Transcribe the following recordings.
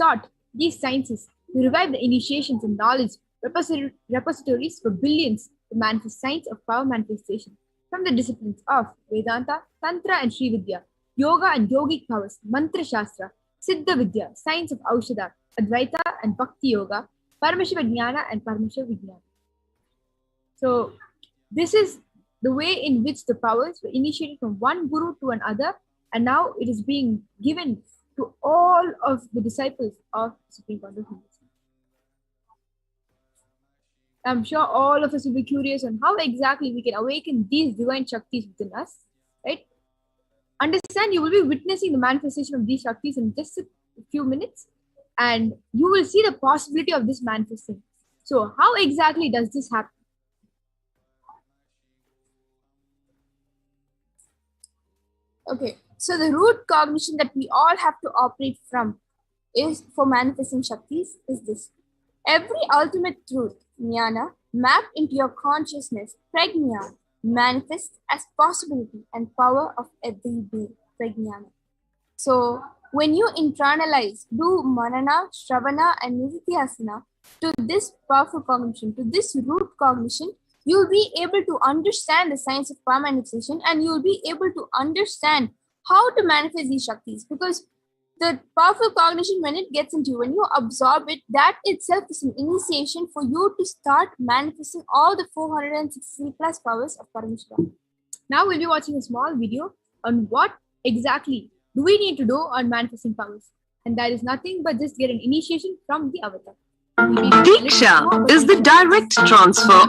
taught these sciences to revive the initiations and knowledge repositories for billions to manifest science of power manifestation from the disciplines of Vedanta, Tantra and Sri Vidya, Yoga and Yogic powers, Mantra Shastra, Siddha Vidya, science of Aushadha, Advaita and Bhakti Yoga, Paramashiva Jnana and Paramashiva Vijnana. So this is the way in which the powers were initiated from one guru to another, and now it is being given to all of the disciples of Supreme Consciousness. I'm sure all of us will be curious on how exactly we can awaken these divine Shaktis within us, right? Understand, you will be witnessing the manifestation of these Shaktis in just a few minutes, and you will see the possibility of this manifesting. So how exactly does this happen? Okay, so the root cognition that we all have to operate from is for manifesting Shaktis is this. Every ultimate truth, jnana, mapped into your consciousness, prajna, manifests as possibility and power of every being, prajnana. So when you internalize, do manana, shravana, and nidhyasana to this powerful cognition, to this root cognition, you'll be able to understand the science of power manifestation, and you'll be able to understand how to manifest these Shaktis, because the powerful cognition, when it gets into you, when you absorb it, that itself is an initiation for you to start manifesting all the 460 plus powers of Parameshwara. Now we'll be watching a small video on what exactly do we need to do on manifesting powers. And that is nothing but just get an initiation from the avatar. Diksha is the direct transfer.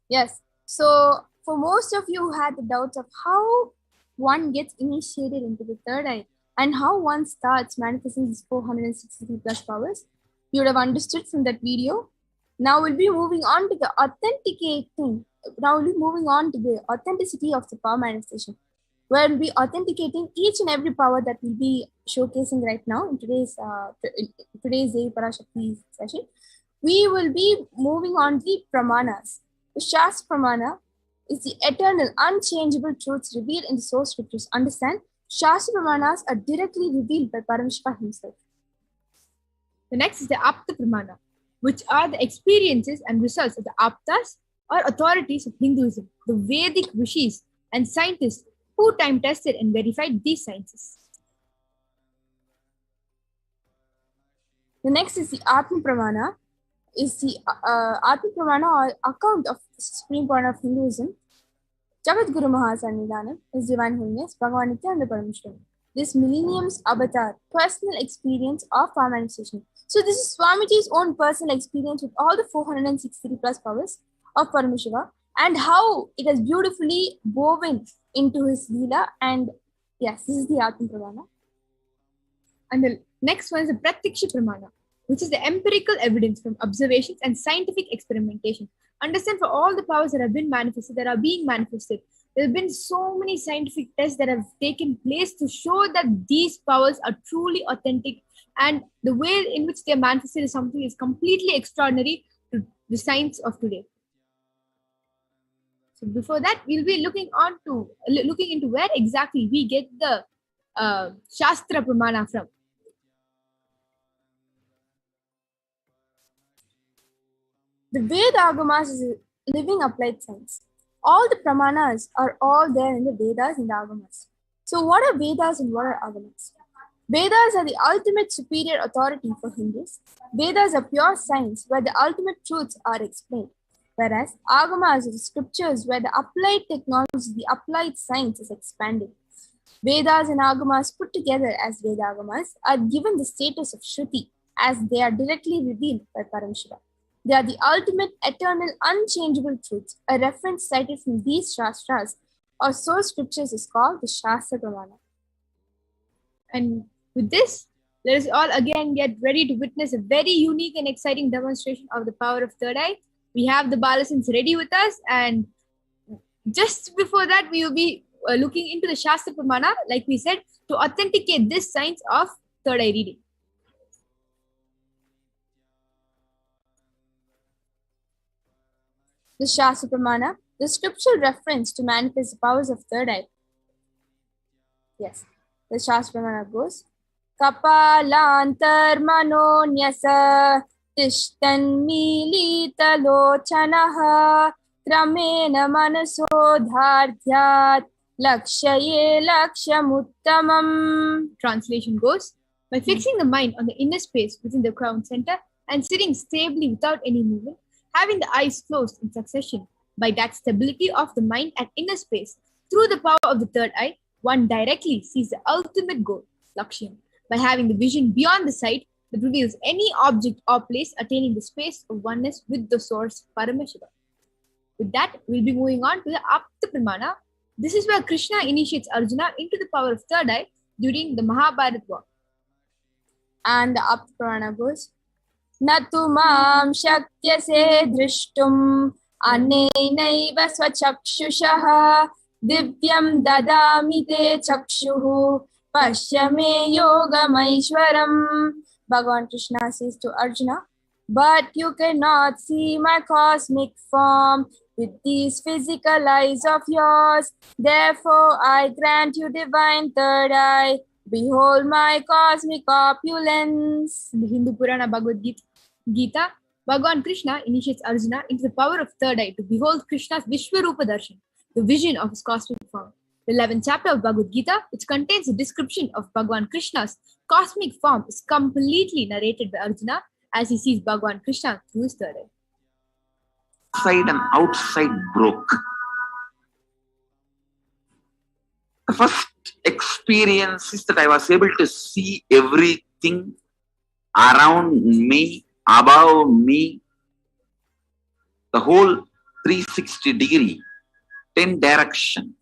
Yes. So for most of you who had the doubts of how one gets initiated into the third eye and how one starts manifesting these 463 plus powers, you would have understood from that video. Now we'll be moving on to the authenticating. Now we'll be moving on to the authenticity of the power manifestation, where we'll be authenticating each and every power that we'll be showcasing right now in today's Devi Parashakti session. We will be moving on to the pramanas. The Shastra Pramana is the eternal, unchangeable truths revealed in the source scriptures. Understand, Shastra Pramanas are directly revealed by Parameshwar himself. The next is the Apta Pramana, which are the experiences and results of the Aptas or authorities of Hinduism, the Vedic rishis and scientists who time tested and verified these sciences. The next is the Atma Pramana, is the Atma Pramana or account of the supreme point of Hinduism. Jagat Guru Mahasannidhanam, His Divine Holiness, Bhagavan Nithyananda Parameshwaran. This millennium's avatar, personal experience of power manifestation. So this is Swamiji's own personal experience with all the 463 plus powers of Parameshwara and how it has beautifully woven into his Leela. And yes, this is the Atma Pramana. And the next one is the Pratyaksha Pramana, which is the empirical evidence from observations and scientific experimentation. Understand, for all the powers that have been manifested, that are being manifested, there have been so many scientific tests that have taken place to show that these powers are truly authentic, and the way in which they are manifested is something is completely extraordinary to the science of today. So before that, we'll be looking into where exactly we get the Shastra Pramana from. The Veda Agamas is a living applied science. All the Pramanas are all there in the Vedas and the Agamas. So what are Vedas and what are Agamas? Vedas are the ultimate superior authority for Hindus. Vedas are pure science where the ultimate truths are explained, whereas Agamas are the scriptures where the applied technology, the applied science is expanded. Vedas and Agamas put together as Veda Agamas are given the status of Shruti as they are directly revealed by Parameshwara. They are the ultimate, eternal, unchangeable truths. A reference cited from these Shastras or source scriptures is called the Shastra Pramana. And with this, let us all again get ready to witness a very unique and exciting demonstration of the power of third eye. We have the Balasins ready with us, and just before that, we will be looking into the Shastra Pramana, like we said, to authenticate this science of third eye reading. The Shastra Pramana, the scriptural reference to manifest the powers of third eye. Yes, the Shastra Pramana goes, Kapalantar manonyasa tishtan milita lochanaha kramena manaso dhardhyat lakshaye lakshamuttamam. Translation goes, by fixing the mind on the inner space within the crown center and sitting stably without any movement, having the eyes closed in succession, by that stability of the mind and inner space, through the power of the third eye, one directly sees the ultimate goal, Lakshyan, by having the vision beyond the sight that reveals any object or place attaining the space of oneness with the source, Parameshwara. With that, we'll be moving on to the Apta Pramana. This is where Krishna initiates Arjuna into the power of third eye during the Mahabharata war. And the Apta Pramana goes, Natu mam shakyase drishtum aneynaiva swachakshushaha divyam dadami te chakshuhu pashyame yogamaishwaram. Bhagavan Krishna says to Arjuna, but you cannot see my cosmic form with these physical eyes of yours. Therefore I grant you divine third eye. Behold my cosmic opulence. In the Hindu Purana Bhagavad Gita, Bhagavan Krishna initiates Arjuna into the power of third eye to behold Krishna's Vishwarupa Darshan, the vision of his cosmic form. The 11th chapter of Bhagavad Gita, which contains a description of Bhagavan Krishna's cosmic form, is completely narrated by Arjuna as he sees Bhagavan Krishna through his third eye. Inside and outside broke. The first experience is that I was able to see everything around me, above me. The whole 360-degree, 10 direction.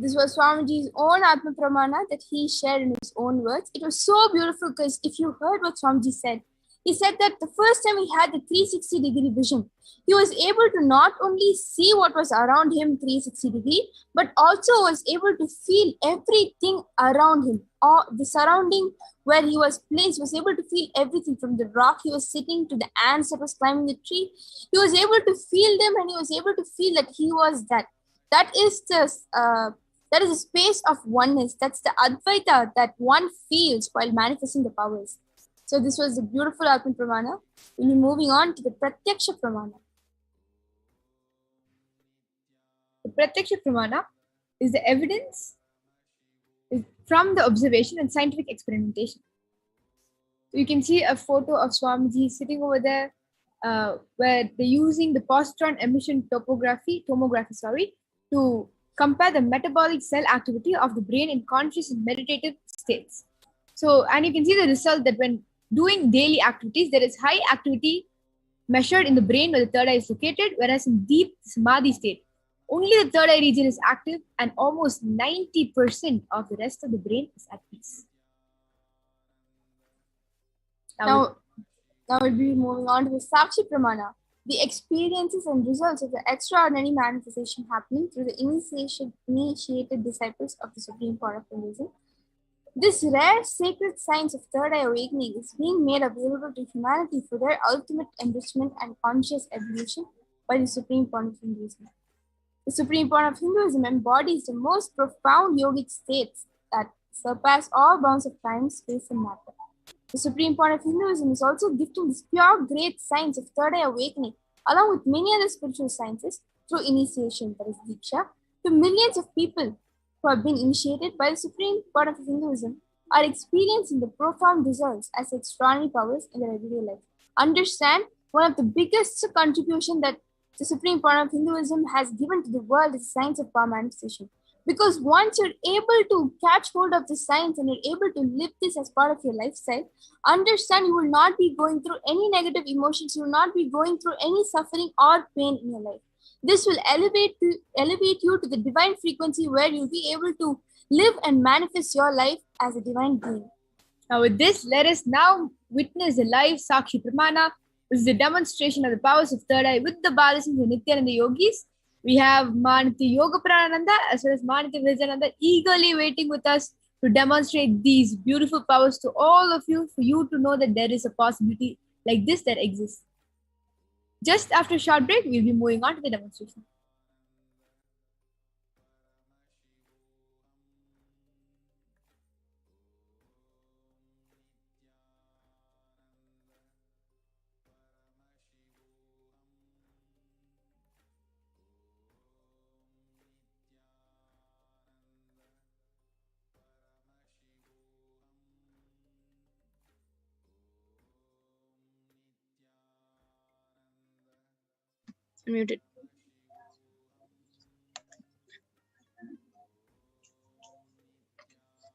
This was Swamiji's own Atma Pramana that he shared in his own words. It was so beautiful because if you heard what Swamiji said, he said that the first time he had the 360-degree vision, he was able to not only see what was around him 360-degree, but also was able to feel everything around him. Or the surrounding where he was placed, was able to feel everything from the rock he was sitting to the ants that was climbing the tree. He was able to feel them and he was able to feel that he was that. That is a space of oneness. That's the Advaita that one feels while manifesting the powers. So this was the beautiful Atma Pramana. We'll be moving on to the Pratyaksha Pramana. The Pratyaksha Pramana is the evidence from the observation and scientific experimentation. You can see a photo of Swamiji sitting over there, where they're using the positron emission tomography, to compare the metabolic cell activity of the brain in conscious and meditative states. So, and you can see the result that when doing daily activities, there is high activity measured in the brain where the third eye is located, whereas in deep samadhi state, only the third eye region is active and almost 90% of the rest of the brain is at peace. Now we'll be moving on to the Sakshi Pramana, the experiences and results of the extraordinary manifestation happening through the initiated disciples of the Supreme Power of Hinduism. This rare sacred science of third eye awakening is being made available to humanity for their ultimate enrichment and conscious evolution by the Supreme Power of Hinduism. The Supreme Power of Hinduism embodies the most profound yogic states that surpass all bounds of time, space, and matter. The Supreme Point of Hinduism is also gifting this pure great science of third eye awakening, along with many other spiritual sciences, through initiation, that is Diksha, to millions of people who have been initiated by the Supreme Point of Hinduism are experiencing the profound results as extraordinary powers in their everyday life. Understand, one of the biggest contribution that the Supreme Point of Hinduism has given to the world is the science of power manifestation. Because once you're able to catch hold of this science and you're able to live this as part of your lifestyle, understand you will not be going through any negative emotions, you will not be going through any suffering or pain in your life. This will elevate you to the divine frequency where you'll be able to live and manifest your life as a divine being. Now with this, let us now witness the live Sakshi Pramana, which is the demonstration of the powers of third eye with the Balasins and Nithyananda yogis. We have Manitya Yoga Pranananda as well as Manitya Vijayananda eagerly waiting with us to demonstrate these beautiful powers to all of you, for you to know that there is a possibility like this that exists. Just after a short break, we'll be moving on to the demonstration. Muted.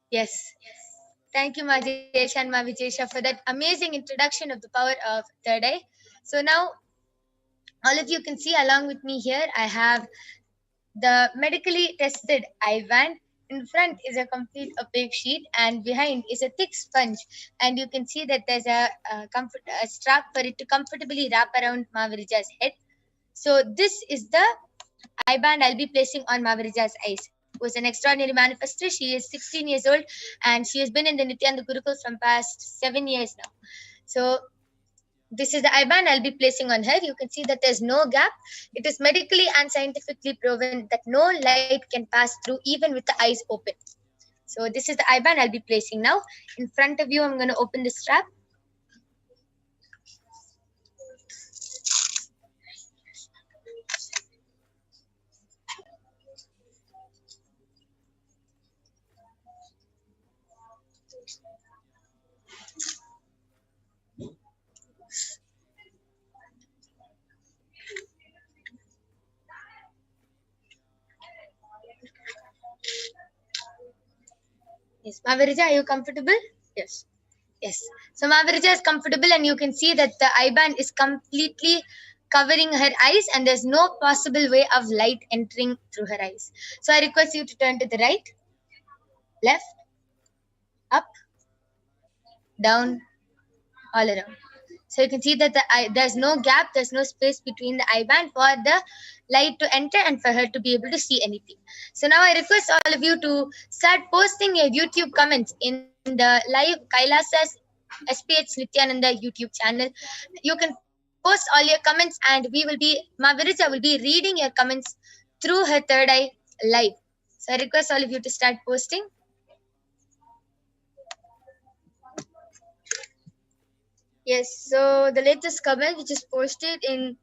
Yes. Thank you, Majesh and Mavijesha, for that amazing introduction of the power of third eye. So now, all of you can see along with me here, I have the medically tested eye band. In front is a complete opaque sheet, and behind is a thick sponge. And you can see that there's a strap for it to comfortably wrap around Mavirija's head. So this is the eye band I'll be placing on Mavirija's eyes, who is an extraordinary manifestor. She is 16 years old, and she has been in the Nithyananda Gurukul from past 7 years now. So this is the eye band I'll be placing on her. You can see that there's no gap. It is medically and scientifically proven that no light can pass through even with the eyes open. So this is the eye band I'll be placing now. In front of you, I'm going to open the strap. Yes, Mavirija, are you comfortable? Yes. Yes. So Mavirija is comfortable, and you can see that the eye band is completely covering her eyes, and there's no possible way of light entering through her eyes. So I request you to turn to the right, left, up, down, all around. So you can see that there's no gap, there's no space between the eye band for the light to enter and for her to be able to see anything. So now I request all of you to start posting your YouTube comments in the live Kailasa's SPH Nithyananda YouTube channel. You can post all your comments, and Mavirija will be reading your comments through her third eye live. So I request all of you to start posting. Yes, so the latest comment which is posted in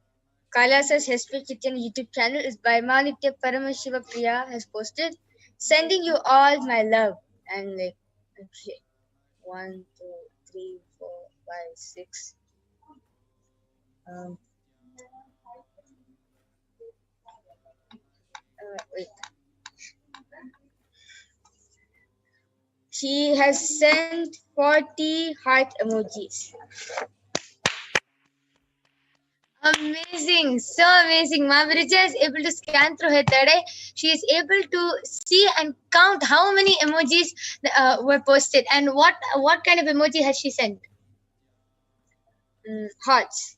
Kailasa's SPH Nithyananda YouTube channel is by Manitya Paramashiva Priya has posted, sending you all my love. And like, okay, 1, 2, 3, 4, 5, 6. Wait. She has sent 40 heart emojis. Amazing, so amazing. Mavirija is able to scan through her third eye. She is able to see and count how many emojis were posted, and what kind of emoji has she sent? Hearts.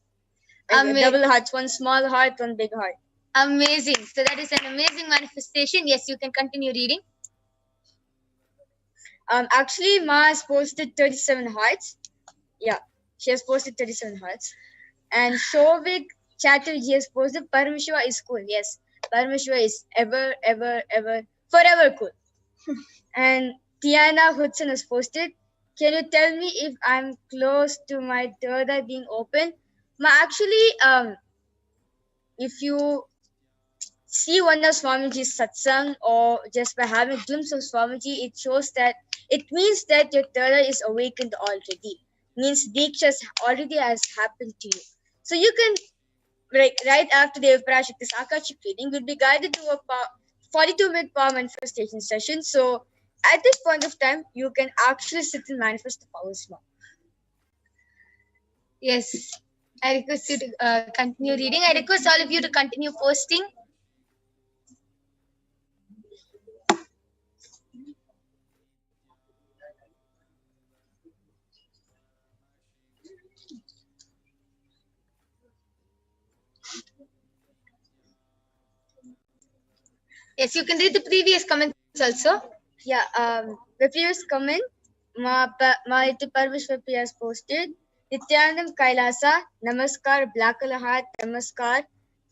Double hearts, one small heart, one big heart. Amazing. So that is an amazing manifestation. Yes, you can continue reading. Actually, Ma has posted 37 hearts. Yeah, she has posted 37 hearts. And Shovik Chatterjee has posted Parameshwara is cool. Yes, Parameshwara is ever, forever cool. And Tiana Hudson has posted, can you tell me if I'm close to my third eye being open? Ma, actually, if you see one of Swamiji's satsang or just by having a glimpse of Swamiji, it means that your third eye is awakened already. Means Diksha already has happened to you. So you can, right after the Parashakti's Akashic reading, will be guided to a 42-minute power manifestation session. So at this point of time, you can actually sit and manifest the powers now. Yes, I request you to continue reading. I request all of you to continue posting. Yes, you can read the previous comments also. Yeah, the previous comment, Maitri Parvishwar Priya has posted, Nithyanandam Kailasa, Namaskar, Black color heart, Namaskar,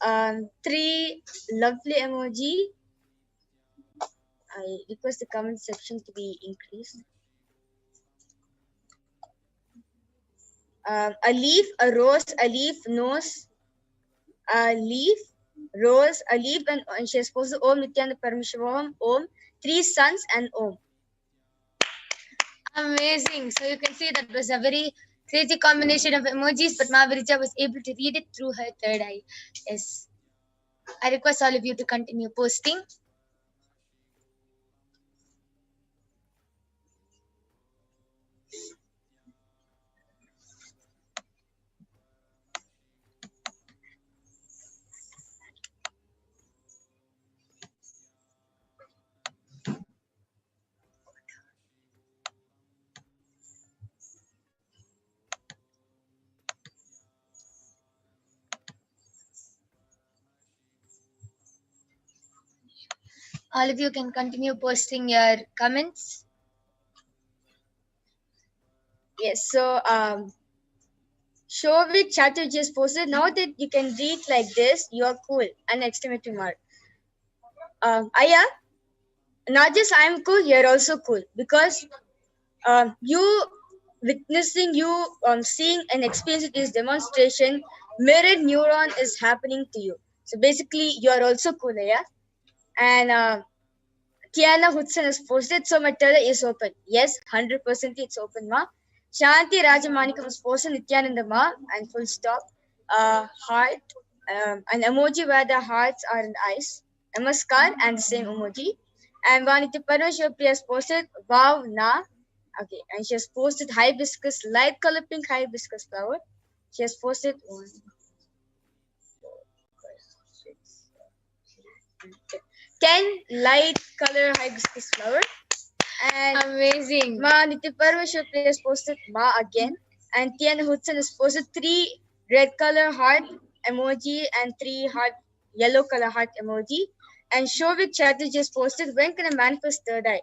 3 lovely emoji. I request the comment section to be increased. A leaf, a rose, a leaf, nose, a leaf, rose, a leaf, and she has posted Om Nithyananda Parameshwaram, Om, 3 suns, and Om. Amazing. So you can see that was a very crazy combination of emojis, but Mavirija was able to read it through her third eye. Yes. I request all of you to continue posting. All of you can continue posting your comments. Yes, so Shovik Chatterjee just posted, now that you can read like this, you're cool, an exclamation mark. Aya, not just I'm cool, you're also cool, because you witnessing, you seeing and experiencing this demonstration, mirrored neuron is happening to you. So basically, you're also cool, Aya. And Tiana Hudson has posted, so my Twitter is open. Yes, 100% it's open, ma. Shanti Rajamanikam was posted, Nithyananda ma, and full stop. Heart, an emoji where the hearts are in eyes. Namaskar, and the same emoji. And Vaniti Parameshwar Priya has posted, wow, na. Okay, and she has posted hibiscus, light color pink hibiscus flower. She has posted 1, 4, 5, 6, 7, 10 light color hibiscus flower. And amazing. Ma Nitya Parvashwar has posted Ma again. And Tiana Hudson has posted 3 red color heart emoji and 3 heart yellow color heart emoji. And Shovik Chatterjee has posted, when can I manifest third eye?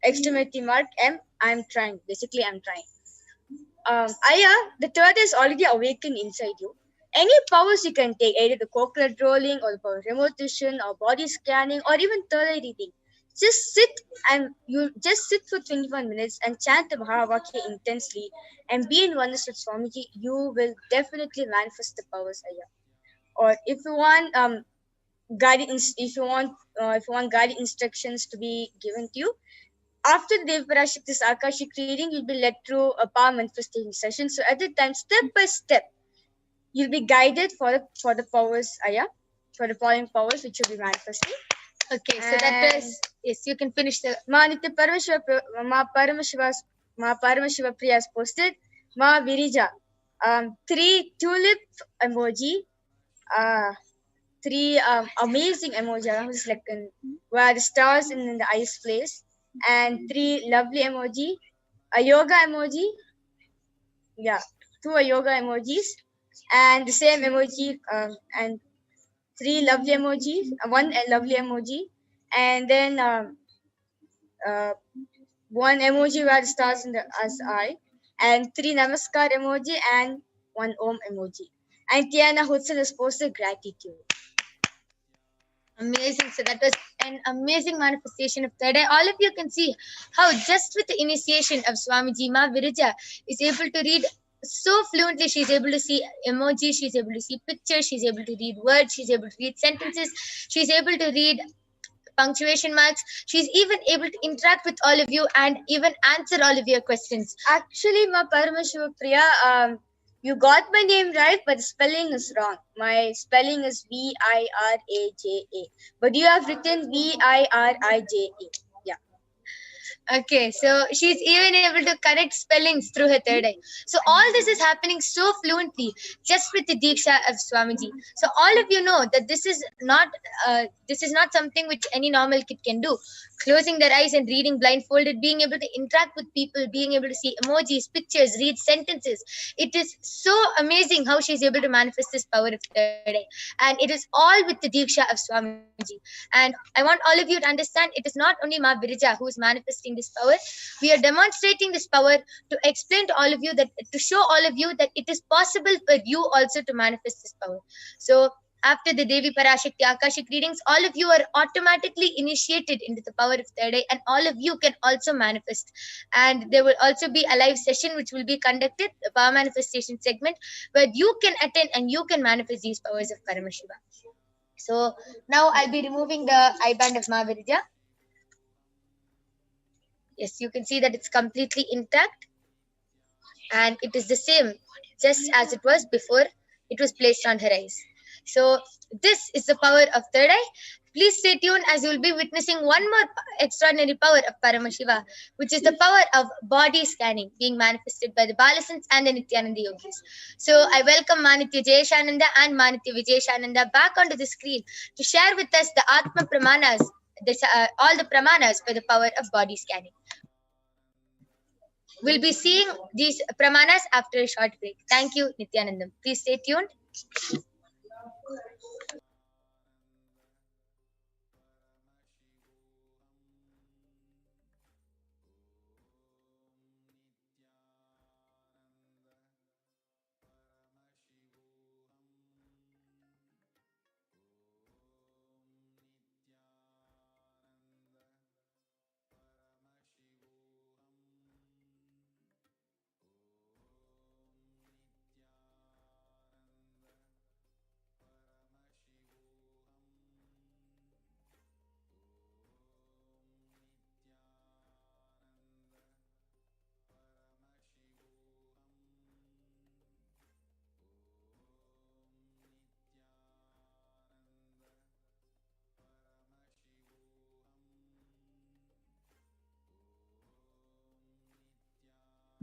Exclamation mark M. I'm trying. Basically, I'm trying. Aya, the third eye is already awakened inside you. Any powers you can take, either the coconut rolling or the power of remote vision or body scanning or even third eye reading. Just sit for 21 minutes and chant the Mahavakya intensely and be in oneness with Swamiji. You will definitely manifest the powers, Aya. Or if you want guided instructions to be given to you, after the Devi Parashakti's Akashic reading, you'll be led through a power manifestation session. So at the time, step by step, you'll be guided for the powers, Aya, for the following powers which you'll be manifesting. Okay, so that is, yes, you can finish the Ma Nitya Parameshiva Priya has posted, Ma Virija, 3 tulip emoji, 3 amazing emoji, like where the stars in the eyes place, and 3 lovely emoji, a yoga emoji, yeah, 2 yoga emojis, and the same emoji, and 3 lovely emojis, 1 lovely emoji, and then 1 emoji where the stars in the eye, and 3 namaskar emoji, and 1 om emoji. And Tiana Hudson has posted gratitude. Amazing. So that was an amazing manifestation of third eye. All of you can see how just with the initiation of Swamiji, Ma Virija is able to read so fluently. She's able to see emojis, she's able to see pictures, she's able to read words, she's able to read sentences, she's able to read punctuation marks. She's even able to interact with all of you and even answer all of your questions. Actually, Ma Parameshiva Priya, you got my name right, but the spelling is wrong. My spelling is Viraja, but you have written Virija. Yeah. Okay, so she's even able to correct spellings through her third eye. So all this is happening so fluently just with the Diksha of Swamiji. So all of you know that this is not something which any normal kid can do. Closing their eyes and reading blindfolded, being able to interact with people, being able to see emojis, pictures, read sentences. It is so amazing how she's able to manifest this power of third eye. And it is all with the Diksha of Swamiji. And I want all of you to understand, it is not only Ma Virija who is manifesting this power. We are demonstrating this power to explain to all of you, that to show all of you that it is possible for you also to manifest this power. So after the Devi Parashakti Akashic readings, all of you are automatically initiated into the power of third eye, and all of you can also manifest. And there will also be a live session which will be conducted, a power manifestation segment, where you can attend and you can manifest these powers of Paramashiva. So now I'll be removing the eye band of Ma Virija. Yes, you can see that it's completely intact, and it is the same just as it was before it was placed on her eyes. So this is the power of third eye. Please stay tuned, as you will be witnessing one more extraordinary power of Paramashiva, which is the power of body scanning being manifested by the Balasants and the Nithyananda yogis. So I welcome Manitya Jayeshananda and Manitya Vijayeshananda back onto the screen to share with us the Atma Pramanas, all the Pramanas for the power of body scanning. We'll be seeing these Pramanas after a short break. Thank you, Nithyanandam. Please stay tuned.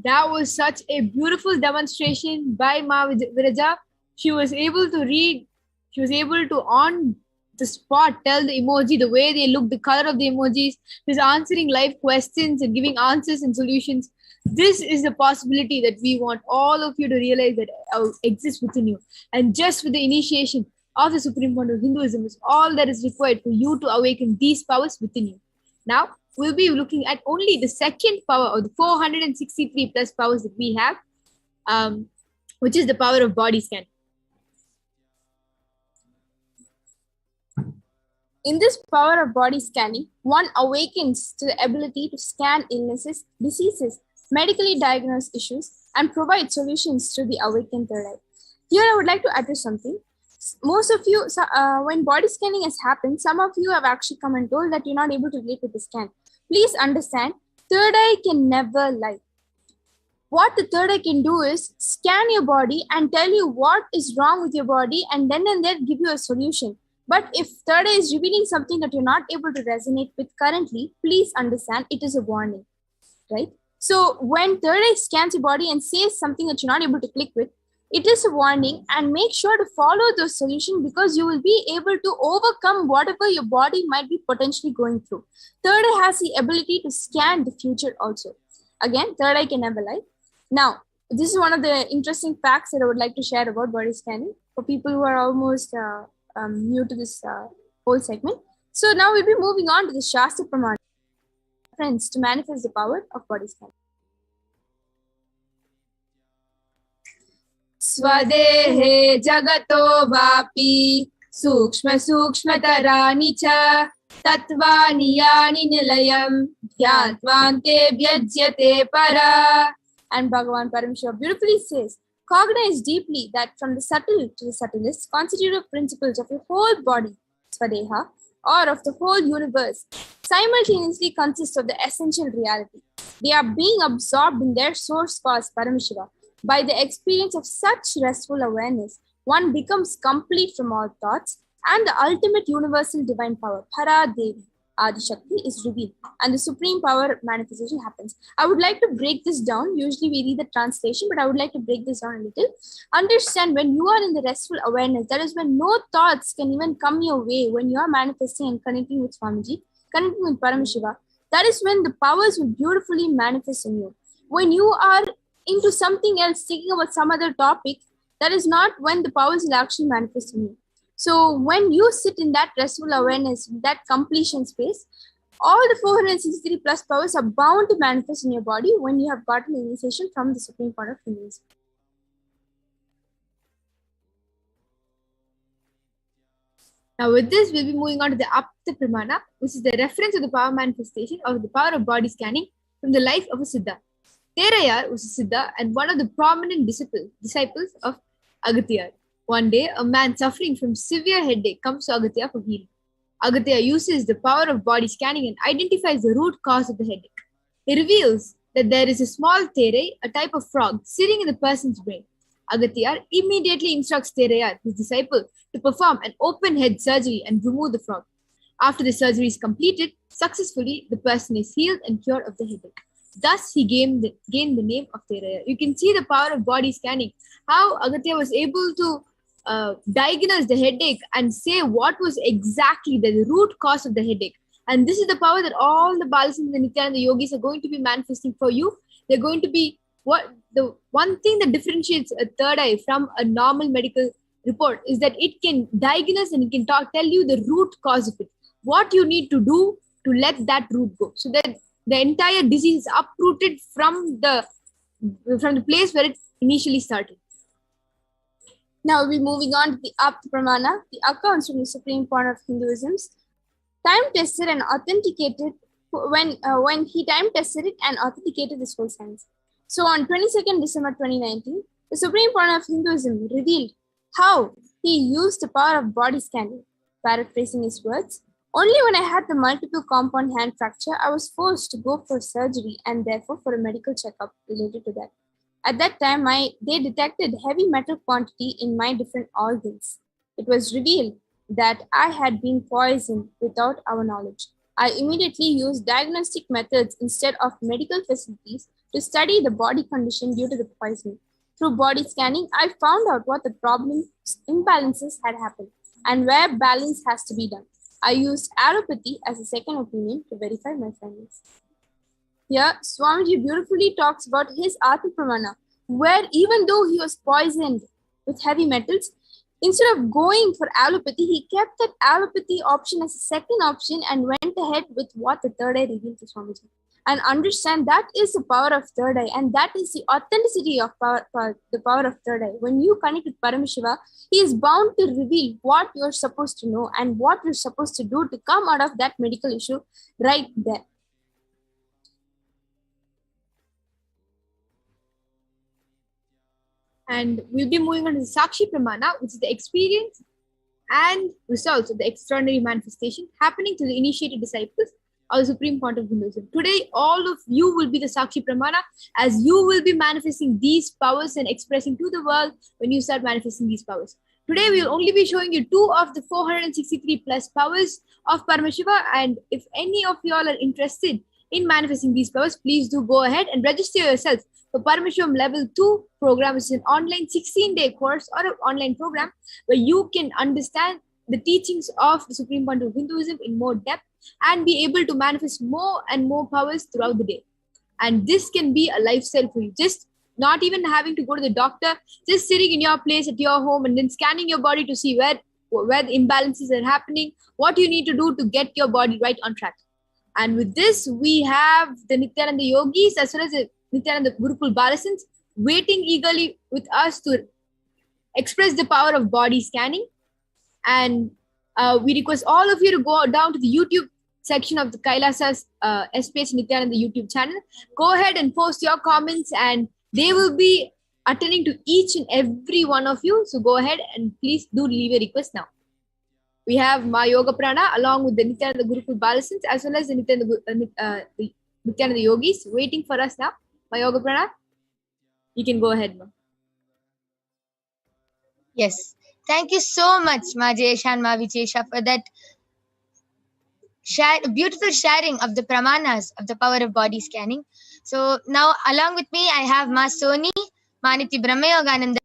That was such a beautiful demonstration by Ma Viraja. She was able to read, she was able to on the spot tell the emoji, the way they look, the color of the emojis. She was answering live questions and giving answers and solutions. This is the possibility that we want all of you to realize that exists within you. And just with the initiation of the Supreme Founder of Hinduism is all that is required for you to awaken these powers within you. Now, we'll be looking at only the second power of the 463 plus powers that we have, which is the power of body scan. In this power of body scanning, one awakens to the ability to scan illnesses, diseases, medically diagnosed issues, and provide solutions to the awakened third eye. Here, I would like to address something. Most of you, when body scanning has happened, some of you have actually come and told that you're not able to relate with the scan. Please understand, third eye can never lie. What the third eye can do is scan your body and tell you what is wrong with your body and then and there give you a solution. But if third eye is revealing something that you're not able to resonate with currently, please understand it is a warning, right? So when third eye scans your body and says something that you're not able to click with, it is a warning, and make sure to follow those solutions because you will be able to overcome whatever your body might be potentially going through. Third eye has the ability to scan the future also. Again, third eye can never lie. Now, this is one of the interesting facts that I would like to share about body scanning for people who are almost new to this whole segment. So now we'll be moving on to the Shastra Pramana, friends, to manifest the power of body scanning. स्वदेहे जगतो वापि सूक्ष्म सूक्ष्मतराणि च तत्त्वानि यानि निलयं ध्यात्वान्ते व्यज्यते para. And Bhagavan Parameshwara beautifully says, cognize deeply that from the subtle to the subtlest constitutive principles of your whole body, Swadeha, or of the whole universe, simultaneously consist of the essential reality. They are being absorbed in their source cause, Parameshwara. By the experience of such restful awareness, one becomes complete from all thoughts, and the ultimate universal divine power, Para Devi, Adi Shakti, is revealed, and the supreme power manifestation happens. I would like to break this down. Usually we read the translation, but I would like to break this down a little. Understand, when you are in the restful awareness, that is when no thoughts can even come your way. When you are manifesting and connecting with Swamiji, connecting with Parameshiva, that is when the powers will beautifully manifest in you. When you are into something else, thinking about some other topic, that is not when the powers will actually manifest in you. So when you sit in that restful awareness, that completion space, all the 463 plus powers are bound to manifest in your body when you have gotten initiation from the Supreme Point of Hinduism. Now with this, we'll be moving on to the Apta Pramana, which is the reference of the power manifestation of the power of body scanning from the life of a Siddha. Terayar was a Siddha and one of the prominent disciples of Agatya. One day, a man suffering from severe headache comes to Agatya for healing. Agatya uses the power of body scanning and identifies the root cause of the headache. He reveals that there is a small Terai, a type of frog, sitting in the person's brain. Agatya immediately instructs Terayar, his disciple, to perform an open head surgery and remove the frog. After the surgery is completed, successfully, the person is healed and cured of the headache. Thus, he gained the name of Terayar. You can see the power of body scanning, how Agatya was able to diagnose the headache and say what was exactly the root cause of the headache. And this is the power that all the Balas and the Nithyananda yogis are going to be manifesting for you. They're going to be the one thing that differentiates a third eye from a normal medical report is that it can diagnose and it can tell you the root cause of it. What you need to do to let that root go, so that the entire disease is uprooted from the place where it initially started. Now we'll be moving on to the Apta Pramana, the accounts from the Supreme Point of Hinduism's time tested and authenticated when he time tested it and authenticated this whole science. So on 22nd December 2019, the Supreme Point of Hinduism revealed how he used the power of body scanning. Paraphrasing his words, only when I had the multiple compound hand fracture, I was forced to go for surgery and therefore for a medical checkup related to that. At that time, they detected heavy metal quantity in my different organs. It was revealed that I had been poisoned without our knowledge. I immediately used diagnostic methods instead of medical facilities to study the body condition due to the poisoning. Through body scanning, I found out what the problem imbalances had happened and where balance has to be done. I used allopathy as a second opinion to verify my findings. Here, Swamiji beautifully talks about his Atma Pramana, where even though he was poisoned with heavy metals, instead of going for allopathy, he kept that allopathy option as a second option and went ahead with what the third eye revealed to Swamiji. And understand that is the power of third eye, and that is the authenticity of the power of third eye. When you connect with Paramashiva, he is bound to reveal what you're supposed to know and what you're supposed to do to come out of that medical issue right there. And we'll be moving on to the Sakshi Pramana, which is the experience and results of the extraordinary manifestation happening to the initiated disciples of the Supreme Point of Hinduism. Today, all of you will be the Sakshi Pramana, as you will be manifesting these powers and expressing to the world when you start manifesting these powers. Today, we will only be showing you 2 of the 463 plus powers of Paramashiva. And if any of you all are interested in manifesting these powers, please do go ahead and register yourself for Paramashivam Level 2 program, which is an online 16-day course or an online program where you can understand the teachings of the Supreme Point of Hinduism in more depth and be able to manifest more and more powers throughout the day. And this can be a lifestyle for you. Just not even having to go to the doctor, just sitting in your place at your home and then scanning your body to see where the imbalances are happening, what you need to do to get your body right on track. And with this, we have the Nithyananda Yogis as well as the Nithyananda Gurukul Balasins waiting eagerly with us to express the power of body scanning. And we request all of you to go down to the YouTube section of the Kailasa's SPS Nithyananda YouTube channel. Go ahead and post your comments, and they will be attending to each and every one of you. So go ahead and please do leave a request now. We have Ma Yoga Prana along with the Nithyananda Gurukul Balasins as well as the Nithyananda Yogis waiting for us now. Ma Yoga Prana, you can go ahead, Ma. Yes. Thank you so much, Ma Jayesha and Ma Vichesha, for that beautiful sharing of the pramanas of the power of body scanning. So now along with me, I have Ma Soni, Ma Niti Brahma Yogananda.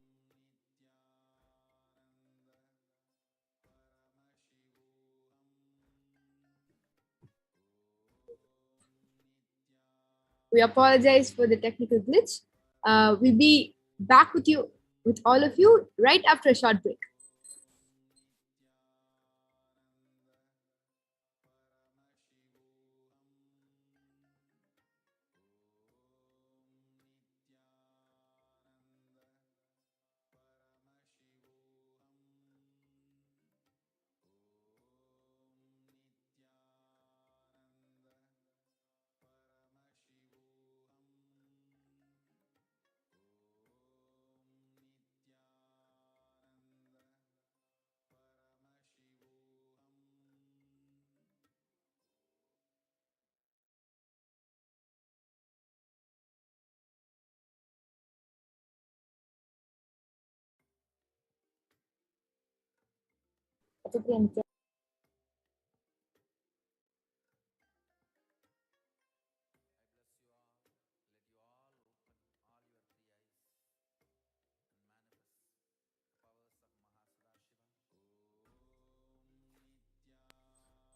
We apologize for the technical glitch. We'll be back with all of you right after a short break.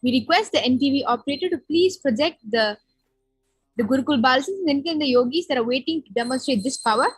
We request the NTV operator to please project the Gurukul Balasins and the Yogis that are waiting to demonstrate this power.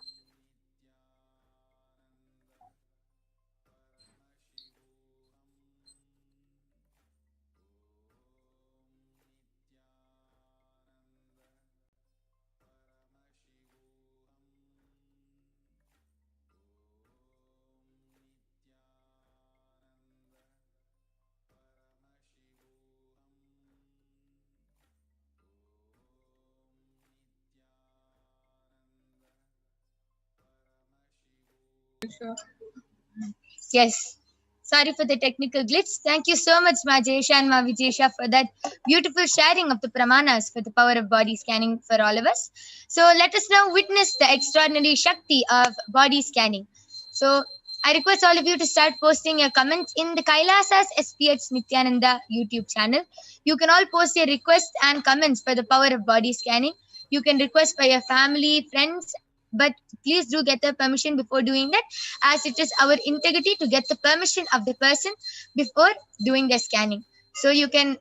Yes. Sorry for the technical glitch. Thank you so much, Ma Jayesha and Ma Vijesha, for that beautiful sharing of the pramanas for the power of body scanning for all of us. So let us now witness the extraordinary Shakti of body scanning. So I request all of you to start posting your comments in the Kailasa's SPH Nithyananda YouTube channel. You can all post your requests and comments for the power of body scanning. You can request by your family, friends, but please do get their permission before doing that, as it is our integrity to get the permission of the person before doing the scanning. So you can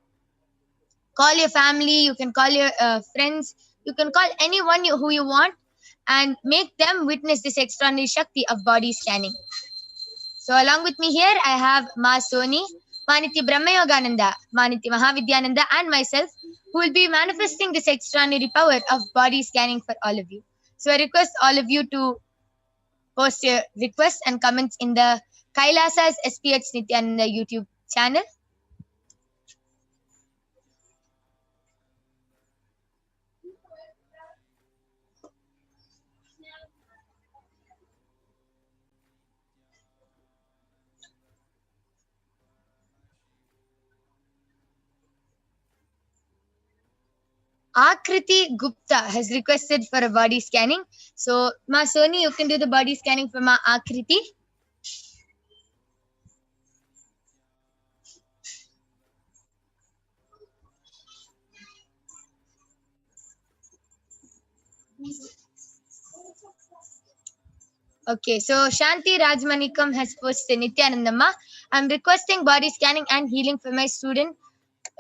call your family, you can call your friends, you can call anyone who you want and make them witness this extraordinary Shakti of body scanning. So along with me here, I have Ma Soni, Maniti Brahmayogananda, Maniti Mahavidyananda, and myself, who will be manifesting this extraordinary power of body scanning for all of you. So I request all of you to post your requests and comments in the Kailasa's SPH Nithyananda YouTube channel. Akriti Gupta has requested for a body scanning. So, Ma Soni, you can do the body scanning for Ma Akriti. Okay, so Shanti Rajmanikam has posted Nithyanandamma. I'm requesting body scanning and healing for my student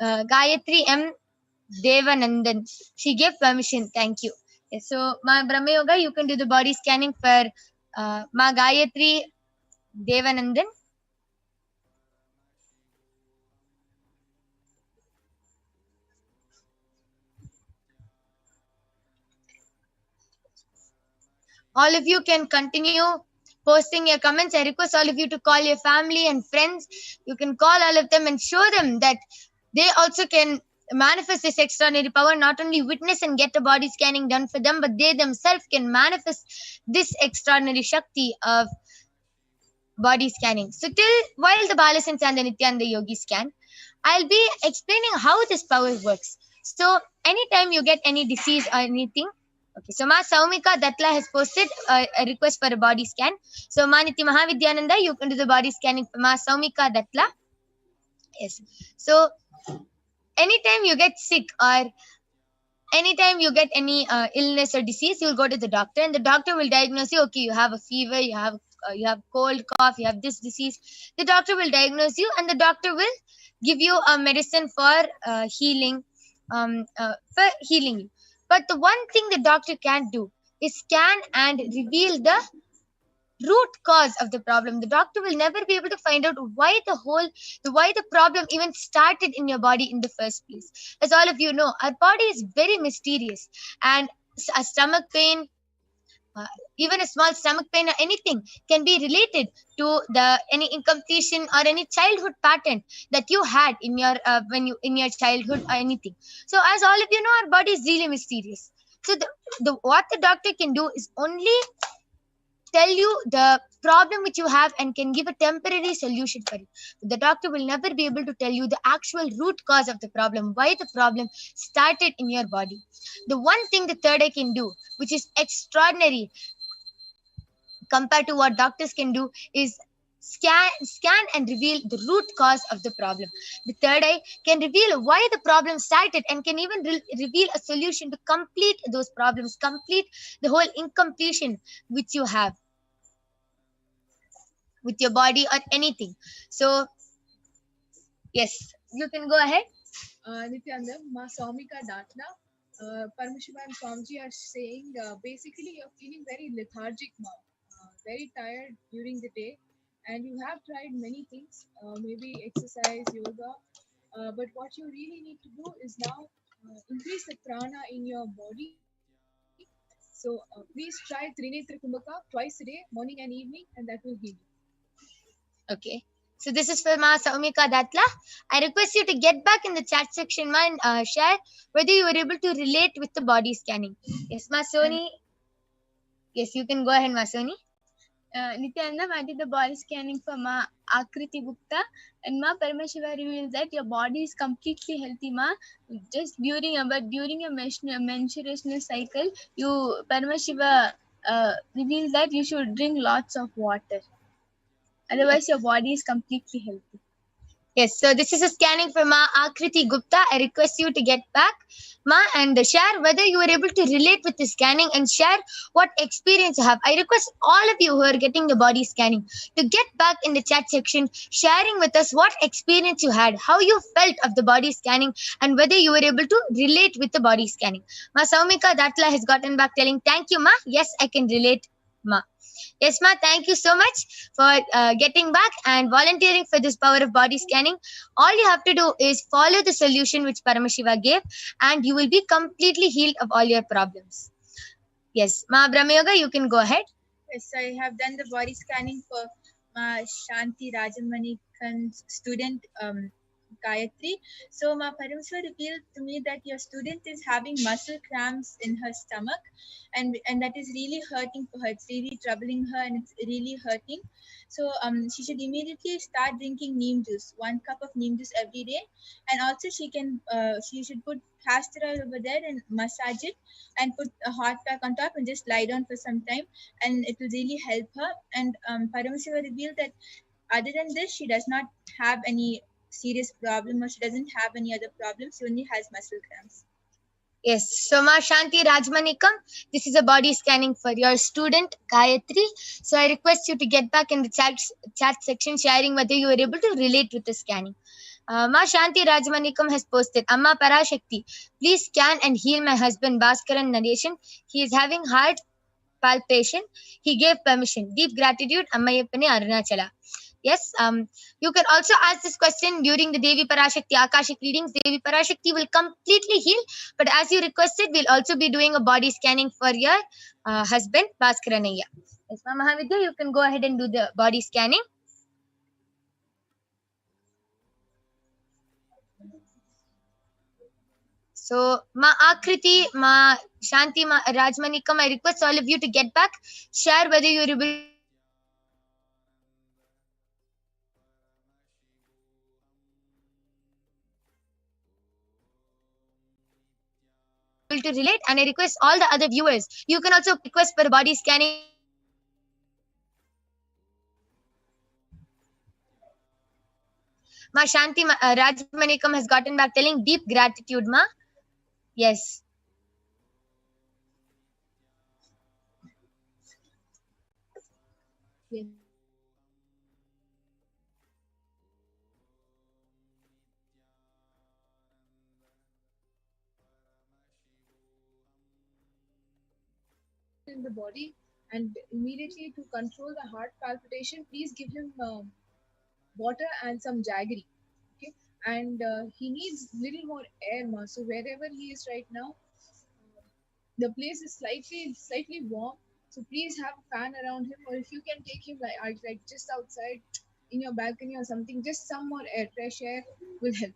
Gayatri M. Devanandan. She gave permission. Thank you. Yes, so, Ma Brahma Yoga, you can do the body scanning for Ma Gayatri Devanandan. All of you can continue posting your comments. I request all of you to call your family and friends. You can call all of them and show them that they also can manifest this extraordinary power, not only witness and get a body scanning done for them, but they themselves can manifest this extraordinary Shakti of body scanning. So till while the Balasans and the Nithyananda Yogi scan, I'll be explaining how this power works. So anytime you get any disease or anything, okay, so Ma Saumika Datla has posted a request for a body scan. So Maniti Mahavidyananda, you can do the body scanning for Ma Saumika Datla. Yes. So anytime you get sick or anytime you get any illness or disease, you'll go to the doctor and the doctor will diagnose you. Okay, you have a fever, you have cold, cough, you have this disease. The doctor will diagnose you and the doctor will give you a medicine for healing you. But the one thing the doctor can't do is scan and reveal the root cause of the problem. The doctor will never be able to find out why the problem even started in your body in the first place. As all of you know, our body is very mysterious, and a stomach pain, even a small stomach pain or anything can be related to any incompletion or any childhood pattern that you had in your in your childhood or anything. So as all of you know, our body is really mysterious. So what the doctor can do is only tell you the problem which you have and can give a temporary solution for it. The doctor will never be able to tell you the actual root cause of the problem, why the problem started in your body. The one thing the third eye can do, which is extraordinary compared to what doctors can do, is scan and reveal the root cause of the problem. The third eye can reveal why the problem started and can even reveal a solution to complete those problems, complete the whole incompletion which you have with your body or anything. So yes, you can go ahead. Nithyananda, Ma Saumika Datna, Paramashiva and Swamiji are saying basically you're feeling very lethargic now, very tired during the day, and you have tried many things, maybe exercise, yoga, but what you really need to do is now increase the prana in your body. So please try Trinetra Kumbhaka twice a day, morning and evening, and that will heal you. Okay. So this is for Ma Saumika Datla. I request you to get back in the chat section and share whether you were able to relate with the body scanning. Yes, Ma Soni. Yes, you can go ahead, Ma Soni. Nithyananda, I did the body scanning for Ma Akriti Gupta, and Ma Paramashiva reveals that your body is completely healthy, Ma. Just during your menstruational cycle, Paramashiva reveals that you should drink lots of water. Otherwise, your body is completely healthy. Yes, so this is a scanning for Ma Akriti Gupta. I request you to get back, Ma, and share whether you were able to relate with the scanning and share what experience you have. I request all of you who are getting the body scanning to get back in the chat section, sharing with us what experience you had, how you felt of the body scanning, and whether you were able to relate with the body scanning. Ma Saumika Datla has gotten back telling, thank you, Ma. Yes, I can relate, Ma. Yes, Ma, thank you so much for getting back and volunteering for this power of body scanning. All you have to do is follow the solution which Paramashiva gave, and you will be completely healed of all your problems. Yes, Ma Brahmayoga, you can go ahead. Yes, I have done the body scanning for Ma Shanti Rajamanikan's student Gayatri. So Ma Parameshwar revealed to me that your student is having muscle cramps in her stomach, and that is really hurting for her. It's really troubling her, and it's really hurting. So she should immediately start drinking neem juice, 1 cup of neem juice every day, and also she should put castor oil over there and massage it, and put a hot pack on top and just lie down for some time, and it will really help her. And Parameshwar revealed that other than this, she does not have any serious problem, or she doesn't have any other problems. She only has muscle cramps. Yes, so Ma Shanti Rajmanikam, this is a body scanning for your student Gayatri. So I request you to get back in the chat section, sharing whether you were able to relate with the scanning. Ma Shanti Rajmanikam has posted, Amma Parashakti, please scan and heal my husband Bhaskaran narration. He is having heart palpitation. He gave permission. Deep gratitude, Ammayappane Arunachala. Yes, you can also ask this question during the Devi Parashakti Akashic readings. Devi Parashakti will completely heal, but as you requested, we'll also be doing a body scanning for your husband, Bhaskaranaya. Yes, Ma Mahavidya, you can go ahead and do the body scanning. So, Ma Akriti, Ma Shanti, Ma Rajmanikam, I request all of you to get back, share whether you're able to relate, and I request all the other viewers, you can also request for body scanning. Ma Shanti Rajmanikam has gotten back telling deep gratitude, Ma. Yes. Yes. In the body, and immediately to control the heart palpitation, please give him water and some jaggery. Okay, and he needs little more air, ma. So wherever he is right now, the place is slightly warm. So please have a fan around him, or if you can take him like just outside in your balcony or something, just some more air, fresh air will help.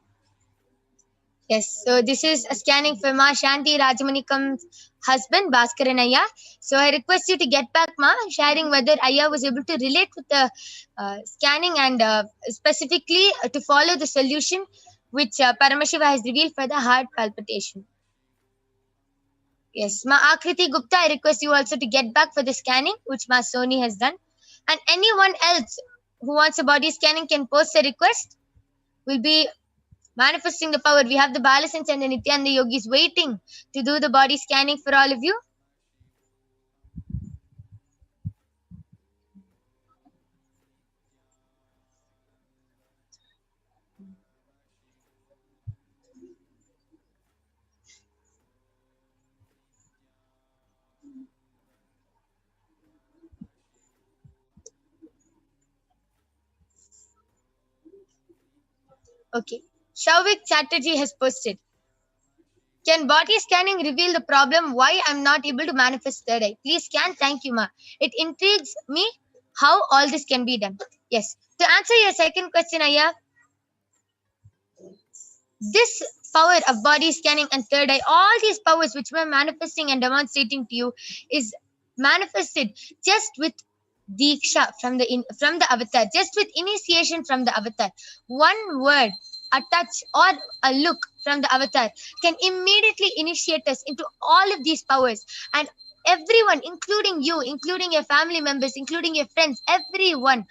Yes, so this is a scanning for Ma Shanti Rajamanikam's husband, Bhaskaran Ayya. So I request you to get back, Ma, sharing whether Ayya was able to relate with the scanning and specifically to follow the solution which Paramashiva has revealed for the heart palpitation. Yes, Ma Akriti Gupta, I request you also to get back for the scanning which Ma Soni has done. And anyone else who wants a body scanning can post a request. We'll be manifesting the power. We have the Balasans and the Nithyananda yogis waiting to do the body scanning for all of you. Okay. Shavik Chatterjee has posted, can body scanning reveal the problem why I'm not able to manifest third eye? Please scan. Thank you, Ma. It intrigues me how all this can be done. Yes. To answer your second question, Ayya, this power of body scanning and third eye, all these powers which we're manifesting and demonstrating to you is manifested just with Diksha from the avatar, just with initiation from the avatar. One word, a touch, or a look from the avatar can immediately initiate us into all of these powers. And everyone, including you, including your family members, including your friends, everyone,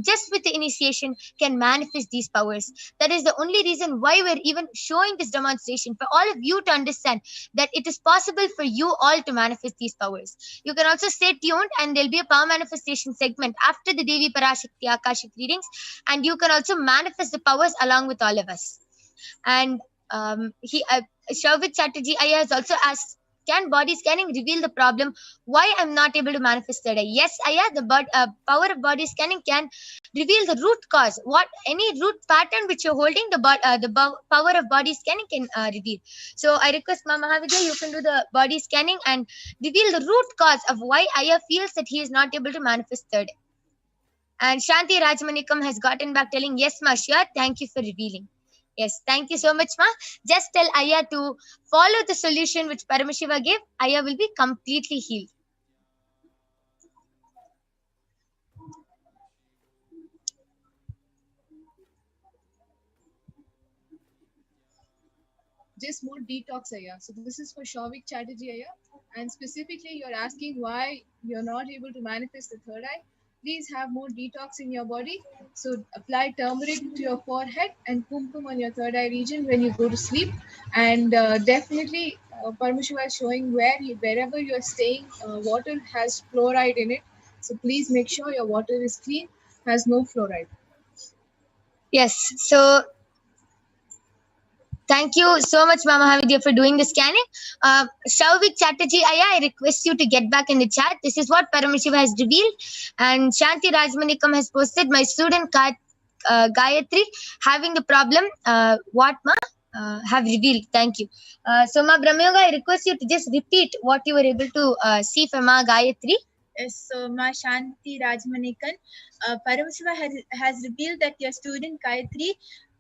just with the initiation, can manifest these powers. That is the only reason why we're even showing this demonstration, for all of you to understand that it is possible for you all to manifest these powers. You can also stay tuned, and there'll be a power manifestation segment after the Devi Parashakti Akashic readings, and you can also manifest the powers along with all of us. And Shavit Chatterjee Aya has also asked, can body scanning reveal the problem why I'm not able to manifest third eye? Yes, Aya, the power of body scanning can reveal the root cause. What any root pattern which you're holding, power of body scanning can reveal. So I request Mama Mahavidya, you can do the body scanning and reveal the root cause of why Aya feels that he is not able to manifest third eye. And Shanti Rajmanikam has gotten back telling, yes, ma, sure, thank you for revealing. Yes, thank you so much, ma. Just tell Aya to follow the solution which Paramashiva gave. Aya will be completely healed. Just more detox, Aya. So this is for Shavik Chatterjee, Aya. And specifically, you're asking why you're not able to manifest the third eye. Please have more detox in your body. So apply turmeric to your forehead and kumkum on your third eye region when you go to sleep. And definitely, Paramashiva is showing wherever you're staying, water has fluoride in it. So please make sure your water is clean, has no fluoride. Yes, so thank you so much, Mama Havidya, for doing the scanning. Shavik Chatterjee, I request you to get back in the chat. This is what Paramashiva has revealed. And Shanti Rajmanikam has posted, my student Gayatri having the problem. What, Ma? Have revealed. Thank you. So, Ma Brahmayoga, I request you to just repeat what you were able to see from Ma Gayatri. Yes, so Ma Shanti Rajmanikan, Paramashiva has revealed that your student Gayatri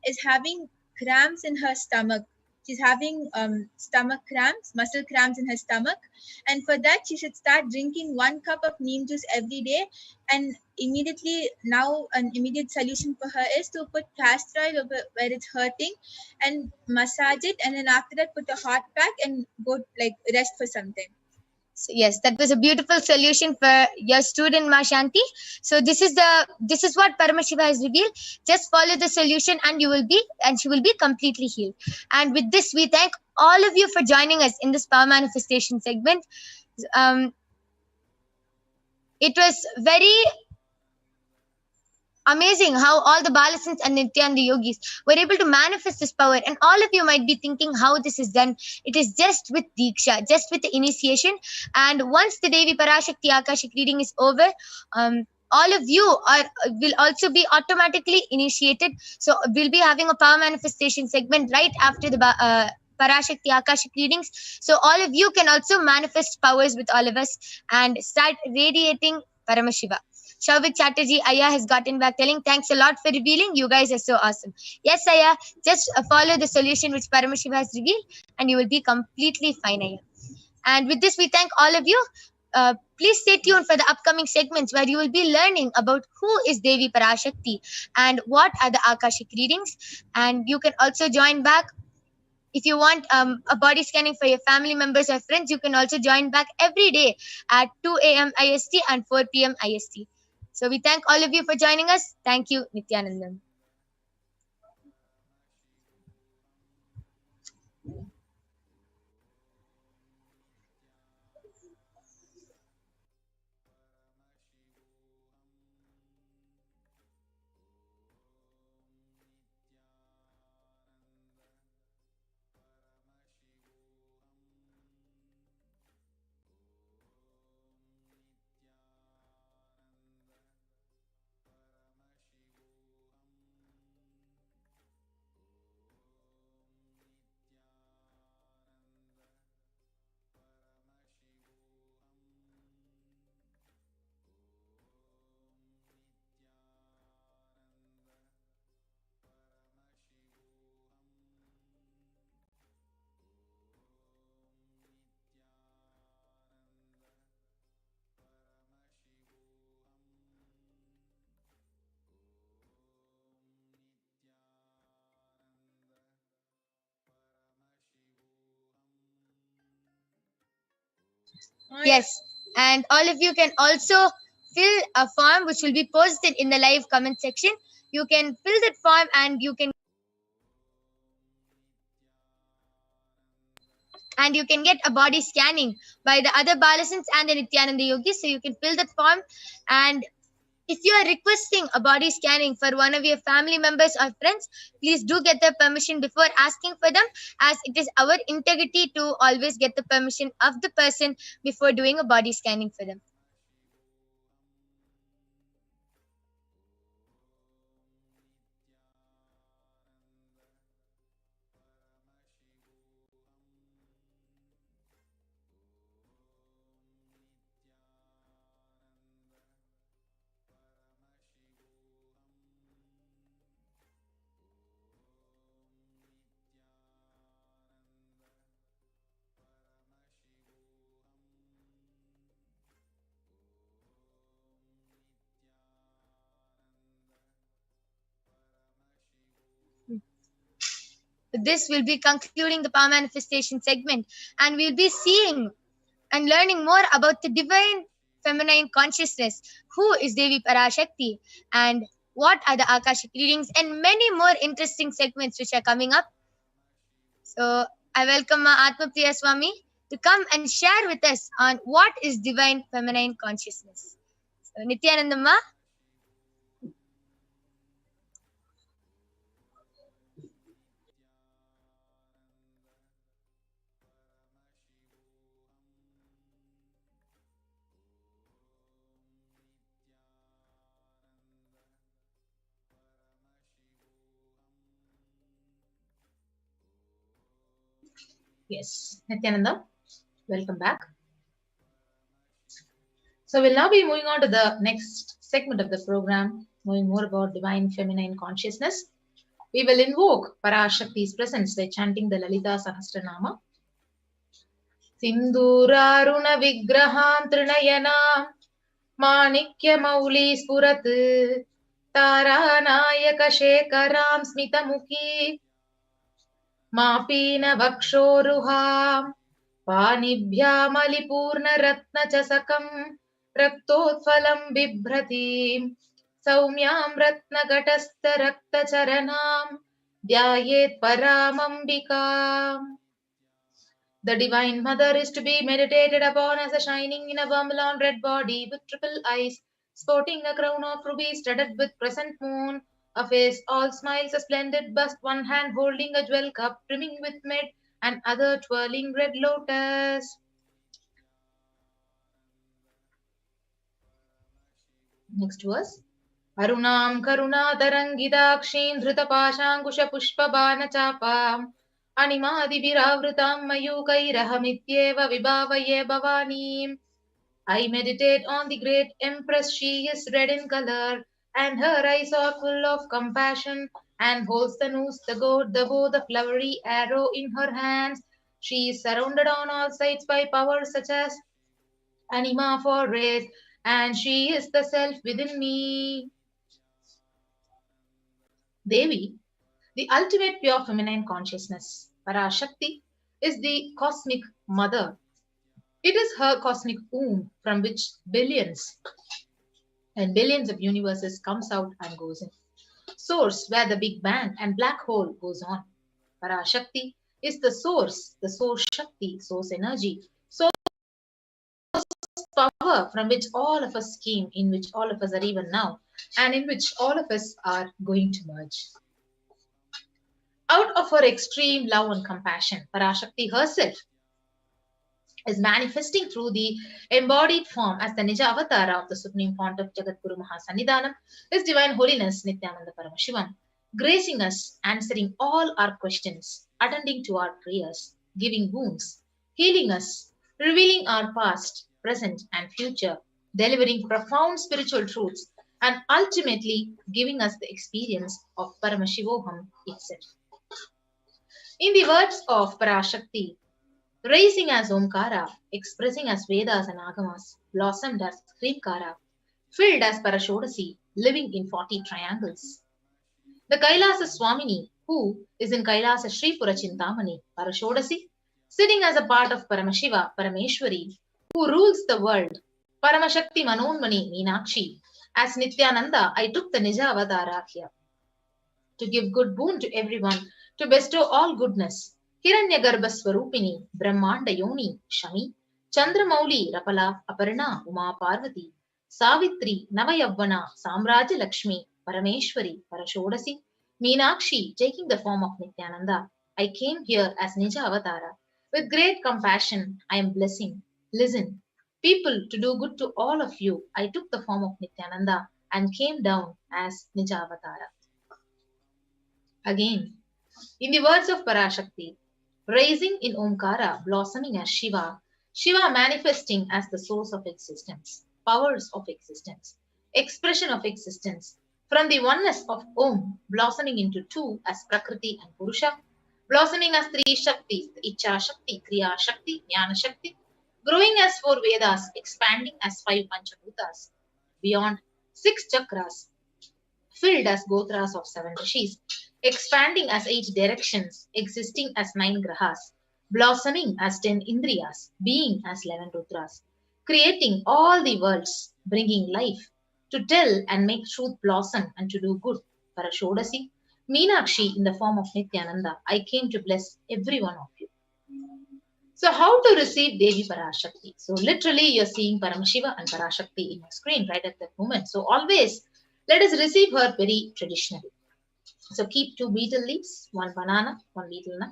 is having cramps in her stomach. She's having stomach cramps, muscle cramps in her stomach. And for that, she should start drinking 1 cup of neem juice every day. And immediately now, an immediate solution for her is to put castor oil over where it's hurting and massage it. And then after that, put a hot pack and go rest for some time. So yes, that was a beautiful solution for your student, Ma Shanti. So this is what Paramashiva has revealed. Just follow the solution and she will be completely healed. And with this, we thank all of you for joining us in this power manifestation segment. It was very amazing how all the Balasins and Nithyananda yogis were able to manifest this power. And all of you might be thinking how this is done. It is just with Diksha, just with the initiation. And once the Devi Parashakti Akashic reading is over, all of you will also be automatically initiated. So we'll be having a power manifestation segment right after the Parashakti Akashic readings. So all of you can also manifest powers with all of us and start radiating Paramashiva. Shavik Chatterjee, Aya has gotten back telling, thanks a lot for revealing. You guys are so awesome. Yes, Aya, just follow the solution which Paramashiva has revealed and you will be completely fine, Aya. And with this, we thank all of you. Please stay tuned for the upcoming segments where you will be learning about who is Devi Parashakti and what are the Akashic readings. And you can also join back. If you want a body scanning for your family members or friends, you can also join back every day at 2 a.m. IST and 4 p.m. IST. So we thank all of you for joining us. Thank you, Nithyananda. Yes. And all of you can also fill a form which will be posted in the live comment section. You can fill that form and you can get a body scanning by the other Balasins and the Nithyananda yogis. So you can fill that form, and if you are requesting a body scanning for one of your family members or friends, please do get their permission before asking for them, as it is our integrity to always get the permission of the person before doing a body scanning for them. This will be concluding the power manifestation segment, and we'll be seeing and learning more about the divine feminine consciousness, who is Devi Parashakti, and what are the Akashic readings, and many more interesting segments which are coming up. So I welcome Atma Priya Swami to come and share with us on what is divine feminine consciousness. So Nithyananda Ma. Yes, Nithyananda, welcome back. So we'll now be moving on to the next segment of the program, knowing more about divine feminine consciousness. We will invoke Parashakti's presence by chanting the Lalita Sahasranama. Sinduraruna Vigraham Trinayanam Manikya Mauli Spurat Taranayaka Shekaram Smitamuki Mapina Vakshoruham Panibhyamalipurnratnachasakam Raktotphalam Bibhratim Saumyam Ratnagatastha Raktacharanam Dhyayet Paramambikam. The Divine Mother is to be meditated upon as a shining in a vermilion red body with triple eyes, sporting a crown of rubies studded with crescent moon, a face all smiles, a splendid bust, one hand holding a jewel cup brimming with med, and other twirling red lotus. Next verse. Arunam karuna tarangidakshim dhrutapashangusha pushpabana chapam animadibhiravrutam mayukairahamityeva vibhavaye bhavanim. I meditate on the great Empress. She is red in color, and her eyes are full of compassion, and holds the noose, the goat, the bow, the flowery arrow in her hands. She is surrounded on all sides by powers such as anima for race, and she is the self within me. Devi, the ultimate pure feminine consciousness, Parashakti, is the cosmic mother. It is her cosmic womb from which billions and billions of universes comes out and goes in. Source where the Big Bang and black hole goes on. Parashakti is the source Shakti, source energy, source power from which all of us came, in which all of us are even now, and in which all of us are going to merge. Out of her extreme love and compassion, Parashakti herself is manifesting through the embodied form as the Nija Avatara of the Supreme Pontiff Jagadguru Mahasannidhanam, His Divine Holiness Nithyananda Paramashivam, gracing us, answering all our questions, attending to our prayers, giving wounds, healing us, revealing our past, present, and future, delivering profound spiritual truths, and ultimately giving us the experience of Paramashivoham itself. In the words of Parashakti, rising as Omkara, expressing as Vedas and Agamas, blossomed as Srimkara, filled as Parashodasi, living in 40 triangles. The Kailasa Swamini, who is in Kailasa Sri Pura Chintamani, Parashodasi, sitting as a part of Paramashiva, Parameshwari, who rules the world, Paramashakti Manonmani Meenakshi, as Nithyananda, I took the Nija Avatara here to give good boon to everyone, to bestow all goodness. Hiranyagarbha Swarupini, Brahmanda Yoni, Shami, Chandramauli, Rapala, Aparna, Uma Parvati, Savitri, Navayavana, Samraja Lakshmi, Parameshwari, Parashodasi, Meenakshi, taking the form of Nithyananda. I came here as Nija Avatara. With great compassion, I am blessing. Listen, people, to do good to all of you, I took the form of Nithyananda and came down as Nija Avatara. Again, in the words of Parashakti, rising in Omkara, blossoming as Shiva, Shiva manifesting as the source of existence, powers of existence, expression of existence, from the oneness of Om, blossoming into two as Prakriti and Purusha, blossoming as three Shaktis, Icha Shakti, Kriya Shakti, Jnana Shakti, growing as four Vedas, expanding as five Panchabhutas, beyond six chakras, filled as Gotras of seven Rishis, expanding as 8 directions, existing as 9 grahas, blossoming as 10 indriyas, being as 11 rudras, creating all the worlds, bringing life, to tell and make truth blossom and to do good. Parashodasi, Meenakshi in the form of Nithyananda, I came to bless every one of you. So how to receive Devi Parashakti? So literally you're seeing Paramashiva and Parashakti in your screen right at that moment. So always let us receive her very traditionally. So keep 2 betel leaves, 1 banana, 1 betel nut,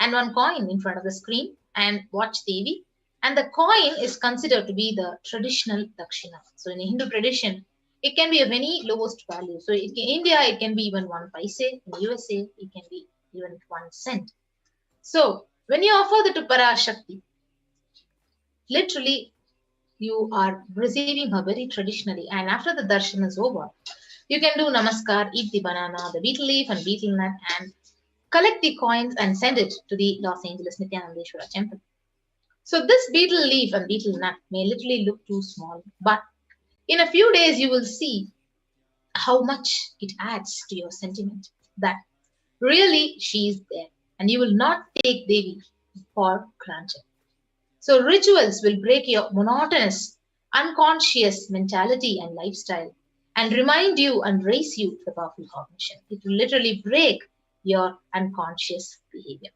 and 1 coin in front of the screen and watch Devi. And the coin is considered to be the traditional dakshina. So in Hindu tradition, it can be of any lowest value. So in India, it can be even 1 paise. In USA, it can be even 1 cent. So when you offer the to Parashakti, literally you are receiving her very traditionally. And after the darshan is over, you can do namaskar, eat the banana, the betel leaf and betel nut and collect the coins and send it to the Los Angeles Nithyanandeshwara temple. So this betel leaf and betel nut may literally look too small, but in a few days you will see how much it adds to your sentiment that really she is there and you will not take Devi for granted. So rituals will break your monotonous, unconscious mentality and lifestyle and remind you and raise you to the powerful cognition. It will literally break your unconscious behavior.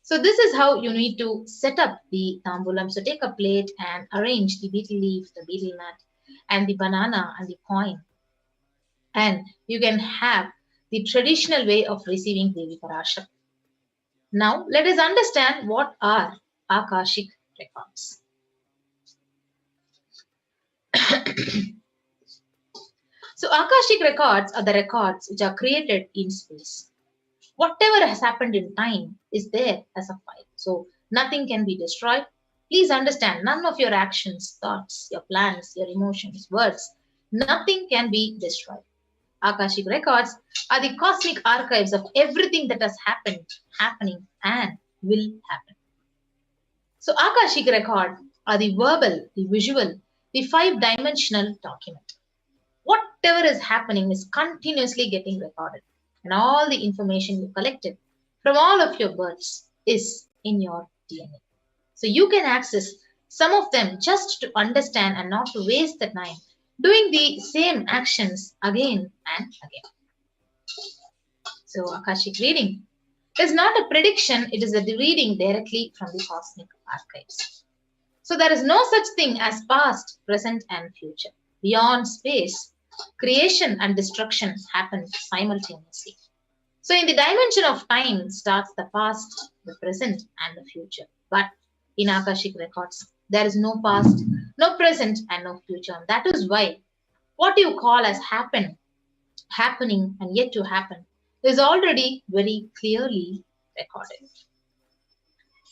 So this is how you need to set up the tambulam. So take a plate and arrange the betel leaf, the betel nut, and the banana and the coin. And you can have the traditional way of receiving Devi Parashakti. Now let us understand what are Akashic records. So Akashic records are the records which are created in space. Whatever has happened in time is there as a file. So nothing can be destroyed. Please understand, none of your actions, thoughts, your plans, your emotions, words, nothing can be destroyed. Akashic records are the cosmic archives of everything that has happened, happening, and will happen. So Akashic record are the verbal, the visual, the 5-dimensional document. Whatever is happening is continuously getting recorded. And all the information you collected from all of your births is in your DNA. So you can access some of them just to understand and not to waste the time doing the same actions again and again. So Akashic reading is not a prediction, it is a reading directly from the cosmic archives. So there is no such thing as past, present and future. Beyond space, creation and destruction happen simultaneously. So in the dimension of time starts the past, the present and the future. But in Akashic records, there is no past, no present and no future. And that is why what you call as happening and yet to happen is already very clearly recorded.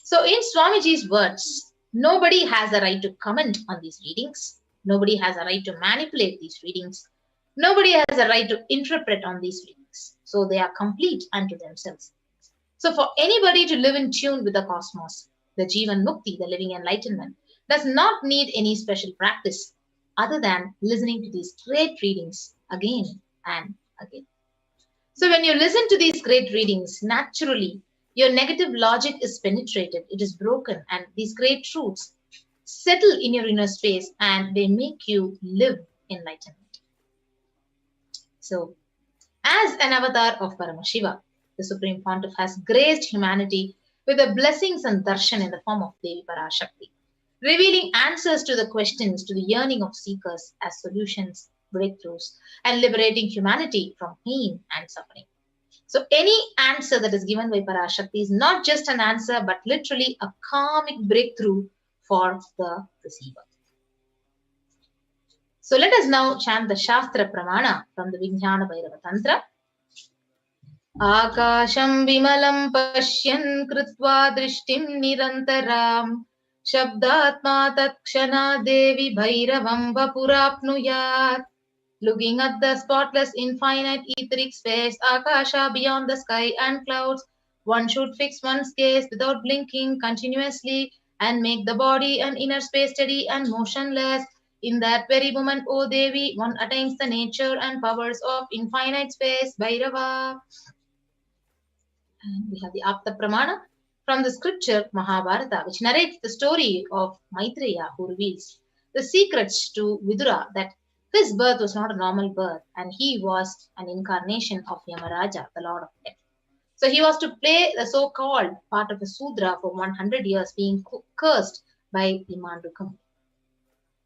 So in Swamiji's words, nobody has a right to comment on these readings. Nobody has a right to manipulate these readings. Nobody has a right to interpret on these readings. So they are complete unto themselves. So for anybody to live in tune with the cosmos, the Jivan Mukti, the living enlightenment, does not need any special practice other than listening to these great readings again and again. So when you listen to these great readings, naturally, your negative logic is penetrated, it is broken, and these great truths settle in your inner space and they make you live enlightenment. So, as an avatar of Paramashiva, the Supreme Pontiff has graced humanity with the blessings and darshan in the form of Devi Parashakti, revealing answers to the questions to the yearning of seekers as solutions, breakthroughs, and liberating humanity from pain and suffering. So any answer that is given by Parashakti is not just an answer, but literally a karmic breakthrough for the receiver. So let us now chant the Shastra Pramana from the Vijnana Bhairava Tantra. Akasham vimalam pashyan krutva drishtim nirantaram shabdatma tatkszana devi bhairavam vapurapnuyat. Looking at the spotless infinite etheric space, Akasha beyond the sky and clouds, one should fix one's gaze without blinking continuously and make the body and inner space steady and motionless. In that very moment, O Devi, one attains the nature and powers of infinite space, Bhairava. And we have the Apta Pramana from the scripture Mahabharata, which narrates the story of Maitreya, who reveals the secrets to Vidura that his birth was not a normal birth and he was an incarnation of Yamaraja, the Lord of Death. So he was to play the so-called part of a Sudra for 100 years, being cursed by the Mandukam.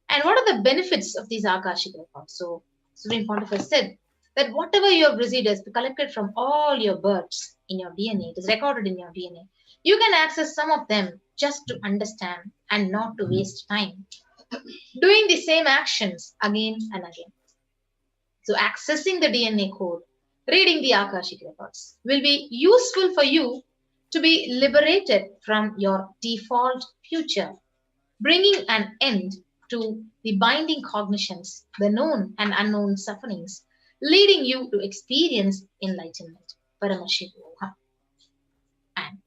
And what are the benefits of these Akashic records? So Supreme Pontiff said that whatever you have received is collected from all your births in your DNA, it is recorded in your DNA. You can access some of them just to understand and not to waste time doing the same actions again and again. So accessing the DNA code, reading the Akashic records will be useful for you to be liberated from your default future, bringing an end to the binding cognitions, the known and unknown sufferings, leading you to experience enlightenment. Paramashiva. And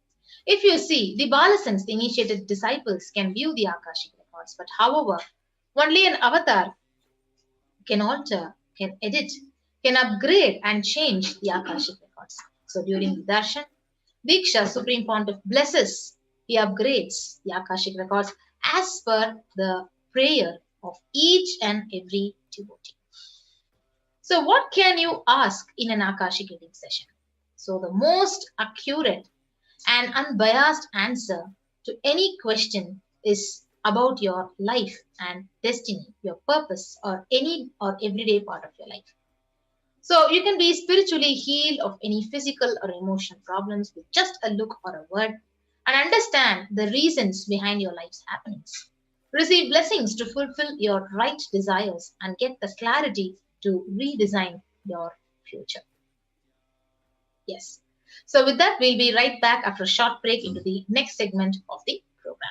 if you see, the Balasans, the initiated disciples, can view the Akashic records, but however, only an avatar can alter, can edit, can upgrade and change the Akashic records. So during the darshan, Diksha, Supreme Pontiff blesses, he upgrades the Akashic records as per the prayer of each and every devotee. So what can you ask in an Akashic reading session? So the most accurate and unbiased answer to any question is about your life and destiny, your purpose, or any or everyday part of your life. So you can be spiritually healed of any physical or emotional problems with just a look or a word and understand the reasons behind your life's happenings. Receive blessings to fulfill your right desires and get the clarity to redesign your future. Yes. So with that, we'll be right back after a short break into the next segment of the program.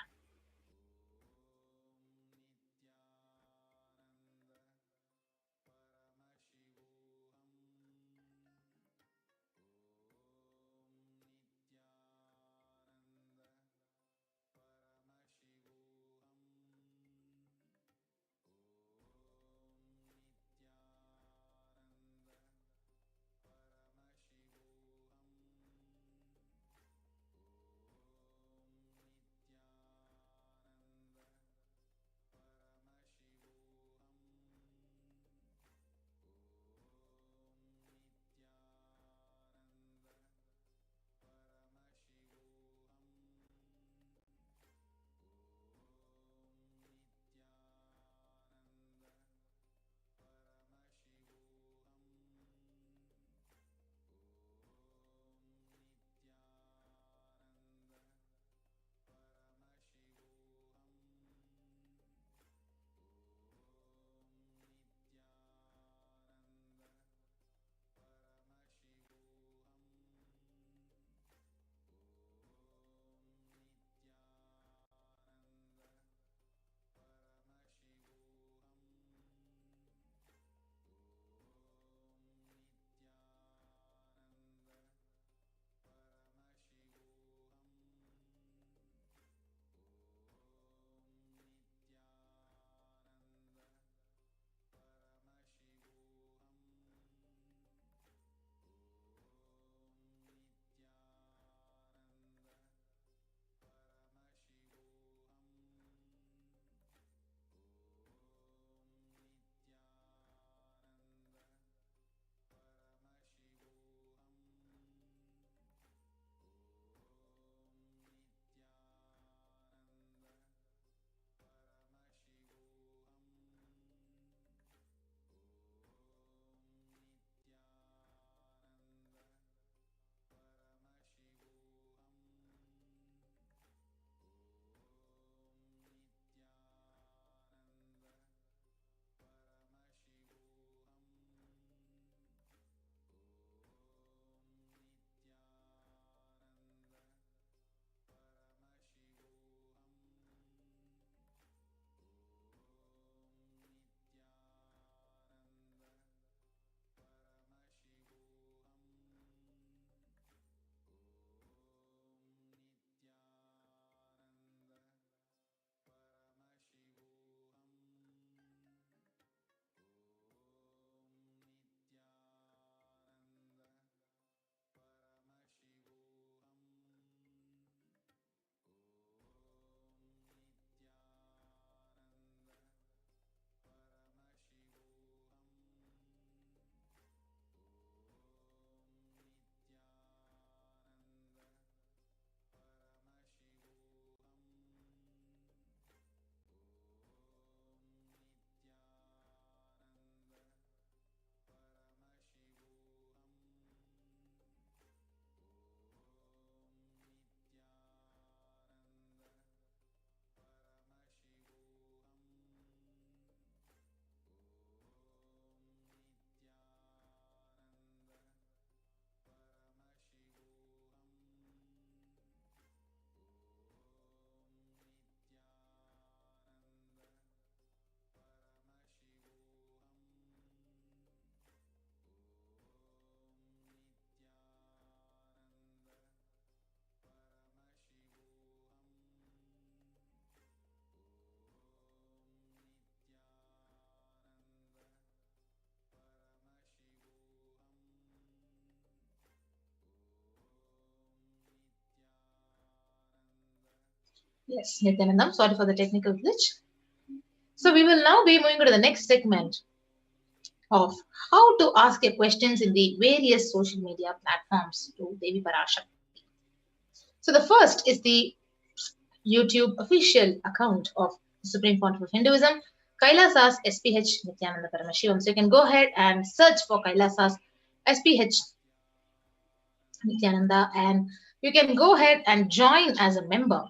Yes, Nithyananda, sorry for the technical glitch. So we will now be moving to the next segment of how to ask your questions in the various social media platforms to Devi Parashakti. So the first is the YouTube official account of the Supreme Pontiff of Hinduism, Kailasa's SPH Nithyananda Paramashivam. So you can go ahead and search for Kailasa's SPH Nithyananda, and you can go ahead and join as a member.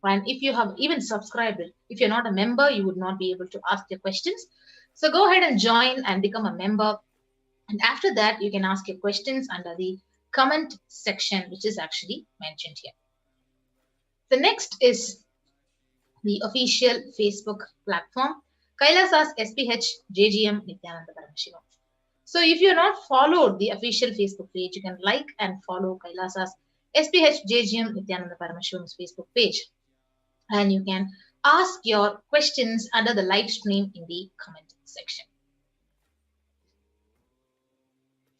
And if you have even subscribed it, if you're not a member, you would not be able to ask your questions. So go ahead and join and become a member. And after that, you can ask your questions under the comment section, which is actually mentioned here. The next is the official Facebook platform, Kailasa's SPH JGM Nithyananda Paramashivam. So if you're not followed the official Facebook page, you can like and follow Kailasa's SPH JGM Nithyananda Paramashivam's Facebook page. And you can ask your questions under the live stream in the comment section.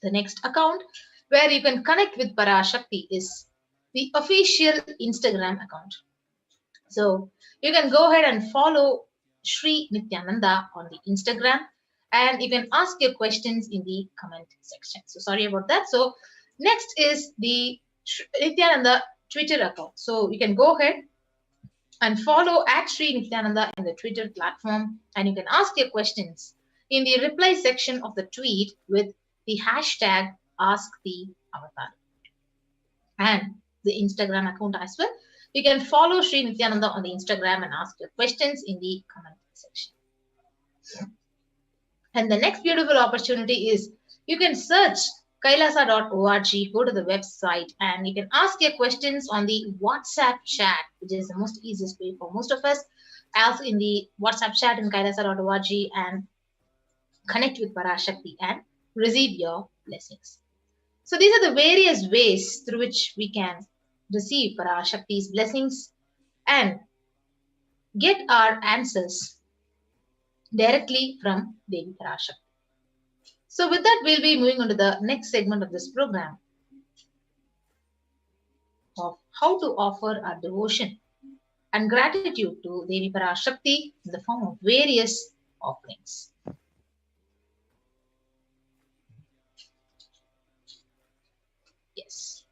The next account where you can connect with Parashakti is the official Instagram account. So you can go ahead and follow Sri Nithyananda on the Instagram, and you can ask your questions in the comment section. So sorry about that. So next is the Nithyananda Twitter account. So you can go ahead and follow at Sri Nithyananda in the Twitter platform, and you can ask your questions in the reply section of the tweet with the hashtag AskTheAvatar. And the Instagram account as well. You can follow Sri Nithyananda on the Instagram and ask your questions in the comment section. And the next beautiful opportunity is you can search kailasa.org, go to the website, and you can ask your questions on the WhatsApp chat, which is the most easiest way for most of us. Ask in the WhatsApp chat in kailasa.org and connect with Parashakti and receive your blessings. So these are the various ways through which we can receive Parashakti's blessings and get our answers directly from Devi Parashakti. So with that, we'll be moving on to the next segment of this program of how to offer our devotion and gratitude to Devi Parashakti in the form of various offerings. Yes.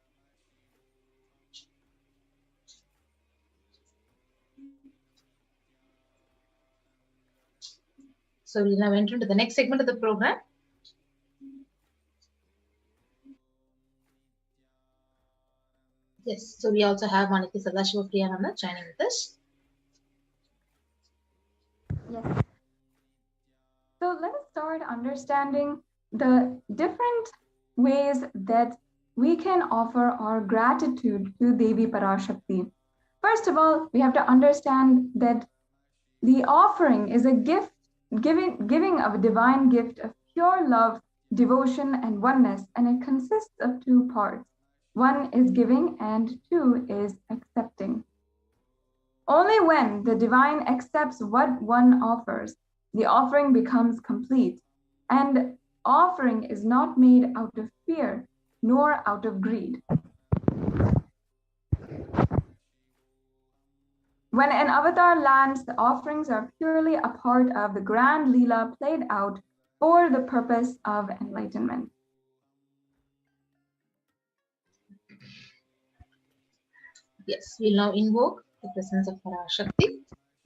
So we'll now enter into the next segment of the program. Yes, so we also have Maniki Sadashiva Priyananda joining with us. Yes. So let us start understanding the different ways that we can offer our gratitude to Devi Parashakti. First of all, we have to understand that the offering is a gift, giving of a divine gift of pure love, devotion, and oneness, and it consists of two parts. One is giving and two is accepting. Only when the divine accepts what one offers, the offering becomes complete, and offering is not made out of fear nor out of greed. When an avatar lands, the offerings are purely a part of the grand Leela played out for the purpose of enlightenment. Yes, we'll now invoke the presence of Parashakti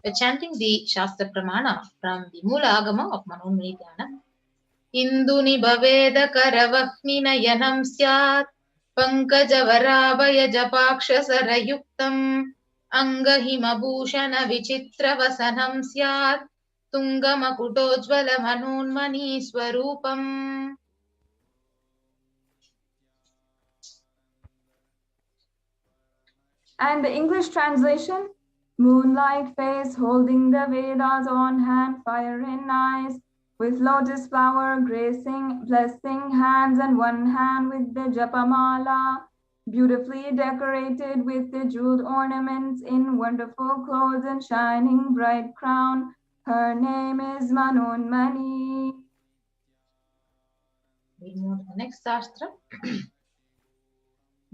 by chanting the Shastra Pramana from the Mula Agama of Mahamari Dhyana. Induni Bhaveda Karavahni Nayanam Syat Pankaja Varabhaya Japaksha Sarayuktam Angahima Bhushana Vichitra Vasanam Syat Tungama Kutojvala Manunmani Swarupam. And the English translation, moonlight face holding the Vedas on hand, fire in eyes, with lotus flower gracing, blessing hands, and one hand with the Japamala, beautifully decorated with the jeweled ornaments in wonderful clothes and shining bright crown. Her name is Manunmani. We move to the next Shastra.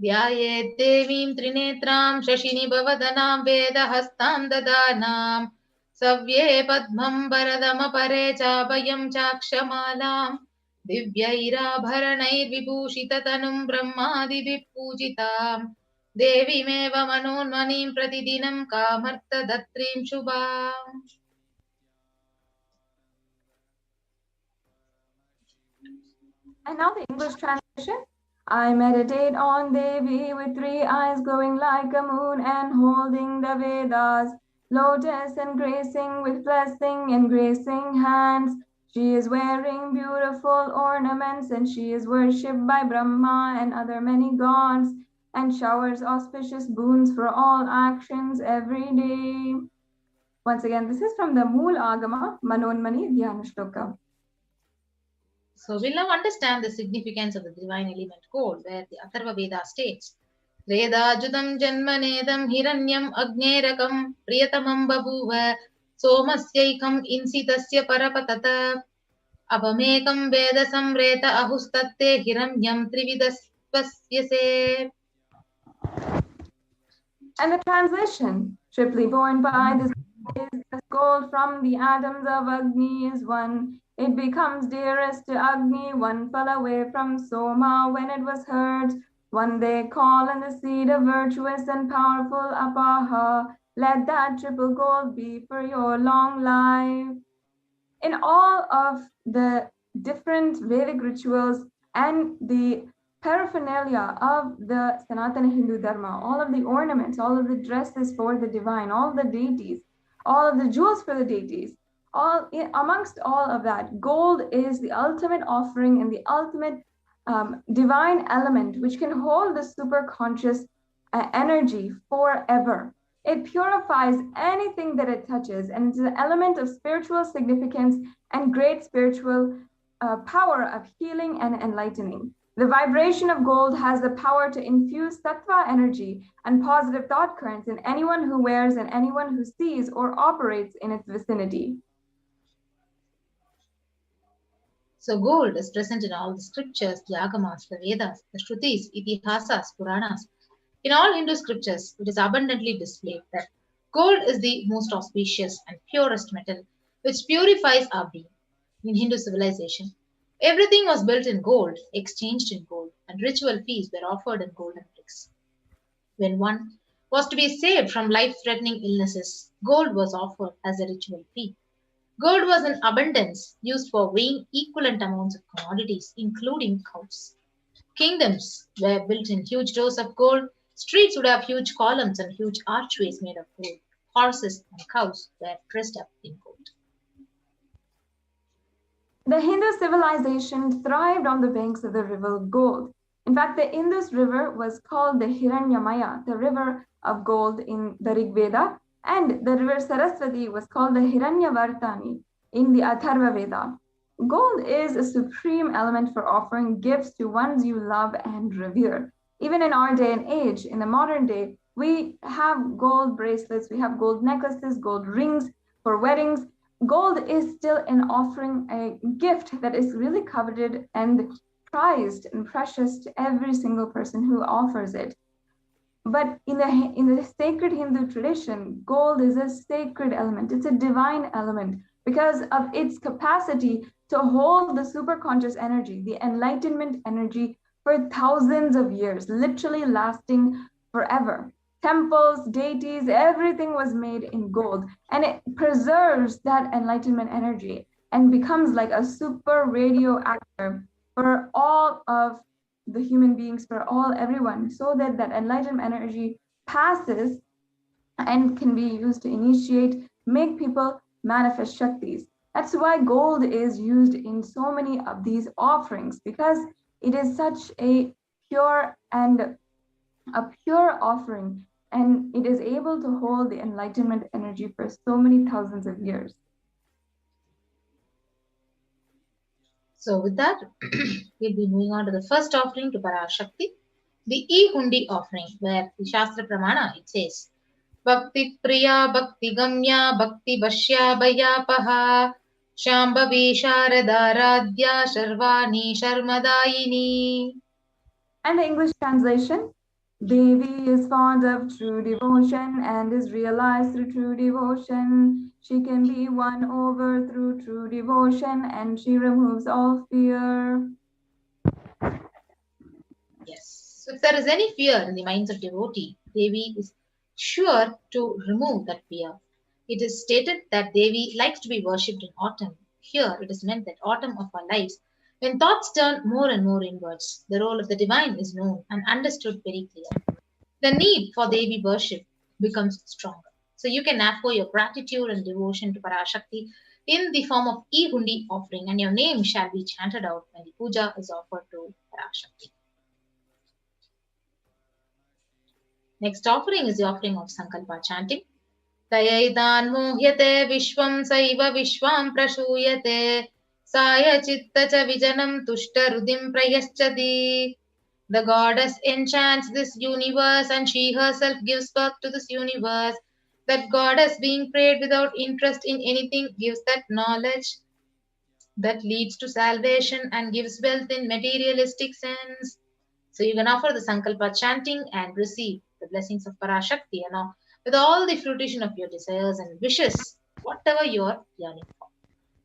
ध्यायेत् देवीं त्रिनेत्रां शशिनिभवदनां वेदहस्तां ददानां सव्ये पद्मं वरदमपरे चाभयं चाक्षमालां दिव्यैराभरणैर्विभूषिततनुं ब्रह्मादिभिः पूजितां देवीमेव मनोन्मनीं प्रतिदिनं कामर्थदत्रीं शुभाम्. And now the English translation. I meditate on Devi with 3 eyes glowing like a moon and holding the Vedas, lotus engracing with blessing and gracing hands. She is wearing beautiful ornaments and she is worshipped by Brahma and other many gods and showers auspicious boons for all actions every day. Once again, this is from the Mool Agama Manonmani Dhyana Shloka. So we'll now understand the significance of the divine element gold, where the Atharva Veda states, Vedajutam janmanedam hiranyam agnerakam priyatamam babuva somasyaikam insitasya parapatata avamekam veda samreta ahustatte hiranyam trividaspasvyase. And the translation, triply born by this is as gold from the atoms of Agni is one. It becomes dearest to Agni, one fell away from Soma when it was heard. One they call in the seed of virtuous and powerful Apaha. Let that triple gold be for your long life. In all of the different Vedic rituals and the paraphernalia of the Sanatana Hindu Dharma, all of the ornaments, all of the dresses for the divine, all of the deities, all of the jewels for the deities, amongst all of that, gold is the ultimate offering and the ultimate divine element which can hold the superconscious energy forever. It purifies anything that it touches, and it's an element of spiritual significance and great spiritual power of healing and enlightening. The vibration of gold has the power to infuse sattva energy and positive thought currents in anyone who wears and anyone who sees or operates in its vicinity. So gold is present in all the scriptures, the Agamas, the Vedas, the Shrutis, Itihasas, Puranas. In all Hindu scriptures, it is abundantly displayed that gold is the most auspicious and purest metal which purifies our being. In Hindu civilization, everything was built in gold, exchanged in gold, and ritual feasts were offered in golden bricks. When one was to be saved from life-threatening illnesses, gold was offered as a ritual fee. Gold was in abundance, used for weighing equivalent amounts of commodities, including cows. Kingdoms were built in huge rows of gold. Streets would have huge columns and huge archways made of gold. Horses and cows were dressed up in gold. The Hindu civilization thrived on the banks of the river gold. In fact, the Indus River was called the Hiranyamaya, the river of gold in the Rig Veda, and the river Saraswati was called the Hiranyavartani in the Atharva Veda. Gold is a supreme element for offering gifts to ones you love and revere. Even in our day and age, in the modern day, we have gold bracelets, we have gold necklaces, gold rings for weddings. Gold is still an offering, a gift that is really coveted and prized and precious to every single person who offers it. But in the sacred Hindu tradition, gold is a sacred element. It's a divine element because of its capacity to hold the superconscious energy, the enlightenment energy for thousands of years, literally lasting forever. Temples, deities, everything was made in gold, and it preserves that enlightenment energy and becomes like a super radioactive for all of the human beings, for everyone, so that that enlightenment energy passes and can be used to initiate, make people manifest Shaktis. That's why gold is used in so many of these offerings, because it is such a pure offering, and it is able to hold the enlightenment energy for so many thousands of years. So with that, we'll be moving on to the first offering to Parashakti, the E-Hundi offering, where the Shastra Pramana, it says, Bhakti Priya, Bhakti Gamya, Bhakti Bhashya Bhayapaha, Shambhavi Sharadaradhya Sharvani Sharmadayini. And the English translation, Devi is fond of true devotion and is realized through true devotion. She can be won over through true devotion and she removes all fear. Yes. So if there is any fear in the minds of devotee, Devi is sure to remove that fear. It is stated that Devi likes to be worshipped in autumn. Here it is meant that autumn of our lives, when thoughts turn more and more inwards, the role of the divine is known and understood very clearly. The need for Devi worship becomes stronger. So you can offer your gratitude and devotion to Parashakti in the form of e-hundi offering, and your name shall be chanted out when the puja is offered to Parashakti. Next offering is the offering of Sankalpa chanting. Tayaidan mohyate vishwam saiva vishwam prashuyate saya chitta cha vijanam tushta rudim prayaschati. The goddess enchants this universe and she herself gives birth to this universe. That goddess being prayed without interest in anything gives that knowledge that leads to salvation and gives wealth in materialistic sense. So you can offer the Sankalpa chanting and receive the blessings of Parashakti with all the fruition of your desires and wishes, whatever you are yearning for.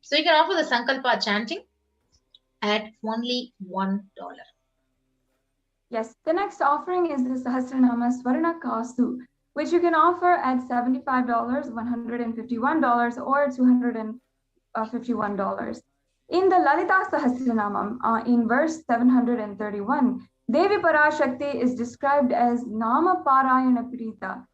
So you can offer the Sankalpa chanting at only $1. Yes, the next offering is the Sahasranama Swarna Kastu, which you can offer at $75, $151, or $251. In the Lalita Sahasranamam, in verse 731, Devi Parashakti is described as Nama Parayana Prita,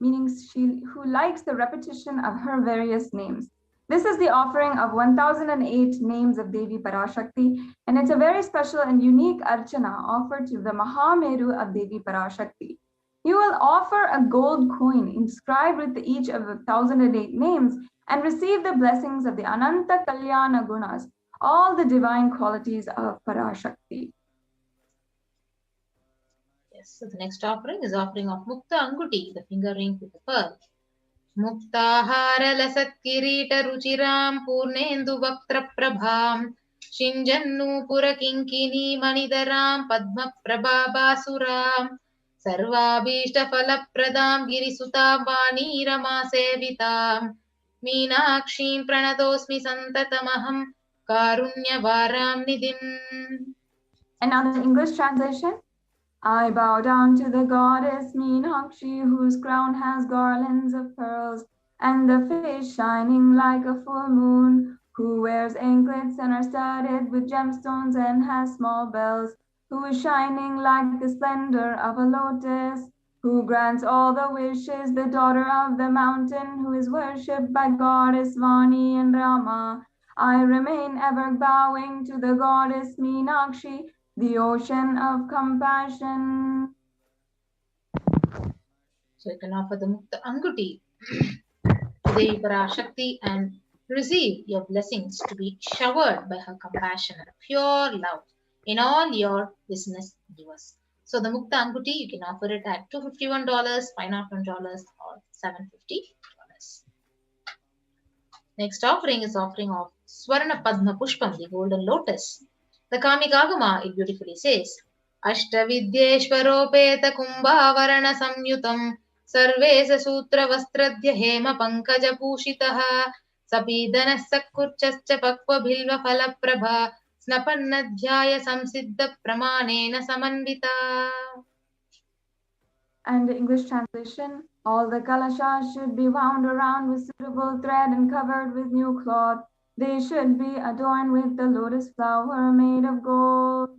meaning she who likes the repetition of her various names. This is the offering of 1008 names of Devi Parashakti, and it's a very special and unique archana offered to the Mahameru of Devi Parashakti. You will offer a gold coin inscribed with each of the 1008 names and receive the blessings of the Ananta Kalyana Gunas, all the divine qualities of Parashakti. Yes, so the next offering is offering of Mukta Anguti, the finger ring with the pearl. Muktahara lasat kirita ruchiram purnendu vaktra prabham shinjannu purakinkini manidaram padma prabhabasuram sarvabhishta falapradam girisutam vani rama sevitam meenakshim pranatosmi santatamaham karunyavaram nidhim. And now the English translation. I bow down to the goddess Meenakshi, whose crown has garlands of pearls, and the face shining like a full moon, who wears anklets and are studded with gemstones and has small bells, who is shining like the splendor of a lotus, who grants all the wishes, the daughter of the mountain, who is worshipped by goddess Vani and Rama. I remain ever bowing to the goddess Meenakshi, the ocean of compassion. So you can offer the Mukta Anguti to Devi Parashakti and receive your blessings to be showered by her compassion and pure love in all your business endeavors. So the Mukta Anguti, you can offer it at $251, $501, or $750. Next offering is offering of Swarna Padma Pushpam, the golden lotus. The Kamikagama, it beautifully says, Ashtavidyeshwaropeta kumbhavarana samyutam sarvesa sutra vastradhya hema pankaja pushitaha sapidana sakkurchascha pakva bhilva phala prabha snapannadhyaya samsiddha pramanena samanvita. And the English translation, all the kalashas should be wound around with suitable thread and covered with new cloth. They should be adorned with the lotus flower made of gold.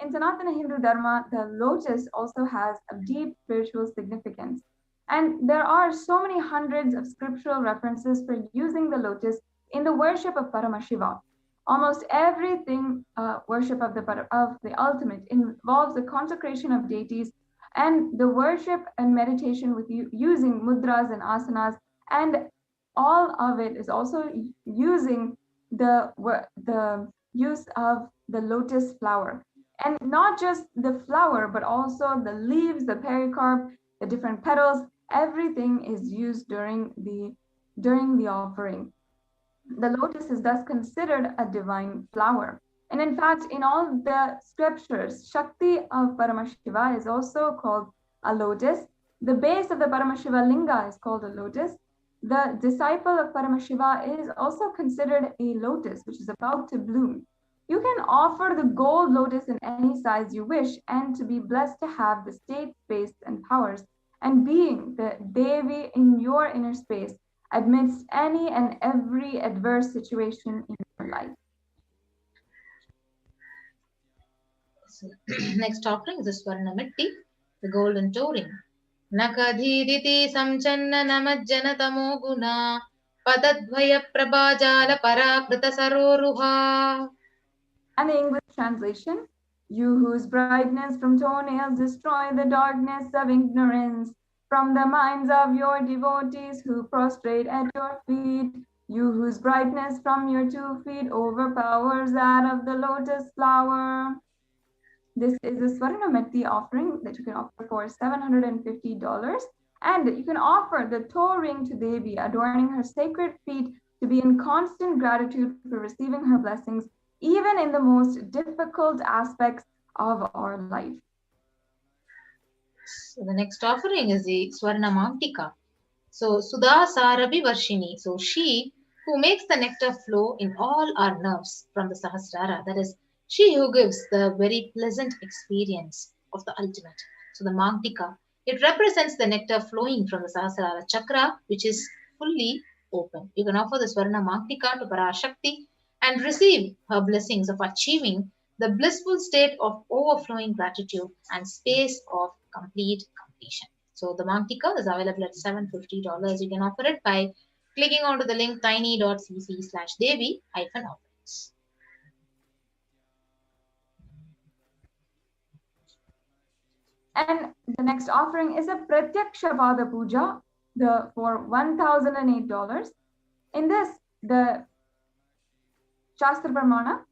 In Sanatana Hindu Dharma, the lotus also has a deep spiritual significance. And there are so many hundreds of scriptural references for using the lotus in the worship of Paramashiva. Almost everything worship of the ultimate involves the consecration of deities and the worship and meditation with using mudras and asanas, and all of it is also using the use of the lotus flower. And not just the flower, but also the leaves, the pericarp, the different petals, everything is used during the offering. The lotus is thus considered a divine flower. And in fact, in all the scriptures, Shakti of Paramashiva is also called a lotus. The base of the Paramashiva linga is called a lotus. The disciple of Paramashiva is also considered a lotus, which is about to bloom. You can offer the gold lotus in any size you wish and to be blessed to have the state, space, and powers and being the Devi in your inner space amidst any and every adverse situation in your life. So, next offering is the Swarnamatti, the golden touring. Nakadhiditi samchanna namajjana tamo guna padadvaya prabhajala parakrita saroruha. And the English translation, you whose brightness from toenails destroy the darkness of ignorance from the minds of your devotees who prostrate at your feet, you whose brightness from your 2 feet overpowers that of the lotus flower. This is a Swarnamatti offering that you can offer for $750. And you can offer the toe ring to Devi, adorning her sacred feet to be in constant gratitude for receiving her blessings, even in the most difficult aspects of our life. So the next offering is the Swarnamantika. So Sudha Sarabi Varshini. So she who makes the nectar flow in all our nerves from the Sahasrara. That is, she who gives the very pleasant experience of the ultimate. So the Mantika, it represents the nectar flowing from the Sahasrara chakra, which is fully open. You can offer the Swarna Mantika to Parashakti and receive her blessings of achieving the blissful state of overflowing gratitude and space of complete completion. So the Mantika is available at $750. You can offer it by clicking onto the link tiny.cc/Devi-offerings. And the next offering is a Pratyakshapada Puja for $1,008. In this, the Shastra Pramana,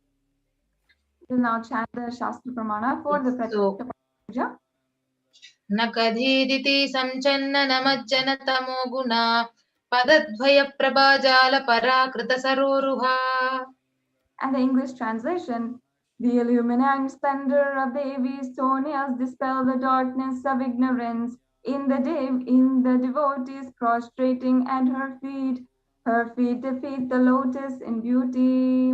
will now chant the Shastra Pramana for the Pratyakshapada Puja. Nakadhiditi samchanna namajjana tamo guna padadvaya prabhajala parakrita saroruha. And the English translation, the illuminating splendor of Devi's toenails dispel the darkness of ignorance in the devotees prostrating at her feet. Her feet defeat the lotus in beauty.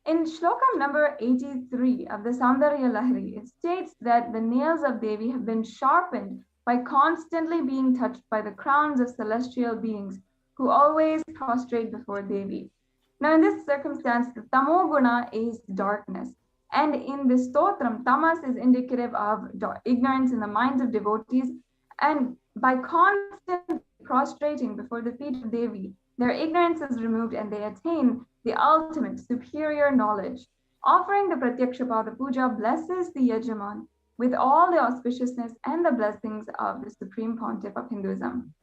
In Shlokam number 83 of the Saundarya Lahari, it states that the nails of Devi have been sharpened by constantly being touched by the crowns of celestial beings who always prostrate before Devi. Now, in this circumstance, the tamoguna is darkness. And in the stotram, tamas is indicative of ignorance in the minds of devotees. And by constantly prostrating before the feet of Devi, their ignorance is removed and they attain the ultimate superior knowledge. Offering the Pratyakshapada Puja blesses the Yajaman with all the auspiciousness and the blessings of the Supreme Pontiff of Hinduism.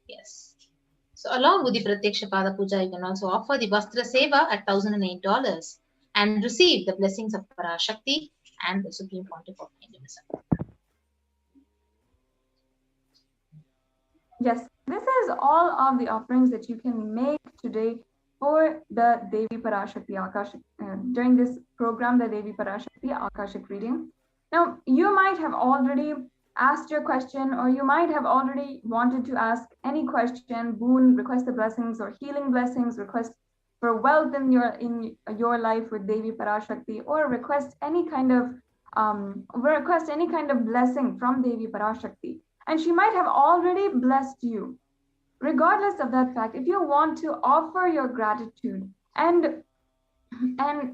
Yes. So along with the Pratyakshapada Puja, you can also offer the Vastra Seva at $1,008 and receive the blessings of Parashakti and the Supreme Pontiff of Hinduism. Yes, this is all of the offerings that you can make today for the Devi Parashakti Akashic, during this program, the Devi Parashakti Akashic reading. Now, you might have already asked your question, or you might have already wanted to ask any question, boon, request the blessings or healing blessings, request for wealth in your life with Devi Parashakti, or request any kind of blessing from Devi Parashakti. And she might have already blessed you. Regardless of that fact, if you want to offer your gratitude and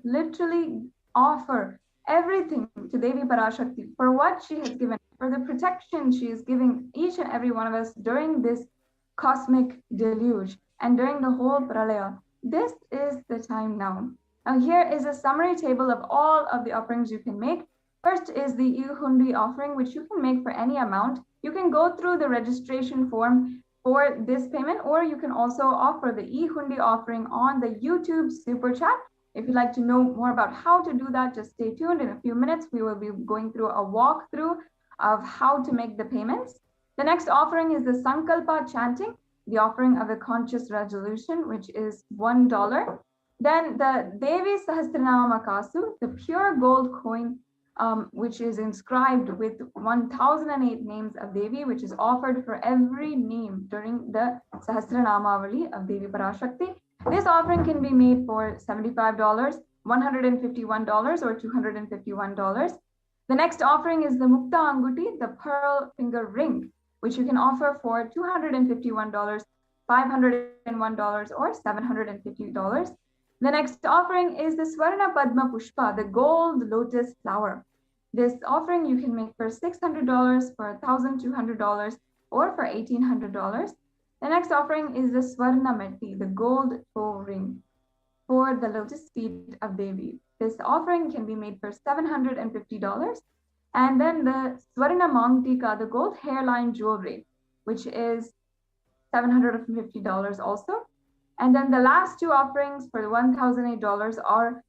literally offer everything to Devi Parashakti for what she has given, for the protection she is giving each and every one of us during this cosmic deluge and during the whole pralaya, this is the time now. Now here is a summary table of all of the offerings you can make. First is the Ihundi offering, which you can make for any amount. You can go through the registration form for this payment, or you can also offer the Ihundi offering on the YouTube Super Chat. If you'd like to know more about how to do that, just stay tuned. In a few minutes, we will be going through a walkthrough of how to make the payments. The next offering is the Sankalpa chanting, the offering of the conscious resolution, which is $1. Then the Devi Sahasranama Kasu, the pure gold coin, which is inscribed with 1008 names of Devi, which is offered for every name during the Sahasranamavali of Devi Parashakti. This offering can be made for $75, $151, or $251. The next offering is the Mukta Anguti, the pearl finger ring, which you can offer for $251, $501, or $750. The next offering is the Swarna Padma Pushpa, the gold lotus flower. This offering you can make for $600, for $1,200, or for $1,800. The next offering is the Swarna Metti, the gold toe ring for the lotus feet of Devi. This offering can be made for $750. And then the Swarna Mangtika, the gold hairline jewelry, which is $750 also. And then the last two offerings for the $1,008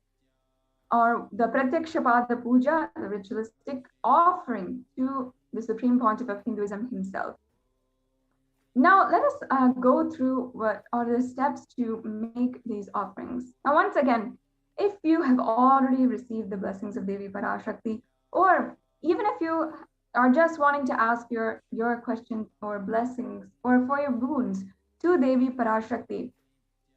are the Pratyakshapada Puja, the ritualistic offering to the Supreme Pontiff of Hinduism himself. Now, let us go through what are the steps to make these offerings. Now, once again, if you have already received the blessings of Devi Parashakti, or even if you are just wanting to ask your question or blessings or for your boons to Devi Parashakti,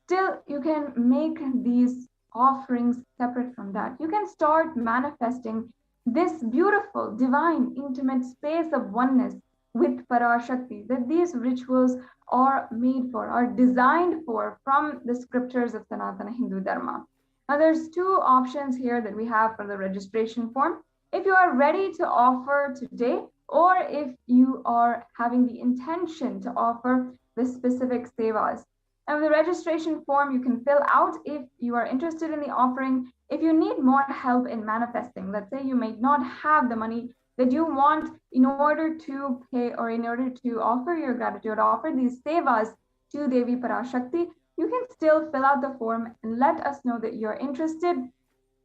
still you can make these offerings separate from that. You can start manifesting this beautiful, divine, intimate space of oneness with Parashakti that these rituals are made for, are designed for from the scriptures of Sanatana Hindu Dharma. Now there's two options here that we have for the registration form. If you are ready to offer today, or if you are having the intention to offer the specific sevas. Now the registration form you can fill out if you are interested in the offering. If you need more help in manifesting, let's say you may not have the money that you want in order to pay or in order to offer your gratitude, offer these sevas to Devi Parashakti, you can still fill out the form and let us know that you're interested,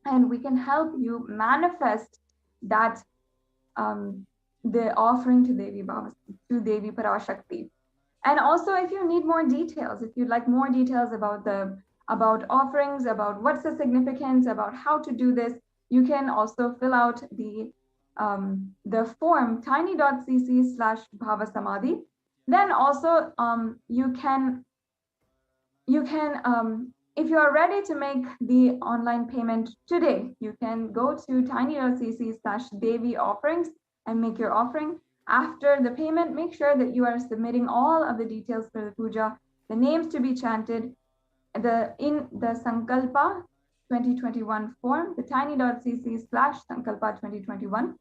and we can help you manifest that the offering to Devi Parashakti. And also, if you need more details, if you'd like more details about offerings, about what's the significance, about how to do this, you can also fill out the form tiny.cc/bhavasamadhi. Then also you can if you are ready to make the online payment today, you can go to tiny.cc/Devi offerings and make your offering. After the payment, make sure that you are submitting all of the details for the puja, the names to be chanted, in the Sankalpa 2021 form, the tiny.cc/Sankalpa 2021.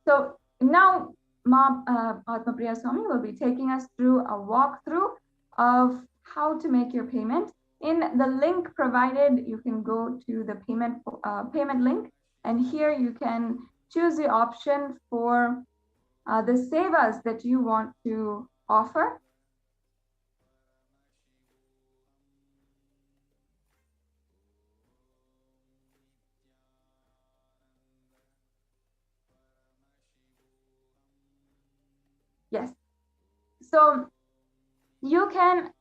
So now Atmapriya Swami will be taking us through a walkthrough of how to make your payment. In the link provided, you can go to the payment link, and here you can choose the option for the sevas that you want to offer. Yes. So you can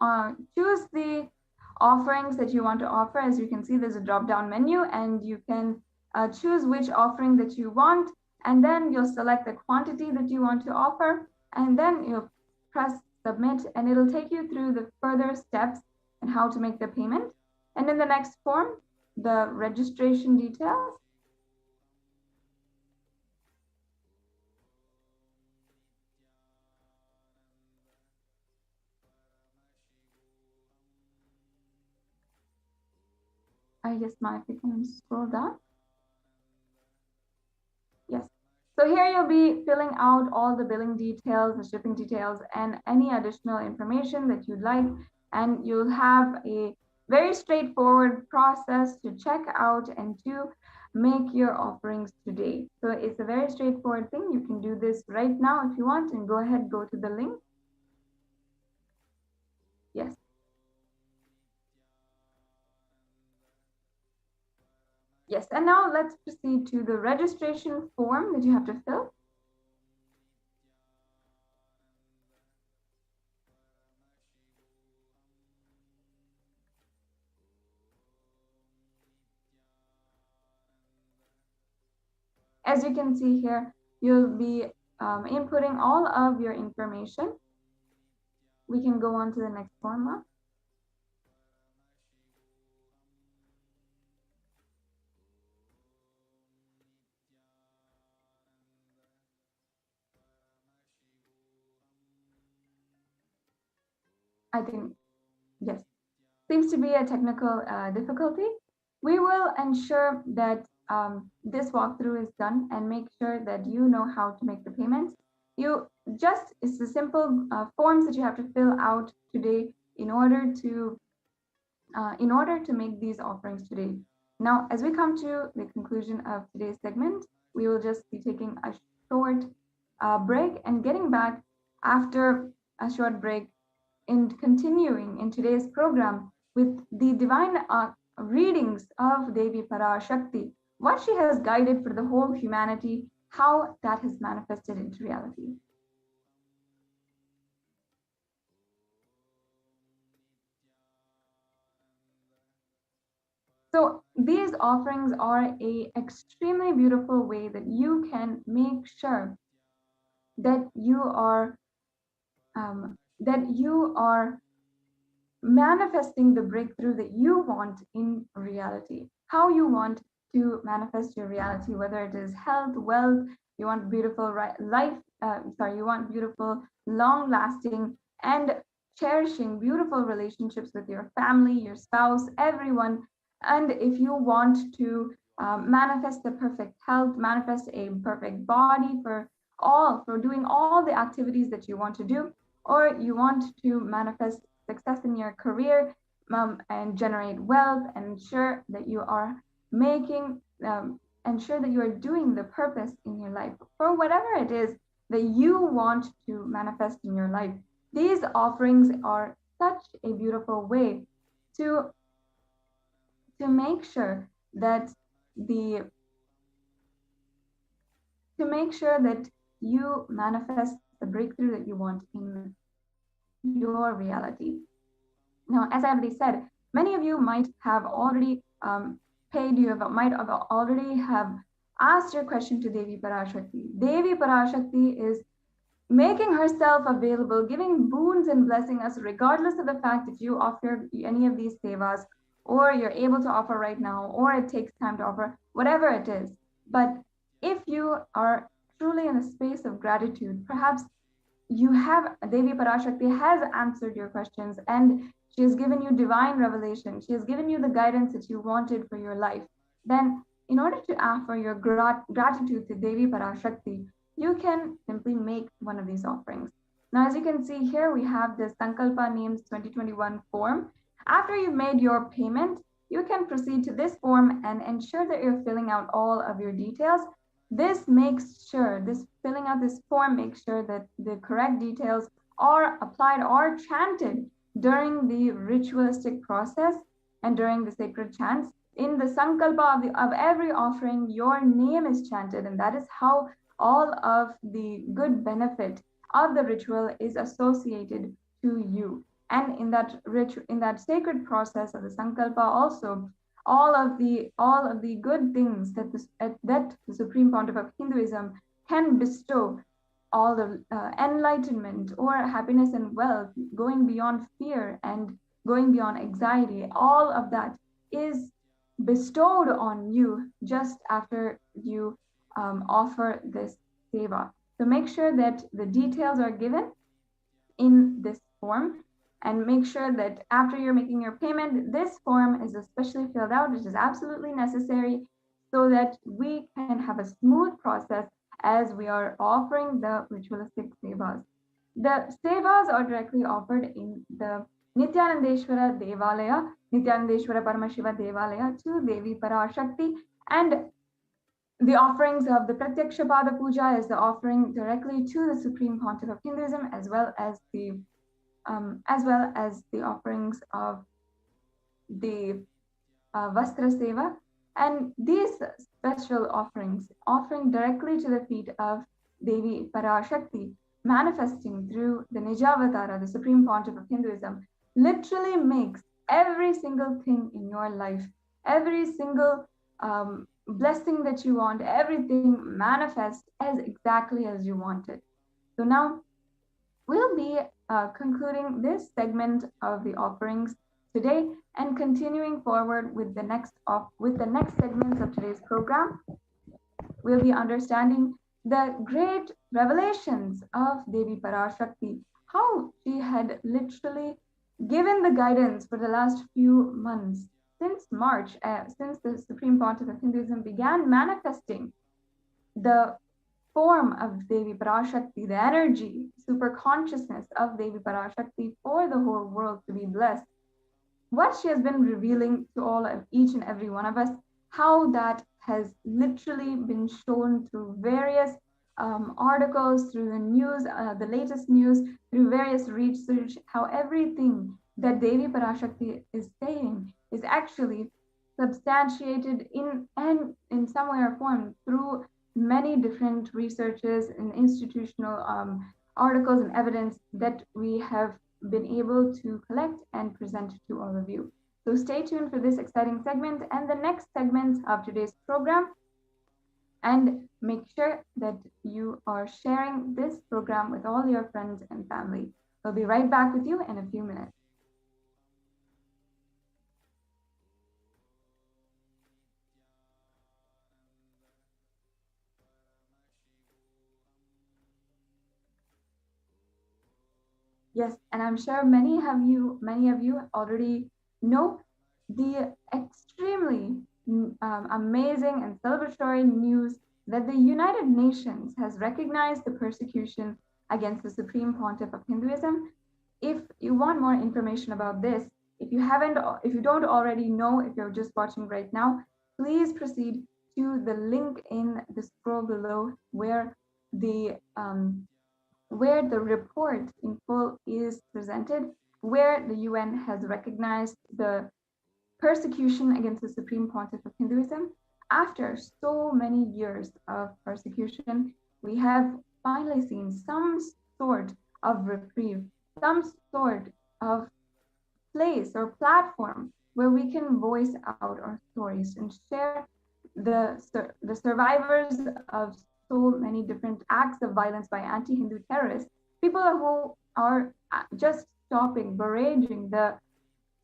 choose the offerings that you want to offer. As you can see, there's a drop-down menu, and you can choose which offering that you want, and then you'll select the quantity that you want to offer, and then you'll press submit, and it'll take you through the further steps and how to make the payment. And in the next form, the registration details. I guess if you can scroll down. Yes. So here you'll be filling out all the billing details, the shipping details, and any additional information that you'd like. And you'll have a very straightforward process to check out and to make your offerings today. So it's a very straightforward thing. You can do this right now if you want, and go ahead, go to the link. Yes. Yes, and now let's proceed to the registration form that you have to fill. as you can see here, you'll be inputting all of your information. We can go on to the next form now. I think, yes, seems to be a technical difficulty. We will ensure that this walkthrough is done and make sure that you know how to make the payments. It's the simple forms that you have to fill out today in order to make these offerings today. Now, as we come to the conclusion of today's segment, we will just be taking a short break and getting back after a short break and continuing in today's program with the divine readings of Devi Parashakti, what she has guided for the whole humanity, how that has manifested into reality. So these offerings are an extremely beautiful way that you can make sure that you are manifesting the breakthrough that you want in reality. How you want to manifest your reality, whether it is health, wealth, you want beautiful life, you want beautiful, long-lasting and cherishing beautiful relationships with your family, your spouse, everyone. And if you want to manifest the perfect health, manifest a perfect body for doing all the activities that you want to do, or you want to manifest success in your career and generate wealth and ensure that you are ensure that you are doing the purpose in your life for whatever it is that you want to manifest in your life. These offerings are such a beautiful way to make sure that you manifest the breakthrough that you want in your reality. Now, as I already said, many of you might have already might have already have asked your question to Devi Parashakti. Devi Parashakti is making herself available, giving boons and blessing us, regardless of the fact if you offer any of these sevas, or you're able to offer right now, or it takes time to offer, whatever it is. But if you are truly in a space of gratitude, perhaps Devi Parashakti has answered your questions and she has given you divine revelation. She has given you the guidance that you wanted for your life. Then, in order to offer your gratitude to Devi Parashakti, you can simply make one of these offerings. Now, as you can see here, we have the Sankalpa Names 2021 form. After you've made your payment, you can proceed to this form and ensure that you're filling out all of your details. Filling out this form makes sure that the correct details are applied or chanted during the ritualistic process and during the sacred chants. In the Sankalpa of every offering, your name is chanted, and that is how all of the good benefit of the ritual is associated to you. And in that sacred process of the Sankalpa also, all of the good things that the Supreme Pontiff of Hinduism can bestow, all the enlightenment or happiness and wealth, going beyond fear and going beyond anxiety, all of that is bestowed on you just after you offer this seva. So make sure that the details are given in this form, and make sure that after you're making your payment, this form is especially filled out, which is absolutely necessary, so that we can have a smooth process as we are offering the ritualistic sevas. The sevas are directly offered in the Nithyanandeshwara Devalaya, Nithyanandeshwara Paramashiva Devalaya to Devi Parashakti, and the offerings of the Pratyaksha Pada Puja is the offering directly to the Supreme Pontiff of Hinduism, as well as the offerings of the Vastra Seva. And these special offerings, offering directly to the feet of Devi Parashakti, manifesting through the Nijavatara, the Supreme Pontiff of Hinduism, literally makes every single thing in your life, every single blessing that you want, everything manifest as exactly as you want it. So now we'll be concluding this segment of the offerings today and continuing forward with the next segments of today's program. We'll be understanding the great revelations of Devi Parashakti, how she had literally given the guidance for the last few months since March, since the Supreme Pontiff of Hinduism began manifesting the form of Devi Parashakti, the energy, super consciousness of Devi Parashakti for the whole world to be blessed. What she has been revealing to all of each and every one of us, how that has literally been shown through various articles, through the news, the latest news, through various research, how everything that Devi Parashakti is saying is actually substantiated in some way or form through many different researches and institutional articles and evidence that we have been able to collect and present to all of you. So stay tuned for this exciting segment and the next segments of today's program. And make sure that you are sharing this program with all your friends and family. We'll be right back with you in a few minutes. Yes, and I'm sure many of you already know the extremely amazing and celebratory news that the United Nations has recognized the persecution against the Supreme Pontiff of Hinduism. If you want more information about this, if you don't already know, if you're just watching right now, please proceed to the link in the scroll below where the report in full is presented, where the UN has recognized the persecution against the Supreme Pontiff of Hinduism. After so many years of persecution, we have finally seen some sort of reprieve, some sort of place or platform where we can voice out our stories and share the survivors of so many different acts of violence by anti-Hindu terrorists, people who are just stopping, barraging the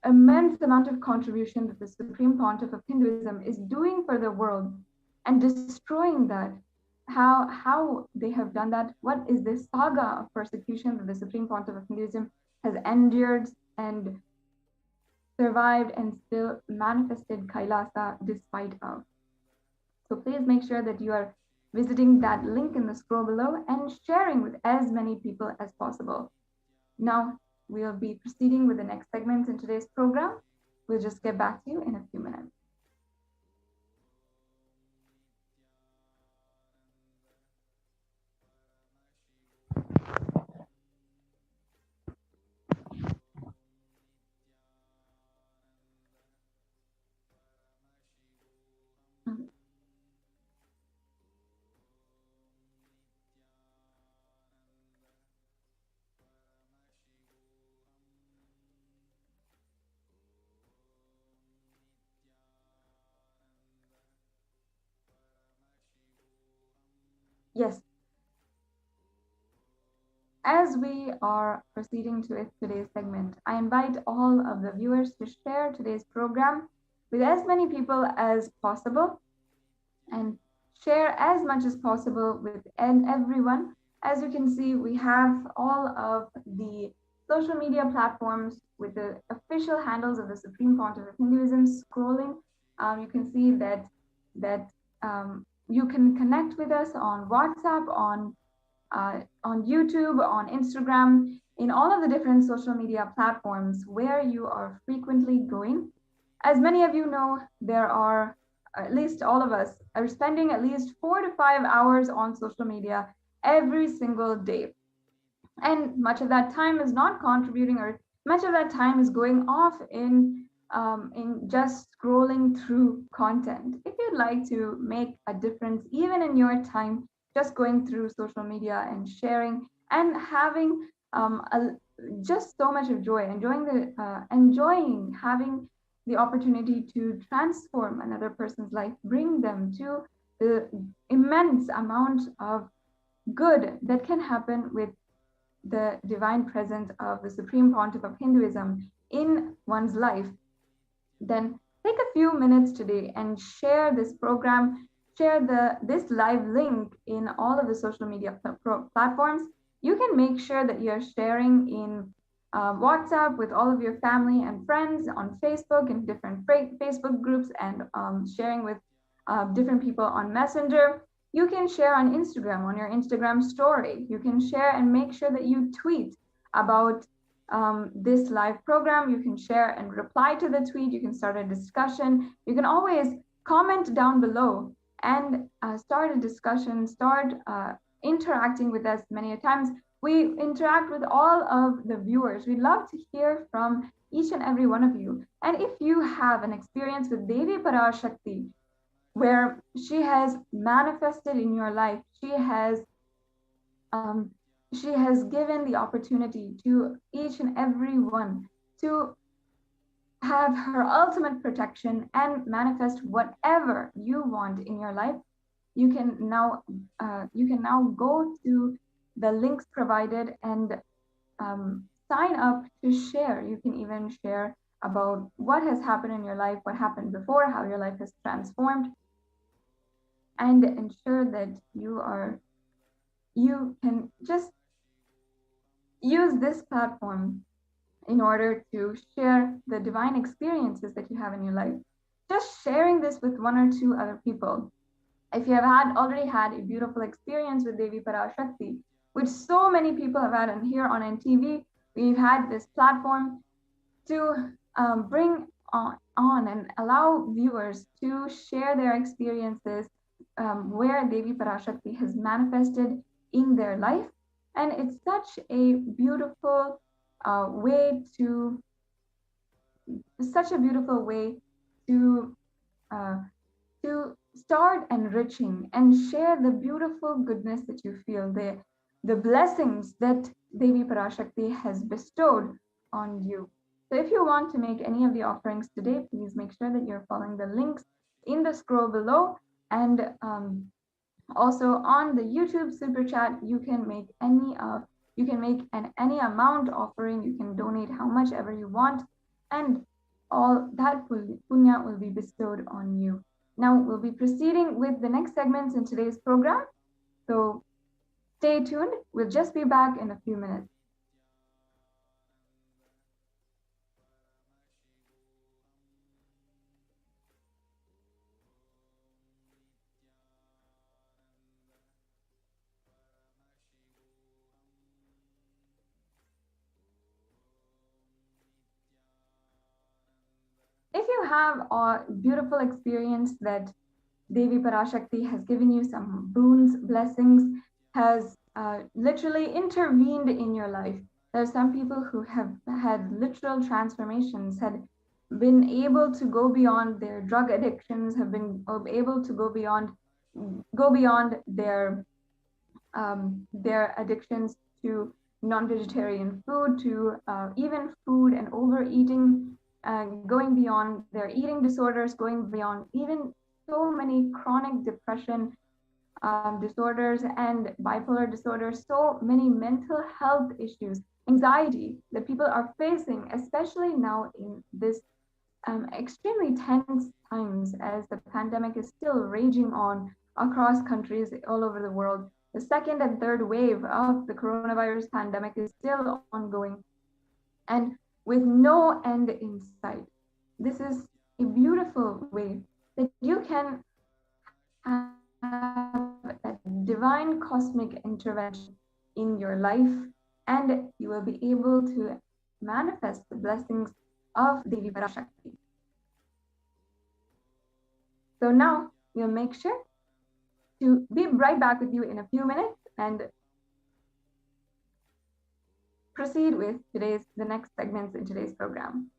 immense amount of contribution that the Supreme Pontiff of Hinduism is doing for the world and destroying that. How they have done that, what is this saga of persecution that the Supreme Pontiff of Hinduism has endured and survived and still manifested Kailasa despite of. So please make sure that you are visiting that link in the scroll below and sharing with as many people as possible. Now, we'll be proceeding with the next segment in today's program. We'll just get back to you in a few minutes. Yes. As we are proceeding to today's segment, I invite all of the viewers to share today's program with as many people as possible and share as much as possible with everyone. As you can see, we have all of the social media platforms with the official handles of the Supreme Pontiff of Hinduism scrolling. You can see that you can connect with us on WhatsApp, on YouTube, on Instagram, in all of the different social media platforms where you are frequently going. As many of you know, there are, at least all of us, are spending at least 4 to 5 hours on social media every single day. And much of that time is not contributing, or much of that time is going off in just scrolling through content. If you'd like to make a difference, even in your time, just going through social media and sharing and having just so much of joy, enjoying having the opportunity to transform another person's life, bring them to the immense amount of good that can happen with the divine presence of the Supreme Pontiff of Hinduism in one's life, then take a few minutes today and share this program, share this live link in all of the social media platforms. You can make sure that you're sharing in WhatsApp with all of your family and friends, on Facebook in different Facebook groups, and sharing with different people on Messenger. You can share on Instagram, on your Instagram story. You can share and make sure that you tweet about this live program. You can share and reply to the tweet. You can start a discussion. You can always comment down below and start a discussion, start interacting with us. Many times we interact with all of the viewers. We'd love to hear from each and every one of you. And if you have an experience with Devi Parashakti, where she has manifested in your life, she has given the opportunity to each and every one to have her ultimate protection and manifest whatever you want in your life. You can now go to the links provided and sign up to share. You can even share about what has happened in your life, what happened before, how your life has transformed, and ensure that you can just use this platform in order to share the divine experiences that you have in your life. Just sharing this with one or two other people. If you have already had a beautiful experience with Devi Parashakti, which so many people have had, and here on NTV, we've had this platform to bring on and allow viewers to share their experiences where Devi Parashakti has manifested in their life. And it's such a beautiful way to start enriching and share the beautiful goodness that you feel, the blessings that Devi Parashakti has bestowed on you. So if you want to make any of the offerings today, please make sure that you're following the links in the scroll below. And also on the YouTube super chat, you can make any amount offering. You can donate how much ever you want, and all that punya will be bestowed on you. Now we'll be proceeding with the next segments in today's program. So stay tuned. We'll just be back in a few minutes. If you have a beautiful experience that Devi Parashakti has given you some boons, blessings, has literally intervened in your life. There are some people who have had literal transformations, had been able to go beyond their drug addictions, have been able to go beyond their addictions to non-vegetarian food, to even food and overeating, going beyond their eating disorders, going beyond even so many chronic depression disorders and bipolar disorders, so many mental health issues, anxiety that people are facing, especially now in this extremely tense times as the pandemic is still raging on across countries all over the world. The second and third wave of the coronavirus pandemic is still ongoing and with no end in sight. This is a beautiful way that you can have a divine cosmic intervention in your life, and you will be able to manifest the blessings of Devi Parashakti. So now we'll make sure to be right back with you in a few minutes and proceed with the next segments in today's program.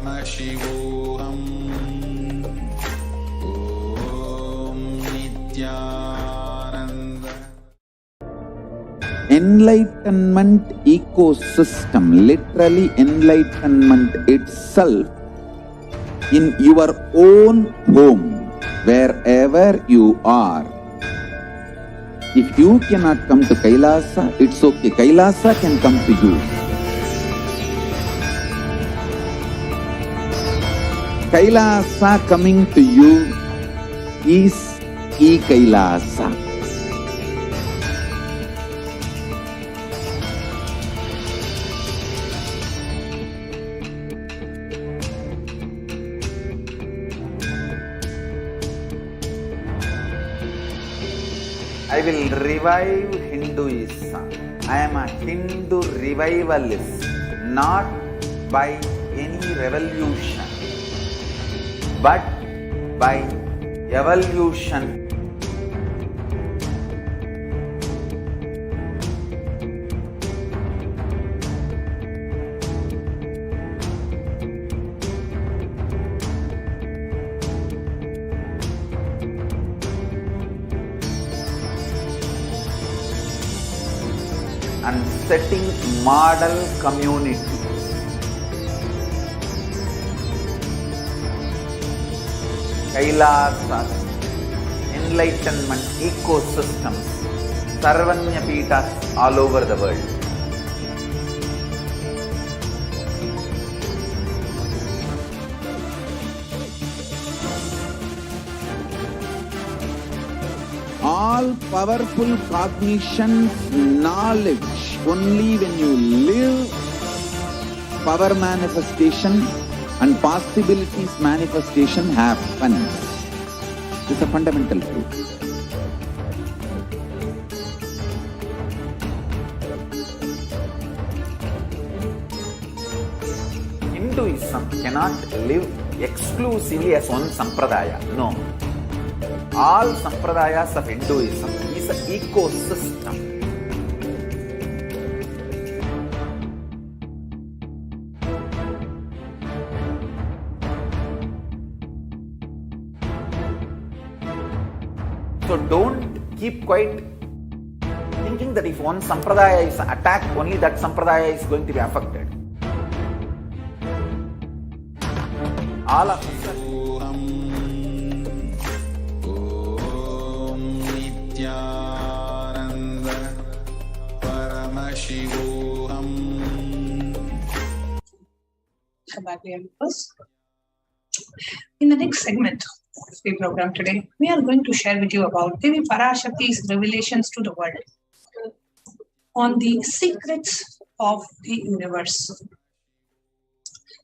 Paramashivoham Om Nithyananda. Enlightenment ecosystem, literally enlightenment itself, in your own home, wherever you are. If you cannot come to Kailasa, it's okay. Kailasa can come to you. Kailasa coming to you is E-Kailasa. I will revive Hinduism. I am a Hindu revivalist, not by any revolution, but by evolution. And setting model community. Kailasas, enlightenment ecosystems, Sarvanya Pitas all over the world. All powerful cognition, knowledge, only when you live, power manifestation and possibilities manifestation happens. It's a fundamental truth. Hinduism cannot live exclusively as one sampradaya. No. All sampradayas of Hinduism is an ecosystem. So don't keep quiet thinking that if one sampradaya is attacked, only that sampradaya is going to be affected. All of us are Nithyananda Paramashivoham. Come back here first. In the next segment of the program today, we are going to share with you about Devi Parashakti's revelations to the world on the secrets of the universe.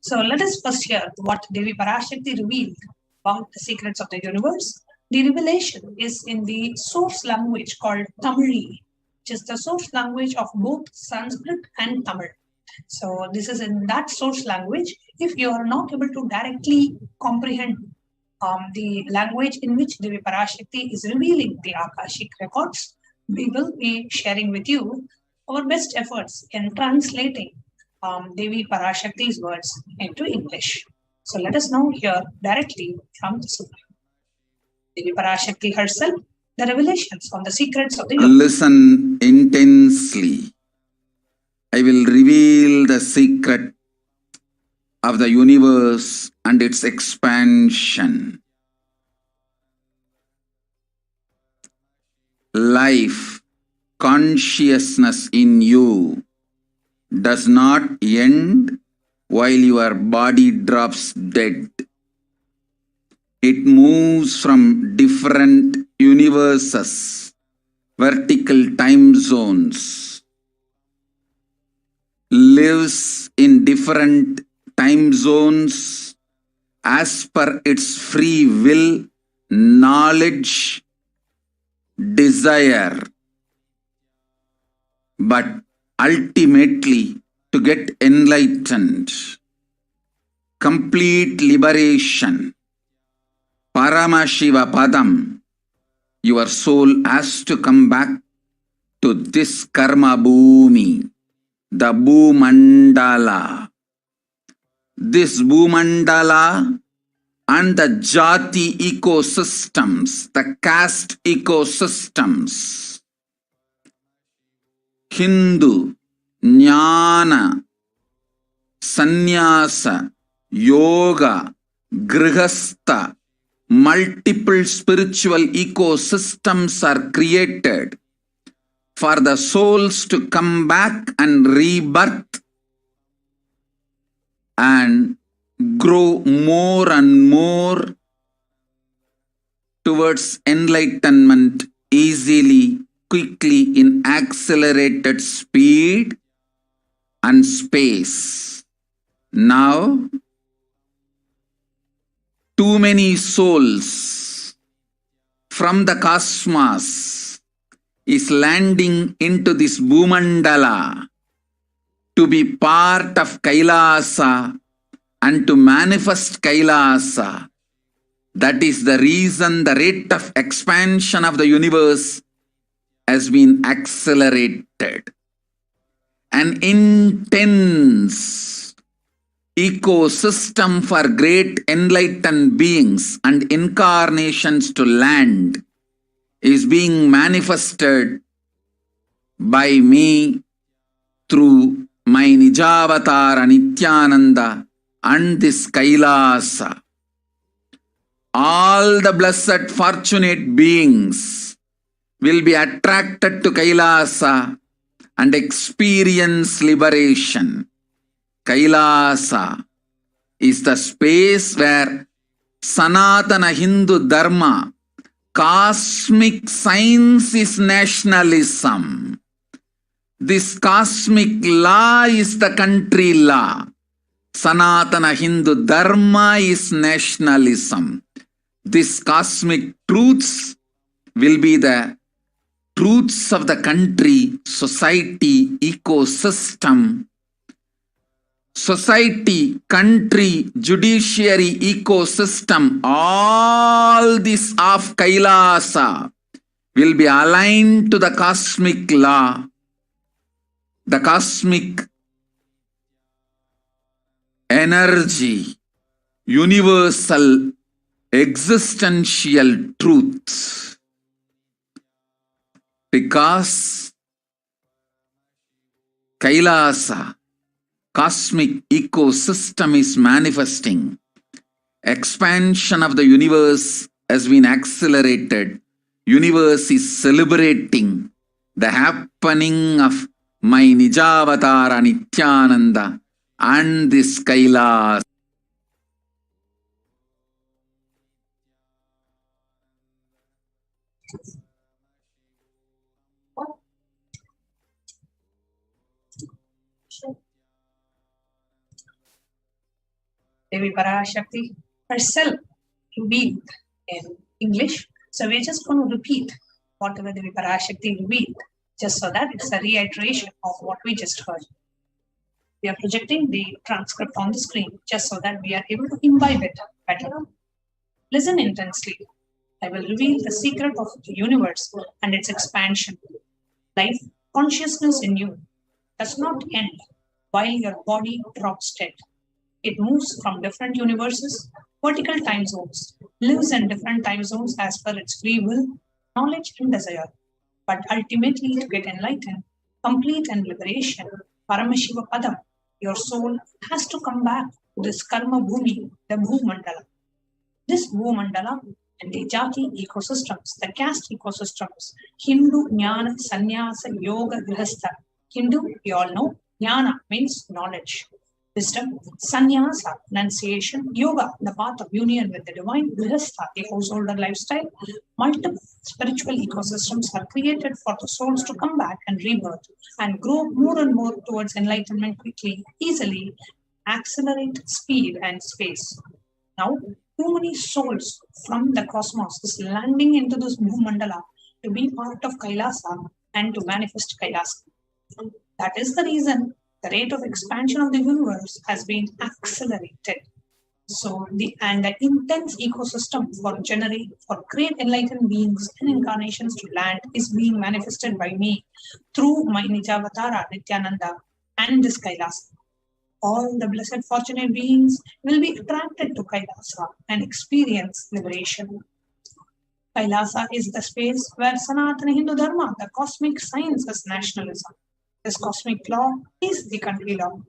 So let us first hear what Devi Parashakti revealed about the secrets of the universe. The revelation is in the source language called Tamil, which is the source language of both Sanskrit and Tamil. So this is in that source language. If you are not able to directly comprehend the language in which Devi Parashakti is revealing the Akashic records, we will be sharing with you our best efforts in translating Devi Parashakti's words into English. So let us now hear directly from the Supreme Devi Parashakti herself, the revelations on the secrets of the universe. Listen intensely. I will reveal the secret of the universe and its expansion. Life, consciousness in you does not end while your body drops dead. It moves from different universes, vertical time zones, lives in different time zones as per its free will, knowledge, desire. But ultimately, to get enlightened, complete liberation, Paramashiva Padam, your soul has to come back to this karma bhumi, the Bhumandala, this Bhumandala and the Jati ecosystems, the caste ecosystems, Hindu, Jnana, Sannyasa, Yoga, Grihastha, multiple spiritual ecosystems are created for the souls to come back and rebirth and grow more and more towards enlightenment easily, quickly, in accelerated speed and space. Now, too many souls from the cosmos is landing into this Bhumandala to be part of Kailasa and to manifest Kailasa. That is the reason the rate of expansion of the universe has been accelerated. An intense ecosystem for great enlightened beings and incarnations to land is being manifested by me through my Nijavatara Nithyananda and this Kailasa. All the blessed fortunate beings will be attracted to Kailasa and experience liberation. Kailasa is the space where Sanatana Hindu Dharma, cosmic science, is nationalism. This cosmic law is the country law. Sanatana Hindu Dharma is nationalism. These cosmic truths will be the truths of the country, society, ecosystem. Society, country, judiciary, ecosystem, all this of Kailasa will be aligned to the cosmic law, the cosmic energy, universal existential truth. Because Kailasa, cosmic ecosystem, is manifesting. Expansion of the universe has been accelerated. Universe is celebrating the happening of my Nijavatara Nithyananda and this Kailasa. Devi Parashakti herself revealed in English. So we're just going to repeat whatever Devi Parashakti revealed, just so that it's a reiteration of what we just heard. We are projecting the transcript on the screen just so that we are able to imbibe it better. Listen intensely. I will reveal the secret of the universe and its expansion. Life consciousness in you does not end while your body drops dead. It moves from different universes, vertical time zones, lives in different time zones as per its free will, knowledge and desire. But ultimately, to get enlightened, complete and liberation, Paramashiva Padam, your soul has to come back to this Karma Bhumi, the Bhumandala. This Bhumandala and the Jati ecosystems, the caste ecosystems, Hindu, Jnana, Sannyasa, Yoga, Grihastha. Hindu, we all know, Jnana means knowledge. Wisdom, sannyasa, renunciation, yoga, the path of union with the divine, grihastha, the householder lifestyle. Multiple spiritual ecosystems are created for the souls to come back and rebirth and grow more and more towards enlightenment quickly, easily, accelerate speed and space. Now, too many souls from the cosmos is landing into this Bhumandala to be part of Kailasa and to manifest Kailasa. That is the reason the rate of expansion of the universe has been accelerated. So the intense ecosystem for great enlightened beings and incarnations to land is being manifested by me through my Nijavatara Nithyananda and this Kailasa. All the blessed fortunate beings will be attracted to Kailasa and experience liberation. Kailasa is the space where Sanatana Hindu Dharma, the cosmic science, is nationalism. This cosmic law is the country law.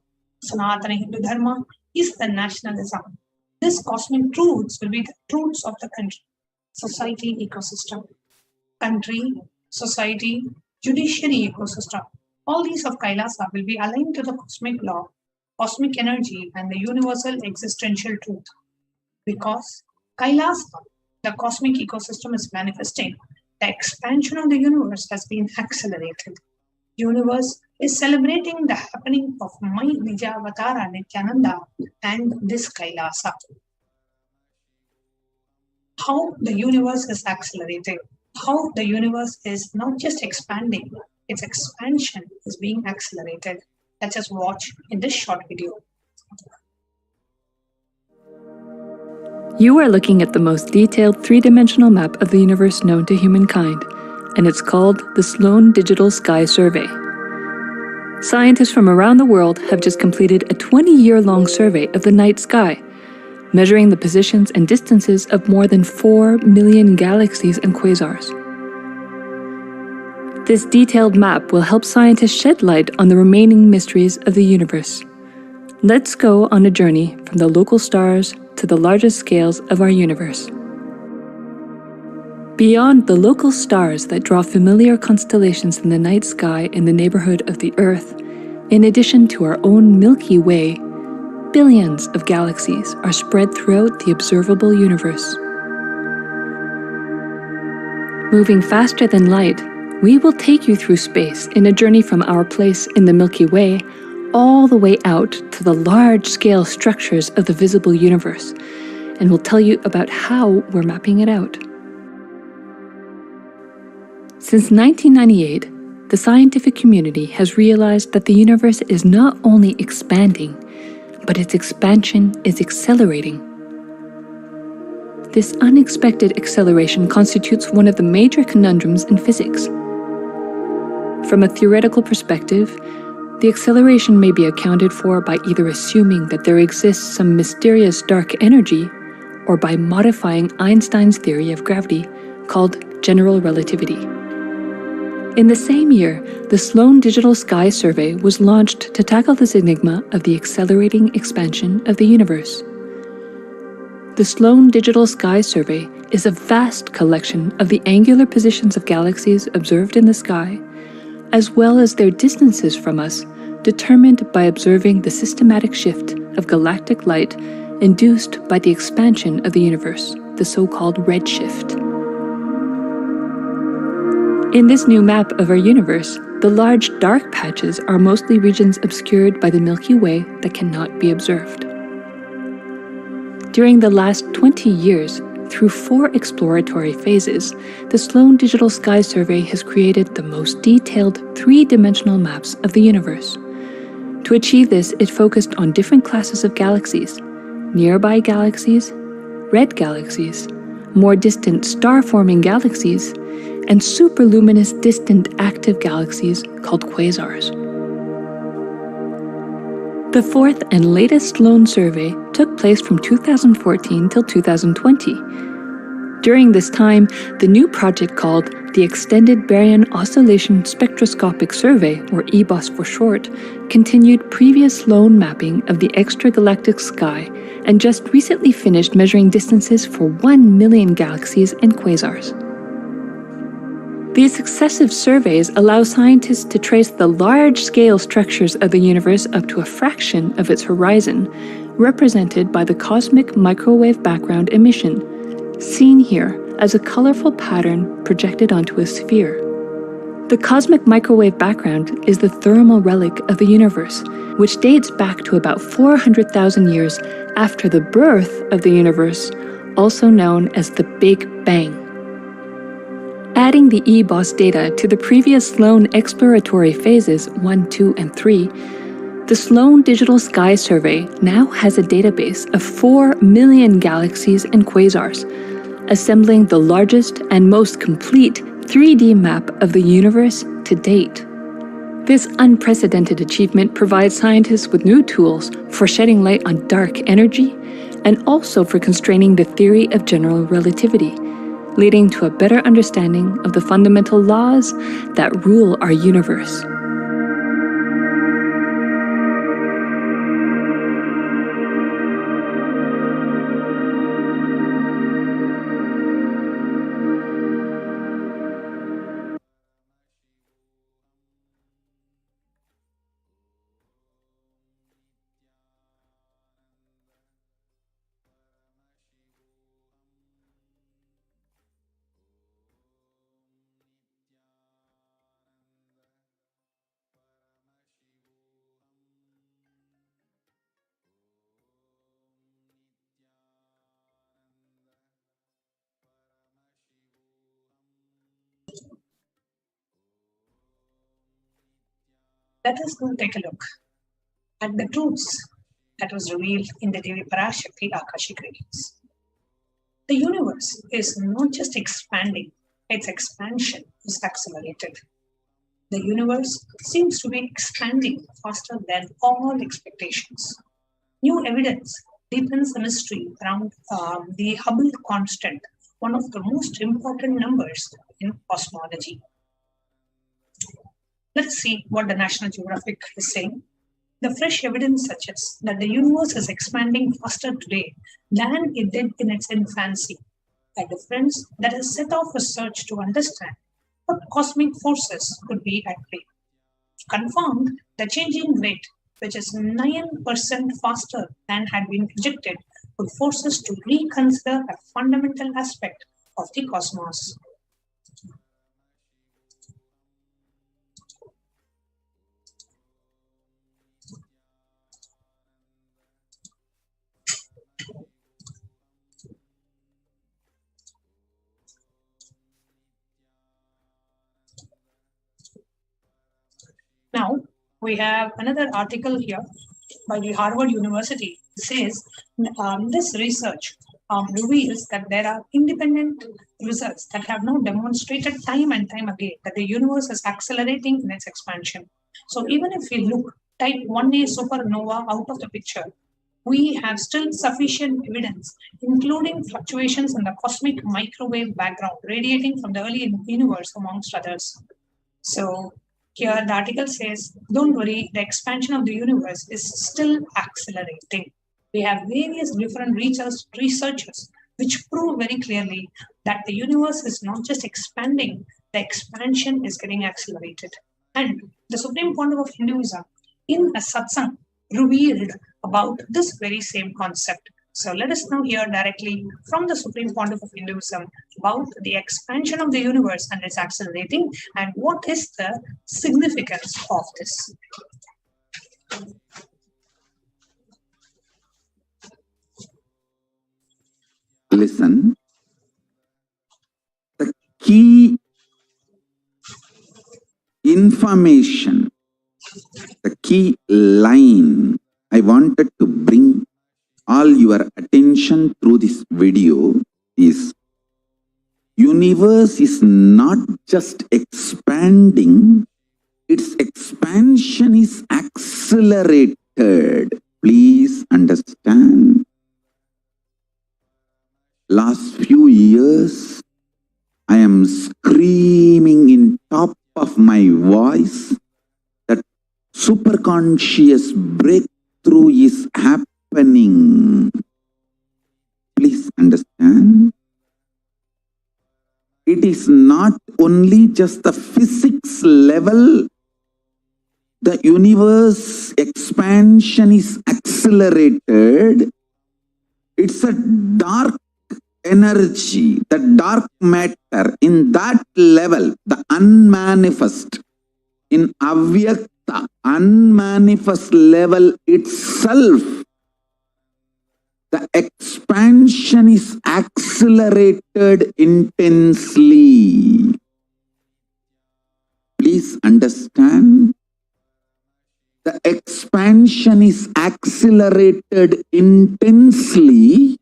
Sanatana Hindu Dharma is the nationalism. These cosmic truths will be the truths of the country, society, ecosystem. Country, society, judiciary ecosystem. All these of Kailasa will be aligned to the cosmic law, cosmic energy, and the universal existential truth. Because Kailasa, the cosmic ecosystem, is manifesting, the expansion of the universe has been accelerated. Universe is celebrating the happening of my Nija Avatara Nithyananda and this Kailasa. How the universe is accelerating, how the universe is not just expanding, its expansion is being accelerated. Let us watch in this short video. You are looking at the most detailed three-dimensional map of the universe known to humankind, and it's called the Sloan Digital Sky Survey. Scientists from around the world have just completed a 20-year-long survey of the night sky, measuring the positions and distances of more than 4 million galaxies and quasars. This detailed map will help scientists shed light on the remaining mysteries of the universe. Let's go on a journey from the local stars to the largest scales of our universe. Beyond the local stars that draw familiar constellations in the night sky in the neighborhood of the Earth, in addition to our own Milky Way, billions of galaxies are spread throughout the observable universe. Moving faster than light, we will take you through space in a journey from our place in the Milky Way all the way out to the large-scale structures of the visible universe, and we'll tell you about how we're mapping it out. Since 1998, the scientific community has realized that the universe is not only expanding, but its expansion is accelerating. This unexpected acceleration constitutes one of the major conundrums in physics. From a theoretical perspective, the acceleration may be accounted for by either assuming that there exists some mysterious dark energy, or by modifying Einstein's theory of gravity, called general relativity. In the same year, the Sloan Digital Sky Survey was launched to tackle this enigma of the accelerating expansion of the universe. The Sloan Digital Sky Survey is a vast collection of the angular positions of galaxies observed in the sky, as well as their distances from us, determined by observing the systematic shift of galactic light induced by the expansion of the universe, the so-called redshift. In this new map of our universe, the large dark patches are mostly regions obscured by the Milky Way that cannot be observed. During the last 20 years, through 4 exploratory phases, the Sloan Digital Sky Survey has created the most detailed 3-dimensional maps of the universe. To achieve this, it focused on different classes of galaxies: nearby galaxies, red galaxies, more distant star-forming galaxies, and superluminous distant active galaxies called quasars. The 4th and latest Sloan survey took place from 2014 till 2020. During this time, the new project called the Extended Baryon Oscillation Spectroscopic Survey, or EBOS for short, continued previous Sloan mapping of the extragalactic sky and just recently finished measuring distances for 1 million galaxies and quasars. These successive surveys allow scientists to trace the large-scale structures of the universe up to a fraction of its horizon, represented by the cosmic microwave background emission, seen here as a colorful pattern projected onto a sphere. The cosmic microwave background is the thermal relic of the universe, which dates back to about 400,000 years after the birth of the universe, also known as the Big Bang. Adding the EBOS data to the previous Sloan exploratory phases 1, 2, and 3, the Sloan Digital Sky Survey now has a database of 4 million galaxies and quasars, assembling the largest and most complete 3D map of the universe to date. This unprecedented achievement provides scientists with new tools for shedding light on dark energy and also for constraining the theory of general relativity, leading to a better understanding of the fundamental laws that rule our universe. Let us now take a look at the truths that was revealed in the Devi Parashakti Akashic readings. The universe is not just expanding, its expansion is accelerated. The universe seems to be expanding faster than all expectations. New evidence deepens the mystery around the Hubble constant, one of the most important numbers in cosmology. Let's see what the National Geographic is saying. The fresh evidence suggests that the universe is expanding faster today than it did in its infancy, a difference that has set off a search to understand what cosmic forces could be at play. Confirmed, the changing rate, which is 9% faster than had been projected, would force us to reconsider a fundamental aspect of the cosmos. Now, we have another article here by the Harvard University. It says this research reveals that there are independent results that have now demonstrated time and time again that the universe is accelerating in its expansion. So even if we look type 1A supernova out of the picture, we have still sufficient evidence, including fluctuations in the cosmic microwave background radiating from the early universe, amongst others. So here the article says, don't worry, the expansion of the universe is still accelerating. We have various different researchers which prove very clearly that the universe is not just expanding, the expansion is getting accelerated. And the Supreme Pontiff of Hinduism in a satsang revealed about this very same concept. So let us now hear directly from the Supreme Pontiff of Hinduism about the expansion of the universe and its accelerating and what is the significance of this. Listen, the key information, the key line I wanted to bring all your attention through this video is universe is not just expanding, its expansion is accelerated. Please understand. Last few years, I am screaming in top of my voice that superconscious breakthrough is happening. Please understand. It is not only just the physics level. The universe expansion is accelerated. It's a dark energy, the dark matter in that level, the unmanifest, in avyakta, unmanifest level itself, the expansion is accelerated intensely. Please understand. The expansion is accelerated intensely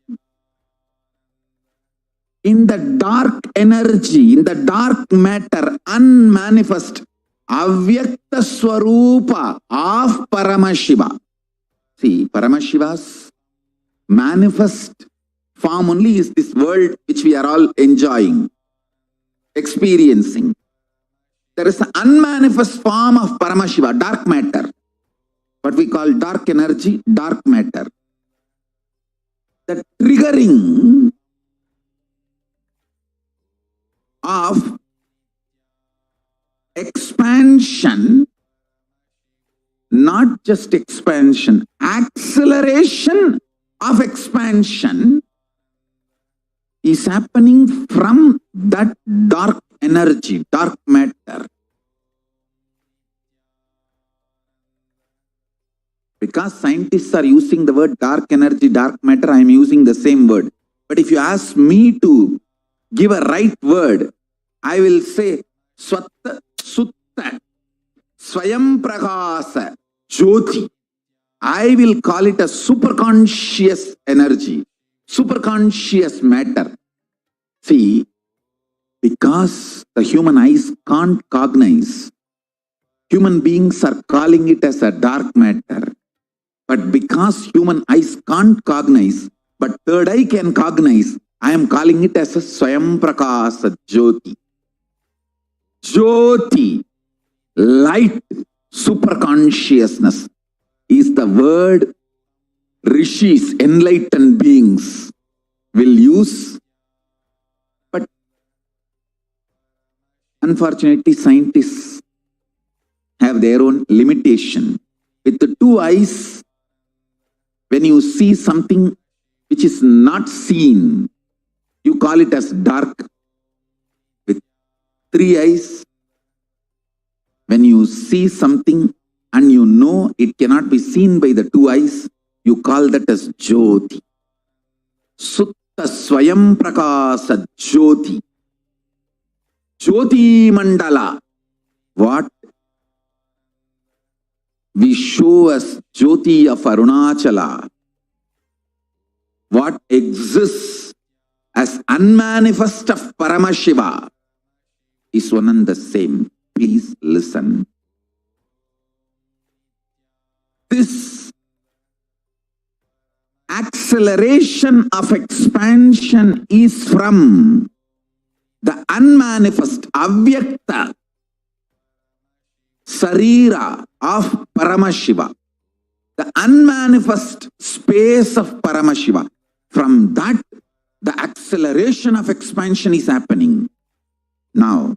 in the dark energy, in the dark matter, unmanifest, Avyakta Swarupa of Paramashiva. See, Paramashiva's manifest form only is this world which we are all enjoying, experiencing. There is an unmanifest form of Paramashiva, dark matter. What we call dark energy, dark matter. The triggering of expansion, not just expansion, acceleration of expansion is happening from that dark energy, dark matter. Because scientists are using the word dark energy, dark matter, I am using the same word. But if you ask me to give a right word, I will say Swatta Sutta Swayam Prakasa Jyoti. I will call it a superconscious energy, superconscious matter. See, because the human eyes can't cognize, human beings are calling it as a dark matter. But because human eyes can't cognize, but third eye can cognize, I am calling it as a Swayam Prakasa Jyoti. Jyoti, light, superconsciousness, is the word rishis, enlightened beings, will use. But unfortunately, scientists have their own limitation. With the two eyes, when you see something which is not seen, you call it as dark. With three eyes, when you see something and you know it cannot be seen by the two eyes, you call that as Jyoti. Sutta Swayam Prakasa Jyoti. Jyoti Mandala. What we show as Jyoti of Arunachala, what exists as unmanifest of Paramashiva, is one and the same. Please listen. This acceleration of expansion is from the unmanifest, avyakta sarira of Paramashiva, the unmanifest space of Paramashiva. From that, the acceleration of expansion is happening. Now,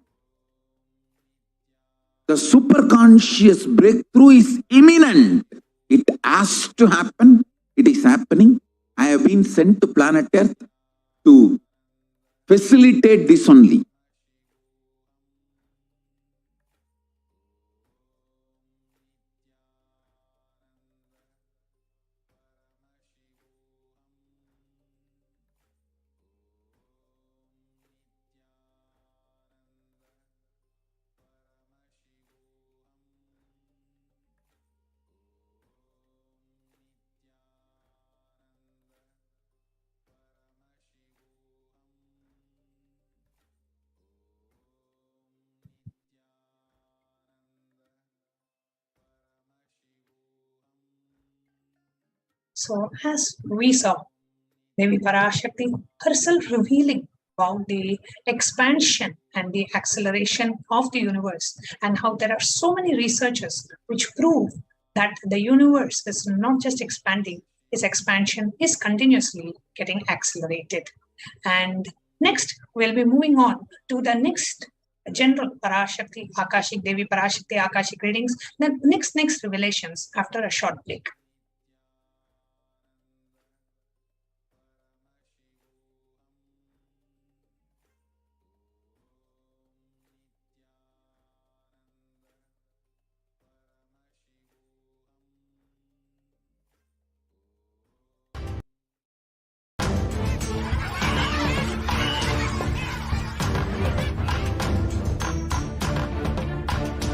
the superconscious breakthrough is imminent. It has to happen. It is happening. I have been sent to planet Earth to facilitate this only. So as we saw, Devi Parashakti herself revealing about the expansion and the acceleration of the universe, and how there are so many researchers which prove that the universe is not just expanding, its expansion is continuously getting accelerated. And next, we'll be moving on to the next general Parashakti, Akashic, Devi Parashakti, Akashic readings, then next revelations after a short break.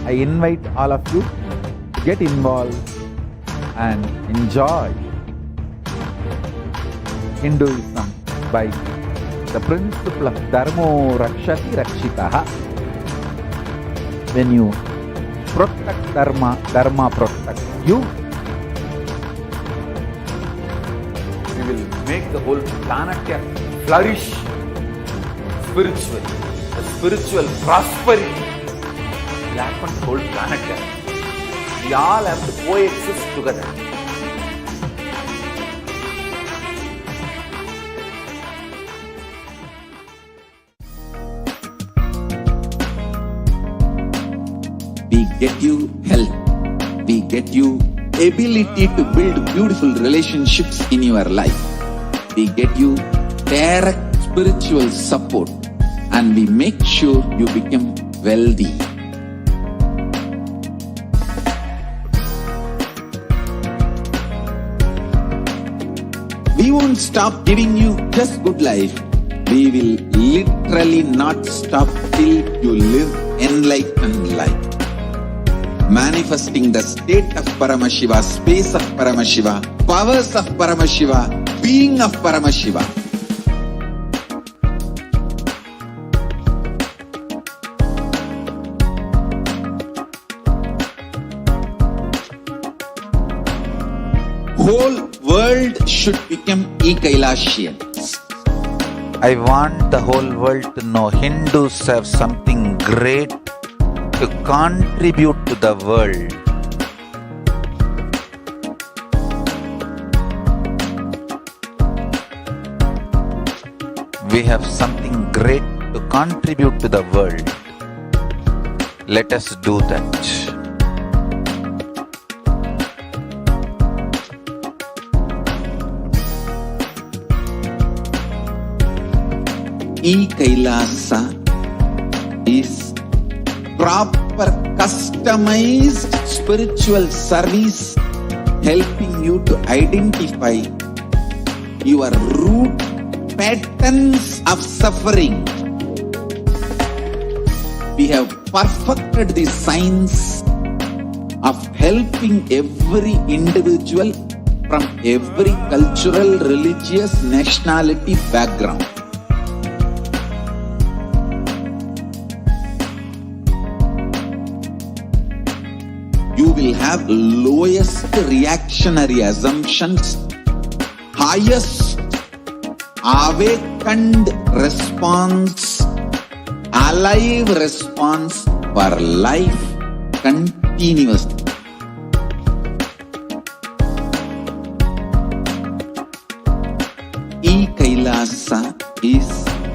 I invite all of you to get involved and enjoy Hinduism by the principle of Dharmo Rakshati Rakshitaha. When you protect Dharma, Dharma protect you. We will make the whole planet flourish spiritually. The spiritual prosperity will happen to the whole planet. We all have to coexist together. We get you health. We get you ability to build beautiful relationships in your life. We get you direct spiritual support, and we make sure you become wealthy. We won't stop giving you just good life. We will literally not stop till you live enlightened life. Manifesting the state of Paramashiva, space of Paramashiva, powers of Paramashiva, being of Paramashiva. Whole world should become e-Kailashians. I want the whole world to know Hindus have something great to contribute to the world. We have something great to contribute to the world. Let us do that. E-Kailasa is proper customized spiritual service helping you to identify your root patterns of suffering. We have perfected the science of helping every individual from every cultural, religious, nationality background. You will have lowest reactionary assumptions, highest awakened response, alive response for life continuously. E-Kailasa is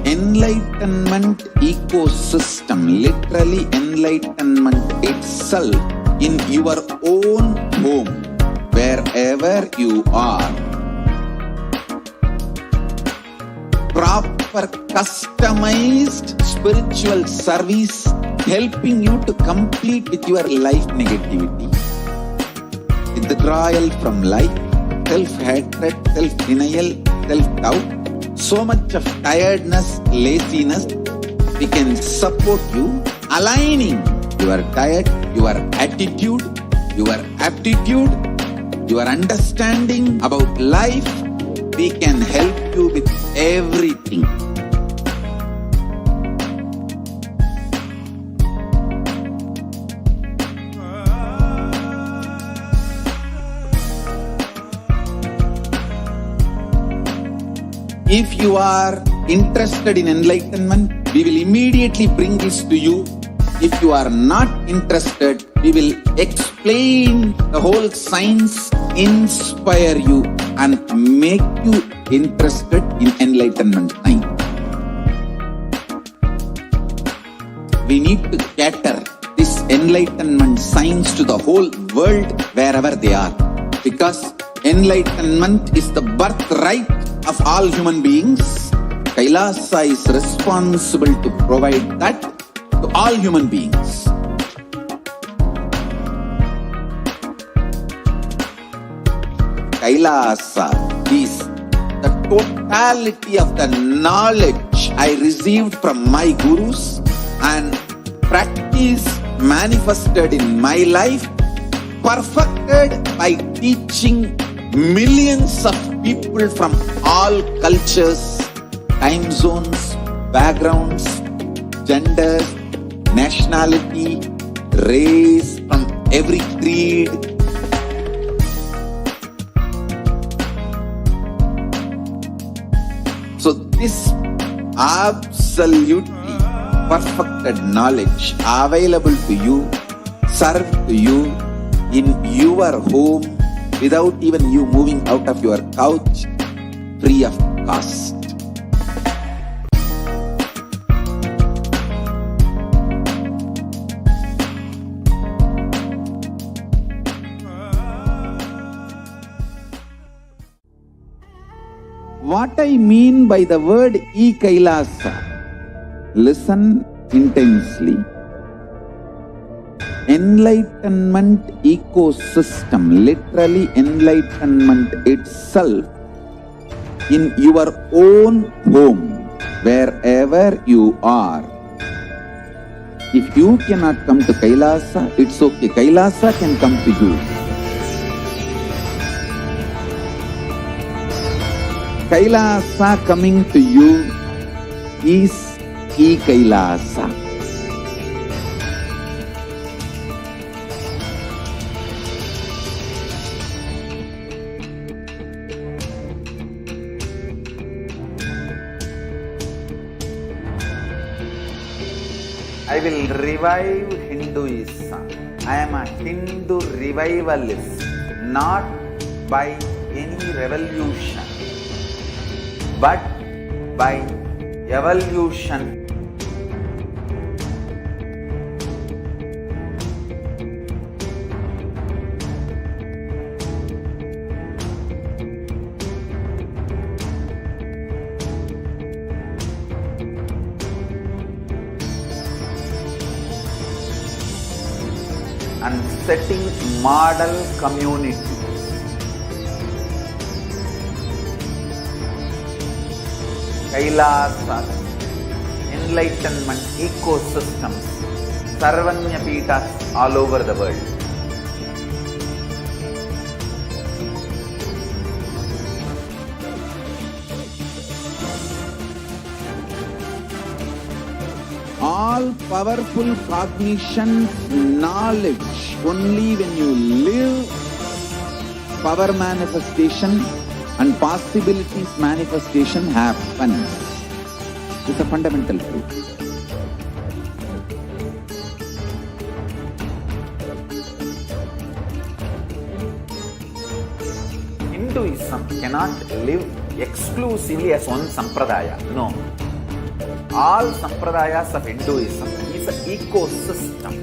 enlightenment ecosystem, literally enlightenment itself in your own home, wherever you are. Proper customized spiritual service helping you to complete with your life negativity. Withdrawal from life, self-hatred, self-denial, self-doubt, so much of tiredness, laziness. We can support you aligning your diet, your attitude, your aptitude, your understanding about life. We can help you with everything. If you are interested in enlightenment, we will immediately bring this to you. If you are not interested, we will explain the whole science, inspire you and make you interested in enlightenment time. We need to cater this enlightenment science to the whole world wherever they are, because enlightenment is the birthright of all human beings. Kailasa is responsible to provide that to all human beings. Kailasa is the totality of the knowledge I received from my gurus and practice manifested in my life, perfected by teaching millions of people from all cultures, time zones, backgrounds, genders, nationality, race from every creed. So this absolutely perfected knowledge available to you, served to you in your home without even you moving out of your couch, free of cost. What I mean by the word e-Kailasa, listen intensely. Enlightenment ecosystem, literally enlightenment itself in your own home, wherever you are. If you cannot come to Kailasa, it's okay. Kailasa can come to you. Kailasa coming to you is e-Kailasa. I will revive Hinduism. I am a Hindu revivalist, not by any revolution, but by evolution. And setting model community. Kailasa, enlightenment ecosystems, Sarvanya Pitas all over the world. All powerful cognition, knowledge, only when you live, power manifestation and possibilities manifestation happens. It's a fundamental truth. Hinduism cannot live exclusively as one sampradaya. No. All sampradayas of Hinduism is an ecosystem.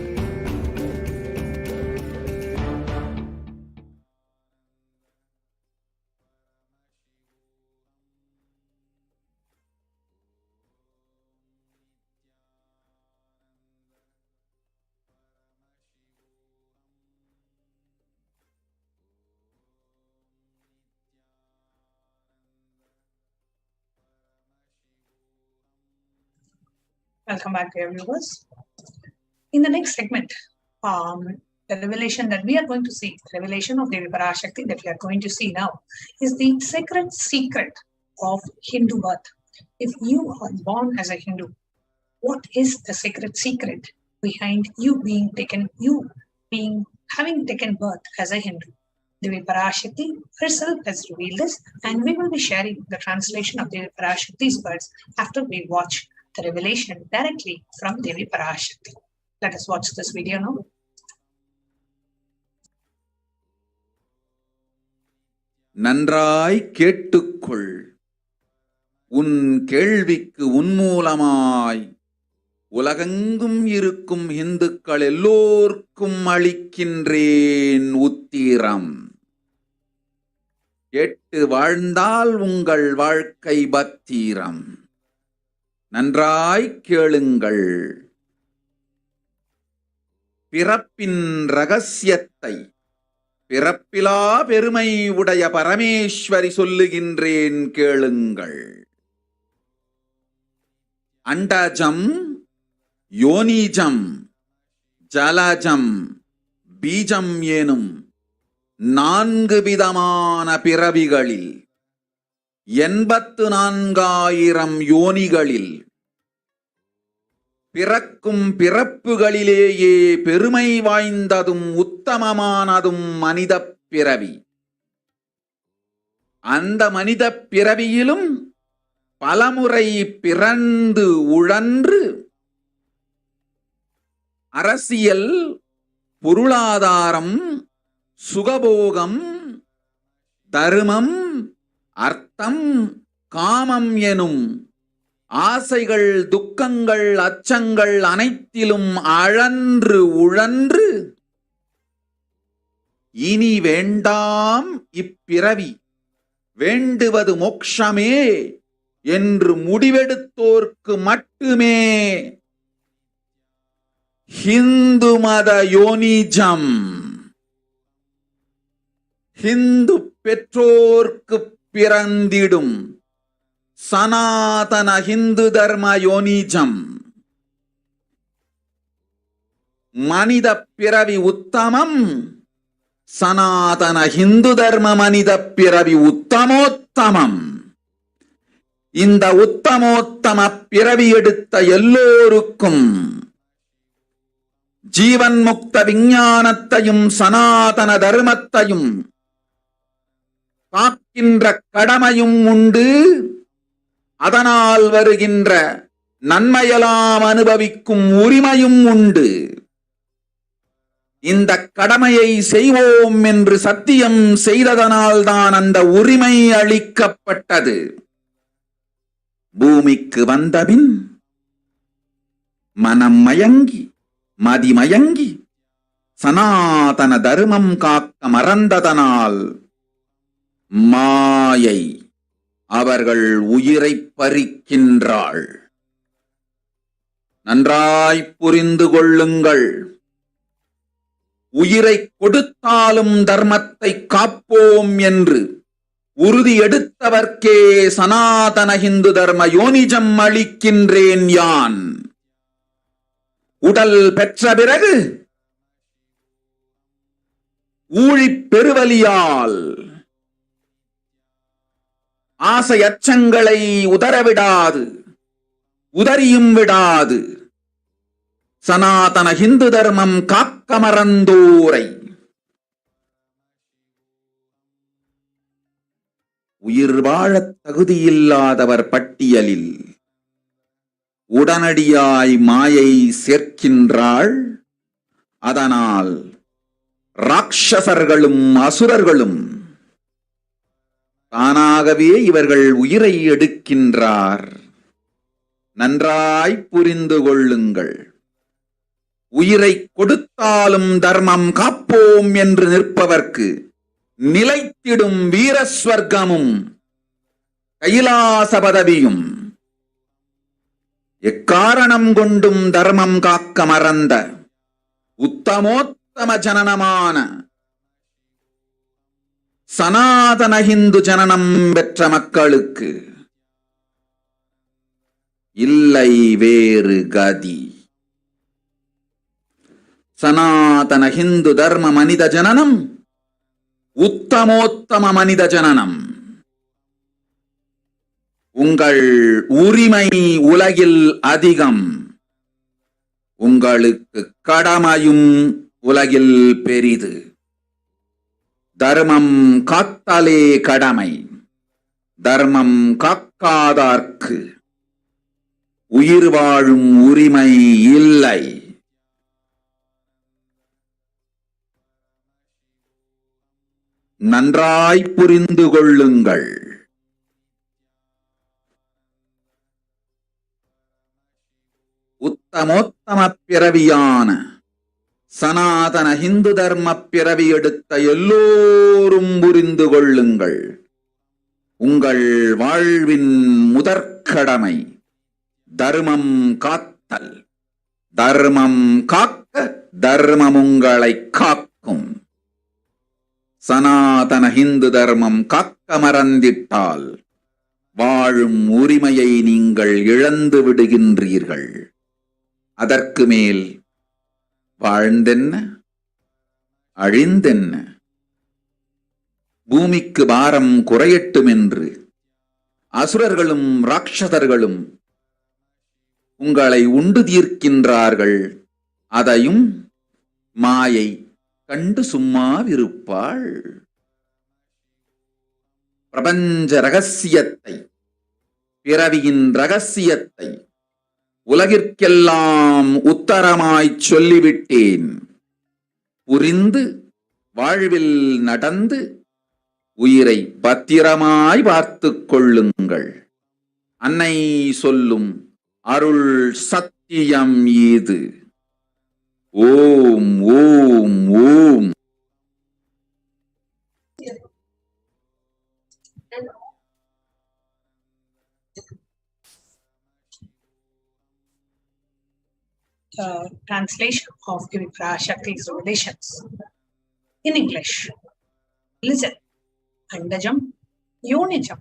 Welcome back, dear viewers. In the next segment, the revelation that we are going to see, the revelation of Devi Parashakti that we are going to see now, is the sacred secret of Hindu birth. If you are born as a Hindu, what is the sacred secret behind you having taken birth as a Hindu? Devi Parashakti herself has revealed this, and we will be sharing the translation of Devi Parashakti's words after we watch the revelation directly from Devi Parashakti. Let us watch this video now. நன்றாய் கேட்டுக்கொள். உன் கேள்விக்கு உன்மூலமாய் உலகெங்கும் இருக்கும் இந்துக்கள் எல்லோர்க்கும் அளிக்கின்றேன் உத்திரம். கேட்டு வாழ்ந்தால் உங்கள் வாழ்க்கை பத்திரம். நன்றாய் கேளுங்கள். பிறப்பின் ரகசியத்தை பிறப்பிலா பெருமை உடைய பரமேஸ்வரி சொல்லுகின்றேன் கேளுங்கள். அண்டஜம், யோனிஜம், ஜலஜம், பீஜம் எனும் 4 விதமான பிறவிகளில் 84,000 யோனிகளில் பிறக்கும் பிறப்புகளிலேயே பெருமை வாய்ந்ததும் உத்தமமானதும் மனித பிறவி. அந்த மனித பிறவியிலும் பலமுறை பிறந்து உழன்று அரசியல், பொருளாதாரம், சுகபோகம், தர்மம், அர்த்தம், காமம் எனும் ஆசைகள், துக்கங்கள், அச்சங்கள் அனைத்திலும் அழன்று உழன்று இனி வேண்டாம் இப்பிறவி, வேண்டுவது மோட்சமே என்று முடிவெடுத்தோர்க்கு மட்டுமே ஹிந்து மத யோனிஜம், ஹிந்து பெற்றோர்க்கு பிறந்திடும் சனாதன ஹிந்து தர்ம யோனிஜம், மனித பிறவி உத்தமம், சனாதன ஹிந்து தர்ம மனித பிறவி உத்தமோத்தமம். இந்த உத்தமோத்தம பிறவி எடுத்த எல்லோருக்கும் ஜீவன் முக்த விஞ்ஞானத்தையும் சனாதன தர்மத்தையும் காக்கின்ற கடமையும் உண்டு. அதனால் வருகின்ற நன்மையெல்லாம் அனுபவிக்கும் உரிமையும் உண்டு. இந்த கடமையை செய்வோம் என்று சத்தியம் செய்ததனால்தான் அந்த உரிமை அளிக்கப்பட்டது. பூமிக்கு வந்தபின் மனம் மயங்கி மதிமயங்கி சனாதன தர்மம் காக்க மறந்ததனால் மாயை அவர்கள் உயிரை பறிக்கின்றாள். நன்றாய் புரிந்து கொள்ளுங்கள். உயிரை கொடுத்தாலும் தர்மத்தை காப்போம் என்று உறுதி எடுத்தவர்க்கே சனாதன ஹிந்து தர்ம யோனிஜம் அளிக்கின்றேன் யான். உடல் பெற்ற பிறகு ஊழிப் பெருவலியால் ஆசை அச்சங்களை உதறவிடாது, உதறியும் விடாது சனாதன ஹிந்து தர்மம் காக்க மறந்தோரை உயிர் வாழத் தகுதியில்லாதவர் பட்டியலில் உடனடியாய் மாயை சேர்க்கின்றாள். அதனால் ராட்சசர்களும் அசுரர்களும் தானாகவே இவர்கள் உயிரை எடுக்கின்றார். நன்றாய் புரிந்து கொள்ளுங்கள். உயிரை கொடுத்தாலும் தர்மம் காப்போம் என்று நிற்பவர்க்கு நிலைத்திடும் வீரஸ்வர்க்கமும் கைலாச பதவியும், எக்காரணம் கொண்டும் தர்மம் காக்க மறந்த உத்தமோத்தம ஜனனமான சனாதன ஹிந்து ஜனனம் பெற்ற மக்களுக்கு இல்லை வேறு கதி. சனாதன ஹிந்து தர்ம மனித ஜனனம் உத்தமோத்தம மனித ஜனனம். உங்கள் உரிமை உலகில் அதிகம், உங்களுக்கு கடமையும் உலகில் பெரிது. தர்மம் காத்தாலே கடமை, தர்மம் காக்காதார்க்கு உயிர் வாழும் உரிமை இல்லை. நன்றாய் புரிந்து கொள்ளுங்கள். உத்தமோத்தம பிறவியான சனாதன ஹிந்து தர்ம பிறவி எடுத்த எல்லோரும் புரிந்து கொள்ளுங்கள். உங்கள் வாழ்வின் முதற்கடமை தர்மம் காத்தல். தர்மம் காக்க தர்மம் உங்களை காக்கும். சனாதன ஹிந்து தர்மம் காக்க மறந்திட்டால் வாழும் உரிமையை நீங்கள் இழந்து விடுகின்றீர்கள். அதற்கு மேல் வாழ்ந்தென்ன அழிந்தென்ன? பூமிக்கு பாரம் குறையட்டும் என்று அசுரர்களும் ராட்சதர்களும் உங்களை உண்டு தீர்க்கின்றார்கள். அதையும் மாயை கண்டு சும்மாவிருப்பாள். பிரபஞ்ச ரகசியத்தை, பிறவியின் ரகசியத்தை உலகிற்கெல்லாம் உத்தரமாய்ச் சொல்லிவிட்டேன். புரிந்து வாழ்வில் நடந்து உயிரை பத்திரமாய் பார்த்துக் கொள்ளுங்கள். அன்னை சொல்லும் அருள் சத்தியம் இது. ஓம் ஓம் ஓம். Translation of Devi Parashakti's revelations. In English, listen. Andajam, Yonijam,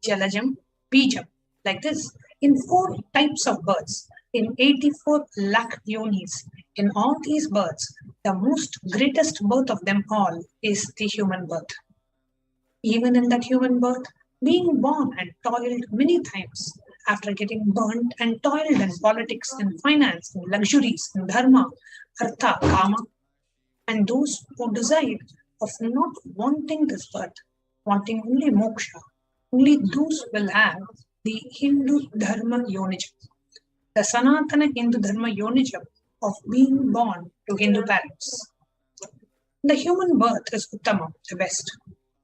Jalajam, Bijam. Like this, in 4 types of birds, in 84 lakh yonis. In all these birds, the most greatest birth of them all is the human birth. Even in that human birth, being born and toiled many times, after getting burnt and toiled in politics, in finance, in luxuries, in dharma, artha, kama, and those who decide of not wanting this birth, wanting only moksha, only those will have the Hindu dharma yonijam, the Sanatana Hindu dharma yonijam of being born to Hindu parents. The human birth is Uttama, the best.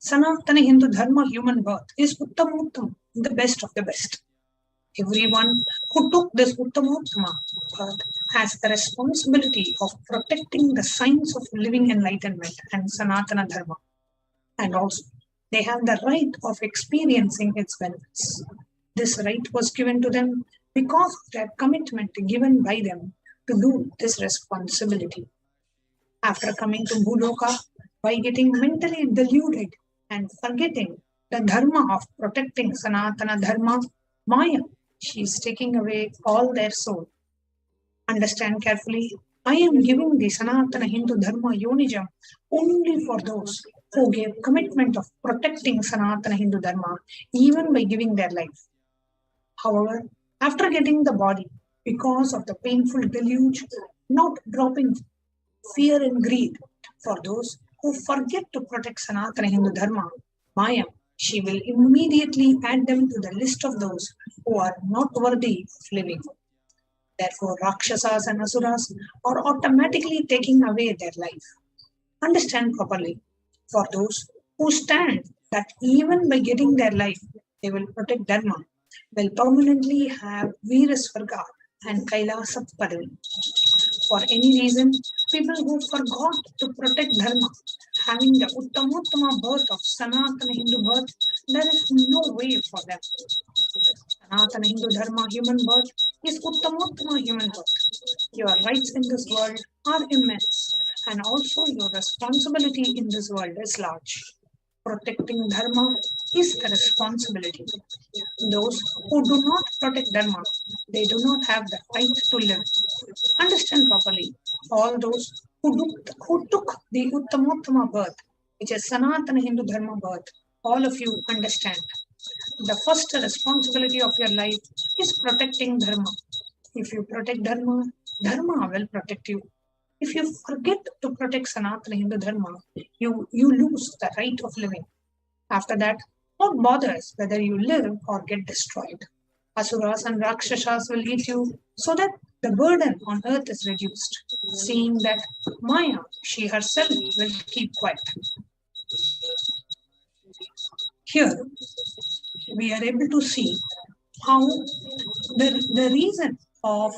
Sanatana Hindu dharma human birth is Uttamuttam, the best of the best. Everyone who took this Uttamottama birth has the responsibility of protecting the signs of living enlightenment and Sanatana Dharma. And also, they have the right of experiencing its benefits. This right was given to them because of their commitment given by them to do this responsibility. After coming to Bhuloka, by getting mentally deluded and forgetting the dharma of protecting Sanatana Dharma, Maya, she is taking away all their soul. Understand carefully, I am giving the Sanatana Hindu Dharma Yonijam only for those who gave commitment of protecting Sanatana Hindu Dharma even by giving their life. However, after getting the body, because of the painful deluge, not dropping fear and greed, for those who forget to protect Sanatana Hindu Dharma, Maya, she will immediately add them to the list of those who are not worthy of living. Therefore, Rakshasas and Asuras are automatically taking away their life. Understand properly. For those who stand that even by getting their life, they will protect Dharma, will permanently have Veerasvarga and Kailasat Padavi. For any reason, people who forgot to protect Dharma, having the Uttamottama birth of Sanatana Hindu birth, there is no way for them. Sanatana Hindu Dharma human birth is Uttamottama human birth. Your rights in this world are immense, and also your responsibility in this world is large. Protecting Dharma is the responsibility. Those who do not protect Dharma, they do not have the right to live. Understand properly. All those who took the Uttamottama birth, which is Sanatana Hindu Dharma birth, all of you understand. The first responsibility of your life is protecting Dharma. If you protect Dharma, Dharma will protect you. If you forget to protect Sanatana Hindu Dharma, you lose the right of living. After that, what bothers whether you live or get destroyed? Asuras and Rakshasas will eat you so that the burden on earth is reduced, seeing that Maya, she herself will keep quiet. Here, we are able to see how the reason of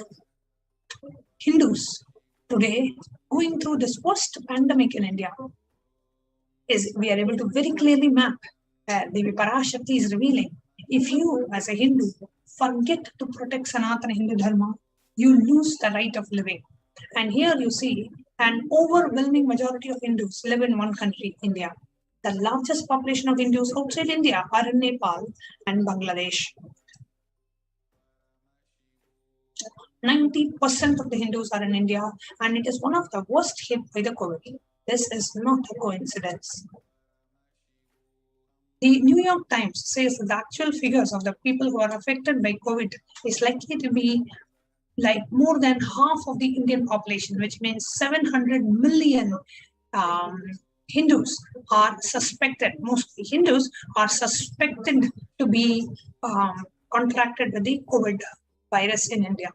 Hindus today going through this worst pandemic in India is we are able to very clearly map Devi Parashakti is revealing. If you as a Hindu forget to protect Sanatana Hindu Dharma, you lose the right of living. And here you see an overwhelming majority of Hindus live in one country, India. The largest population of Hindus outside India are in Nepal and Bangladesh. 90% of the Hindus are in India, and it is one of the worst hit by the COVID. This is not a coincidence. The New York Times says that the actual figures of the people who are affected by COVID is likely to be like more than half of the Indian population, which means 700 million Hindus are suspected, mostly Hindus are suspected to be contracted with the COVID virus in India.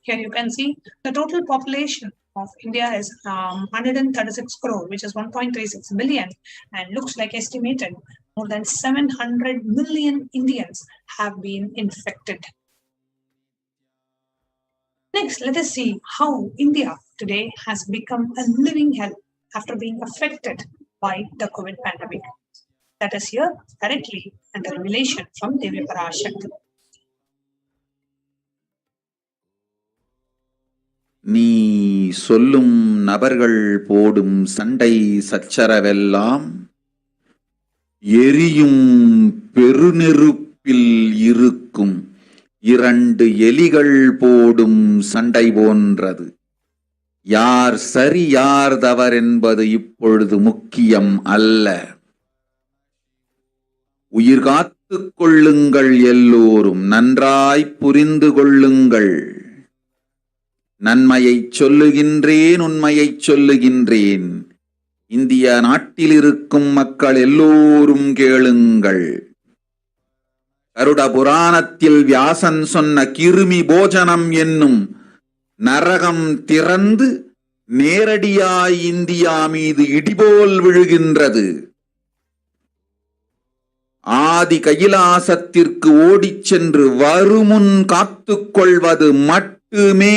Here you can see the total population of India is 136 crore, which is 1.36 billion, and looks like estimated more than 700 million Indians have been infected. Next, let us see how India today has become a living hell after being affected by the COVID pandemic. That is here directly and the revelation from Devi Parashakti. நீ சொல்லும் நபர்கள் போடும் சண்டை சச்சரவெல்லாம் எரியும் பெருநெருப்பில் இருக்கும் இரண்டு எலிகள் போடும் சண்டை போன்றது. யார் சரி யார் தவறு என்பது இப்பொழுது முக்கியம் அல்ல. உயிர் காத்துக் கொள்ளுங்கள், எல்லோரும் நன்றாய் புரிந்து கொள்ளுங்கள். நன்மையை சொல்லுகின்றேன், உண்மையை சொல்லுகின்றேன். இந்திய நாட்டில் இருக்கும் மக்கள் எல்லோரும் கேளுங்கள். கருட புராணத்தில் வியாசன் சொன்ன கிருமி போஜனம் என்னும் நரகம் திறந்து நேரடியாய் இந்தியா மீது இடிபோல் விழுகின்றது. ஆதி கைலாசத்திற்கு ஓடிச் சென்று வருமுன் காத்துக் கொள்வது மட்டுமே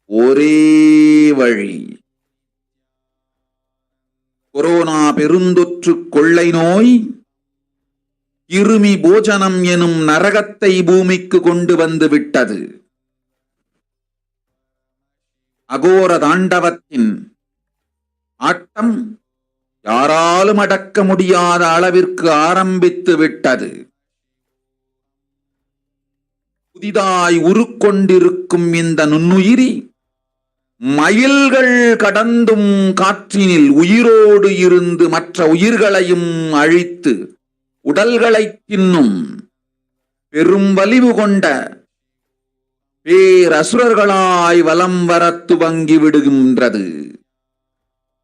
ஒரே வழி. கொரோனா பெருந்தொற்று கொள்ளை நோய் கிருமி போஜனம் எனும் நரகத்தை பூமிக்கு கொண்டு வந்து விட்டது. அகோர தாண்டவத்தின் ஆட்டம் யாராலும் அடக்க முடியாத அளவிற்கு ஆரம்பித்து விட்டது. புதிதாய் உருக்கொண்டிருக்கும் இந்த நுண்ணுயிரி மைல்கள் கடந்தும் காற்றினில் உயிரோடு இருந்து மற்ற உயிர்களையும் அழித்து உடல்களை தின்னும் பெரும் வலிவு கொண்ட பேரசுரர்களாய் வலம் வர துவங்கி விடுகின்றது.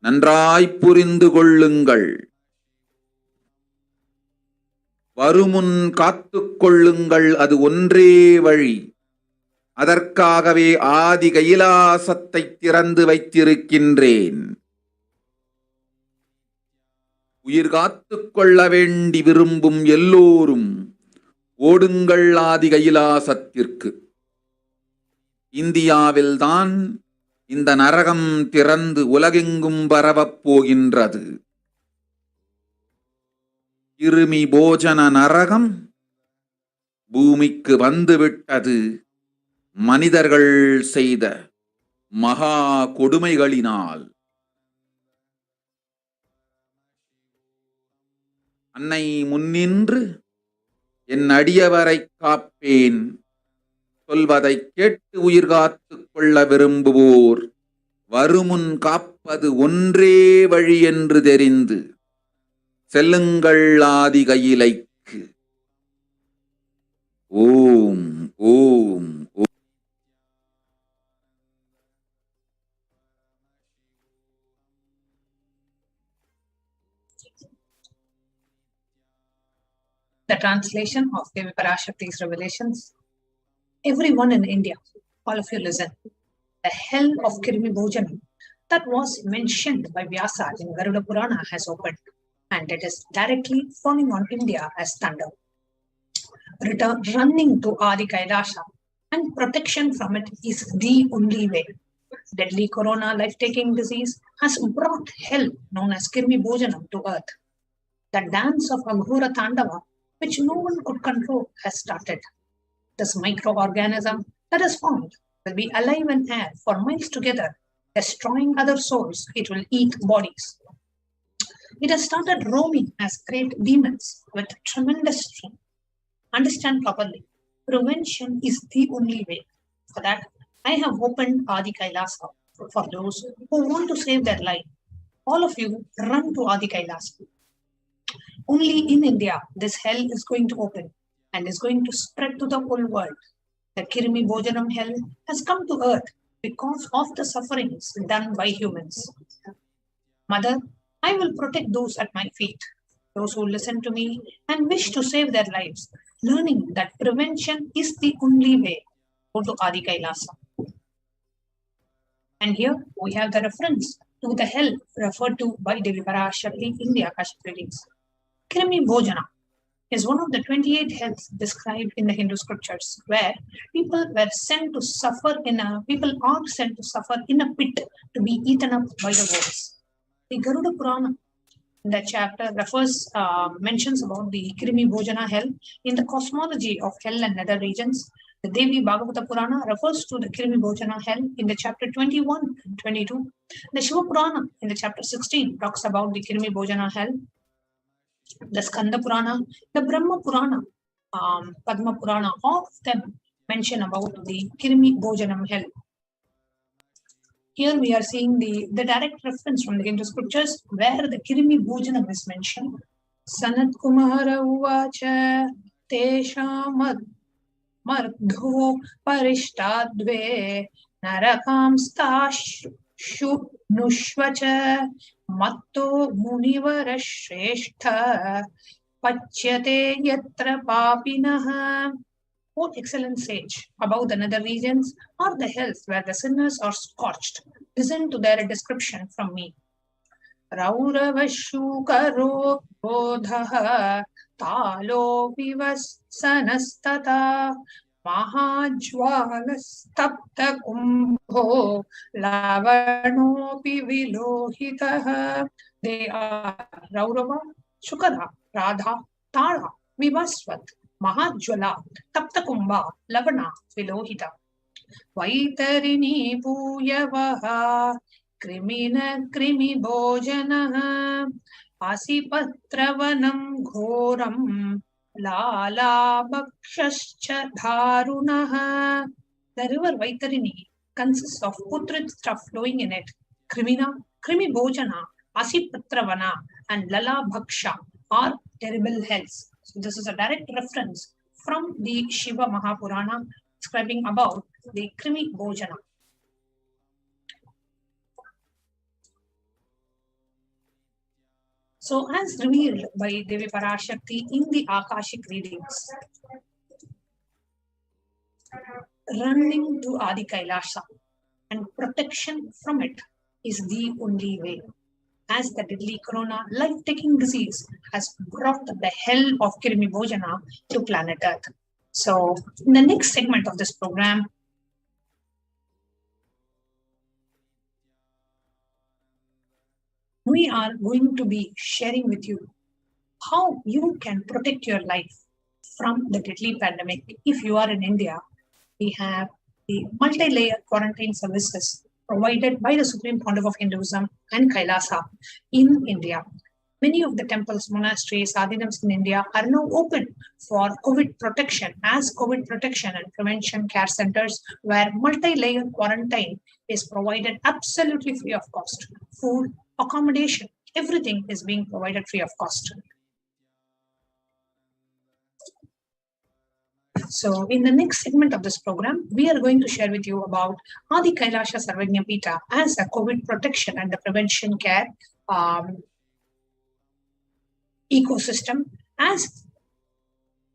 நன்றாய் புரிந்து கொள்ளுங்கள். வருமுன் காத்துக் கொள்ளுங்கள், அது ஒன்றே வழி. அதற்காகவே ஆதி கைலாசத்தை திறந்து வைத்திருக்கின்றேன். உயிர் காத்துக் கொள்ள வேண்டி விரும்பும் எல்லோரும் ஓடுங்கள் ஆதி கைலாசத்திற்கு. இந்தியாவில்தான் இந்த நரகம் திறந்து உலகெங்கும் பரவப் போகின்றது. கிருமி போஜன நரகம் பூமிக்கு வந்துவிட்டது. மனிதர்கள் செய்த மகா கொடுமைகளினால். அன்னை முன்னின்று என் அடியவரை காப்பேன் சொல்வதை கேட்டு உயிர் காத்துக் கொள்ள விரும்புவோர் வருமுன் காப்பது ஒன்றே வழி என்று தெரிந்து செல்லுங்கள் ஆதி கையிலைக்கு. ஓம் ஓம் ஓம். The translation of Devi Parashakti's revelations. Everyone in India, all of you listen. The hell of Kirmi Bhojanam that was mentioned by Vyasa in Garuda Purana has opened, and it is directly falling on India as thunder. Running to Adi Kailasa and protection from it is the only way. Deadly corona life-taking disease has brought hell known as Kirmi Bhojanam to earth. The dance of Aghora Tandava, which no one could control, has started. This microorganism that is formed will be alive in air for miles together, destroying other souls. It will eat bodies. It has started roaming as great demons with tremendous strength. Understand properly. Prevention is the only way. For that, I have opened Adi Kailasa for those who want to save their life. All of you run to Adi Kailasa. Only in India, this hell is going to open and is going to spread to the whole world. The Kirimi Bhojanam hell has come to earth because of the sufferings done by humans. Mother, I will protect those at my feet, those who listen to me and wish to save their lives, learning that prevention is the only way. Go to Adi Kailasa. And here we have the reference to the hell referred to by Devi Parashakti in the Akashic readings. Kirimi Bhojana is one of the 28 hells described in the Hindu scriptures, where people are sent to suffer in a pit to be eaten up by the wolves. The Garuda Purana in that chapter mentions about the Kirimi Bhojana hell in the cosmology of hell and nether regions. The Devi Bhagavata Purana refers to the Kirimi Bhojana hell in the chapter 21 and 22. The Shiva Purana in the chapter 16 talks about the Kirimi Bhojana hell. The Skanda Purana, the Brahma Purana, Padma Purana, all of them mention about the Kirimi Bhojanam hell. Here we are seeing the direct reference from the Hindu scriptures where the Kirimi Bhojanam is mentioned. Sanat Kumara Uvacha Teshamad Mardho Parishtadve Narakam Stashu Nushvacha Matto Munivara Shrestha Pachyate Yatra Papinaha. O excellent sage, above the nether regions are the hells where the sinners are scorched. Listen to their description from me. Rauravashukaro bodhaha talo vivassanastata mahajvalastapta kumbho lavanopi vilohitaha. They are Raurava, Shukara, Radha, Tara, Vivasvat, Mahajvala, Taptakumbha, Lavana, Vilohita. Vaitarini Puyavaha, Krimina Krimi Bhojanaha, Asipatravanam Ghoram, Lala Bhakshascha Dharunaha. The river Vaitarini consists of putrid stuff flowing in it. Krimina, Krimi Bhojana, Asipatravana, and Lala Bhaksha are terrible hells. So this is a direct reference from the Shiva Mahapurana describing about the Krimi Bhojana. So as revealed by Devi Parashakti in the Akashic readings, running to Adi Kailasa and protection from it is the only way, as the deadly corona life-taking disease has brought the hell of Kirimi Bhojana to planet Earth. So in the next segment of this program, we are going to be sharing with you how you can protect your life from the deadly pandemic. If you are in India, we have the multi-layer quarantine services provided by the Supreme Pontiff of Hinduism and Kailasa in India. Many of the temples, monasteries, sadhinams in India are now open for COVID protection as COVID protection and prevention care centers where multi-layer quarantine is provided absolutely free of cost. Food, accommodation, everything is being provided free of cost. So in the next segment of this program, we are going to share with you about Adi Kailasha Sarvajna Pita as a COVID protection and the prevention care ecosystem as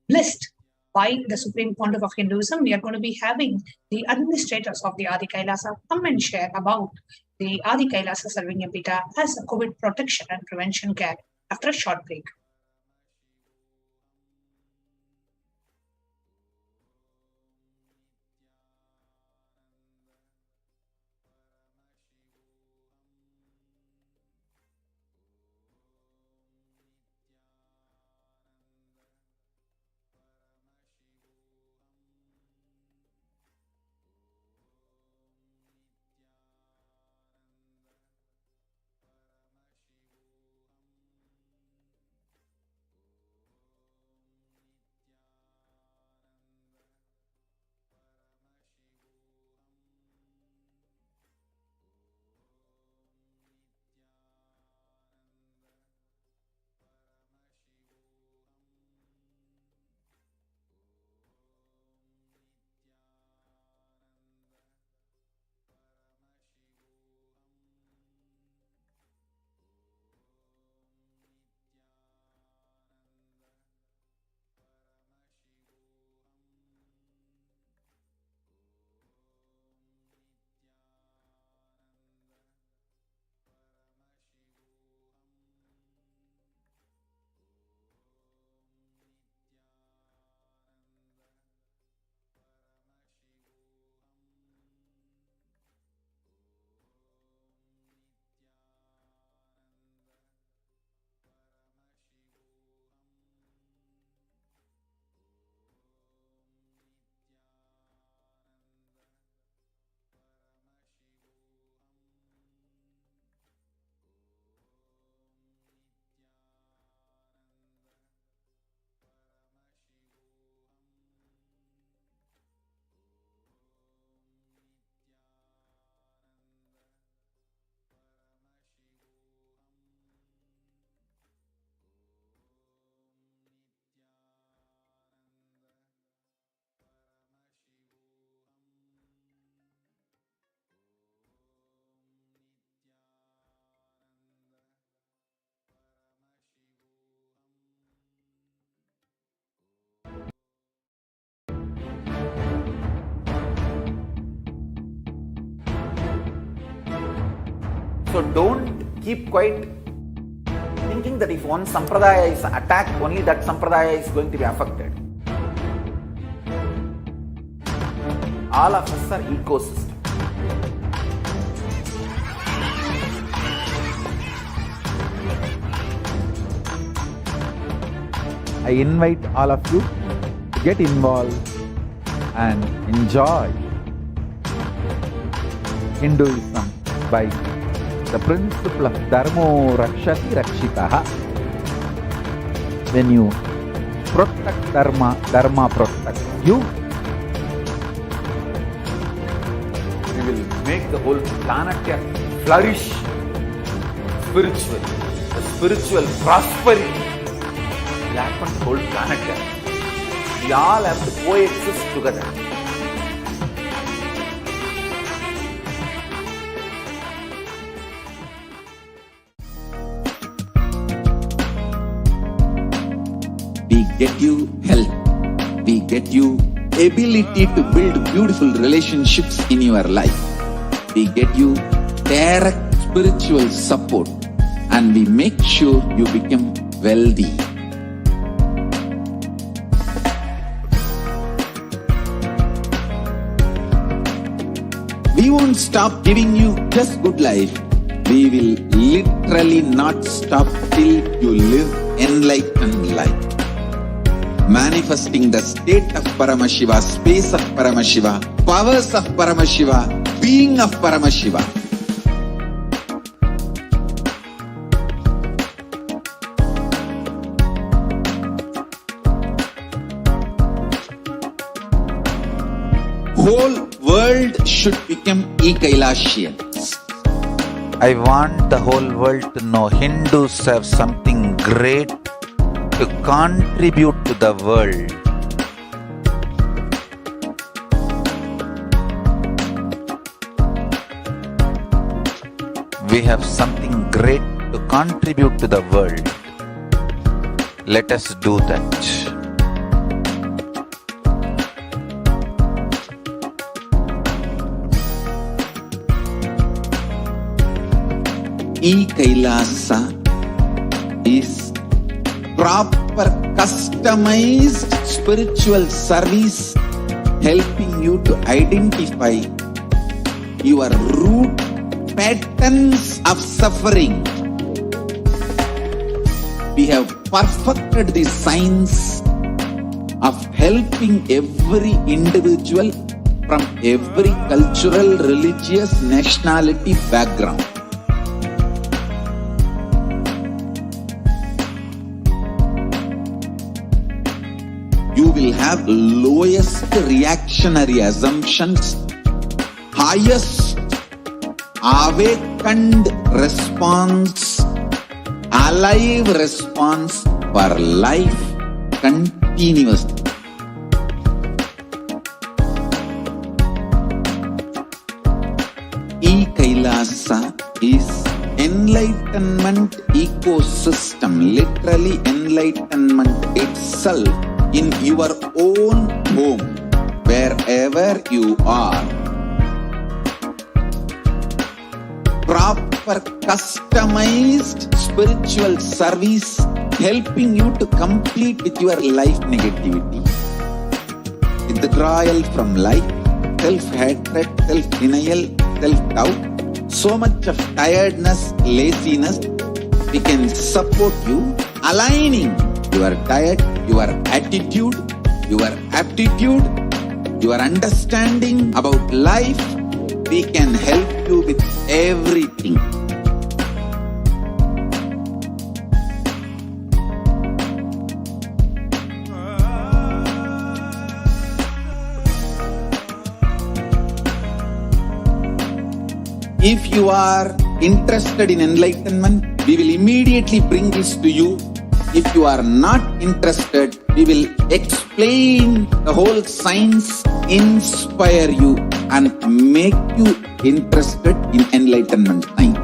blessed by the Supreme Pontiff of Hinduism. We are going to be having the administrators of the Adi Kailasa come and share about the Adi Kailasa Sarvajna Pita as a COVID protection and prevention care after a short break. So don't keep quiet thinking that if one sampradaya is attacked, only that sampradaya is going to be affected. All of us are ecosystem. I invite all of you to get involved and enjoy Hinduism by the principle of Dharmo Rakshati Rakshitaha. When you protect Dharma, Dharma protects you. We will make the whole planet flourish spiritually. The spiritual prosperity will happen to the whole planet. We all have to coexist together. We get you health. We get you ability to build beautiful relationships in your life. We get you direct spiritual support, and we make sure you become wealthy. We won't stop giving you just good life. We will literally not stop till you live enlightened life. Manifesting the state of Paramashiva, space of Paramashiva, powers of Paramashiva, being of Paramashiva. Whole world should become e-Kailashians. I want the whole world to know Hindus have something great to contribute to the world. We have something great to contribute to the world. Let us do that. E-Kailasa is proper customized spiritual service helping you to identify your root patterns of suffering. We have perfected the science of helping every individual from every cultural, religious, nationality background. You will have lowest reactionary assumptions, highest awakened response, alive response for life continuously. E-Kailasa is enlightenment ecosystem, literally enlightenment itself in your own home, wherever you are. Proper customized spiritual service helping you to complete with your life negativity. Withdrawal from life, self-hatred, self-denial, self-doubt, so much of tiredness, laziness. We can support you aligning your diet, your attitude, your aptitude, your understanding about life. We can help you with everything. If you are interested in enlightenment, we will immediately bring this to you. If you are not interested, we will explain the whole science, inspire you, and make you interested in enlightenment science.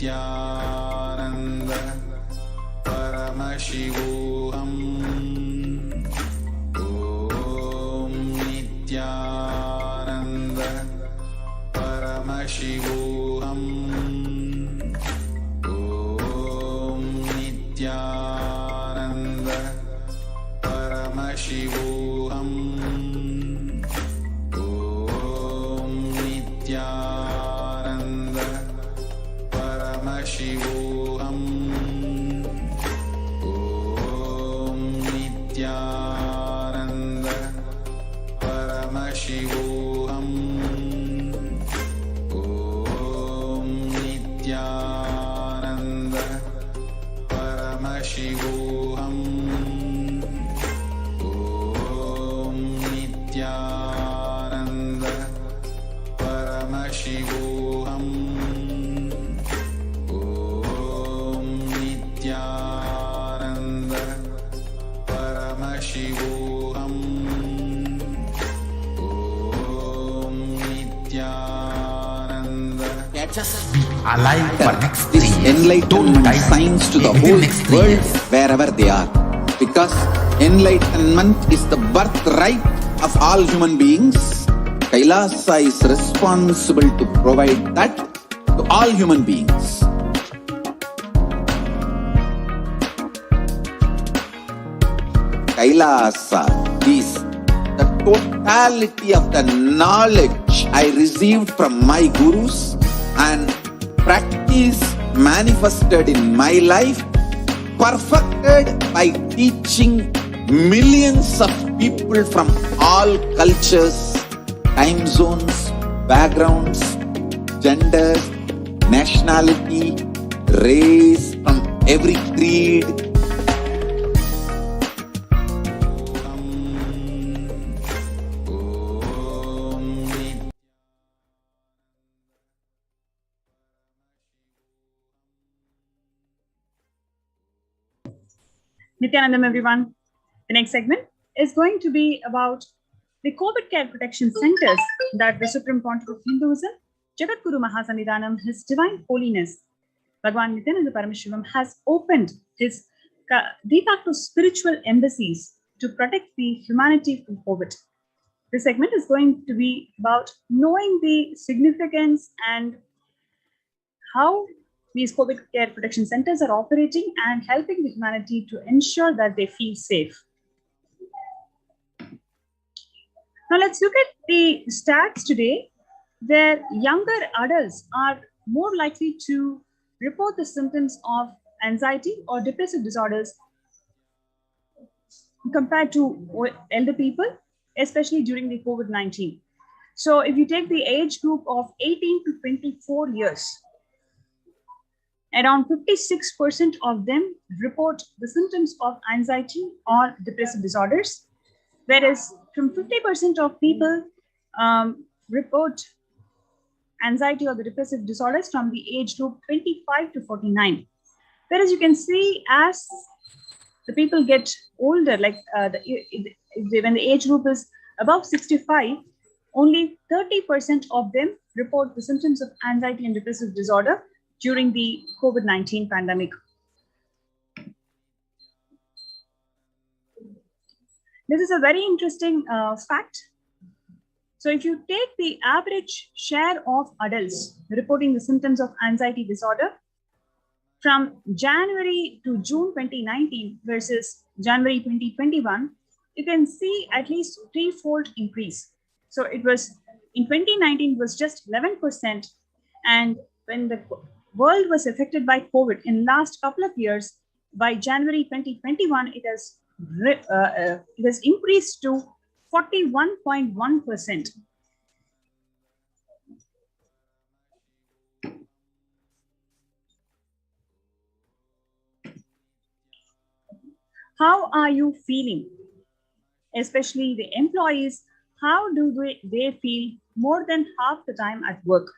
Nithyananda Paramashivoham Om Nithyananda Paramashivoham Om Nithyananda Paramashivoham Om Nithyananda Paramashivoham Om Nithyananda Paramashivoham Om Nithyananda Paramashivoham Om Nithyananda Paramashivoham Om Nithyananda Paramashivoham Om Nithyananda. Let us be alive for next 3 years. Enlightenment signs to the whole world wherever they are. Because enlightenment is the birthright of all human beings. Kailasa is responsible to provide that to all human beings. Kailasa is the totality of the knowledge I received from my gurus and practice manifested in my life, perfected by teaching millions of people from all cultures, time zones, backgrounds, genders, nationality, race, from every creed. Nithyanandam, everyone. The next segment is going to be about the COVID care protection centers that the Supreme Pontiff of Hinduism, Jagadguru Mahasannidhanam, His Divine Holiness, Bhagwan Nithyananda Paramashivam, has opened his de facto spiritual embassies to protect the humanity from COVID. This segment is going to be about knowing the significance and how these COVID care protection centers are operating and helping the humanity to ensure that they feel safe. Now let's look at the stats today, where younger adults are more likely to report the symptoms of anxiety or depressive disorders compared to elder people, especially during the COVID-19. So if you take the age group of 18 to 24 years, around 56% of them report the symptoms of anxiety or depressive disorders, whereas from 50% of people report anxiety or the depressive disorders from the age group 25 to 49. Whereas you can see as the people get older, like when the age group is above 65, only 30% of them report the symptoms of anxiety and depressive disorder during the COVID-19 pandemic. This is a very interesting fact. So if you take the average share of adults reporting the symptoms of anxiety disorder from January to June 2019 versus January 2021, you can see at least threefold increase. So it was, in 2019, it was just 11%. And when the world was affected by COVID in last couple of years, by January 2021, it has increased to 41.1%. How are you feeling? Especially the employees, how do they feel more than half the time at work?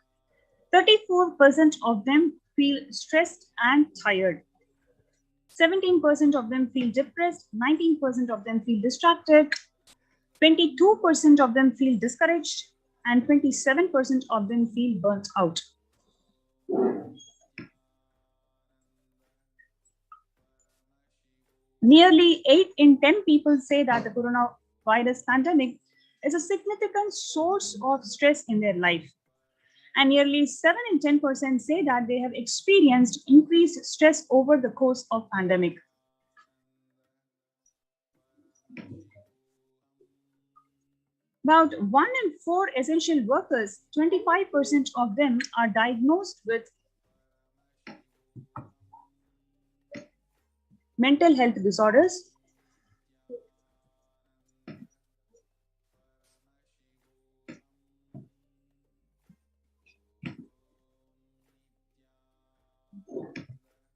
34% of them feel stressed and tired. 17% of them feel depressed. 19% of them feel distracted. 22% of them feel discouraged. And 27% of them feel burnt out. Nearly 8 in 10 people say that the coronavirus pandemic is a significant source of stress in their life. And nearly 7 in 10% say that they have experienced increased stress over the course of pandemic. About 1 in 4 essential workers, 25% of them are diagnosed with mental health disorders.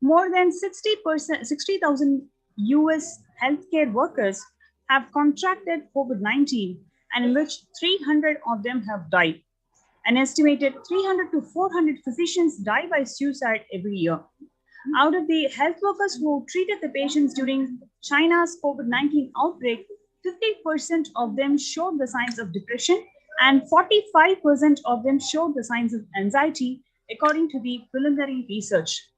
More than 60,000 US healthcare workers have contracted COVID-19, and in which 300 of them have died. An estimated 300 to 400 physicians die by suicide every year. Out of the health workers who treated the patients during China's COVID-19 outbreak, 50% of them showed the signs of depression and 45% of them showed the signs of anxiety, according to the preliminary research.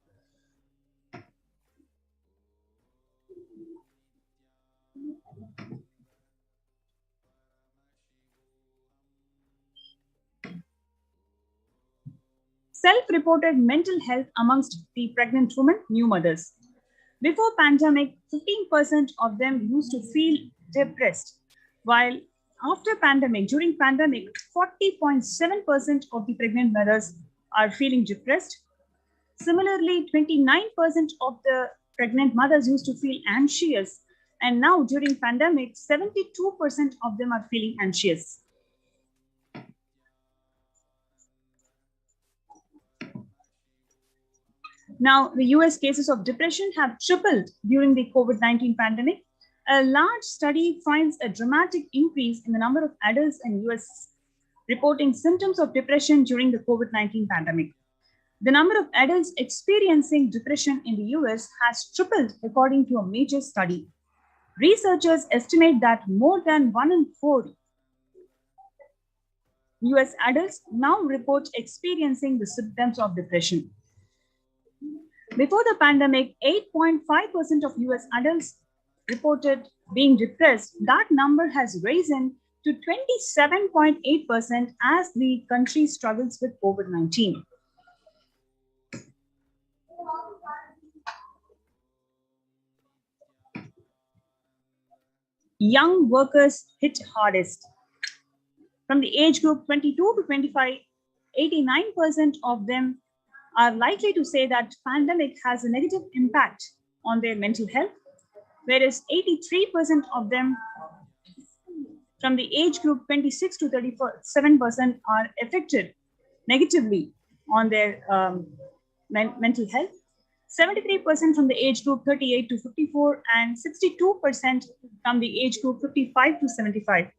Self-reported mental health amongst the pregnant women, new mothers. Before pandemic, 15% of them used to feel depressed, while after pandemic, during pandemic, 40.7% of the pregnant mothers are feeling depressed. Similarly, 29% of the pregnant mothers used to feel anxious, and now during pandemic, 72% of them are feeling anxious. Now, the US cases of depression have tripled during the COVID-19 pandemic. A large study finds a dramatic increase in the number of adults in US reporting symptoms of depression during the COVID-19 pandemic. The number of adults experiencing depression in the US has tripled according to a major study. Researchers estimate that more than 1 in 4 US adults now report experiencing the symptoms of depression. Before the pandemic, 8.5% of US adults reported being depressed. That number has risen to 27.8% as the country struggles with COVID-19. Young workers hit hardest. From the age group 22 to 25, 89% of them are likely to say that pandemic has a negative impact on their mental health, whereas 83% of them from the age group 26 to 37% are affected negatively on their mental health, 73% from the age group 38 to 54, and 62% from the age group 55 to 75.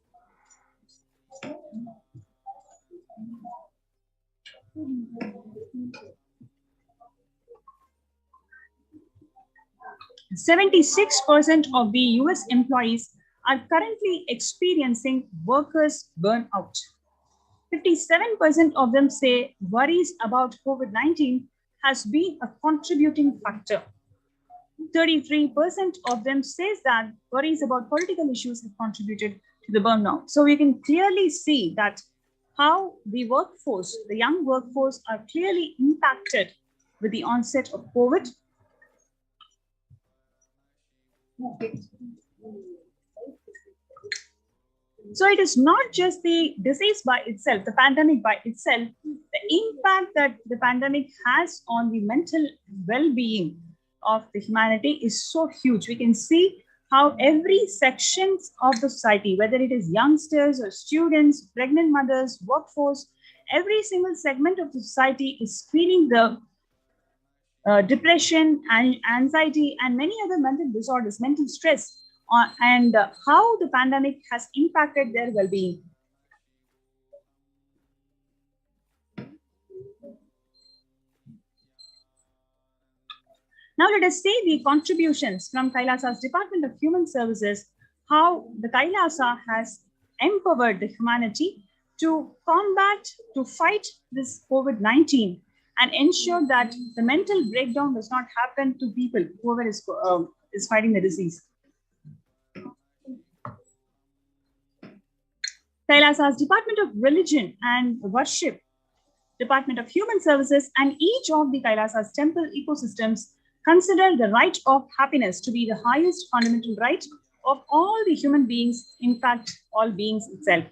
76% of the US employees are currently experiencing workers' burnout. 57% of them say worries about COVID-19 has been a contributing factor. 33% of them says that worries about political issues have contributed to the burnout. So we can clearly see that how the workforce, the young workforce, are clearly impacted with the onset of COVID. So it is not just the disease by itself, the pandemic by itself, the impact that the pandemic has on the mental well-being of the humanity is so huge. We can see how every section of the society, whether it is youngsters or students, pregnant mothers, workforce, every single segment of the society is feeling the depression and anxiety and many other mental disorders, mental stress, and how the pandemic has impacted their well-being. Now let us see the contributions from Kailasa's Department of Human Services, how the Kailasa has empowered the humanity to combat, to fight this COVID-19 and ensure that the mental breakdown does not happen to people, whoever is is fighting the disease. Kailasa's Department of Religion and Worship, Department of Human Services, and each of the Kailasa's temple ecosystems consider the right of happiness to be the highest fundamental right of all the human beings, in fact, all beings itself.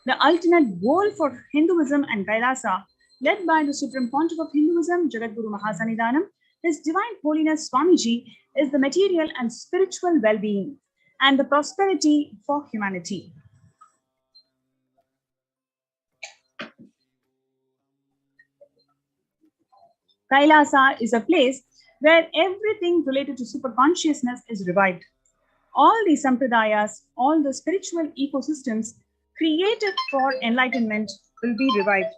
The ultimate goal for Hinduism and Kailasa, led by the Supreme Pontiff of Hinduism, Jagadguru Mahasannidhanam, His Divine Holiness Swamiji, is the material and spiritual well-being and the prosperity for humanity. Kailasa is a place where everything related to superconsciousness is revived. All the sampradayas, all the spiritual ecosystems created for enlightenment will be revived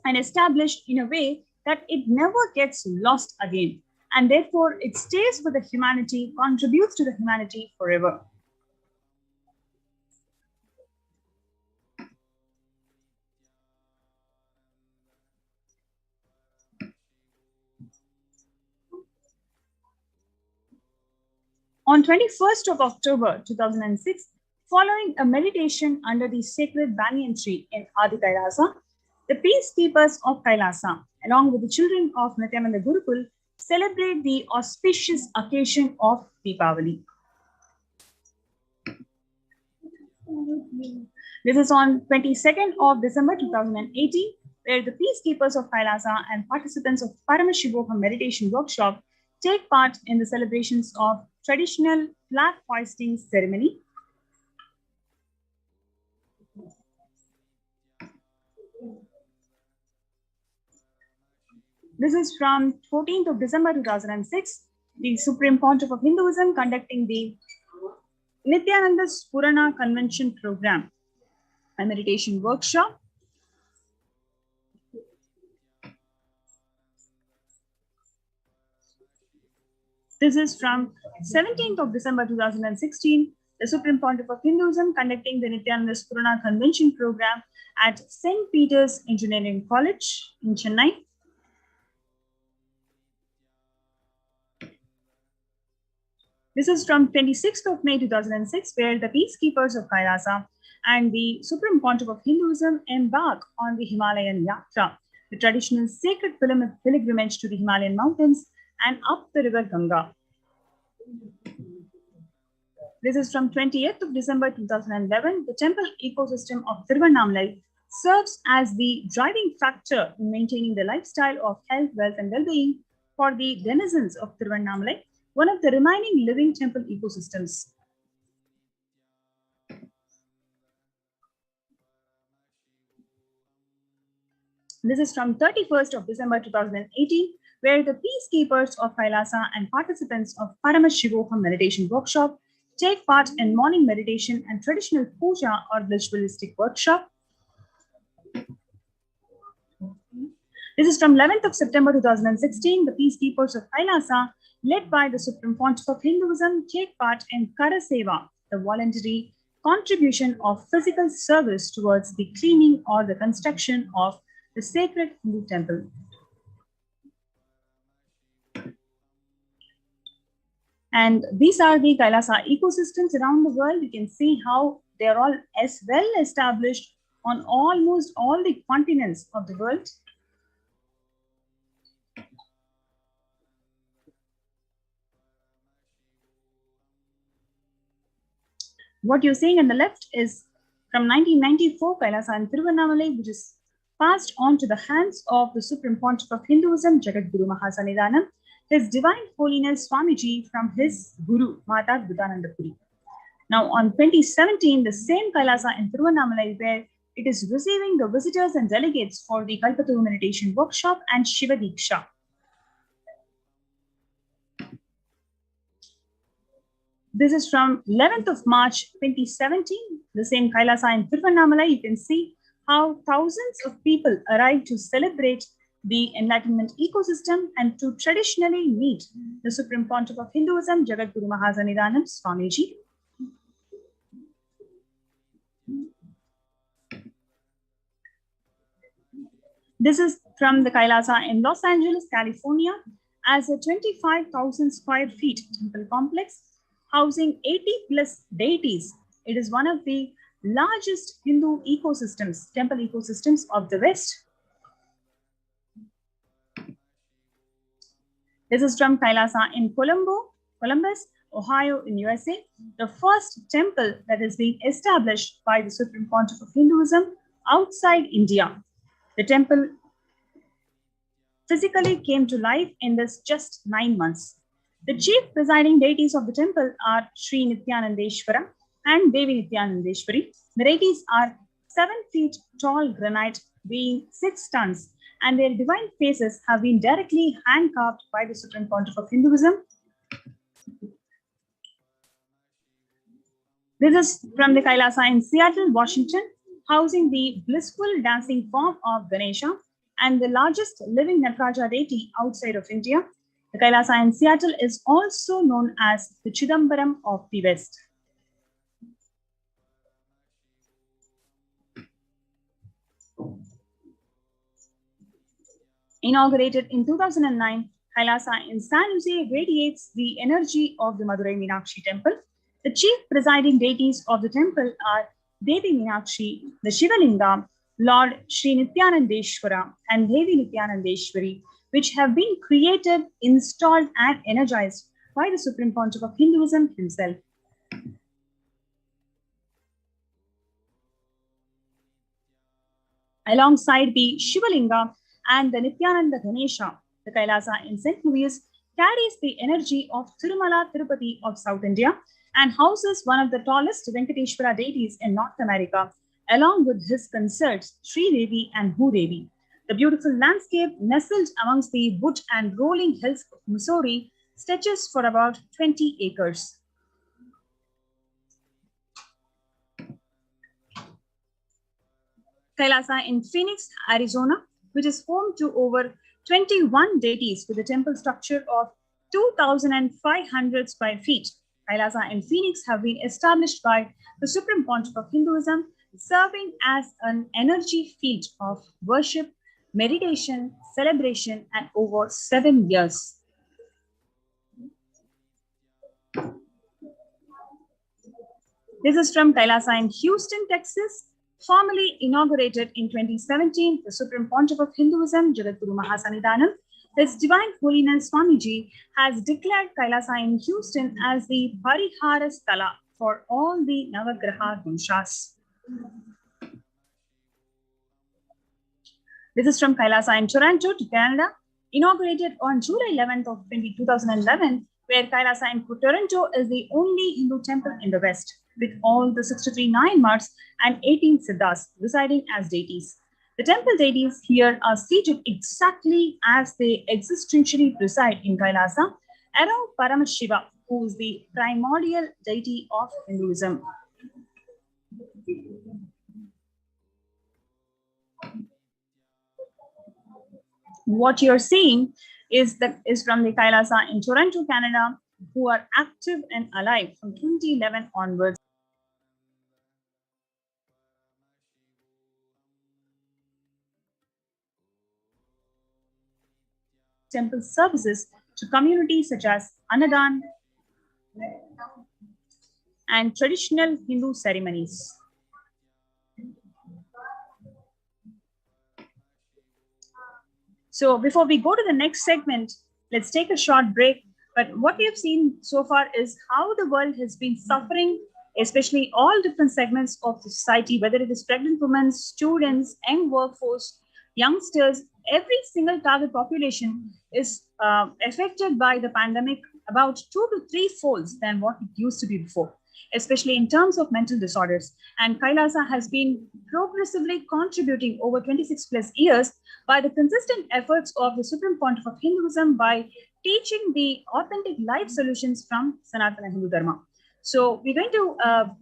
and established in a way that it never gets lost again, and therefore it stays with the humanity, contributes to the humanity forever. On 21st of October 2006, following a meditation under the sacred banyan tree in Adi Kailasa, the peacekeepers of Kailasa, along with the children of Nithyananda Gurukul, celebrate the auspicious occasion of Deepavali. This is on 22nd of December 2018, where the peacekeepers of Kailasa and participants of Paramashivoham meditation workshop take part in the celebrations of traditional flag hoisting ceremony. This is from 14th of December 2006, the Supreme Pontiff of Hinduism conducting the Nithyananda Purana Convention Program, a meditation workshop. This is from 17th of December 2016, the Supreme Pontiff of Hinduism conducting the Nithyananda Purana Convention Program at St. Peter's Engineering College in Chennai. This is from 26th of May 2006, where the peacekeepers of Kailasa and the Supreme Pontiff of Hinduism embark on the Himalayan Yatra, the traditional sacred pilgrimage to the Himalayan mountains and up the river Ganga. This is from 20th of December 2011. The temple ecosystem of Tiruvannamalai serves as the driving factor in maintaining the lifestyle of health, wealth, and well-being for the denizens of Tiruvannamalai, one of the remaining living temple ecosystems. This is from 31st of December 2018, where the peacekeepers of Kailasa and participants of Paramashivoham meditation workshop take part in morning meditation and traditional puja or ritualistic workshop. This is from 11th of September 2016. The peacekeepers of Kailasa, led by the Supreme Pontiff of Hinduism, take part in Kara Seva, the voluntary contribution of physical service towards the cleaning or the construction of the sacred Hindu temple. And these are the Kailasa ecosystems around the world. You can see how they are all as well established on almost all the continents of the world. What you're seeing on the left is from 1994, Kailasa and Tiruvannamalai, which is passed on to the hands of the Supreme Pontiff of Hinduism, Jagadguru Mahasannidhanam, His Divine Holiness Swamiji from his Guru, Mata Buddhanandapuri. Now on 2017, the same Kailasa in Tiruvannamalai, where it is receiving the visitors and delegates for the Kalpataru meditation workshop and Shiva Diksha. This is from 11th of March 2017, the same Kailasa in Tiruvannamalai. You can see how thousands of people arrive to celebrate the enlightenment ecosystem and to traditionally meet the Supreme Pontiff of Hinduism, Jagadguru Mahasannidhanam Swamiji. This is from the Kailasa in Los Angeles, California, as a 25,000 square feet temple complex housing 80 plus deities. It is one of the largest Hindu ecosystems, temple ecosystems of the West. This is from Kailasa in Columbus, Ohio in USA, the first temple that is being established by the Supreme Pontiff of Hinduism outside India. The temple physically came to life in this just 9 months. The chief presiding deities of the temple are Sri Nithyanandeshwara and Devi Nithyanandeshwari. The deities are 7 feet tall granite weighing 6 tons, and their divine faces have been directly hand-carved by the Supreme Pontiff of Hinduism. This is from the Kailasa in Seattle, Washington, housing the blissful dancing form of Ganesha and the largest living Nataraja deity outside of India. The Kailasa in Seattle is also known as the Chidambaram of the West. Inaugurated in 2009, Kailasa in San Jose radiates the energy of the Madurai Meenakshi temple. The chief presiding deities of the temple are Devi Meenakshi, the Shivalinga, Lord Sri Nithyanandeshwara, and Devi Nithyanandeshwari, which have been created, installed, and energized by the Supreme Pontiff of Hinduism himself. Alongside the Shivalinga and the Nithyananda Ganesha, the Kailasa in St. Louis carries the energy of Tirumala Tirupati of South India and houses one of the tallest Venkateshwara deities in North America, along with his consorts Sri Devi and Bhu Devi. The beautiful landscape nestled amongst the wood and rolling hills of Missouri stretches for about 20 acres. Kailasa in Phoenix, Arizona, which is home to over 21 deities with a temple structure of 2,500 square feet. Kailasa in Phoenix have been established by the Supreme Pontiff of Hinduism, serving as an energy field of worship, meditation, celebration, and over 7 years. This is from Kailasa in Houston, Texas. Formally inaugurated in 2017, the Supreme Pontiff of Hinduism, Jagadguru Mahasannidhanam, His Divine Holiness Swamiji has declared Kailasa in Houston as the Parihara Sthala for all the Navagraha Doshas. This is from Kailasa in Toronto, Canada, inaugurated on July 11th of 2011, where Kailasa in Toronto is the only Hindu temple in the West, with all the 63 Nayanmars and 18 Siddhas residing as deities. The temple deities here are seated exactly as they existentially preside in Kailasa, around Paramashiva, who is the primordial deity of Hinduism. What you're seeing is from the Kailasa in Toronto, Canada, who are active and alive from 2011 onwards. Temple services to communities such as Annadan and traditional Hindu ceremonies. So before we go to the next segment, let's take a short break. But what we have seen so far is how the world has been suffering, especially all different segments of the society, whether it is pregnant women, students, young workforce, youngsters, every single target population is affected by the pandemic about 2 to 3 folds than what it used to be before, especially in terms of mental disorders. And Kailasa has been progressively contributing over 26 plus years by the consistent efforts of the Supreme Pontiff of Hinduism by teaching the authentic life solutions from Sanatana Hindu Dharma. So we're going to,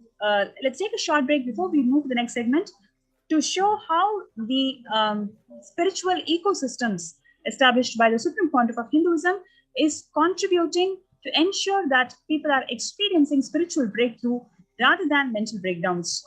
let's take a short break before we move to the next segment to show how the spiritual ecosystems established by the Supreme Pontiff of Hinduism is contributing to ensure that people are experiencing spiritual breakthrough rather than mental breakdowns.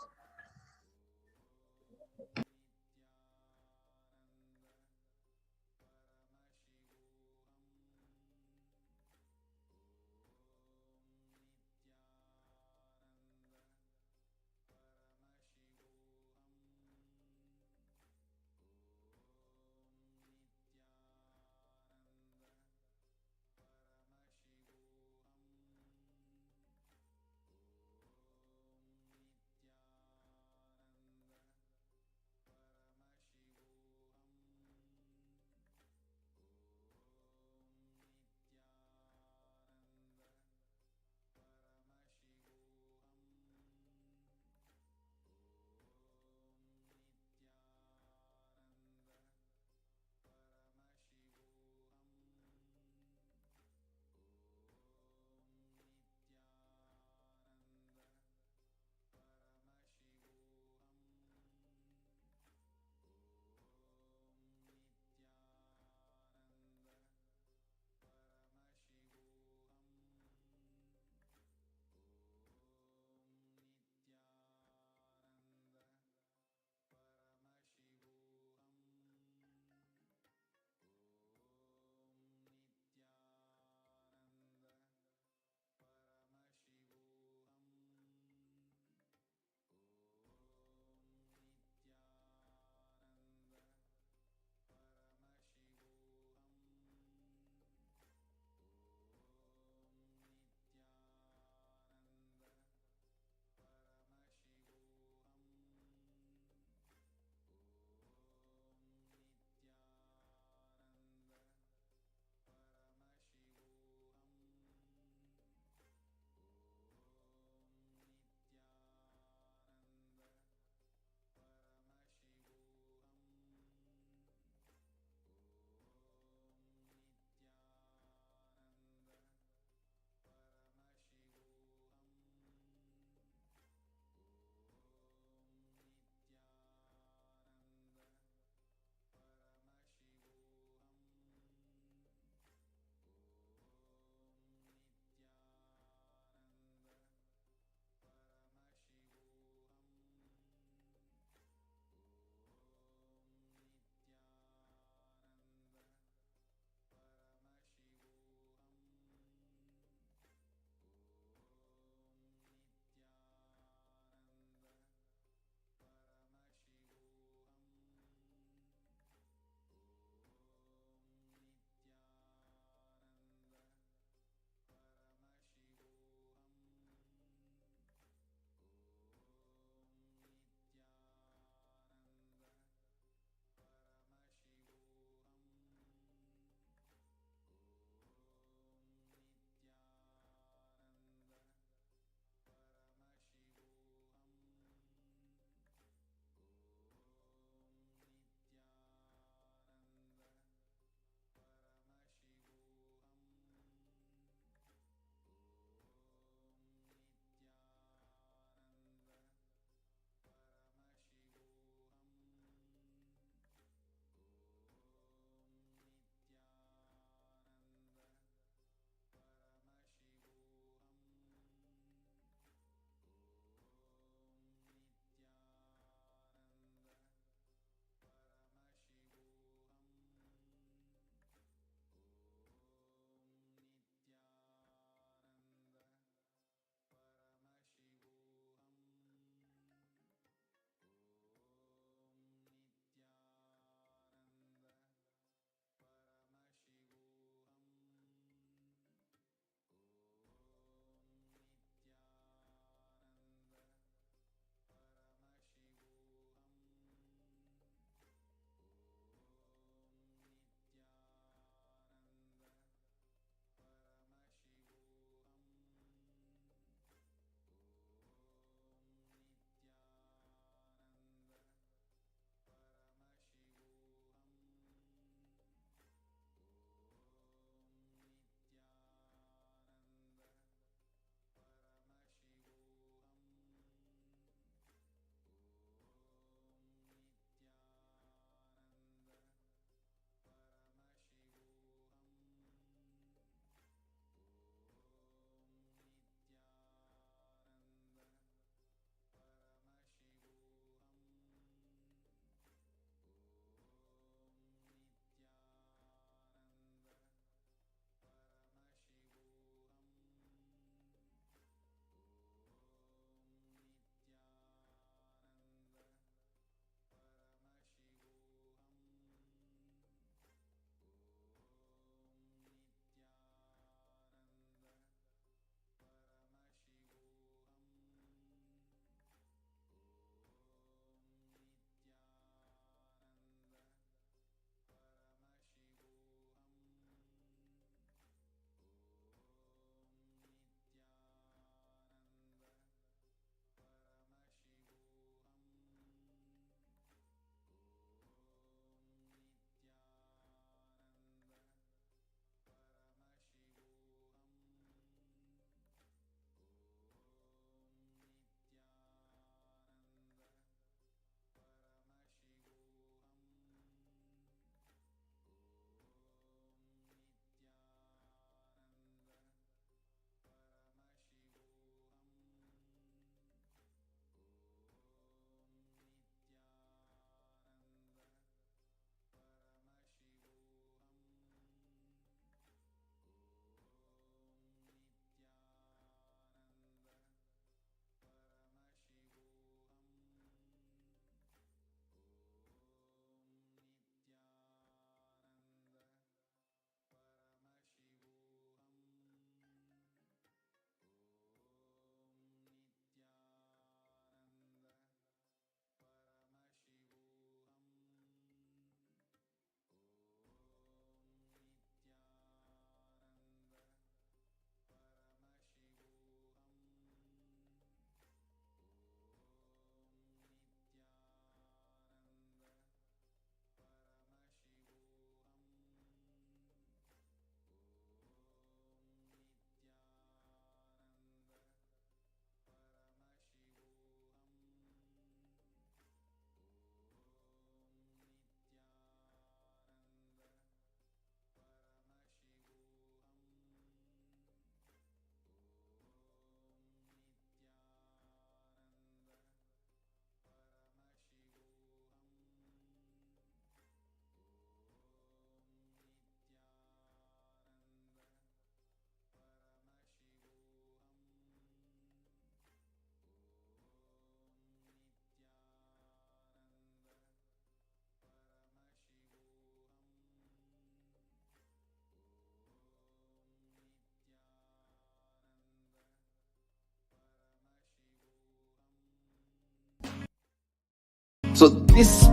So this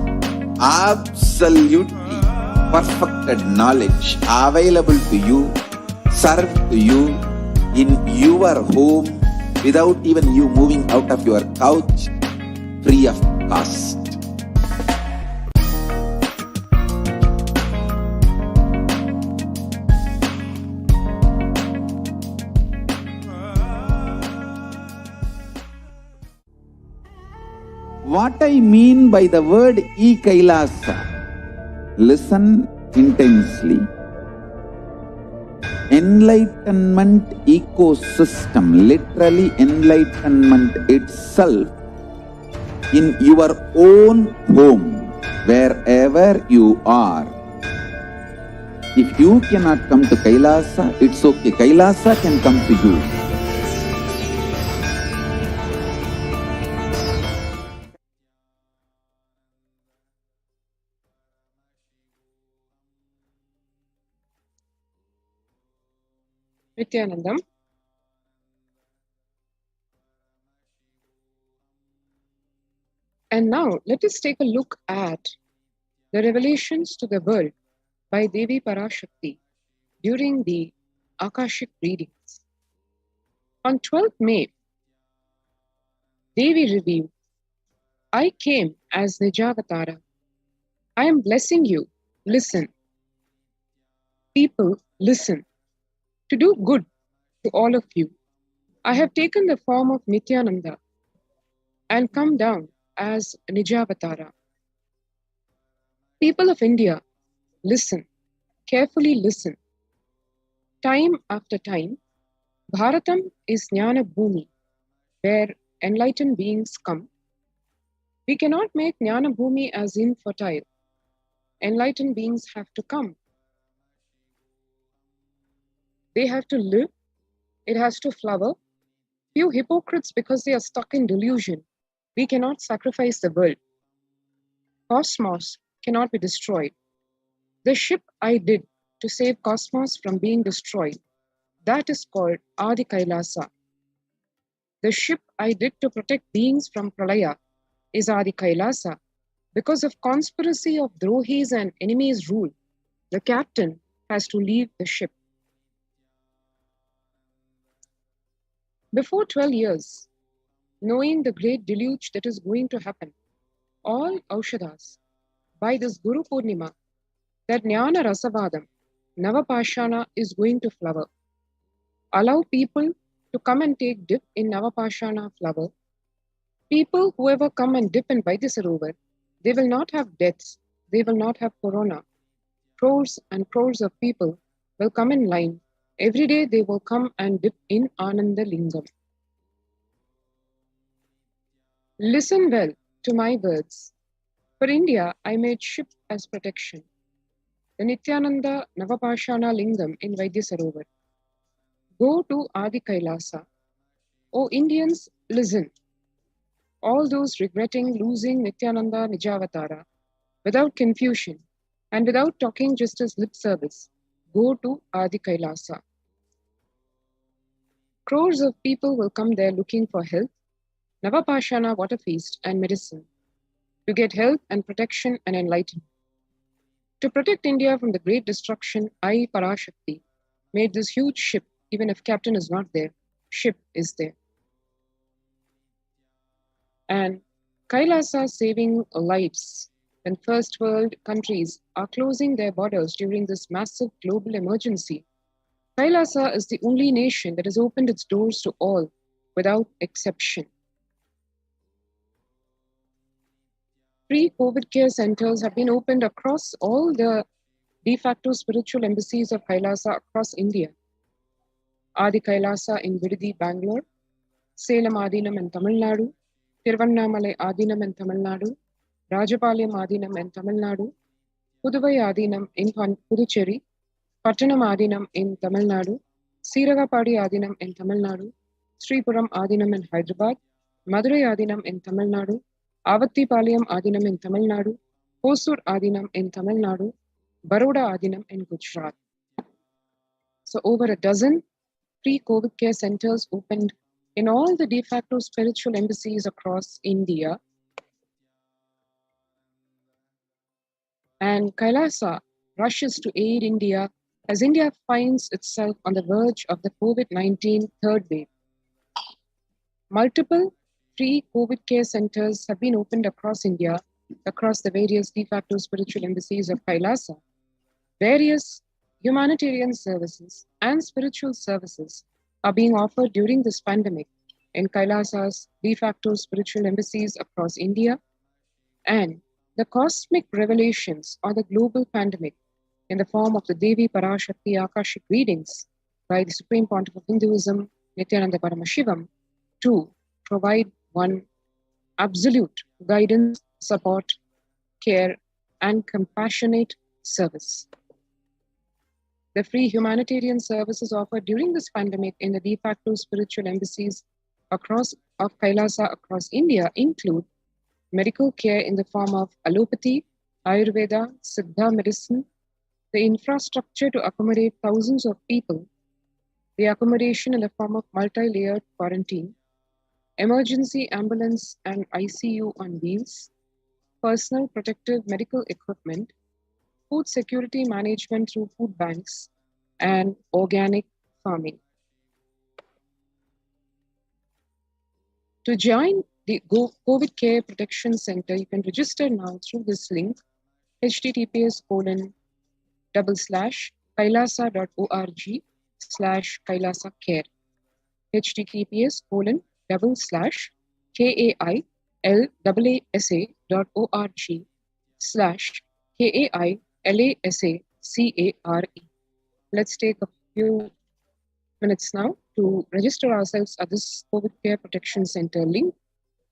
absolutely perfected knowledge available to you, served to you in your home without even you moving out of your couch, free of cost. What I mean by the word E-Kailasa, listen intensely. Enlightenment ecosystem, literally enlightenment itself in your own home, wherever you are. If you cannot come to Kailasa, it's okay. Kailasa can come to you. Nithyanandam. And now let us take a look at the revelations to the world by Devi Parashakti during the Akashic readings. On 12th May, Devi revealed, I came as Nijavatara. I am blessing you. Listen. People, listen. To do good to all of you, I have taken the form of Nithyananda and come down as Nijavatara. People of India, listen. Carefully listen. Time after time, Bharatam is Jnana Bhumi, where enlightened beings come. We cannot make Jnana Bhumi as infertile. Enlightened beings have to come. They have to live. It has to flower. Few hypocrites, because they are stuck in delusion. We cannot sacrifice the world. Cosmos cannot be destroyed. The ship I did to save cosmos from being destroyed, that is called Adi Kailasa. The ship I did to protect beings from Pralaya is Adi Kailasa. Because of conspiracy of Drohis and enemies' rule, the captain has to leave the ship. Before 12 years, knowing the great deluge that is going to happen, all Aushadas, by this Guru Purnima, that Jnana Rasavadam, Navapashana is going to flower. Allow people to come and take dip in Navapashana flower. People, whoever come and dip in Vaidyasarovar, they will not have deaths, they will not have corona. Crores and crores of people will come in line. Every day they will come and dip in Ananda Lingam. Listen well to my words. For India, I made ship as protection. The Nithyananda Navapashana Lingam in Vaidyasarovar. Go to Adi Kailasa. O Indians, listen. All those regretting losing Nithyananda Nijavatara, without confusion and without talking just as lip service, go to Adi Kailasa. Crores of people will come there looking for health, Navapashana water feast and medicine, to get health and protection and enlightenment. To protect India from the great destruction, I, Parashakti, made this huge ship. Even if captain is not there, ship is there. And Kailasa saving lives when first world countries are closing their borders during this massive global emergency. Kailasa is the only nation that has opened its doors to all without exception. Free COVID care centers have been opened across all the de facto spiritual embassies of Kailasa across India. Adi Kailasa in Vididi, Bangalore, Salem Adinam in Tamil Nadu, Tiruvannamalai Adinam in Tamil Nadu, Rajapalayam Adinam in Tamil Nadu, Puduvai Adinam in Puducherry, Pattanam Adinam in Tamil Nadu, Siragapadi Adinam in Tamil Nadu, Sripuram Adinam in Hyderabad, Madurai Adinam in Tamil Nadu, Avattipalayam Adinam in Tamil Nadu, Hosur Adinam in Tamil Nadu, Baroda Adinam in Gujarat. So over a dozen free COVID care centers opened in all the de facto spiritual embassies across India. and Kailasa rushes to aid India as India finds itself on the verge of the COVID-19 third wave. Multiple free COVID care centers have been opened across India, across the various de facto spiritual embassies of Kailasa. Various humanitarian services and spiritual services are being offered during this pandemic in Kailasa's de facto spiritual embassies across India, and the cosmic revelations on the global pandemic in the form of the Devi Parashakti Akashic readings by the Supreme Pontiff of Hinduism, Nithyananda Paramashivam, to provide one absolute guidance, support, care, and compassionate service. The free humanitarian services offered during this pandemic in the de facto spiritual embassies of Kailasa across India include medical care in the form of allopathy, Ayurveda, Siddha medicine, the infrastructure to accommodate thousands of people, the accommodation in the form of multi-layered quarantine, emergency ambulance and ICU on wheels, personal protective medical equipment, food security management through food banks, and organic farming. To join the COVID Care Protection Center, you can register now through this link, https://kailasa.org/kailasacare, https://kailasa.org/kailasacare. Let's take a few minutes now to register ourselves at this COVID Care Protection Center link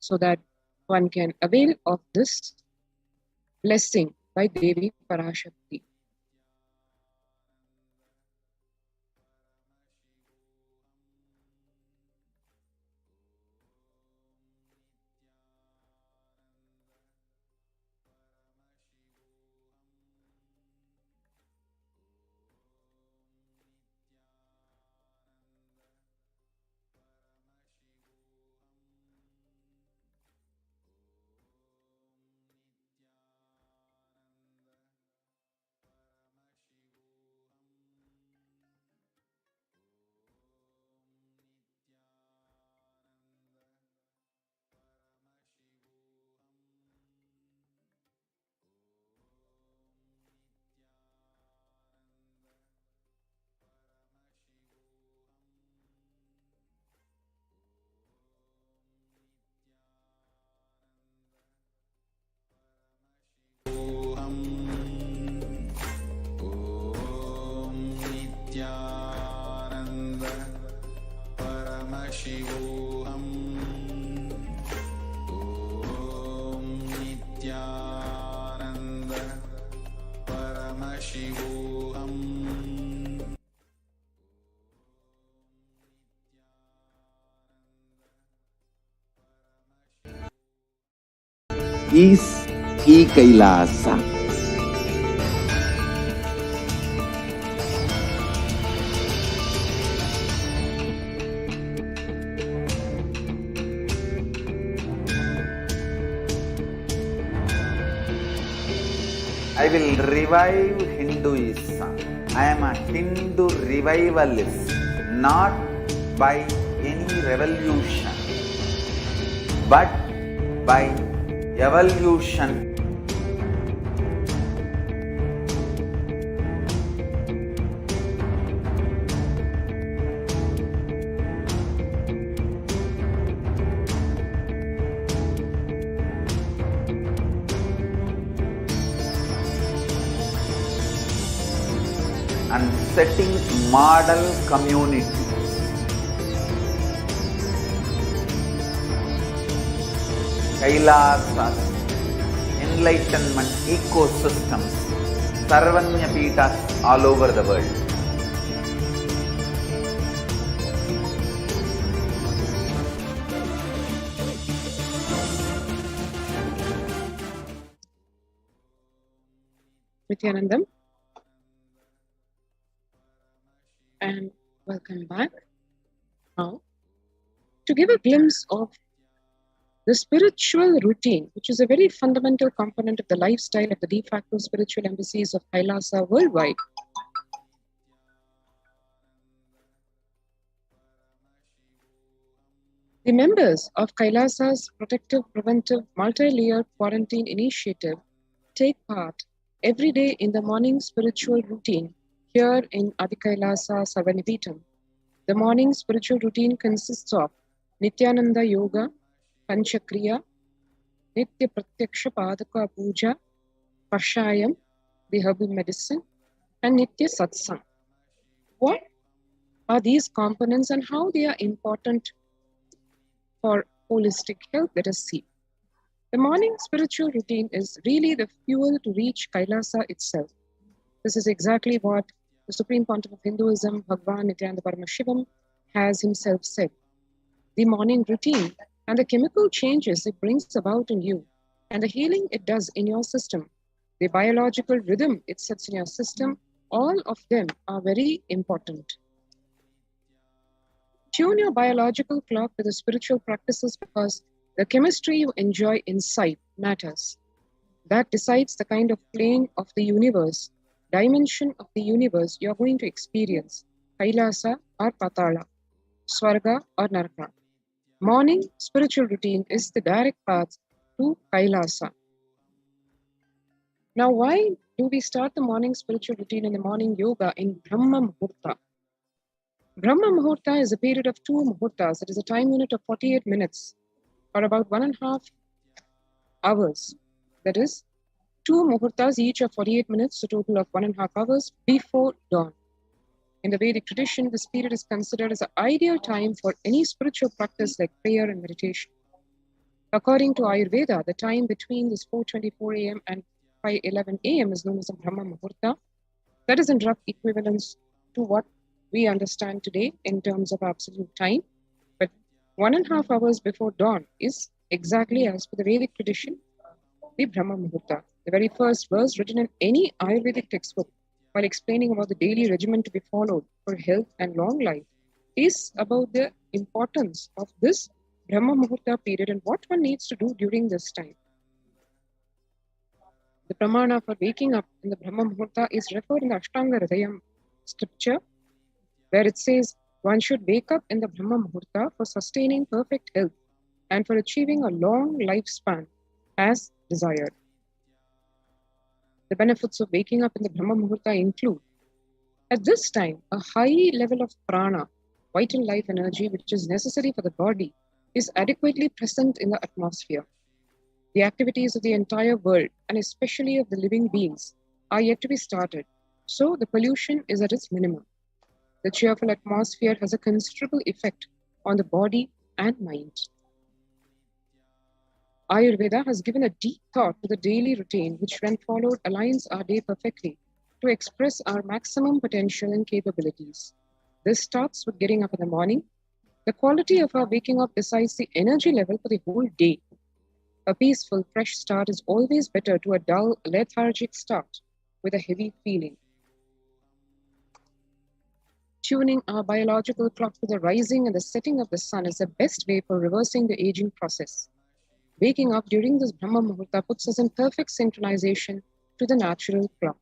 so that one can avail of this blessing by Devi Parashakti. Is Kailasa. I will revive Hinduism. I am a Hindu revivalist, not by any revolution, but by evolution. And setting model community. Kailasa's enlightenment ecosystems, Sarvanya Peethas all over the world. Nithyanandam, and welcome back. Now, to give a glimpse of The spiritual routine, which is a very fundamental component of the lifestyle of the de facto spiritual embassies of Kailasa worldwide, the members of Kailasa's protective, preventive, multi-layered quarantine initiative take part every day in the morning spiritual routine here in Adikailasa Sarvanipitam. The morning spiritual routine consists of Nithyananda Yoga, Panchakriya, Nitya Pratyaksha Padaka Puja, Kashayam, the herbal medicine, and Nitya Satsang. What are these components and how they are important for holistic health? Let us see. The morning spiritual routine is really the fuel to reach Kailasa itself. This is exactly what the Supreme Pontiff of Hinduism, Bhagavan Nithyananda Paramashivam, has himself said. The morning routine and the chemical changes it brings about in you and the healing it does in your system, the biological rhythm it sets in your system, all of them are very important. Tune your biological clock to the spiritual practices because the chemistry you enjoy inside matters. That decides the kind of plane of the universe, dimension of the universe you're going to experience, Kailasa or Patala, Swarga or Naraka. Morning spiritual routine is the direct path to Kailasa. Now, why do we start the morning spiritual routine and the morning yoga in Brahma Muhurta? Brahma Muhurta is a period of 2 Muhurtas. It is a time unit of 48 minutes or about 1.5 hours. That is 2 Muhurtas, each of 48 minutes, a total of 1.5 hours before dawn. In the Vedic tradition, this period is considered as an ideal time for any spiritual practice like prayer and meditation. According to Ayurveda, the time between this 4:24 a.m. and 5:11 a.m. is known as a Brahma Muhurta. That is in rough equivalence to what we understand today in terms of absolute time. But 1.5 hours before dawn is exactly as per the Vedic tradition, the Brahma Muhurta. The very first verse written in any Ayurvedic textbook while explaining about the daily regimen to be followed for health and long life is about the importance of this Brahma Muhurta period and what one needs to do during this time. The pramana for waking up in the Brahma Muhurta is referred in the Ashtanga Hridayam scripture, where it says one should wake up in the Brahma Muhurta for sustaining perfect health and for achieving a long lifespan as desired. The benefits of waking up in the Brahma Muhurta include, at this time, a high level of prana, vital life energy, which is necessary for the body, is adequately present in the atmosphere. The activities of the entire world, and especially of the living beings, are yet to be started, so the pollution is at its minimum. The cheerful atmosphere has a considerable effect on the body and mind. Ayurveda has given a deep thought to the daily routine, which when followed aligns our day perfectly to express our maximum potential and capabilities. This starts with getting up in the morning. The quality of our waking up decides the energy level for the whole day. A peaceful, fresh start is always better to a dull, lethargic start with a heavy feeling. Tuning our biological clock to the rising and the setting of the sun is the best way for reversing the aging process. Waking up during this Brahma Muhurta puts us in perfect synchronization to the natural clock.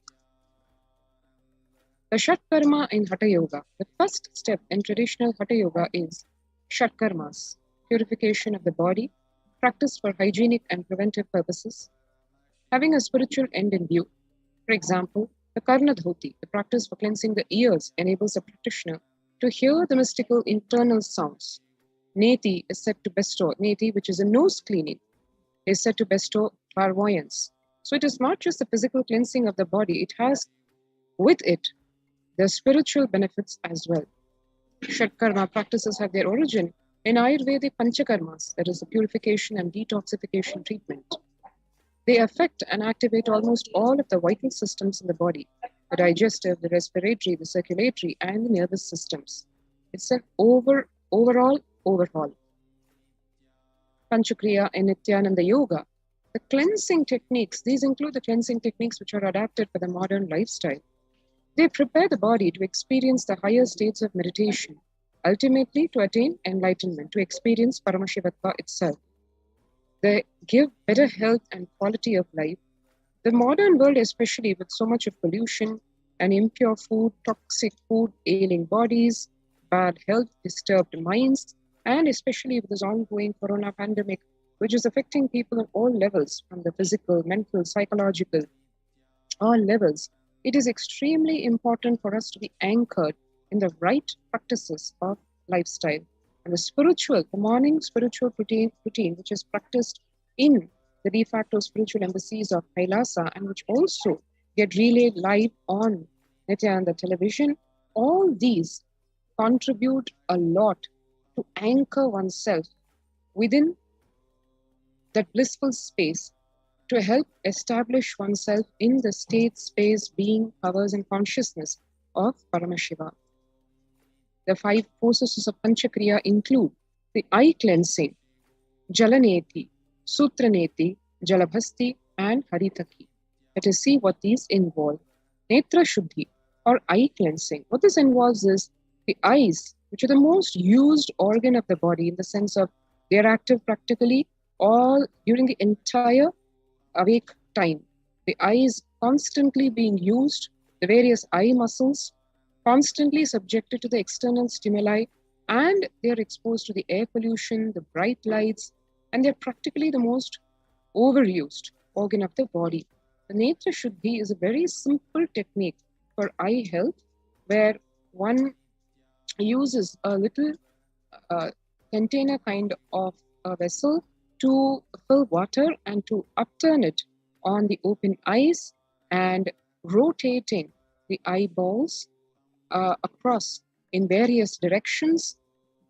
The Shat Karma in Hatha Yoga. The first step in traditional Hatha Yoga is Shat Karmas, purification of the body, practiced for hygienic and preventive purposes, having a spiritual end in view. For example, the Karna Dhoti, the practice for cleansing the ears, enables a practitioner to hear the mystical internal sounds. Neti is said to bestow, Neti, which is a nose cleaning, is said to bestow clairvoyance. So it is not just the physical cleansing of the body, it has with it the spiritual benefits as well. Shatkarma practices have their origin in Ayurvedic Panchakarmas, that is the purification and detoxification treatment. They affect and activate almost all of the vital systems in the body, the digestive, the respiratory, the circulatory, and the nervous systems. It's an overall overhaul. Panchakriya and Nithyananda Yoga. The cleansing techniques, these include the cleansing techniques which are adapted for the modern lifestyle. They prepare the body to experience the higher states of meditation, ultimately to attain enlightenment, to experience Paramashivatva itself. They give better health and quality of life. The modern world, especially with so much of pollution and impure food, toxic food, ailing bodies, bad health, disturbed minds, and especially with this ongoing corona pandemic, which is affecting people at all levels, from the physical, mental, psychological, all levels, it is extremely important for us to be anchored in the right practices of lifestyle. And the morning spiritual routine, which is practiced in the de facto spiritual embassies of Kailasa and which also get relayed live on Nithyananda television, all these contribute a lot to anchor oneself within that blissful space, to help establish oneself in the state, space, being, powers, and consciousness of Paramashiva. The 5 processes of Panchakriya include the eye cleansing, Jalaneti, Sutraneti, Jalabhasti, and Haritaki. Let us see what these involve. Netra Shuddhi, or eye cleansing. What this involves is the eyes, which are the most used organ of the body in the sense of they are active practically all during the entire awake time. The eye is constantly being used, the various eye muscles constantly subjected to the external stimuli, and they are exposed to the air pollution, the bright lights, and they're practically the most overused organ of the body. The Netra Shuddhi is a very simple technique for eye health, where one uses a little container kind of a vessel to fill water and to upturn it on the open eyes and rotating the eyeballs across in various directions,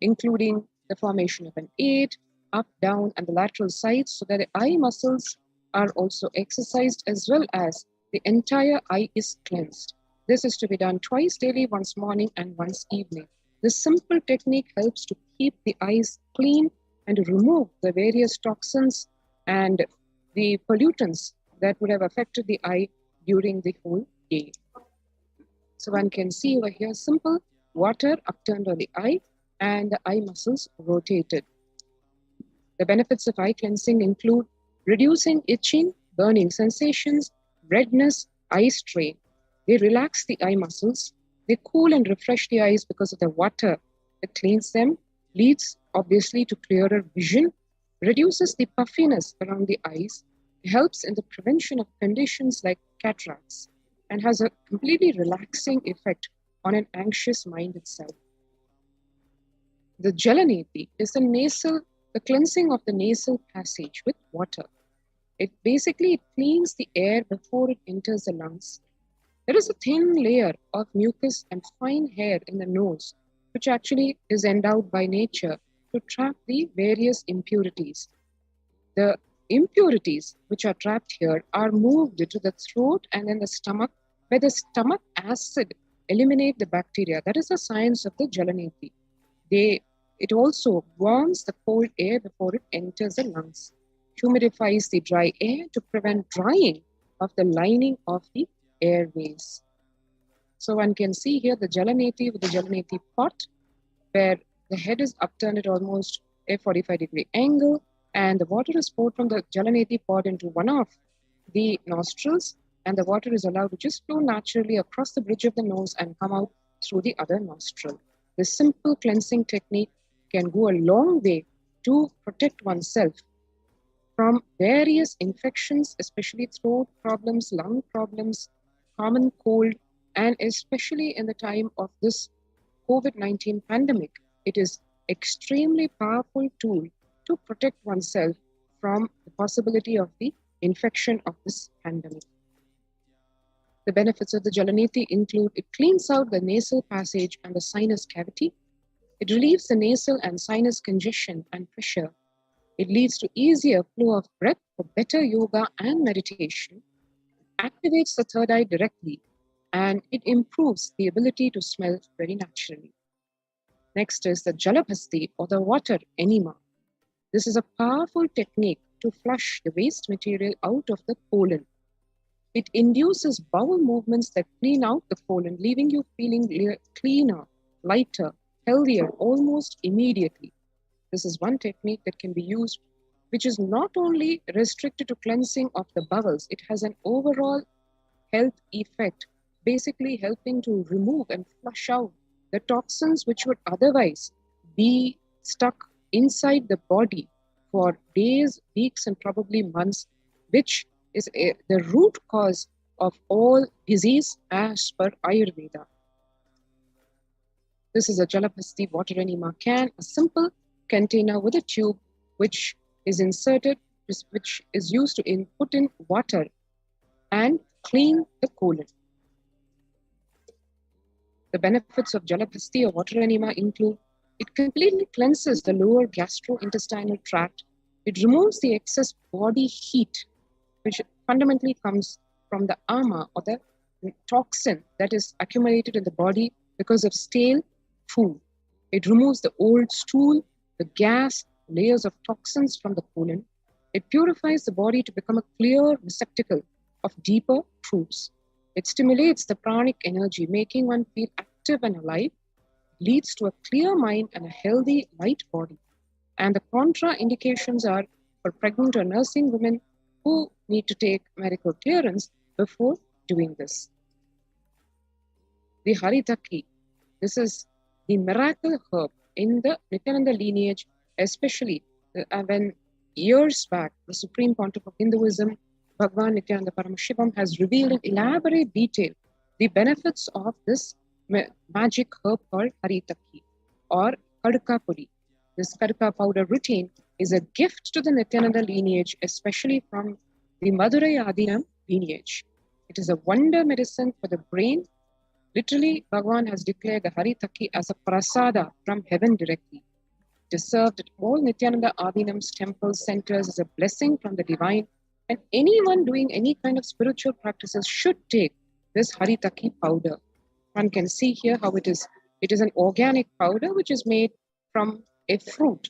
including the formation of an 8, up, down, and the lateral sides, so that the eye muscles are also exercised as well as the entire eye is cleansed. This is to be done twice daily, once morning and once evening. This simple technique helps to keep the eyes clean and to remove the various toxins and the pollutants that would have affected the eye during the whole day. So one can see over here, simple water upturned on the eye and the eye muscles rotated. The benefits of eye cleansing include reducing itching, burning sensations, redness, eye strain. They relax the eye muscles. They cool and refresh the eyes because of the water that cleans them, leads obviously to clearer vision, reduces the puffiness around the eyes, helps in the prevention of conditions like cataracts, and has a completely relaxing effect on an anxious mind itself. The Jalaneti is the cleansing of the nasal passage with water. It basically cleans the air before it enters the lungs. There is a thin layer of mucus and fine hair in the nose, which actually is endowed by nature to trap the various impurities. The impurities which are trapped here are moved to the throat and then the stomach, where the stomach acid eliminate the bacteria. That is the science of the Jalaneti. It also warms the cold air before it enters the lungs, humidifies the dry air to prevent drying of the lining of the airways. So one can see here the Jalaneti with the Jalaneti pot, where the head is upturned at almost a 45-degree angle, and the water is poured from the Jalaneti pot into one of the nostrils, and the water is allowed to just flow naturally across the bridge of the nose and come out through the other nostril. This simple cleansing technique can go a long way to protect oneself from various infections, especially throat problems, lung problems, common cold, and especially in the time of this COVID-19 pandemic. It is extremely powerful tool to protect oneself from the possibility of the infection of this pandemic. The benefits of the Jalaneti include it cleans out the nasal passage and the sinus cavity. It relieves the nasal and sinus congestion and pressure. It leads to easier flow of breath for better yoga and meditation, activates the third eye directly, and it improves the ability to smell very naturally. Next is the Jalabhasti, or the water enema. This is a powerful technique to flush the waste material out of the colon. It induces bowel movements that clean out the colon, leaving you feeling cleaner, lighter, healthier almost immediately. This is one technique that can be used which is not only restricted to cleansing of the bowels, it has an overall health effect, basically helping to remove and flush out the toxins which would otherwise be stuck inside the body for days, weeks, and probably months, which is the root cause of all disease as per Ayurveda. This is a Jalapasti water enema can, a simple container with a tube which is inserted, which is used to put in water and clean the colon. The benefits of Jalapasti or water enema include: it completely cleanses the lower gastrointestinal tract. It removes the excess body heat, which fundamentally comes from the ama or the toxin that is accumulated in the body because of stale food. It removes the old stool, the gas, layers of toxins from the colon. It purifies the body to become a clear receptacle of deeper truths. It stimulates the pranic energy, making one feel active and alive, leads to a clear mind and a healthy, light body. And the contraindications are for pregnant or nursing women who need to take medical clearance before doing this. The Haritaki, this is the miracle herb in the Nithyananda lineage, especially when years back, the Supreme Pontiff of Hinduism, Bhagwan Nithyananda Paramashivam, has revealed in elaborate detail the benefits of this magic herb called Haritaki or Kadka Pudi. This Kadka powder routine is a gift to the Nithyananda lineage, especially from the Madurai Adinam lineage. It is a wonder medicine for the brain. Literally, Bhagwan has declared the Haritaki as a prasada from heaven directly. It is served at all Nithyananda Adinam's temple centers as a blessing from the divine, and anyone doing any kind of spiritual practices should take this Haritaki powder. One can see here how it is. It is an organic powder which is made from a fruit,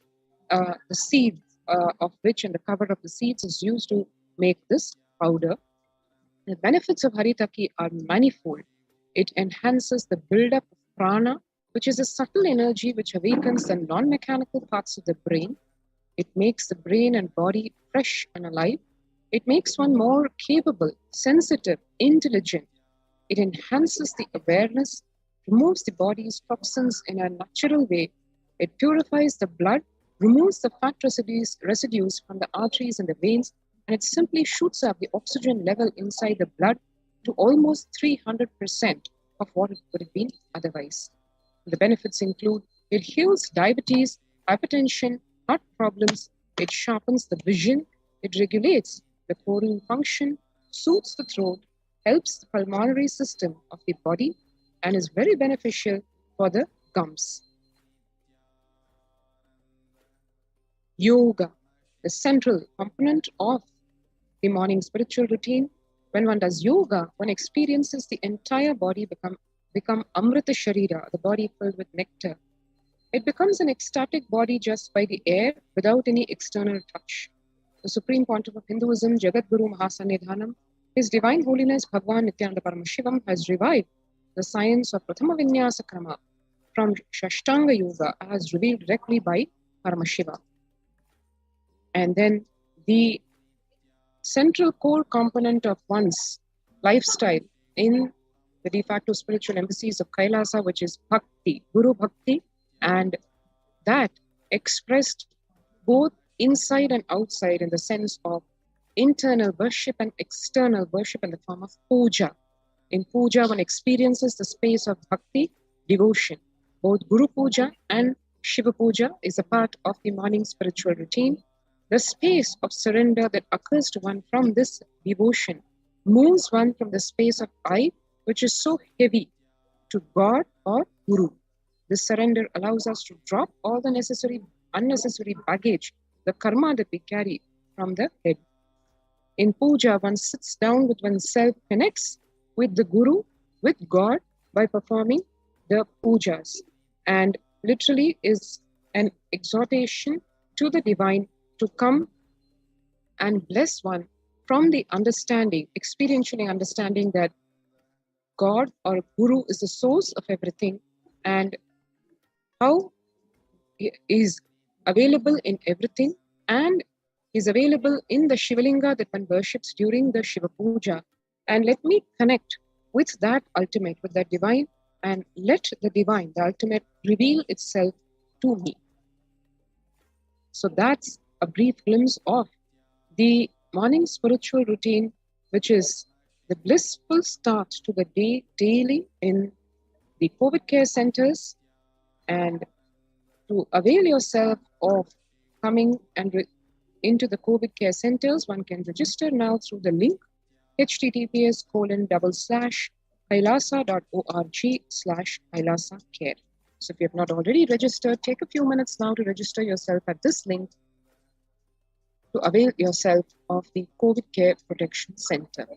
the seed of which and the cover of the seeds is used to make this powder. The benefits of Haritaki are manifold. It enhances the buildup of prana, which is a subtle energy which awakens the non-mechanical parts of the brain. It makes the brain and body fresh and alive. It makes one more capable, sensitive, intelligent. It enhances the awareness, removes the body's toxins in a natural way. It purifies the blood, removes the fat residues from the arteries and the veins, and it simply shoots up the oxygen level inside the blood to almost 300% of what it would have been otherwise. The benefits include: it heals diabetes, hypertension, heart problems, it sharpens the vision, it regulates the colon function, soothes the throat, helps the pulmonary system of the body, and is very beneficial for the gums. Yoga, the central component of the morning spiritual routine. When one does yoga, one experiences the entire body become Amrita Sharira, the body filled with nectar. It becomes an ecstatic body just by the air without any external touch. The Supreme Pontiff of Hinduism, Jagadguru Mahasannidhanam, His Divine Holiness Bhagwan Nithyananda Paramashivam, has revived the science of Prathama Vinyasa Krama from Shashtanga Yoga as revealed directly by Paramashiva. And then the central core component of one's lifestyle in the de facto spiritual embassies of Kailasa, which is Bhakti, Guru Bhakti, and that expressed both inside and outside in the sense of internal worship and external worship in the form of puja. In puja, one experiences the space of Bhakti, devotion. Both Guru Puja and Shiva Puja is a part of the morning spiritual routine. The space of surrender that occurs to one from this devotion moves one from the space of I, which is so heavy, to God or Guru. This surrender allows us to drop all the unnecessary baggage, the karma that we carry from the head. In puja, one sits down with oneself, connects with the Guru, with God, by performing the pujas, and literally is an exhortation to the divine to come and bless one from the understanding, experientially understanding that God or Guru is the source of everything and how he is available in everything, and He's available in the Shivalinga that one worships during the Shiva Puja. And let me connect with that ultimate, with that divine, and let the divine, the ultimate, reveal itself to me. So that's a brief glimpse of the morning spiritual routine, which is the blissful start to the day daily in the COVID care centers. And to avail yourself of coming and into the COVID care centers, one can register now through the link https://kailasa.org/Kailasa care. So if you have not already registered, take a few minutes now to register yourself at this link to avail yourself of the COVID Care Protection Center.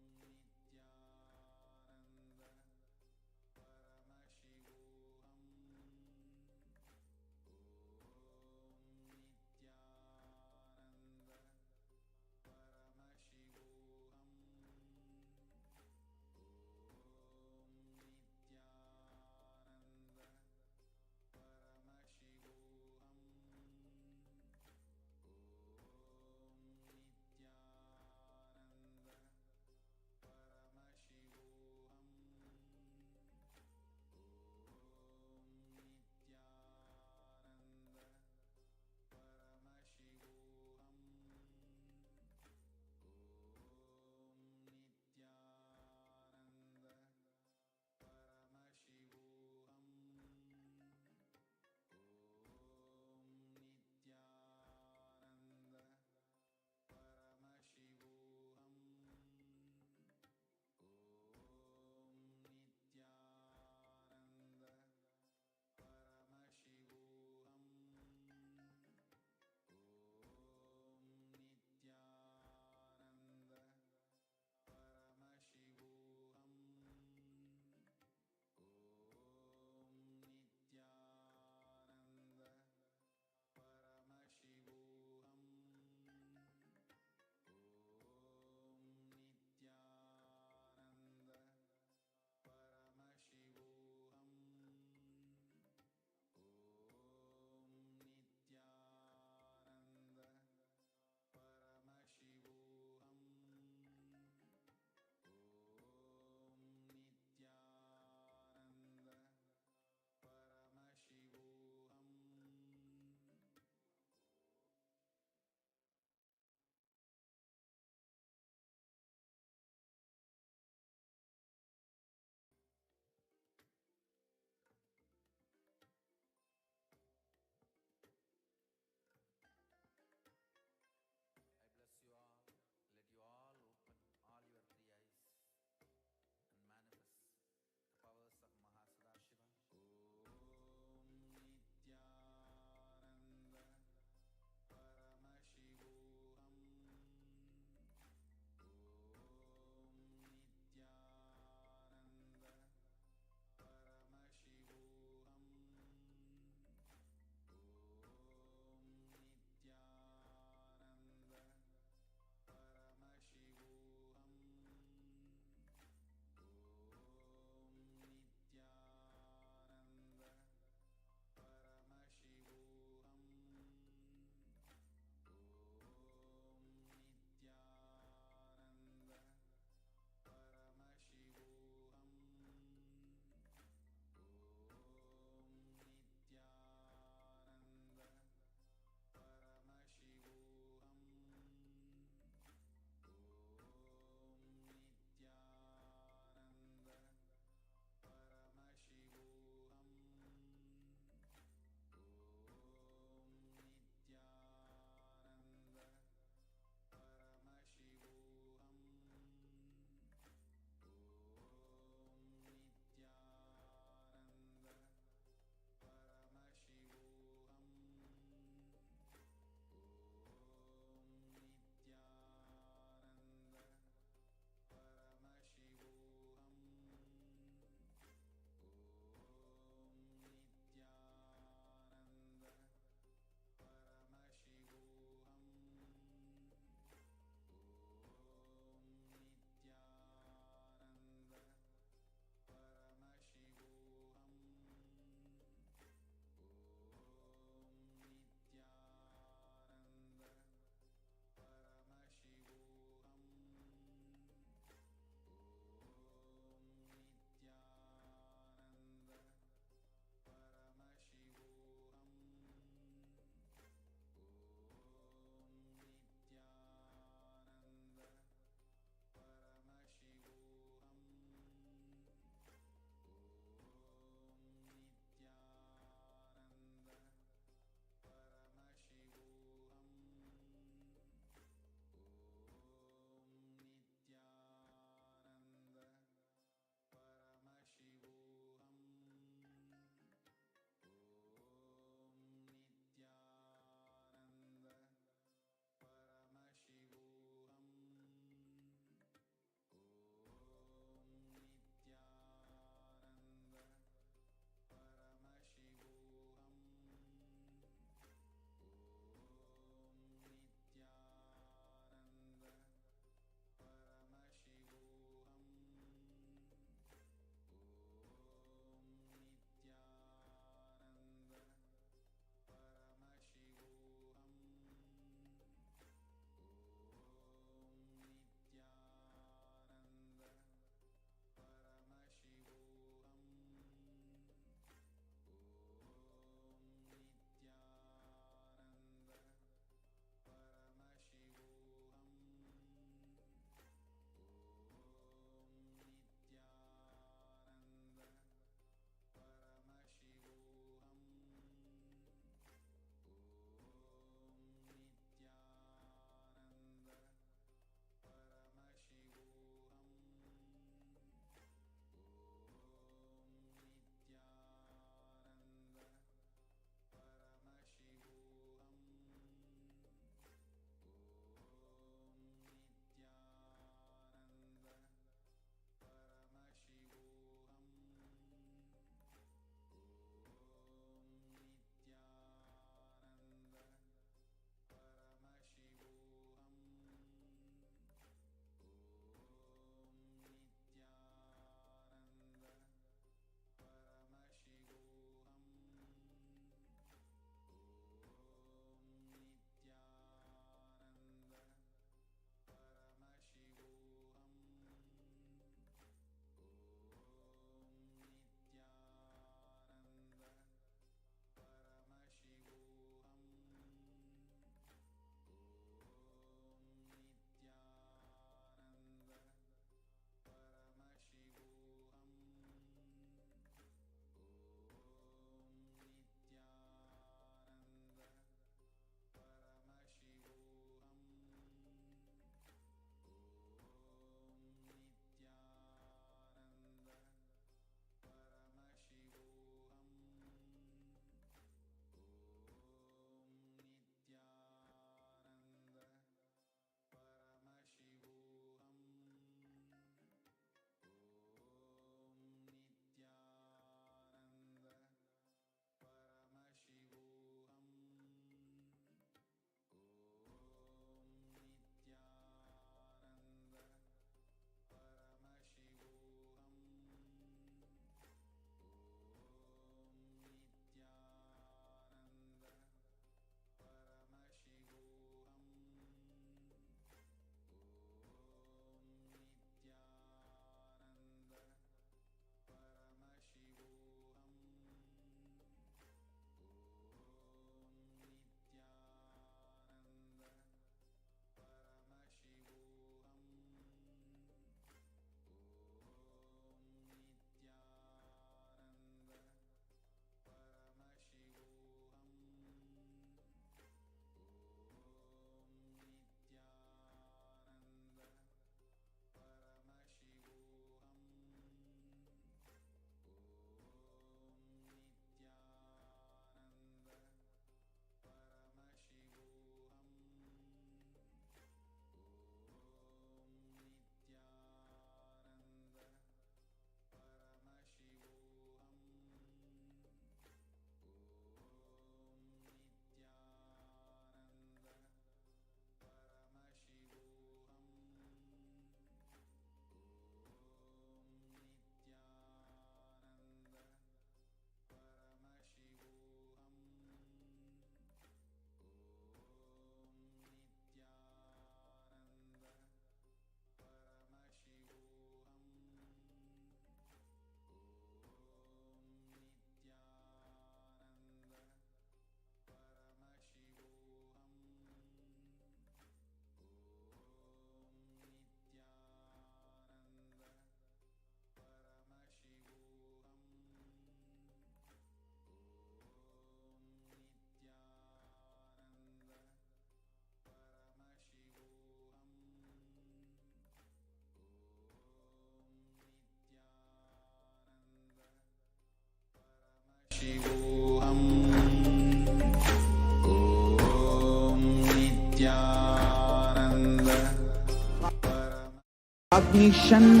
Cognition,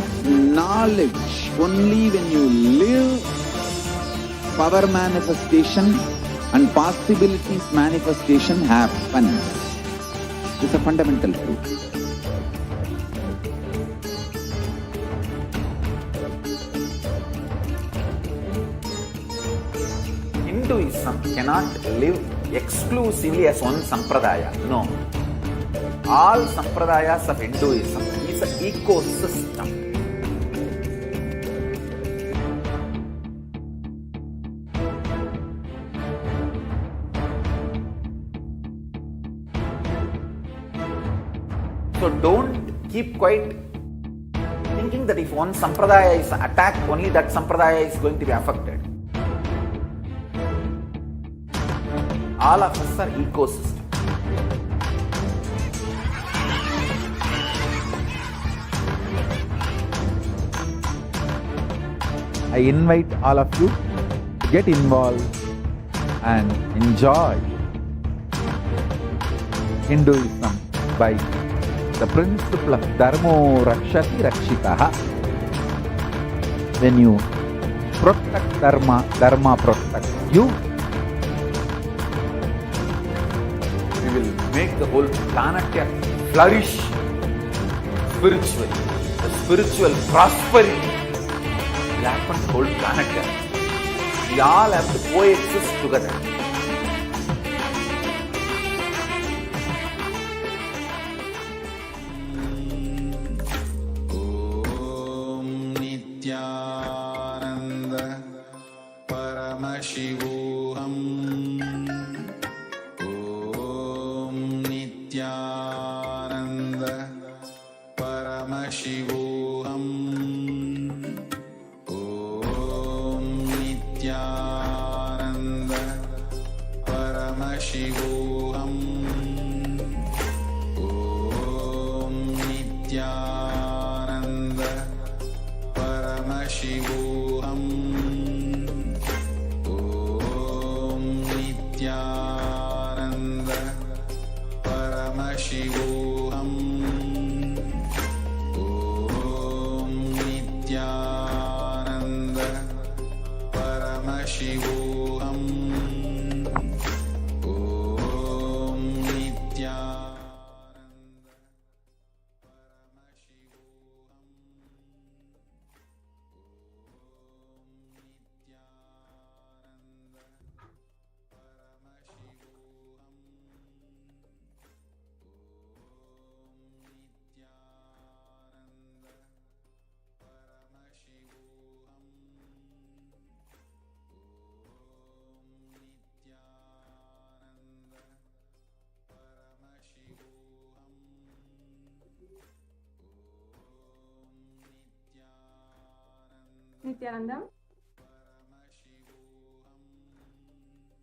knowledge, only when you live, power manifestation and possibilities manifestation happens. It's a fundamental truth. Hinduism cannot live exclusively as one sampradaya. No. All sampradayas of Hinduism is an ecosystem. So don't keep quiet thinking that if one sampradaya is attacked, only that sampradaya is going to be affected. All of us are ecosystem. I invite all of you to get involved and enjoy Hinduism by the principle of Dharmo Rakshati Rakshitaha. When you protect Dharma, Dharma protects you. We will make the whole planet flourish spiritually. The spiritual prosperity will happen to the whole planet. We all have to coexist together. Nithyananda Paramashivoham Om Nithyananda Paramashivoham Om Nithyananda Paramashivoham Om Nithyananda Paramashivoham Om Nithyananda Paramashivoham Om Nithyananda Paramashivoham Om Nithyananda. Nithyananda.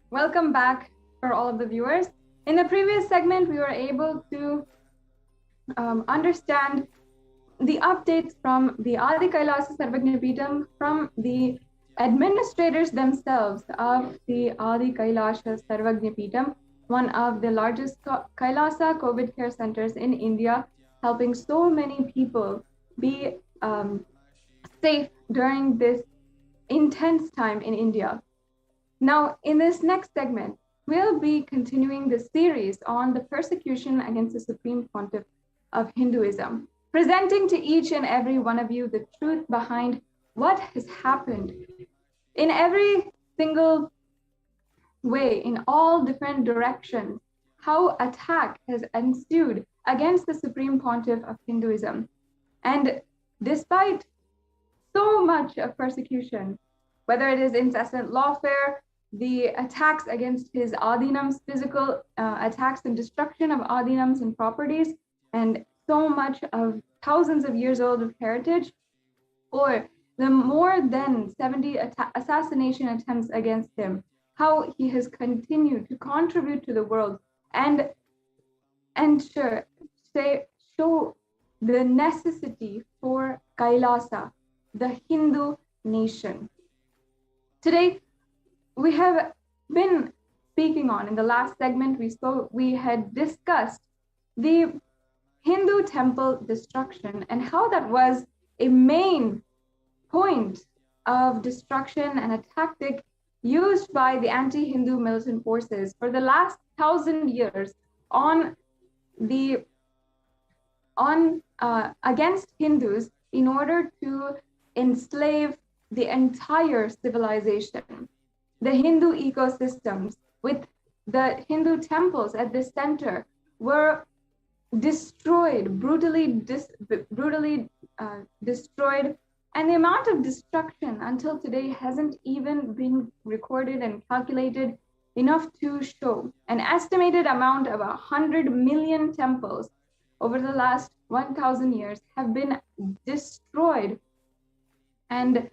Welcome back for all of the viewers. In the previous segment, we were able to understand the updates from the Adi Kailasa Sarvagnya Peetham, from the administrators themselves of the Adi Kailasa Sarvagnya Peetham, one of the largest Kailasa COVID care centers in India, helping so many people be safe during this intense time in India. Now, in this next segment, we'll be continuing the series on the persecution against the Supreme Pontiff of Hinduism, presenting to each and every one of you the truth behind what has happened in every single way, in all different directions, how attack has ensued against the Supreme Pontiff of Hinduism. And despite so much of persecution, whether it is incessant lawfare, the attacks against his adinams, physical attacks and destruction of adinams and properties, and so much of thousands of years old of heritage, or the more than 70 assassination attempts against him, how he has continued to contribute to the world and show the necessity for Kailasa, the Hindu nation. Today, we have been speaking on in the last segment, we had discussed the Hindu temple destruction and how that was a main point of destruction and a tactic used by the anti-Hindu militant forces for the last 1,000 years against Hindus in order to enslave the entire civilization. The Hindu ecosystems with the Hindu temples at the center were destroyed, brutally destroyed, and the amount of destruction until today hasn't even been recorded and calculated enough to show. An estimated amount of 100 million temples over the last 1,000 years have been destroyed and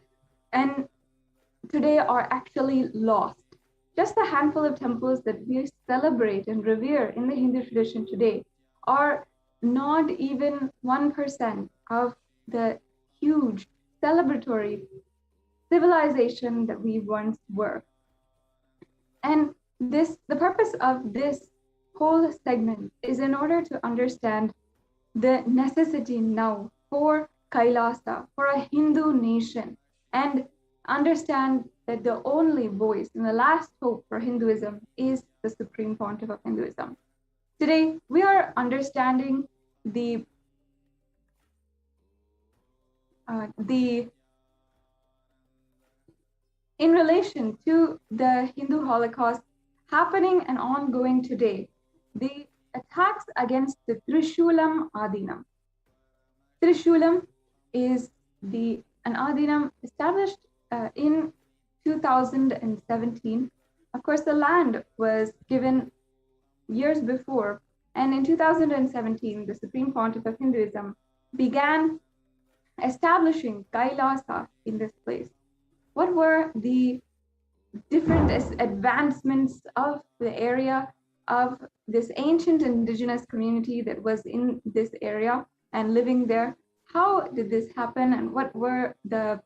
today are actually lost. Just a handful of temples that we celebrate and revere in the Hindu tradition today are not even 1% of the huge celebratory civilization that we once were. And the purpose of this whole segment is in order to understand the necessity now for Kailasa, for a Hindu nation, and understand that the only voice and the last hope for Hinduism is the Supreme Pontiff of Hinduism. Today, we are understanding in relation to the Hindu Holocaust happening and ongoing today, the attacks against the Trishulam Adinam. Trishulam is an Adinam established in 2017. Of course, the land was given years before, and in 2017, the Supreme Pontiff of Hinduism began establishing Kailasa in this place. What were the different advancements of the area of this ancient indigenous community that was in this area and living there? How did this happen, and what were the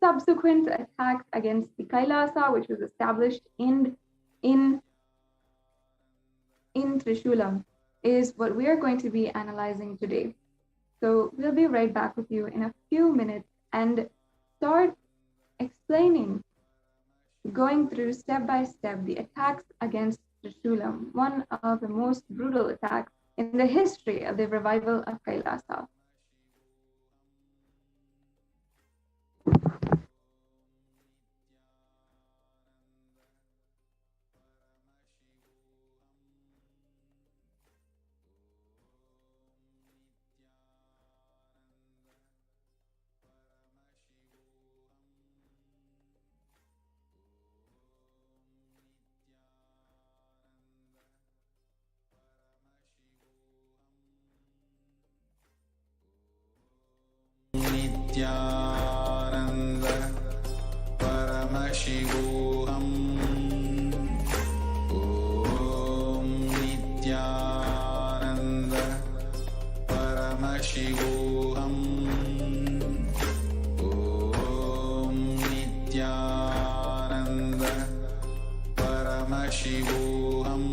subsequent attacks against the Kailasa, which was established in Trishulam, is what we are going to be analyzing today. So we'll be right back with you in a few minutes and start explaining, going through step by step, the attacks against Trishulam, one of the most brutal attacks in the history of the revival of Kailasa. Nithyananda Paramashivoham Om Nithyananda Paramashivoham Om Nithyananda Paramashivoham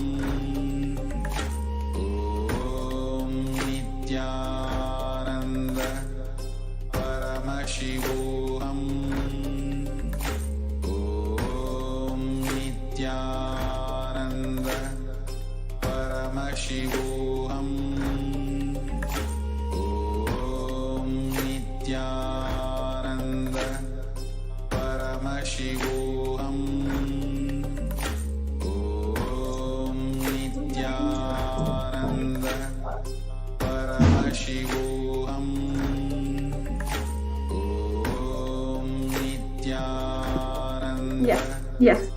Om Nithyananda Paramashivoham Om Nithyananda Paramashivoham Om Nithyananda Paramashivoham Om Nithyananda Paramashivoham Yes.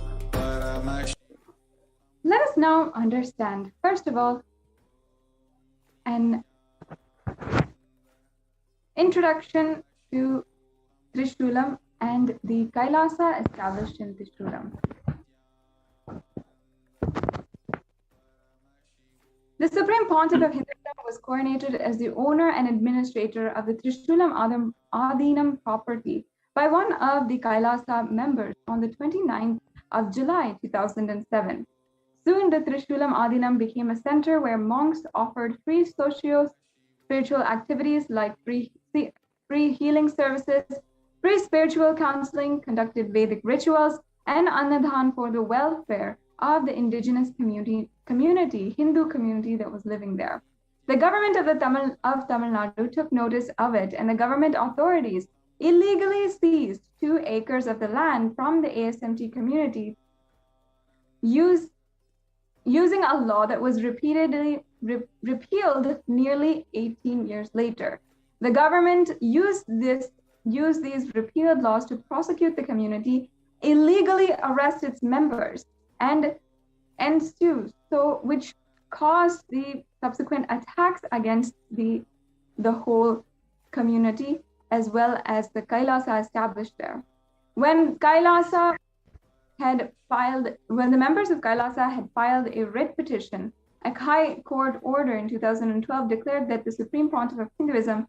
Let us now understand, first of all, an introduction to Trishulam and the Kailasa established in Trishulam. The Supreme Pontiff of Hinduism was coronated as the owner and administrator of the Trishulam Adinam property by one of the Kailasa members on the 29th of July 2007. Soon, the Trishulam Adinam became a center where monks offered free socio-spiritual activities like free healing services, free spiritual counseling, conducted Vedic rituals, and Annadhan for the welfare of the indigenous community, Hindu community that was living there. The government of Tamil Nadu took notice of it, and the government authorities illegally seized 2 acres of the land from the ASMT community, using a law that was repeatedly repealed nearly 18 years later. The government used these repealed laws to prosecute the community, illegally arrest its members, and sue, which caused the subsequent attacks against the whole community, as well as the Kailasa established there. When the members of Kailasa had filed a writ petition, a High Court order in 2012 declared that the Supreme Pontiff of Hinduism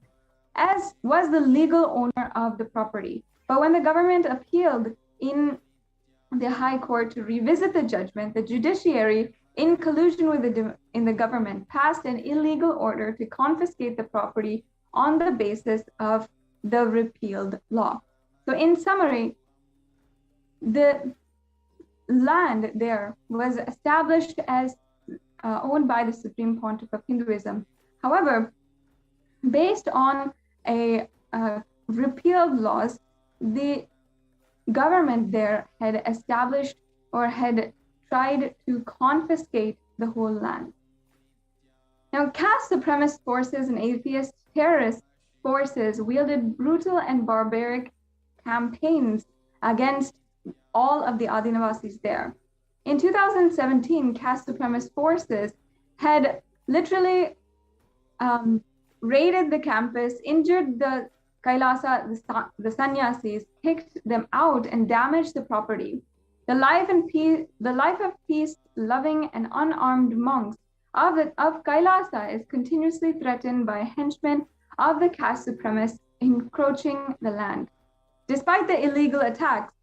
was the legal owner of the property. But when the government appealed in the High Court to revisit the judgment, the judiciary, in collusion with the government, passed an illegal order to confiscate the property on the basis of the repealed law. So in summary, the land there was established as owned by the Supreme Pontiff of Hinduism. However, based on a repealed laws, the government there had established or had tried to confiscate the whole land. Now, caste supremacist forces and atheist terrorist forces wielded brutal and barbaric campaigns against all of the Adinavasis there. In 2017, caste supremacist forces had literally raided the campus, injured the Kailasa, the sannyasis, kicked them out, and damaged the property. The life of peace, loving and unarmed monks of Kailasa is continuously threatened by henchmen of the caste supremacists encroaching the land. Despite the illegal attacks,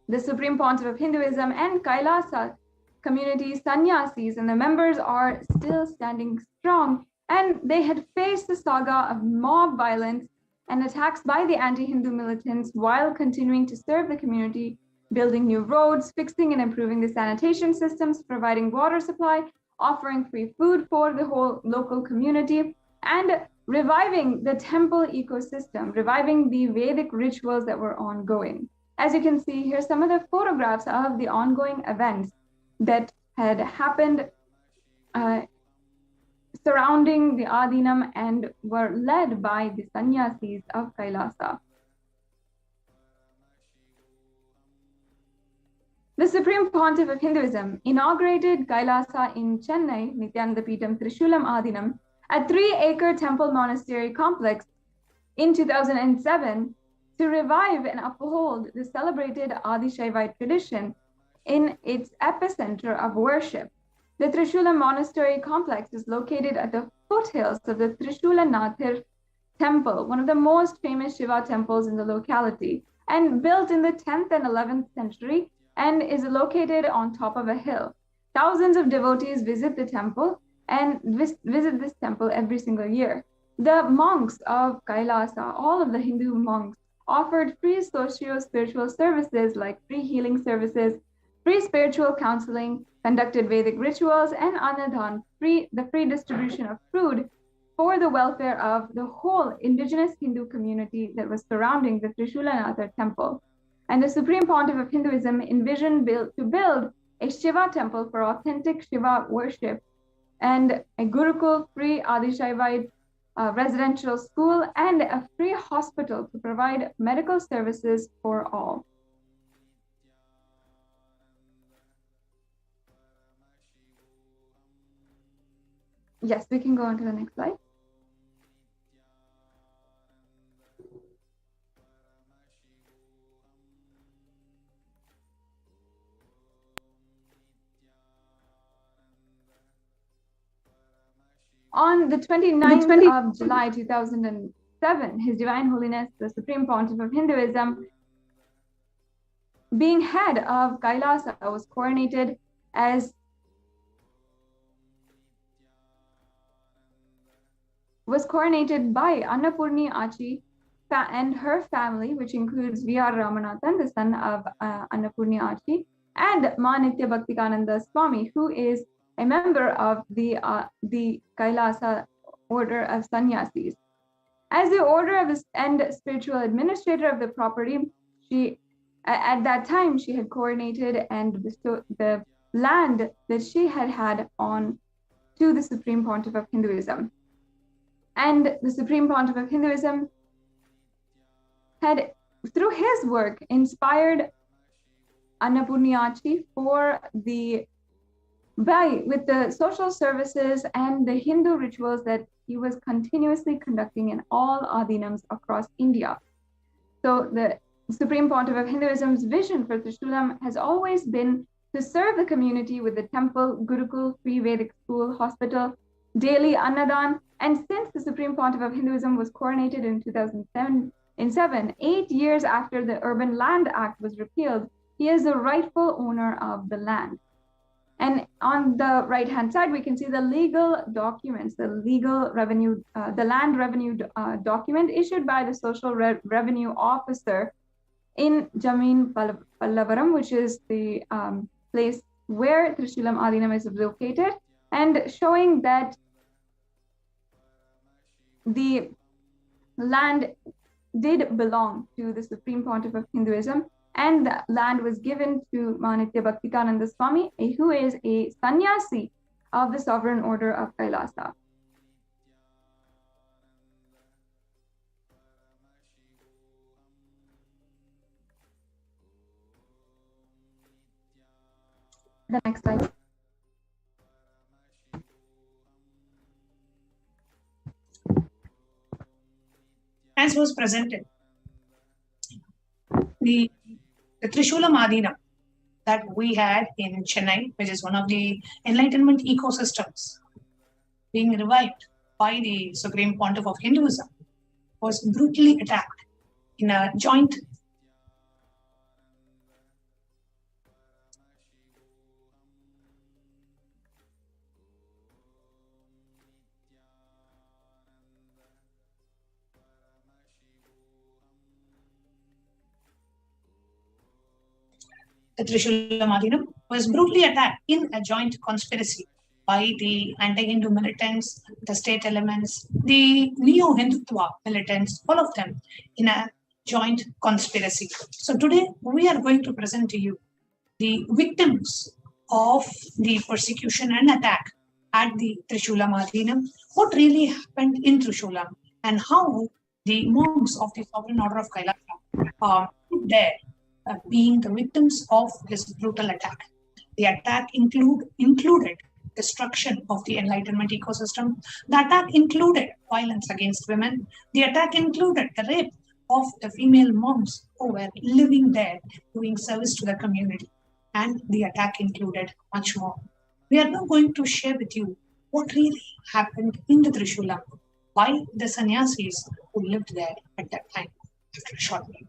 the Supreme Pontiff of Hinduism and Kailasa community sannyasis and the members are still standing strong, and they had faced the saga of mob violence and attacks by the anti-Hindu militants while continuing to serve the community, building new roads, fixing and improving the sanitation systems, providing water supply, offering free food for the whole local community, and reviving the temple ecosystem, reviving the Vedic rituals that were ongoing. As you can see, here's some of the photographs of the ongoing events that had happened surrounding the Adinam and were led by the sannyasis of Kailasa. The Supreme Pontiff of Hinduism inaugurated Kailasa in Chennai, Nithyananda Peetham Trishulam Adinam, a 3-acre temple monastery complex in 2007 to revive and uphold the celebrated Adi Shaivite tradition in its epicenter of worship. The Trishulam Monastery complex is located at the foothills of the Trishulanathir temple, one of the most famous Shiva temples in the locality, and built in the 10th and 11th century, and is located on top of a hill. Thousands of devotees visit the temple and visit this temple every single year. The monks of Kailasa, all of the Hindu monks, offered free socio-spiritual services like free healing services, free spiritual counseling, conducted Vedic rituals, and Annadhan, the free distribution of food for the welfare of the whole indigenous Hindu community that was surrounding the Trishulanathar temple. And the Supreme Pontiff of Hinduism envisioned to build a Shiva temple for authentic Shiva worship, and a Gurukul, free Adi Shaivite residential school, and a free hospital to provide medical services for all. Yes, we can go on to the next slide. On the 29th of July 2007, 1907, His Divine Holiness, the Supreme Pontiff of Hinduism, being head of Kailasa, was coronated by Annapurni Achi and her family, which includes V.R. Ramanathan, the son of Annapurni Achi, and Ma Nitya Bhaktikananda Swami, who is a member of the Kailasa order of sannyasis. As the order of and spiritual administrator of the property, at that time she had coronated and bestowed the land that she had on to the Supreme Pontiff of Hinduism. And the Supreme Pontiff of Hinduism had, through his work, inspired Annapurni Achi with the social services and the Hindu rituals that he was continuously conducting in all adhinams across India. So the Supreme Pontiff of Hinduism's vision for Trishulam has always been to serve the community with the temple, Gurukul, free Vedic school, hospital, daily Annadan. And since the Supreme Pontiff of Hinduism was coronated in 2007, 8 years after the Urban Land Act was repealed, he is the rightful owner of the land. And on the right-hand side, we can see the legal documents, the land revenue document issued by the social revenue officer in Jameen Pallavaram, which is the place where Trishulam Adhinam is located, and showing that the land did belong to the Supreme Pontiff of Hinduism, and the land was given to Ma Nitya Bhaktikananda Swami, who is a sannyasi of the Sovereign Order of Kailasa. The next slide. As was presented, the Trishulam Adhinam that we had in Chennai, which is one of the enlightenment ecosystems being revived by the Supreme Pontiff of Hinduism, was brutally attacked in a joint the Trishulam Adhinam was brutally attacked in a joint conspiracy by the anti-Hindu militants, the state elements, the neo-Hindutva militants, all of them in a joint conspiracy. So today we are going to present to you the victims of the persecution and attack at the Trishulam Adhinam, what really happened in Trishulam, and how the monks of the Sovereign Order of Kailasa are there being the victims of this brutal attack. The attack included destruction of the enlightenment ecosystem. The attack included violence against women. The attack included the rape of the female monks who were living there doing service to the community. And the attack included much more. We are now going to share with you what really happened in the Trishulam by the sannyasis who lived there at that time. After a short break.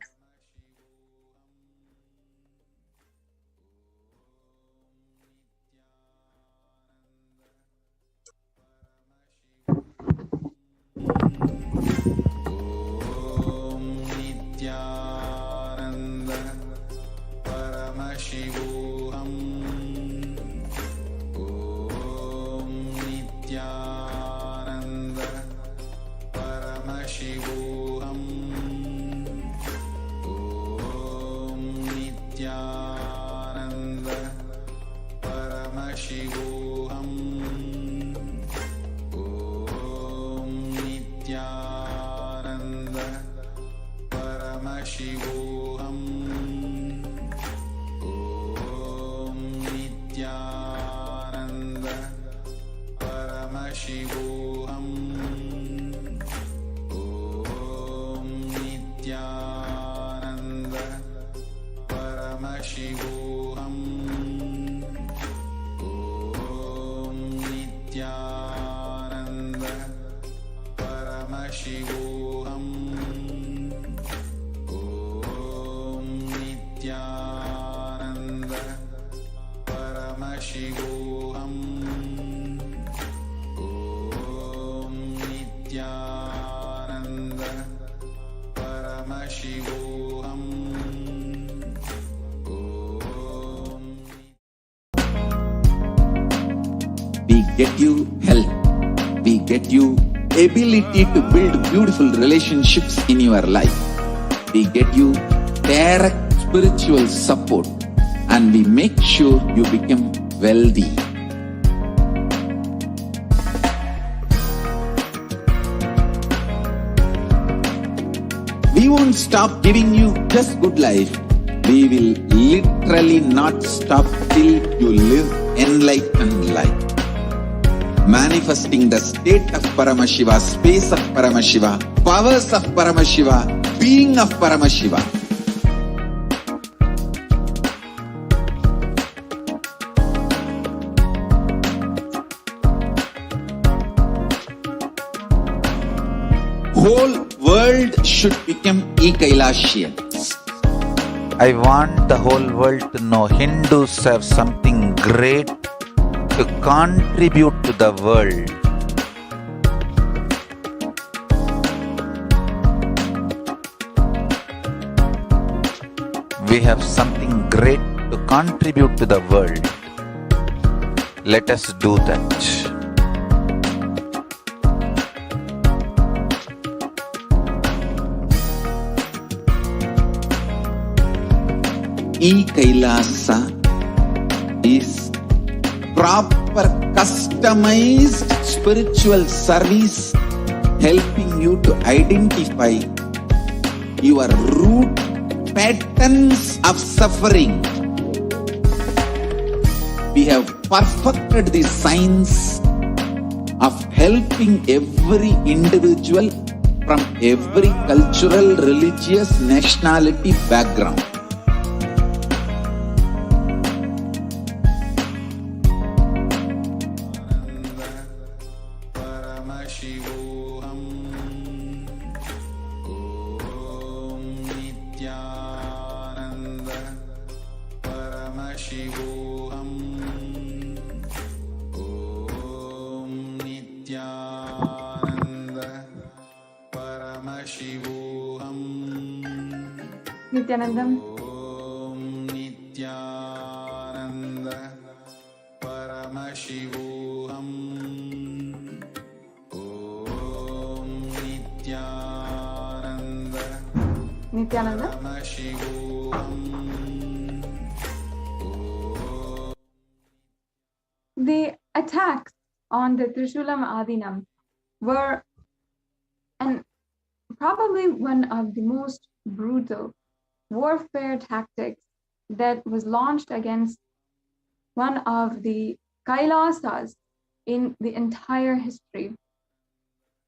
we get you health, we get you ability to build beautiful relationships in your life, we get you direct spiritual support, and we make sure you become wealthy. We won't stop giving you just good life. We will literally not stop till you live enlightened life. Manifesting the state of Paramashiva, space of Paramashiva, powers of Paramashiva, being of Paramashiva. Whole world should become Ekailashian. I want the whole world to know Hindus have something great to contribute to the world. We have something great to contribute to the world. Let us do that. E-Kailasa is proper customized spiritual service helping you to identify your root patterns of suffering. We have perfected the science of helping every individual from every cultural, religious, nationality background. Nithyanandam. Nithyananda Paramashivoham. Om Nithyananda Nithyananda. Paramashivoham. The attacks on the Trishulam Adinam were probably one of the most brutal warfare tactics that was launched against one of the Kailasas in the entire history.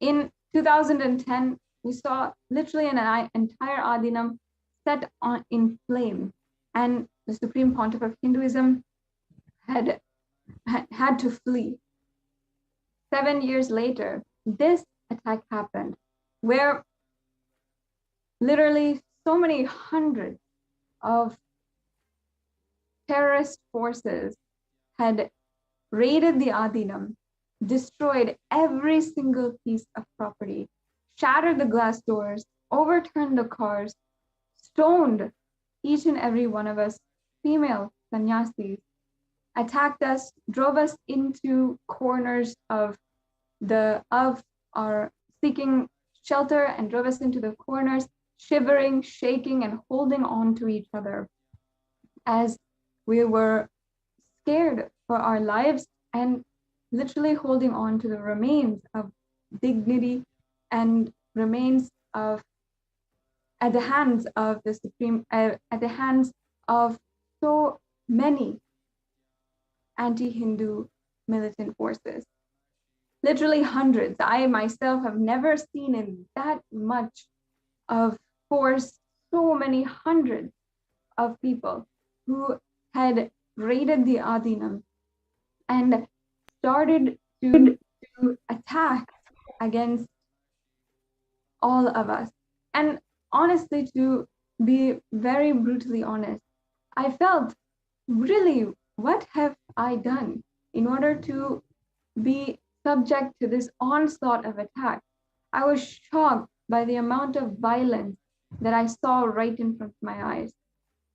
In 2010, we saw literally an entire Adinam set in flame, and the Supreme Pontiff of Hinduism had to flee. 7 years later, this attack happened, where literally so many hundreds of terrorist forces had raided the Adinam, destroyed every single piece of property, shattered the glass doors, overturned the cars, stoned each and every one of us, female sannyasis, attacked us, drove us into corners of our seeking shelter, and drove us into the corners, shivering, shaking, and holding on to each other as we were scared for our lives and literally holding on to the remains of dignity and remains of at the hands of the at the hands of so many anti-Hindu militant forces. Literally hundreds. I myself have never seen in that much of force so many hundreds of people who had raided the Adinam and started to attack against all of us. And honestly, to be very brutally honest, I felt, really, what have I done in order to be subject to this onslaught of attack? I was shocked by the amount of violence that I saw right in front of my eyes.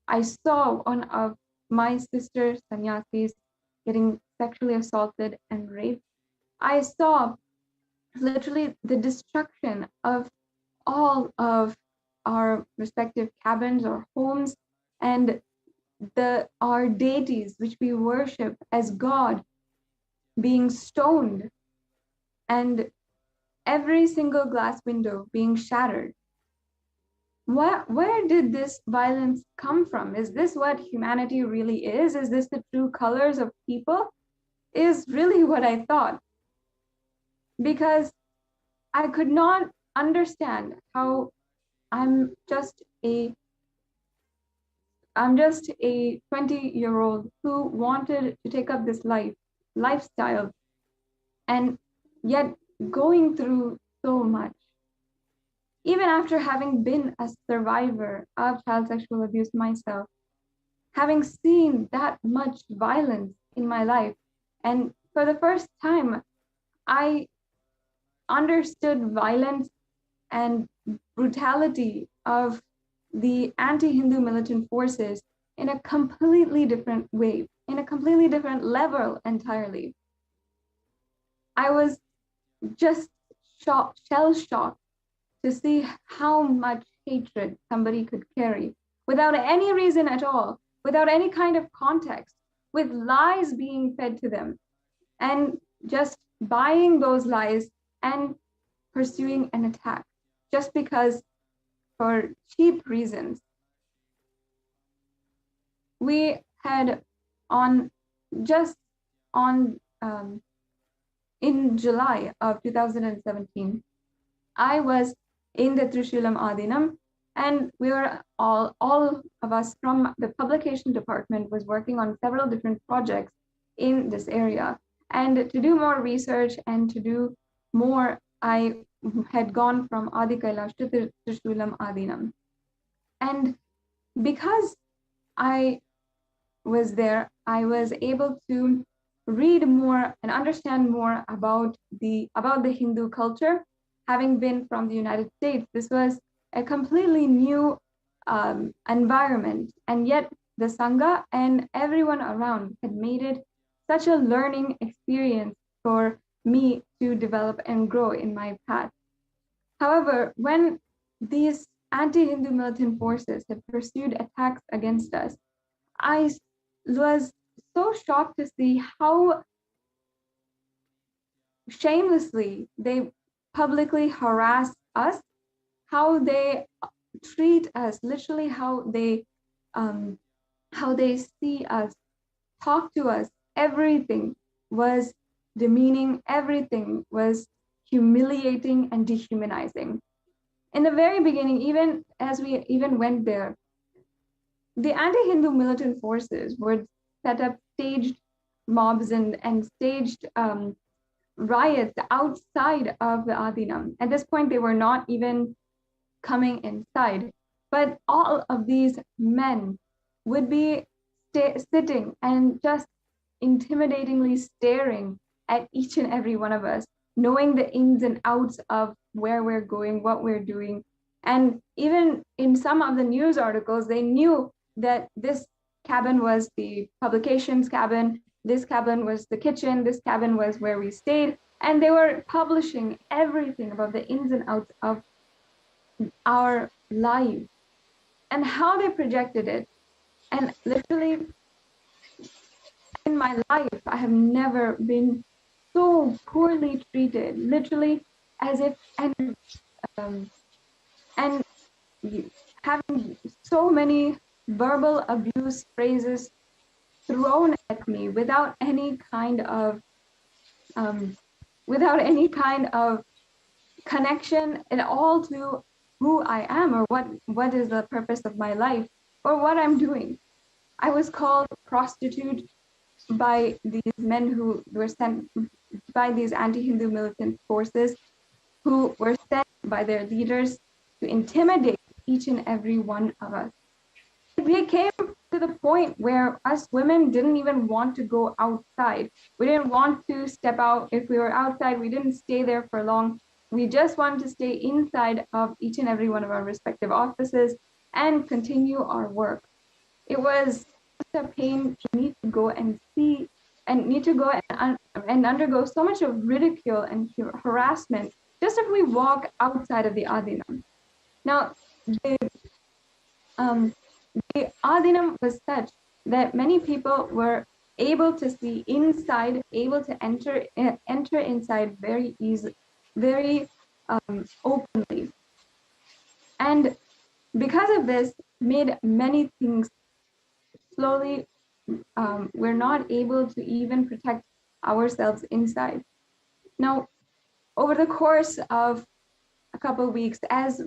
I saw one of my sister sannyasis getting sexually assaulted and raped. I saw literally the destruction of all of our respective cabins or homes, and our deities which we worship as God being stoned, and every single glass window being shattered. Where did this violence come from? Is this what humanity really is? Is this the true colors of people? Is really what I thought. Because I could not understand how I'm just a 20-year-old who wanted to take up this lifestyle, and yet going through so much. Even after having been a survivor of child sexual abuse myself, having seen that much violence in my life, and for the first time, I understood violence and brutality of the anti-Hindu militant forces in a completely different way, in a completely different level entirely. I was just shell-shocked to see how much hatred somebody could carry without any reason at all, without any kind of context, with lies being fed to them, and just buying those lies and pursuing an attack just because, for cheap reasons. We had in July of 2017, I was in the Trishulam Adinam, and we were all of us from the publication department was working on several different projects in this area. And to do more research and to do more, I had gone from Adi Kailash to Trishulam Adinam. And because I was there, I was able to read more and understand more about the Hindu culture. Having been from the United States, this was a completely new environment, and yet the Sangha and everyone around had made it such a learning experience for me to develop and grow in my path. However, when these anti-Hindu militant forces had pursued attacks against us, I was so shocked to see how shamelessly they publicly harass us, how they treat us, literally how they see us, talk to us. Everything was demeaning, everything was humiliating and dehumanizing. In the very beginning, even as we went there, the anti-Hindu militant forces would set up staged mobs and staged riots outside of the Adinam. At this point, they were not even coming inside, but all of these men would be sitting and just intimidatingly staring at each and every one of us, knowing the ins and outs of where we're going, what we're doing. And even in some of the news articles, they knew that this cabin was the publications cabin, this cabin was the kitchen, this cabin was where we stayed, and they were publishing everything about the ins and outs of our lives and how they projected it. And literally, in my life, I have never been so poorly treated, literally as if, and having so many verbal abuse phrases thrown at me without any kind of connection at all to who I am or what is the purpose of my life or what I'm doing. I was called prostitute by these men who were sent by these anti-Hindu militant forces who were sent by their leaders to intimidate each and every one of us. We came to the point where us women didn't even want to go outside. We didn't want to step out. If we were outside, we didn't stay there for long. We just wanted to stay inside of each and every one of our respective offices and continue our work. It was such a pain for me to go and see and need to go and undergo so much of ridicule and harassment just if we walk outside of the Adinam. Now, the Adinam was such that many people were able to see inside, able to enter inside very easily, very openly. And because of this, made many things slowly, we're not able to even protect ourselves inside. Now, over the course of a couple of weeks, as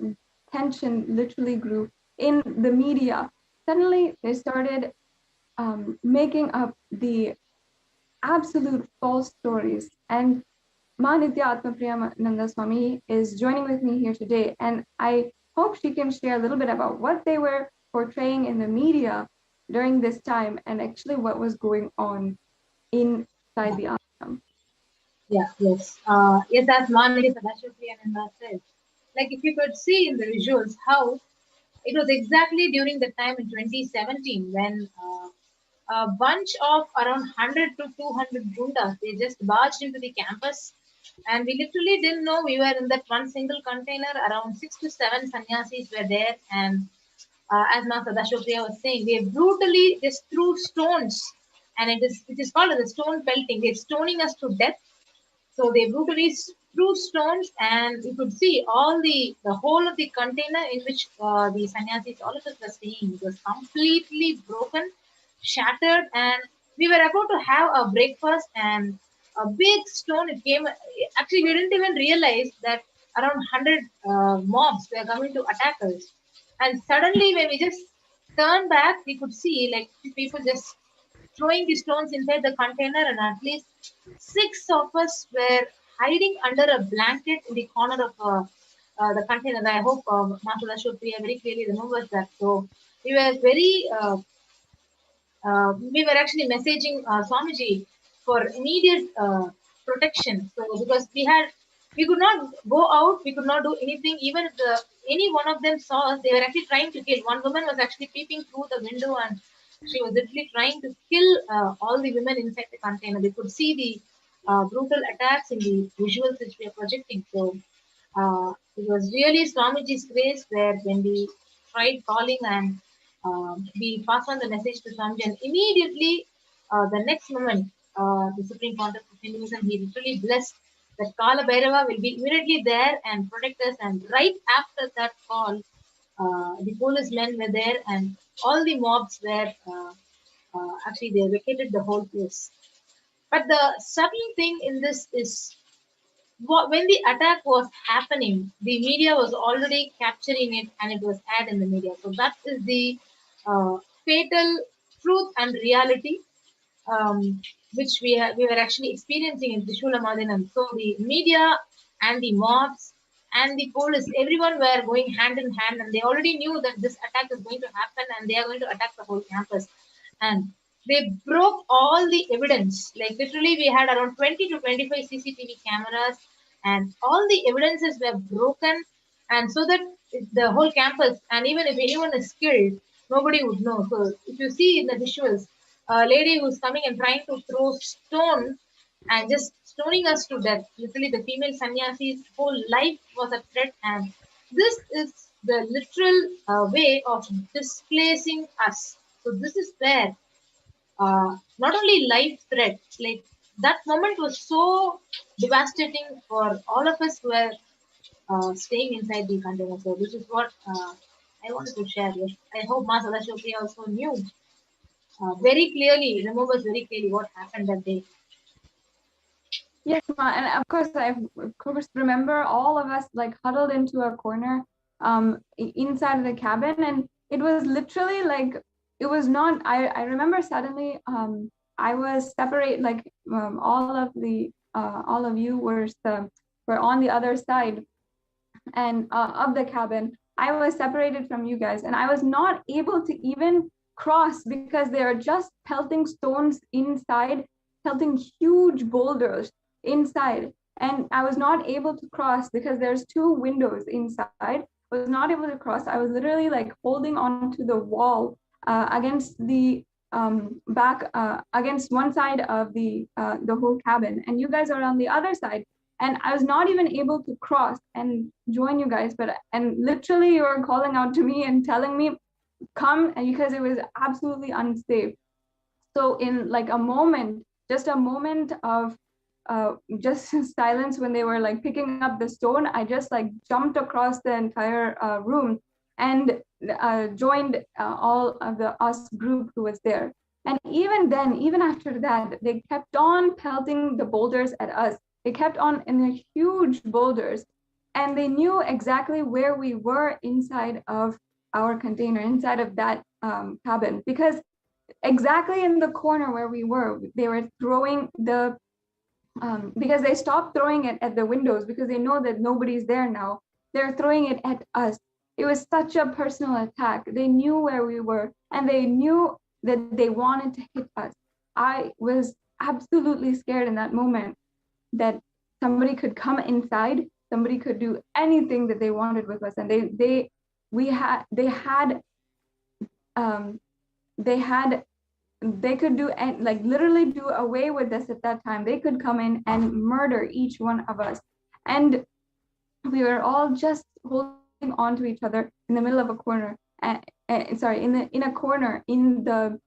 tension literally grew in the media, suddenly they started making up the absolute false stories. And Nithyananda Swami is joining with me here today, and I hope she can share a little bit about what they were portraying in the media during this time and actually what was going on inside the ashram. Yeah, yes. Yes, as Manali Nithyananda said, like if you could see in the visuals how it was exactly during the time in 2017 when a bunch of around 100 to 200 gundas, they just barged into the campus, and we literally didn't know we were in that one single container. Around 6 to 7 sannyasis were there, and as Master Dashokriya was saying, they brutally just threw stones, and it is called as a stone pelting. They're stoning us to death. So they brutally threw stones, and you could see all the whole of the container in which the sannyasis, all of us were staying. It was completely broken, shattered, and we were about to have a breakfast, and a big stone, it came. Actually, we didn't even realize that around 100 mobs were coming to attack us. And suddenly, when we just turned back, we could see like people just throwing the stones inside the container, and at least 6 of us were hiding under a blanket in the corner of the container. I hope Master Ashokriya very clearly remembers that. So we were very we were actually messaging Swamiji for immediate protection. So because we could not go out, we could not do anything. Even if any one of them saw us, they were actually trying to kill. One woman was actually peeping through the window, and she was literally trying to kill all the women inside the container. They could see the brutal attacks in the visuals which we are projecting. So it was really Swamiji's grace where when we tried calling and we passed on the message to Swamiji, and immediately the next moment, the Supreme Pontiff of Hinduism, he literally blessed that Kala Bhairava will be immediately there and protect us. And right after that call, the policemen were there, and all the mobs were actually they vacated the whole place. But the subtle thing in this is when the attack was happening, the media was already capturing it, and it was aired in the media. So that is the fatal truth and reality which we were actually experiencing in Trishula Madinam. So the media and the mobs and the police, everyone were going hand in hand, and they already knew that this attack is going to happen, and they are going to attack the whole campus. And they broke all the evidence. Like literally, we had around 20 to 25 CCTV cameras, and all the evidences were broken. And so that the whole campus, and even if anyone is killed, nobody would know. So if you see in the visuals, a lady who's coming and trying to throw stone and just stoning us to death. Literally, the female sannyasi's whole life was a threat, and this is the literal way of displacing us. So this is where not only life threat, like that moment was so devastating for all of us who were staying inside the container. So this is what I wanted to share. Yes. I hope Ma Sadashokriya also knew very clearly, remembers very clearly what happened that day. Yes, Ma, and of course I remember all of us like huddled into a corner inside of the cabin, and it was literally like it was not. I remember suddenly I was separate, like all of you were on the other side and of the cabin. I was separated from you guys, and I was not able to even cross because they are just pelting stones inside, pelting huge boulders inside, and I was not able to cross because there's 2 windows inside. I was not able to cross. I was literally like holding onto the wall against the back against one side of the whole cabin, and you guys are on the other side. And I was not even able to cross and join you guys, and literally you were calling out to me and telling me, come, because it was absolutely unsafe. So in like a moment, just a moment of just silence when they were like picking up the stone, I just like jumped across the entire room and joined all of the us group who was there. And even then, even after that, they kept on pelting the boulders at us. They kept on in the huge boulders, and they knew exactly where we were inside of our container, inside of that cabin, because exactly in the corner where we were, they were throwing the because they stopped throwing it at the windows because they know that nobody's there now. They're throwing it at us. It was such a personal attack. They knew where we were, and they knew that they wanted to hit us. I was absolutely scared in that moment that somebody could come inside, somebody could do anything that they wanted with us, and they could do, and like literally do away with us at that time. They could come in and murder each one of us. And we were all just holding on to each other in the middle of a corner, in a corner in the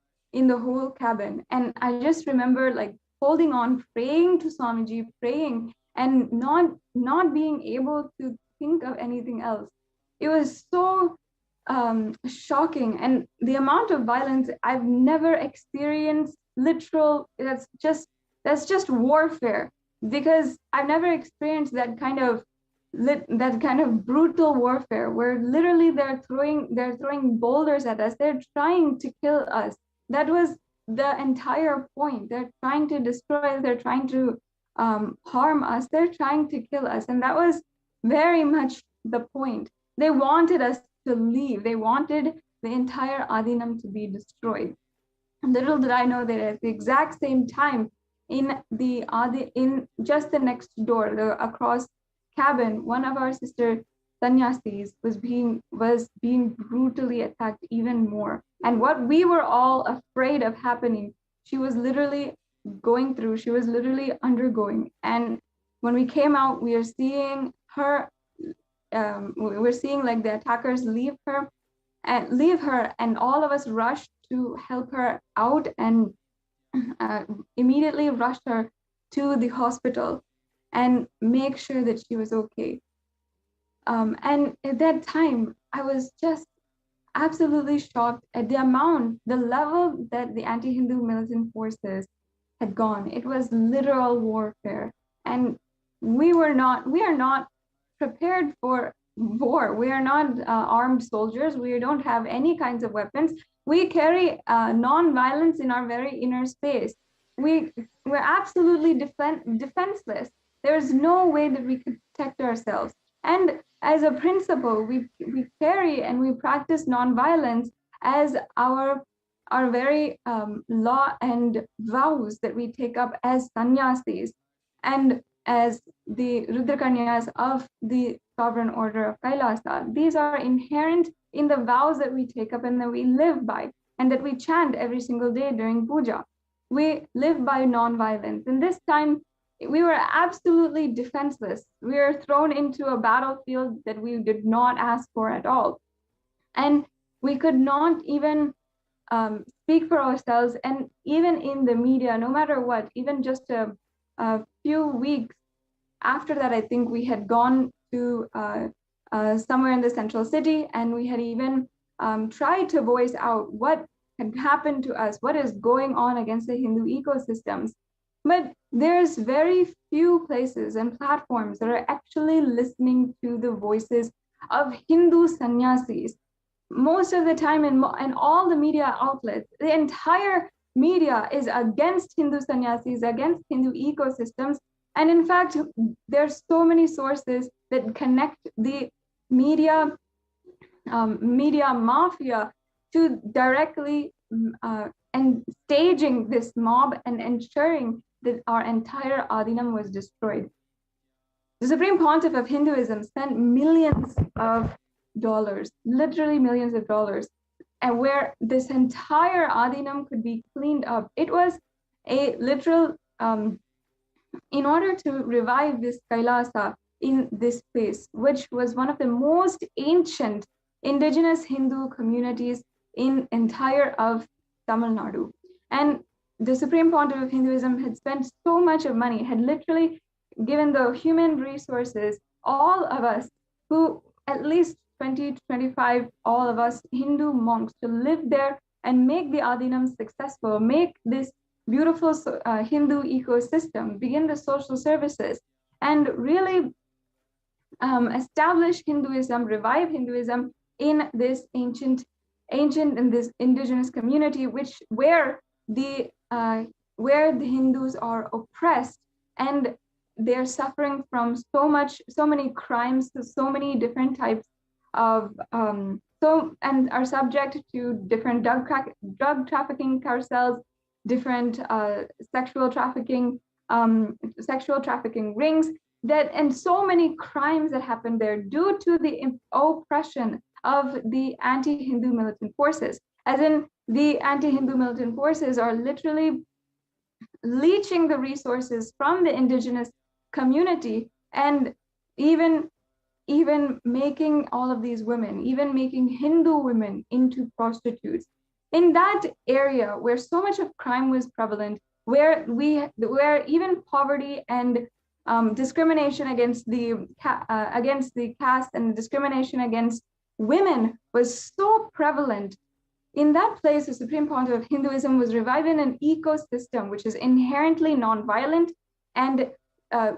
whole cabin. And I just remember like holding on, praying to Swamiji, praying, and not being able to think of anything else. It was so shocking, and the amount of violence I've never experienced. That's just warfare, because I've never experienced that kind of brutal warfare where literally they're throwing boulders at us. They're trying to kill us. That was the entire point. They're trying to destroy us. They're trying to harm us. They're trying to kill us, and that was very much the point. They wanted us to leave. They wanted the entire Adinam to be destroyed. And little did I know that at the exact same time, in just the next door, the across cabin, one of our sister sannyasis was being brutally attacked even more. And what we were all afraid of happening, she was literally going through. She was literally undergoing. And when we came out, we are seeing her. We're seeing like the attackers leave her, and all of us rushed to help her out and immediately rushed her to the hospital and make sure that she was okay. And at that time, I was just absolutely shocked at the level that the anti-Hindu militant forces had gone. It was literal warfare, and we are not prepared for war. We are not armed soldiers. We don't have any kinds of weapons. We carry non-violence in our very inner space. We're absolutely defenseless. There's no way that we could protect ourselves. And as a principle, we carry and we practice non-violence as our very law and vows that we take up as sannyasis and as the Rudrakanyas of the sovereign order of Kailasa. These are inherent in the vows that we take up and that we live by, and that we chant every single day during puja. We live by non-violence. And this time, we were absolutely defenseless. We were thrown into a battlefield that we did not ask for at all. And we could not even speak for ourselves. And even in the media, no matter what, even just a few weeks after that, I think we had gone to somewhere in the central city, and we had even tried to voice out what had happened to us, what is going on against the Hindu ecosystems. But there's very few places and platforms that are actually listening to the voices of Hindu sannyasis. Most of the time in all the media outlets, the entire media is against Hindu sannyasis, against Hindu ecosystems. And in fact, there's so many sources that connect the media mafia to directly and staging this mob and ensuring that our entire Adinam was destroyed. The Supreme Pontiff of Hinduism spent millions of dollars, literally millions of dollars, and where this entire Adinam could be cleaned up. It was a literal, in order to revive this Kailasa in this place, which was one of the most ancient indigenous Hindu communities in entire of Tamil Nadu. And the Supreme Pontiff of Hinduism had spent so much of money, had literally given the human resources, all of us who at least 20 to 25, all of us Hindu monks to live there and make the Adinam successful, make this beautiful Hindu ecosystem, begin the social services, and really establish Hinduism, revive Hinduism in this ancient in this indigenous community, where the Hindus are oppressed and they're suffering from so many crimes, so many different types of and are subject to different drug trafficking carousels, different sexual trafficking rings, and so many crimes that happen there due to the oppression of the anti-Hindu militant forces. As in, the anti-Hindu militant forces are literally leeching the resources from the indigenous community, and even making all of these women, even making Hindu women into prostitutes. In that area where so much of crime was prevalent, where even poverty and discrimination against the caste and discrimination against women was so prevalent, in that place, the Supreme Pontiff of Hinduism was reviving an ecosystem which is inherently non-violent and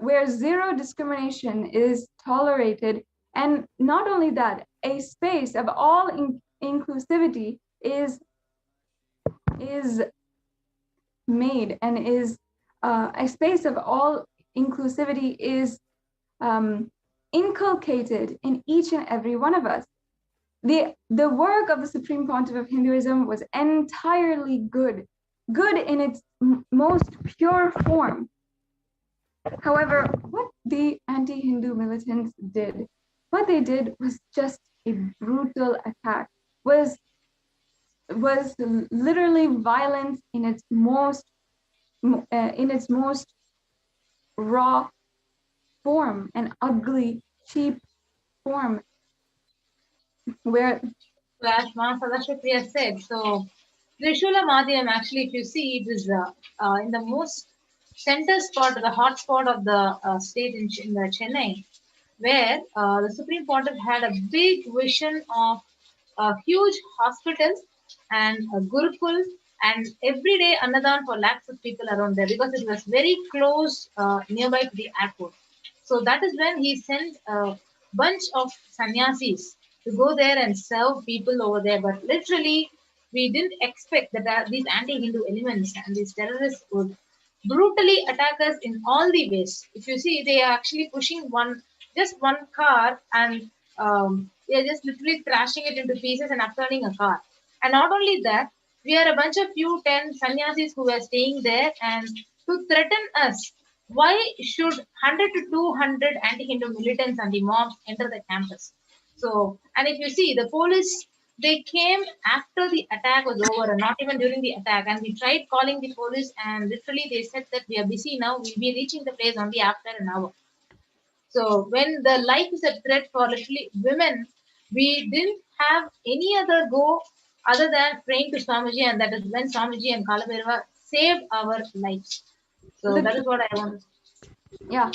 where zero discrimination is tolerated. And not only that, a space of all inclusivity is made, and is a space of all inclusivity is inculcated in each and every one of us. The work of the Supreme Pontiff of Hinduism was entirely good in its most pure form. However, what the anti-Hindu militants did, what they did was just a brutal attack, was literally violence in its most raw form, an ugly, cheap form, where As Parashakti said, so Trishula Madhyam, actually, if you see, it is in the most center spot, the hot spot of the state in Chennai, where the Supreme Pontiff had a big vision of huge hospitals and a Gurukul, and every day Annadan for lakhs of people around there, because it was very close nearby to the airport. So that is when he sent a bunch of sannyasis to go there and serve people over there. But literally, we didn't expect that these anti-Hindu elements and these terrorists would brutally attack us in all the ways. If you see, they are actually pushing one car, and they are just literally trashing it into pieces and upturning a car. And not only that, we are a bunch of few 10 sannyasis who were staying there, and to threaten us. Why should 100 to 200 anti-Hindu militants and the mobs enter the campus? So, and if you see, the police, they came after the attack was over and not even during the attack. And we tried calling the police, and literally they said that we are busy now. We'll be reaching the place only after an hour. So when the life is a threat for literally women, we didn't have any other go other than praying to Swamiji, and that is when Swamiji and Kalabhairava saved our lives. So that is what I want to say. Yeah,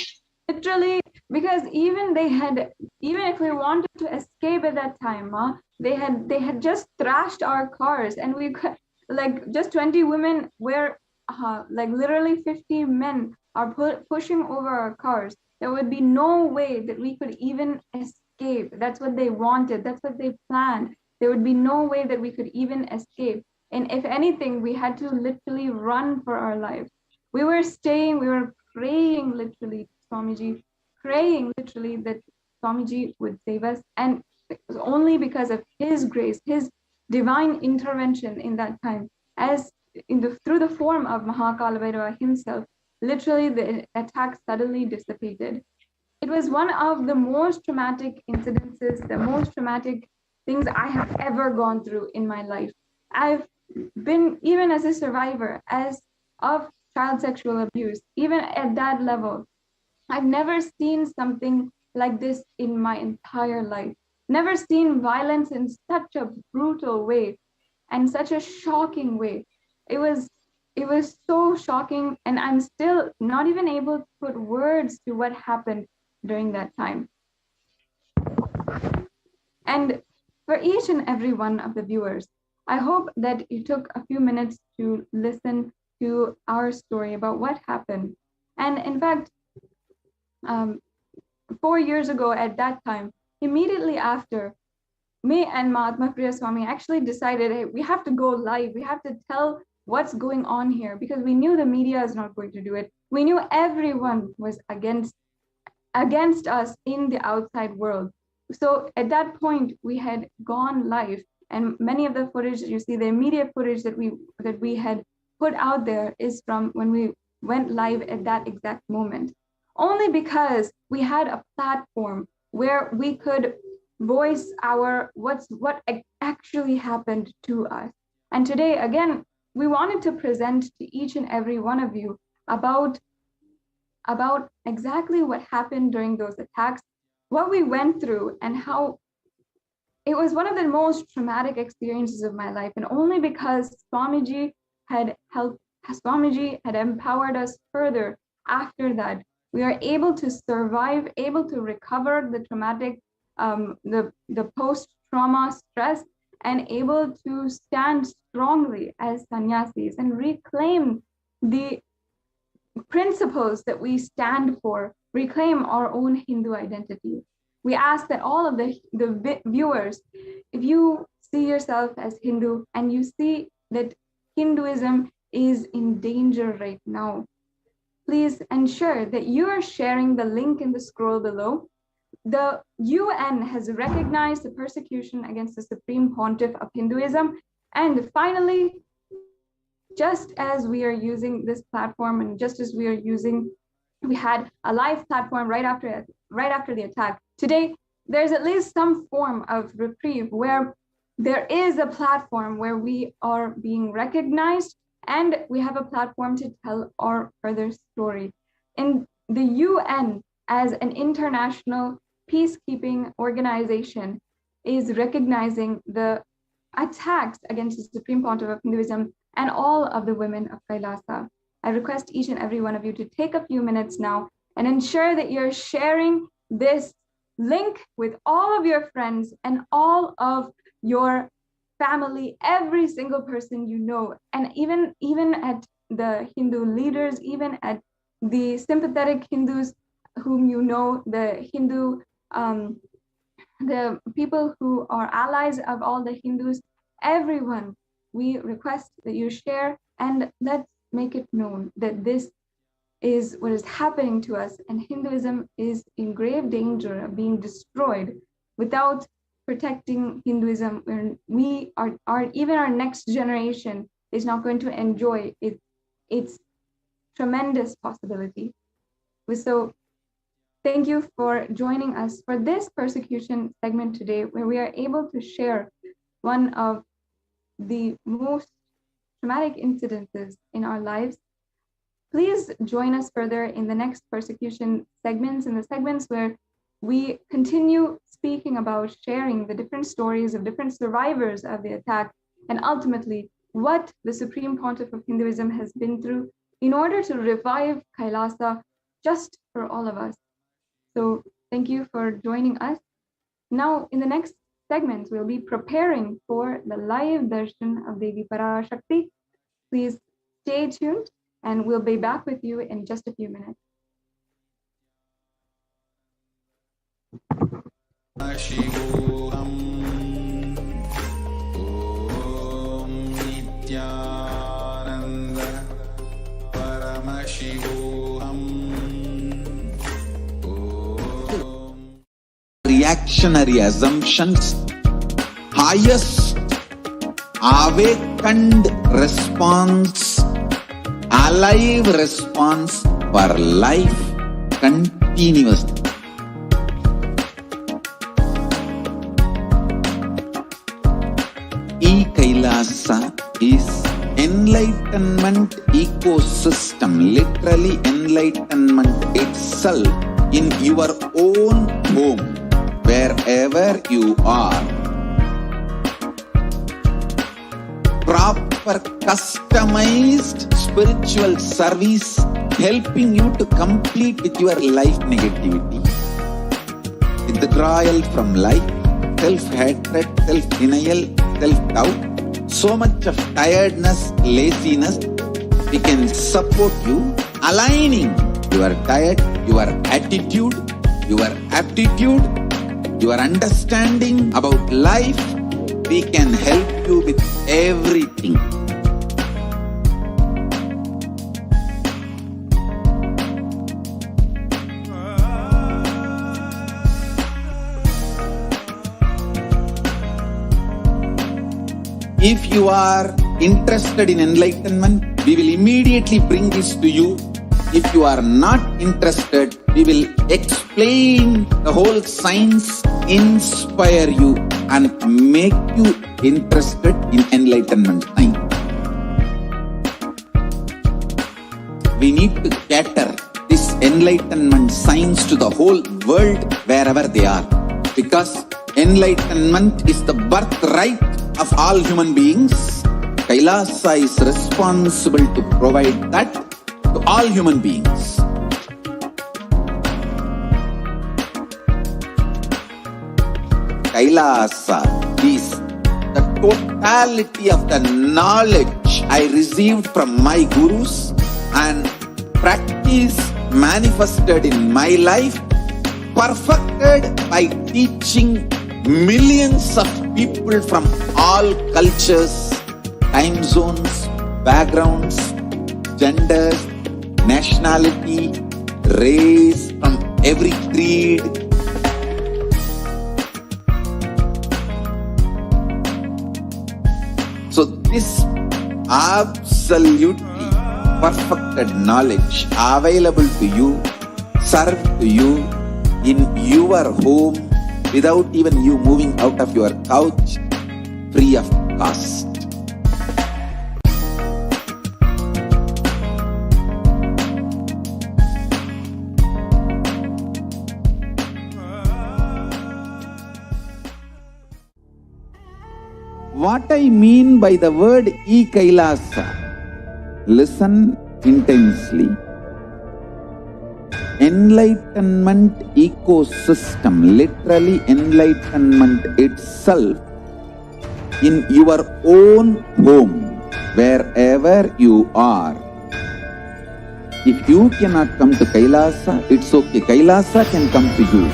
literally, because even if we wanted to escape at that time, they had just thrashed our cars, and we could, like, just 20 women were like literally 50 men are pushing over our cars. There would be no way that we could even escape. That's what they wanted. That's what they planned. There would be no way that we could even escape. And if anything, we had to literally run for our lives. We were praying literally to Swamiji, praying literally that Swamiji would save us. And it was only because of his grace, his divine intervention in that time, through the form of Kalabhairava himself, literally the attack suddenly dissipated. It was one of the most traumatic incidences, the most traumatic things I have ever gone through in my life. I've been, even as a survivor of child sexual abuse, even at that level, I've never seen something like this in my entire life. Never seen violence in such a brutal way and such a shocking way. It was so shocking, and I'm still not even able to put words to what happened during that time. And for each and every one of the viewers, I hope that you took a few minutes to listen to our story about what happened. And in fact, 4 years ago at that time, immediately after, me and Mahatma Priya Swami actually decided, hey, we have to go live. We have to tell what's going on here, because we knew the media is not going to do it. We knew everyone was against us in the outside world. So at that point, we had gone live, and many of the footage you see, the immediate footage that we had put out there is from when we went live at that exact moment. Only because we had a platform where we could voice what actually happened to us. And today, again, we wanted to present to each and every one of you about exactly what happened during those attacks, what we went through, and how it was one of the most traumatic experiences of my life. And only because Swamiji had empowered us further after that, we are able to survive, able to recover the traumatic, the post-trauma stress, and able to stand strongly as sannyasis and reclaim the principles that we stand for, reclaim our own Hindu identity. We ask that all of the viewers, if you see yourself as Hindu and you see that Hinduism is in danger right now, please ensure that you are sharing the link in the scroll below. The UN has recognized the persecution against the Supreme Pontiff of Hinduism. And finally, just as we are using this platform, and just as we had a live platform right after the attack, today there's at least some form of reprieve where there is a platform where we are being recognized, and we have a platform to tell our further story. And the UN, as an international peacekeeping organization, is recognizing the attacks against the Supreme Pontiff of Hinduism and all of the women of Kailasa. I request each and every one of you to take a few minutes now and ensure that you're sharing this link with all of your friends and all of your family, every single person you know, and even at the Hindu leaders, even at the sympathetic Hindus whom you know, the people who are allies of all the Hindus, everyone, we request that you share, and let's make it known that this is what is happening to us, and Hinduism is in grave danger of being destroyed without protecting Hinduism, when even our next generation is not going to enjoy its tremendous possibility. So thank you for joining us for this persecution segment today, where we are able to share one of the most traumatic incidences in our lives. Please join us further in the next persecution segments, in the segments where we continue speaking about sharing the different stories of different survivors of the attack, and ultimately what the Supreme Pontiff of Hinduism has been through in order to revive Kailasa just for all of us. So thank you for joining us. Now, in the next segments, we'll be preparing for the live darshan of Devi Parashakti. Please stay tuned, and we'll be back with you in just a few minutes. Shivoham Om Nithyananda Paramashivoham Reactionary assumptions, highest awakened response, alive response for life continuously. enlightenment ecosystem, literally enlightenment itself in your own home, wherever you are. Proper customized spiritual service helping you to complete with your life negativity. Withdrawal from life, self-hatred, self-denial, self-doubt, so much of tiredness, laziness, we can support you, aligning your diet, your attitude, your aptitude, your understanding about life. We can help you with everything. If you are interested in enlightenment, we will immediately bring this to you. If you are not interested, we will explain the whole science, inspire you and make you interested in enlightenment time. We need to cater this enlightenment science to the whole world wherever they are, because enlightenment is the birthright of all human beings. Kailasa is responsible to provide that to all human beings. Kailasa is the totality of the knowledge I received from my gurus and practice manifested in my life, perfected by teaching millions of people from all cultures, time zones, backgrounds, genders, nationality, race, from every creed. So this absolutely perfected knowledge available to you, served to you in your home, without even you moving out of your couch, free of cost. What I mean by the word e-Kailasa, listen intensely. Enlightenment ecosystem, literally enlightenment itself in your own home, wherever you are. If you cannot come to Kailasa, it's okay. Kailasa can come to you.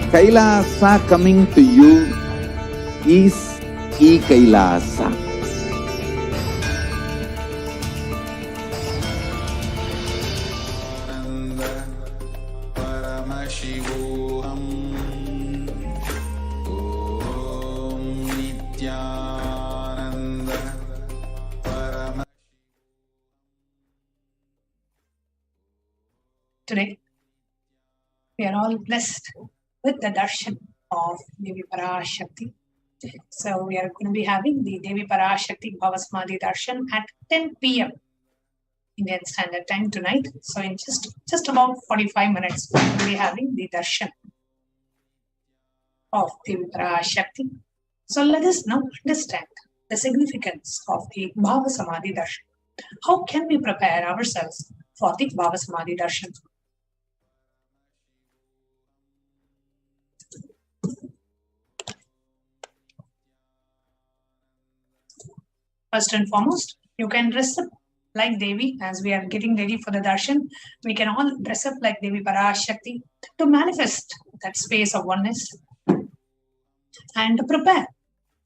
Kailasa coming to you is e-Kailasa. Today, we are all blessed with the darshan of Devi Parashakti. So we are going to be having the Devi Parashakti Bhavasamadhi darshan at 10 p.m. Indian Standard Time tonight. So in just about 45 minutes, we will be having the darshan of Devi Parashakti. So let us now understand the significance of the Bhavasamadhi darshan. How can we prepare ourselves for the Bhavasamadhi darshan? First and foremost, you can dress up like Devi. As we are getting ready for the darshan, we can all dress up like Devi Parashakti to manifest that space of oneness and to prepare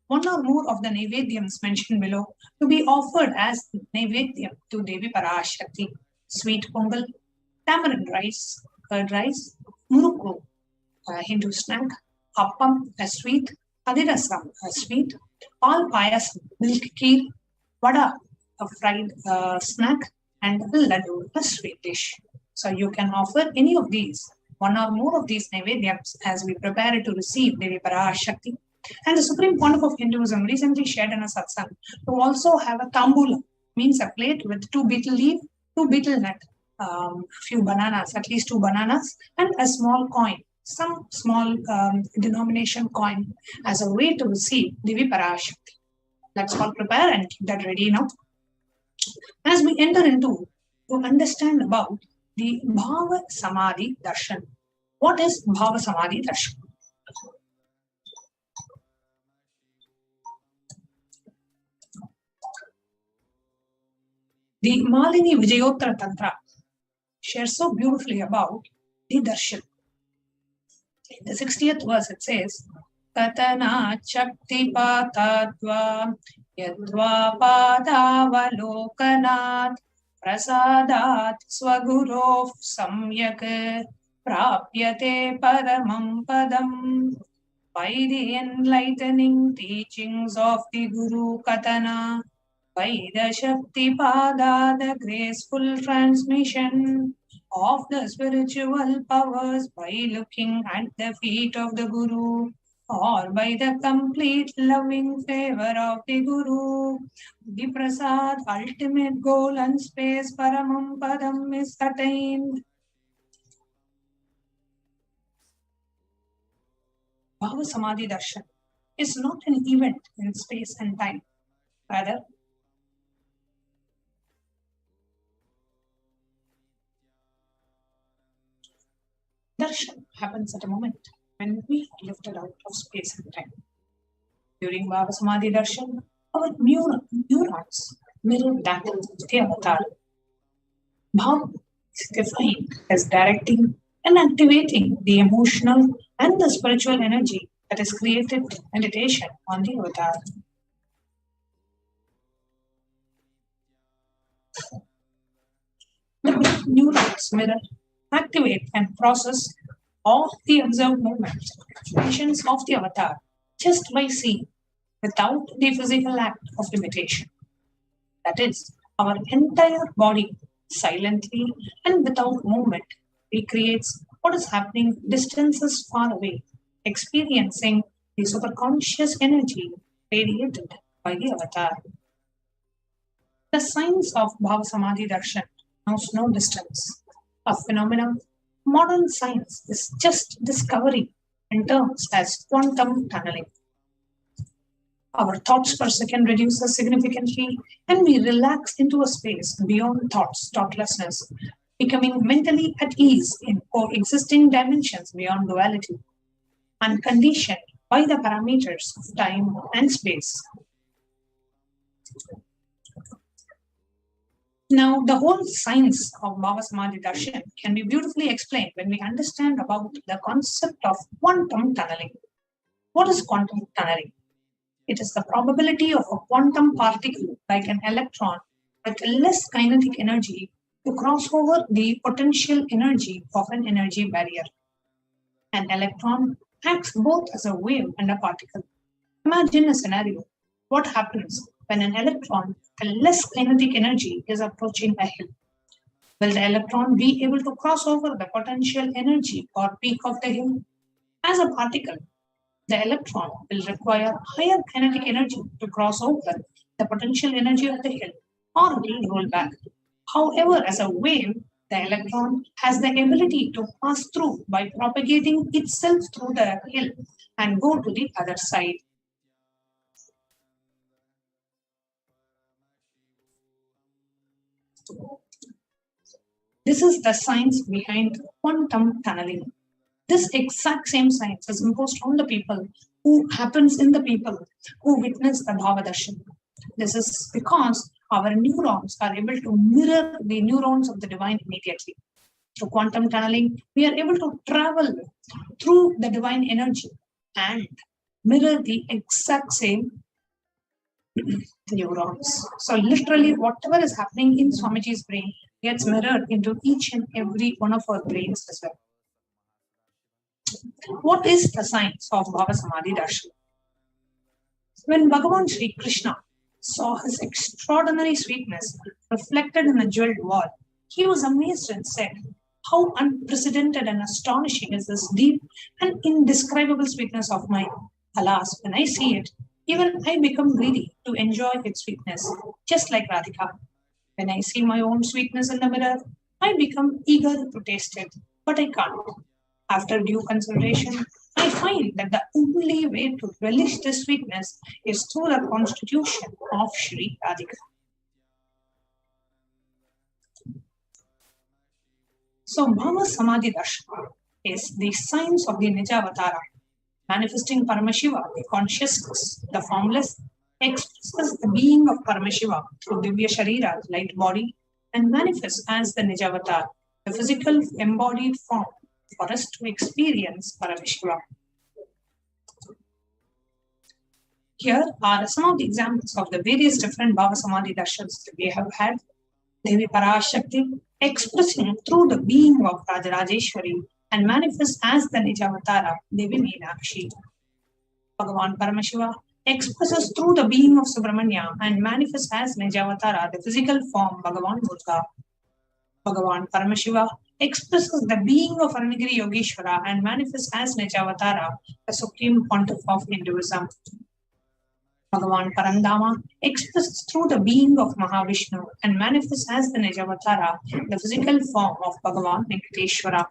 one or more of the Naivedyams mentioned below to be offered as Naivedyam to Devi Parashakti. Sweet pongal, tamarind rice, curd rice, murukku, Hindu snack, appam, a sweet, adirasam, a sweet, all payasam, milk kheer, vada, a fried snack, and laddu, a sweet dish. So you can offer any of these, one or more of these Naivedyams as we prepare to receive Devi Parashakti. And the Supreme Pontiff of Hinduism recently shared in a satsang to also have a tambula, means a plate with 2 betel leaf, 2 betel nut, few bananas, at least 2 bananas, and a small coin, some small denomination coin, as a way to receive Devi Parashakti. Let's all prepare and keep that ready now. As we enter into to understand about the Bhava Samadhi Darshan. What is Bhava Samadhi Darshan? The Malini Vijayottara Tantra shares so beautifully about the darshan. In the 60th verse it says, Katana Chakti Patadva Yadva Padavalokanat Prasadat Swagurov Samyak Prapyate Paramam Padam. By the enlightening teachings of the Guru Katana, by the Shakti Pada, the graceful transmission of the spiritual powers, by looking at the feet of the Guru, or by the complete loving favor of the Guru, the Prasad, ultimate goal and space, Paramam Padam, is attained. Bhava Samadhi Darshan is not an event in space and time. Rather, darshan happens at a moment when we are lifted out of space and time. During Bhava Samadhi Darshan, our neurons mirror that of the avatar. Bhava is defined as directing and activating the emotional and the spiritual energy that is created in meditation on the avatar. The neurons mirror, activate and process all the observed movements, actions of the avatar just by seeing, without the physical act of imitation. That is, our entire body silently and without movement recreates what is happening distances far away, experiencing the superconscious energy radiated by the avatar. The science of Bhava Samadhi Darshan knows no distance. A phenomenon modern science is just discovering in terms as quantum tunneling. Our thoughts per second reduces significantly and we relax into a space beyond thoughts, thoughtlessness, becoming mentally at ease in coexisting dimensions beyond duality, unconditioned by the parameters of time and space. Now, the whole science of Bhava Samadhi Darshan can be beautifully explained when we understand about the concept of quantum tunneling. What is quantum tunneling? It is the probability of a quantum particle like an electron with less kinetic energy to cross over the potential energy of an energy barrier. An electron acts both as a wave and a particle. Imagine a scenario. What happens when an electron with less kinetic energy is approaching a hill? Will the electron be able to cross over the potential energy or peak of the hill? As a particle, the electron will require higher kinetic energy to cross over the potential energy of the hill, or it will roll back. However, as a wave, the electron has the ability to pass through by propagating itself through the hill and go to the other side. This is the science behind quantum tunneling. This exact same science is imposed on the people who happens in the people who witness the Bhava Darshan. This is because our neurons are able to mirror the neurons of the divine immediately. Through quantum tunneling, we are able to travel through the divine energy and mirror the exact same neurons. So literally whatever is happening in Swamiji's brain gets mirrored into each and every one of our brains as well. What is the science of Bhava Samadhi Darshan? When Bhagavan Sri Krishna saw his extraordinary sweetness reflected in a jeweled wall, he was amazed and said, "How unprecedented and astonishing is this deep and indescribable sweetness of mine! Alas, when I see it, even I become greedy to enjoy its sweetness, just like Radhika. When I see my own sweetness in the mirror, I become eager to taste it, but I can't. After due consideration, I find that the only way to relish this sweetness is through the constitution of Sri Radhika. So, Bhava Samadhi Darshana is the science of the Nijavatara, manifesting Paramashiva, the consciousness, the formless, expresses the being of Paramashiva through Divya Sharira, light body, and manifests as the Nijavatar, the physical embodied form for us to experience Paramashiva. Here are some of the examples of the various different Bhava Samadhi darshans that we have had. Devi Parashakti expressing through the being of Rajarajeshwari and manifests as the Nijavatara, Devi Meenakshi. Bhagavan Paramashiva expresses through the being of Subramanya and manifests as Nijavatara, the physical form, Bhagavan Durga. Bhagavan Paramashiva expresses the being of Aranagiri Yogeshwara and manifests as Nijavatara, the supreme pontiff of Hinduism. Bhagavan Parandama expresses through the being of Mahavishnu and manifests as the Nijavatara, the physical form of Bhagavan Venkateshwara.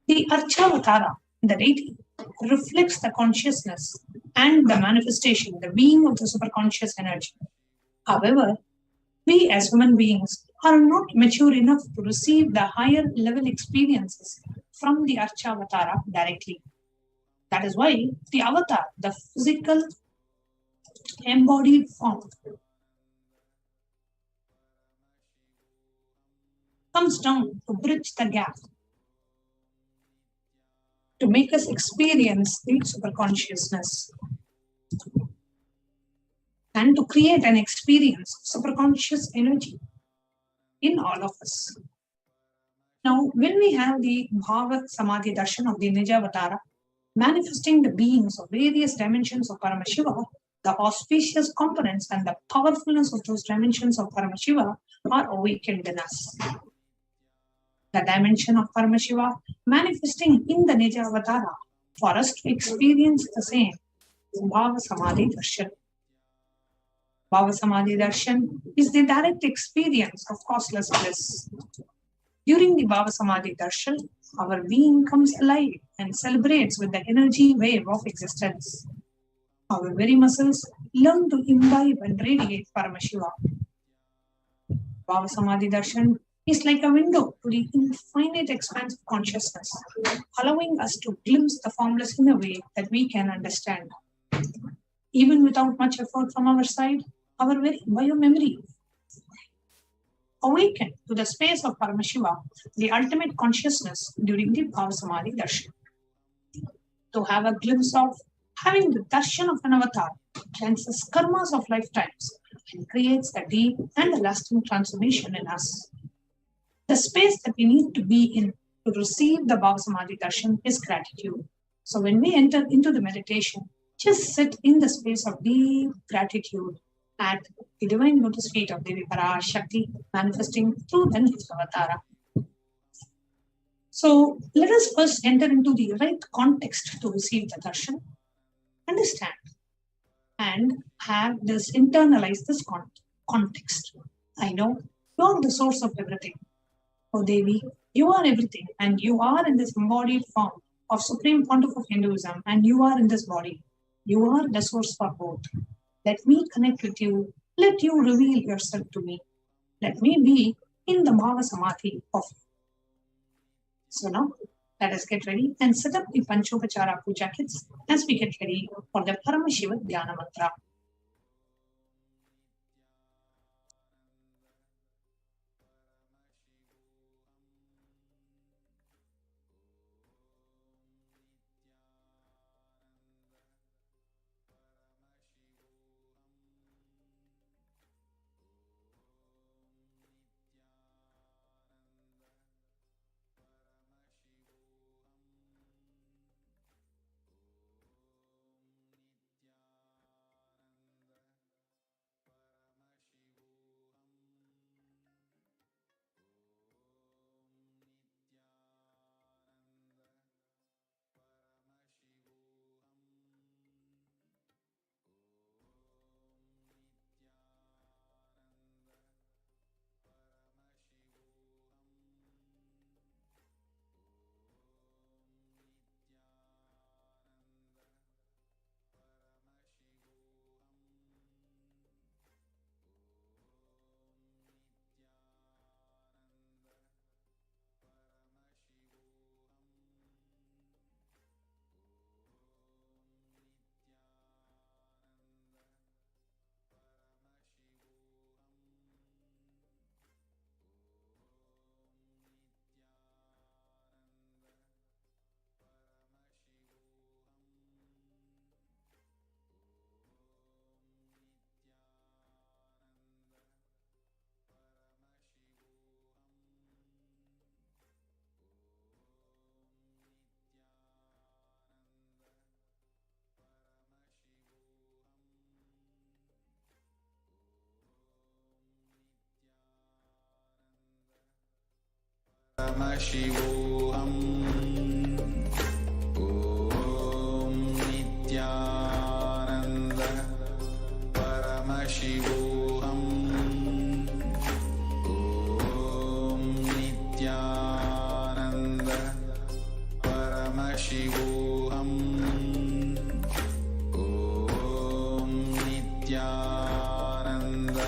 The Archavatara, the deity, reflects the consciousness and the manifestation, the being of the superconscious energy. However, we as human beings are not mature enough to receive the higher level experiences from the Archavatara directly. That is why the avatar, the physical embodied form, comes down to bridge the gap, to make us experience the superconsciousness and to create an experience of superconscious energy in all of us. Now, when we have the Bhava Samadhi Darshan of the Nijavatara, manifesting the beings of various dimensions of Paramashiva, the auspicious components and the powerfulness of those dimensions of Paramashiva are awakened in us. The dimension of Paramashiva manifesting in the Nijavatara for us to experience the same is Bhava Samadhi Darshan. Bhava Samadhi Darshan is the direct experience of causeless bliss. During the Bhava Samadhi Darshan, our being comes alive and celebrates with the energy wave of existence. Our very muscles learn to imbibe and radiate Paramashiva. Bhava Samadhi Darshan is like a window to the infinite expanse of consciousness, allowing us to glimpse the formless in a way that we can understand. Even without much effort from our side, our very biomemory awakened to the space of Paramashiva, the ultimate consciousness during the Bhava Samadhi Darshan. To have a glimpse of having the darshan of an avatar cleanses karmas of lifetimes and creates a deep and a lasting transformation in us. The space that we need to be in to receive the Bhava Samadhi Darshan is gratitude. So when we enter into the meditation, just sit in the space of deep gratitude at the divine lotus feet of Devi Parashakti, manifesting through the Nijavatara. So let us first enter into the right context to receive the darshan, understand, and have this internalize this context. I know you are the source of everything. Oh Devi, you are everything, and you are in this embodied form of Supreme Pontiff of Hinduism, and you are in this body. You are the source for both. Let me connect with you. Let you reveal yourself to me. Let me be in the Bhava Samadhi of you. So now, let us get ready and set up the Panchopachara Puja kits as we get ready for the Paramashiva Dhyana Mantra. Paramashivoham. Om Nithyananda Paramashivoham. Om Nithyananda Paramashivoham. Om Nithyananda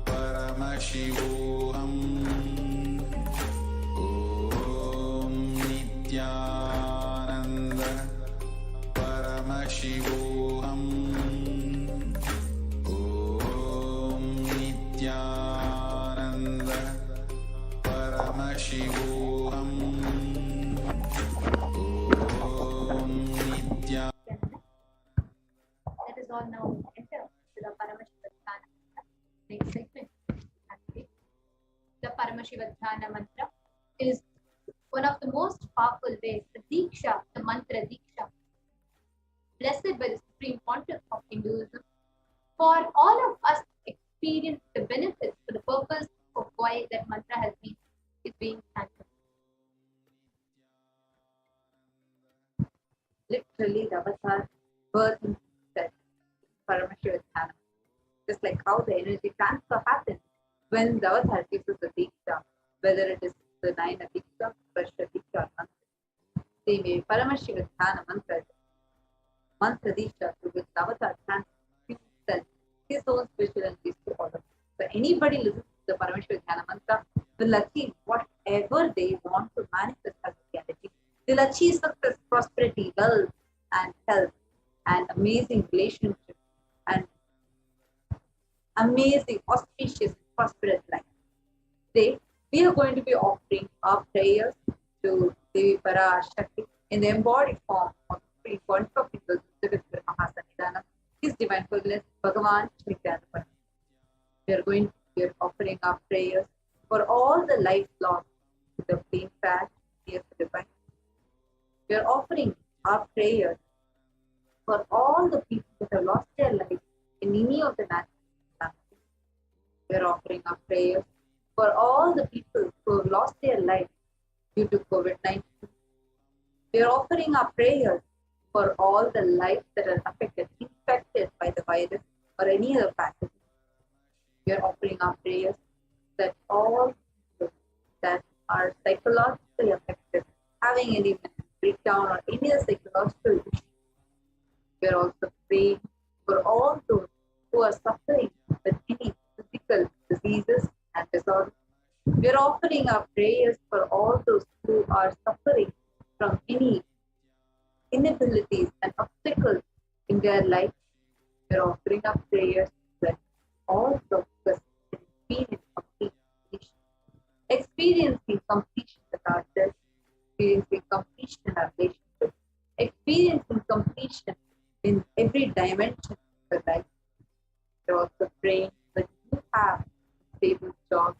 Paramashivoham. Om Nithyananda Paramashivoham. Om Nithyananda Paramashivoham. Om Nithyananda. Let us all now enter to the Paramashivadhyana. Next segment. The Paramashivadhyana mantra is one of the most powerful ways, the Diksha, the mantra Diksha, blessed by the Supreme Pontiff of Hinduism, for all of us to experience the benefits for the purpose of why that mantra has been is being chanted. Literally, the avatar birth that Paramashivadhyana. Just like how the energy transfer happens when the avatar gives us the Diksha, whether it is the 9 Diksha, Parashakti, or mantra. Same way, Paramashivadhyana mantra, mantra Diksha, to which the avatar transfers his own spiritualities to others. So anybody listens to the Paramashivadhyana mantra will achieve whatever they want to manifest as reality. They'll achieve success, prosperity, wealth, and health, and amazing relationships, and amazing, auspicious, prosperous life. Today, we are going to be offering our prayers to Devi Parashakti in the embodied form of the Supreme Pontiff of Hinduism, Jagat Guru Mahasannidhanam, His Divine Holiness, Bhagavan Nithyananda. We are offering our prayers for all the lives lost to the plane crash near the divine. We are offering our prayers for all the people that have lost their lives in any of the natural calamities. We are offering our prayers for all the people who have lost their lives due to COVID-19. We are offering our prayers for all the lives that are affected, infected by the virus or any other pathogen. We are offering our prayers that all people that are psychologically affected, having any mental breakdown or any other psychological issue. We are also praying for all those who are suffering with any physical diseases and disorders. We are offering our prayers for all those who are suffering from any inabilities and obstacles in their life. We are offering our prayers that all of us can experience complete completion. Experiencing completion with ourselves, experiencing completion in our relationship, experiencing completion in every dimension of your life. We are also praying that you have a stable job,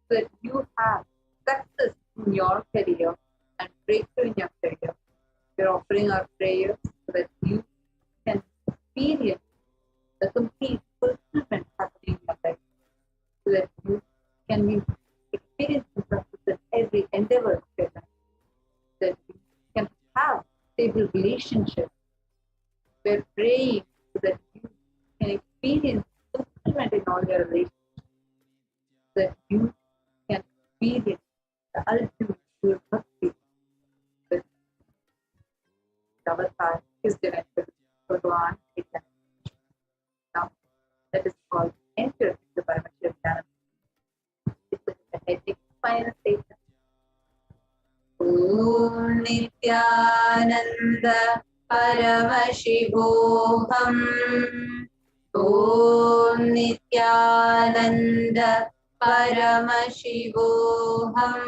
so that you have success in your career and breakthrough in your career. We are offering our prayers so that you can experience the complete fulfillment happening in your life, so that you can be experiencing success in every endeavor of your life, so that you can have stable relationships. We are praying so that you can experience fulfillment in all your relationships, so that you can experience the ultimate pure bhakti with the avatar, His Divine Bhagavan Nithyananda. Now, let us all enter the Paramashivadhyana. It's a headache final statement. Om Nithyananda Paramashivoham. Om Nithyananda Paramashivoham.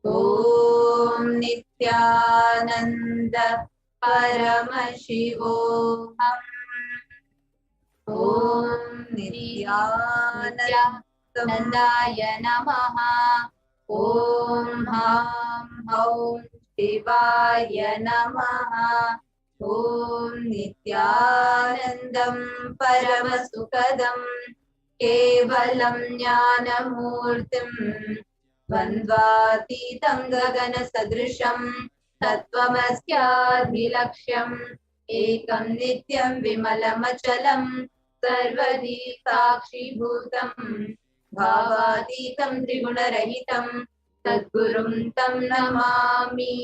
Om Nithyananda Paramashivoham. Om Nithyanandaya Namaha. Om Ham Haum Shivaya Namaha. Om Nithyanandam Paramasukadam Kevalam Jnanamurtim द्वन्द्वातीतं गगनसदृशं तत्त्वमस्याधिलक्ष्यम् एकं नित्यं विमलमचलं सर्वदी साक्षीभूतम् भावातीतं त्रिगुणरहितं सद्गुरुं तं Namami.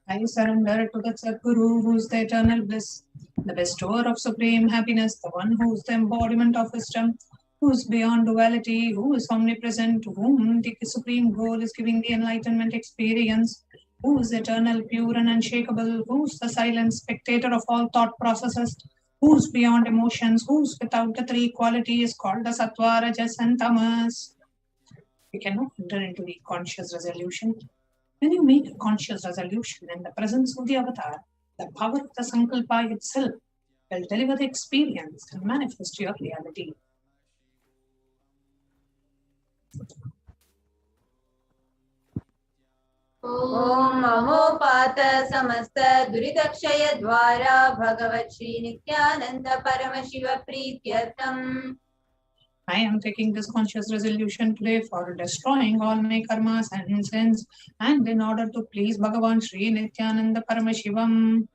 I surrender to the Sadguru, who is the eternal bliss, the bestower of supreme happiness, the one who is the embodiment of wisdom, who is beyond duality, who is omnipresent, to whom the supreme goal is giving the enlightenment experience, who is eternal, pure and unshakable, who is the silent spectator of all thought processes, who is beyond emotions, who is without the three qualities called the Sattva, Rajas and Tamas. We cannot enter into the conscious resolution. When you make a conscious resolution in the presence of the avatar, the power of the Sankalpa itself will deliver the experience and manifest your reality. Om Mahopata Samasta Duridakshaya Dwara Bhagavat Shri Nithyananda Paramashiva Prityartham. I am taking this conscious resolution today for destroying all my karmas and sins, and in order to please Bhagavan Shri Nithyananda Paramashivam.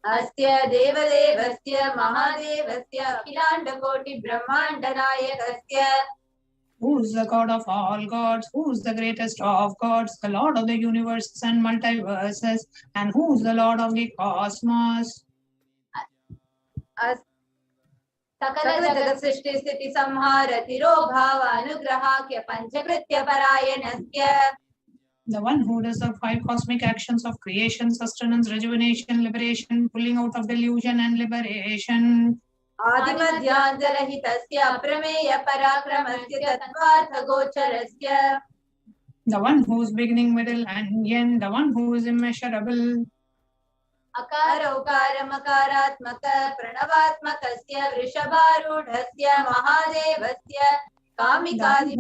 Asya Devadevasya Mahadevasya Akhilanda Koti Brahmanda Nayakasya. Who is the God of all gods, who is the greatest of gods, the Lord of the universes and multiverses, and who is the Lord of the cosmos. Sakala Jagat Srishti Sthiti Samhara Tiro Bhava Anugrahakya Panchakritya Parayanasya. The one who does the five cosmic actions of creation, sustenance, rejuvenation, liberation, pulling out of delusion and liberation. Adimadhyantarahitasya Prameya Parakramasya Tattvartha Gocharasya. The one who is beginning, middle and end, the one who is immeasurable. Akara Ukara Makaratmaka Pranavatmakasya Vrishabharudhasya Mahadevasya Kamikadi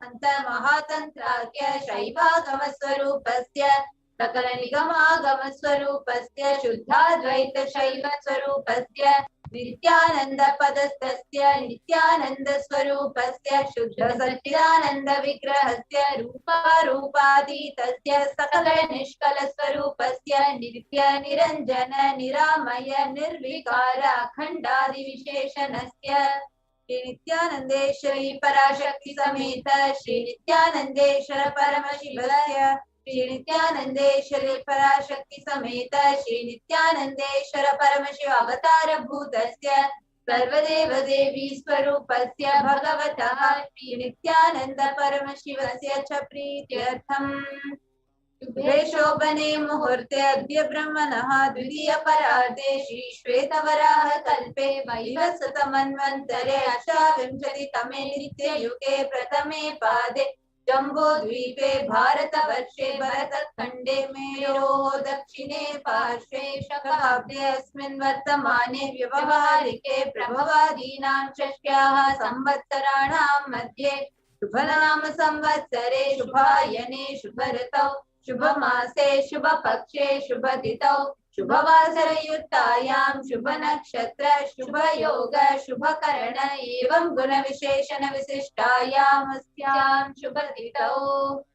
Anta Mahatantrakya Shaivagama Swarupasya Sakala Nigamagama Swarupasya Shuddhadvaita Shaiva Swarupasya Nithyananda Padastasya Nithyananda Swarupasya Shuddha Satchidananda Vigrahasya Rupa Rupaditasya Sakala Nishkala Swarupasya Nitya Niranjana Niramaya Nirvikara Khandadi Visheshanasya Shri Nithyanandeshwari Parashakti Sameta Shri Nithyanandeshwara Paramashivasya Shri Nithyanandeshwari Parashakti Sameta Shri Nithyanandeshwara Paramashiva Avatara Bhutasya Sarvadeva Devi Swarupasya Bhagavatah Shri Nithyananda Paramashivasya Cha Prityartham. Shubhe Shobhane Muhurte Adya Brahmanaha Dvidiya Parade Shri Shvetavaraha Kalpe Vaivasatamanvantare Ashavimshati Tame Nitya Yuge Pratame Pade Jambo Dvipe Bharata Varshe Bharata Khande Meyo Dakshine Parshve Shakabde Asmin Vartamane Vyavaharike Prabhavadinam Shashyaha Samvatsaranam Madhye Shubhanama Samvatsare Shubhayane Shubharatau Shubhamase Shubhapakshe Shubhaditau Shubhavasarayuttayam Shubhanakshatra Shubhayoga Shubhakarana Evam Guna Visheshana Visishtayam Asyam Shubhaditau.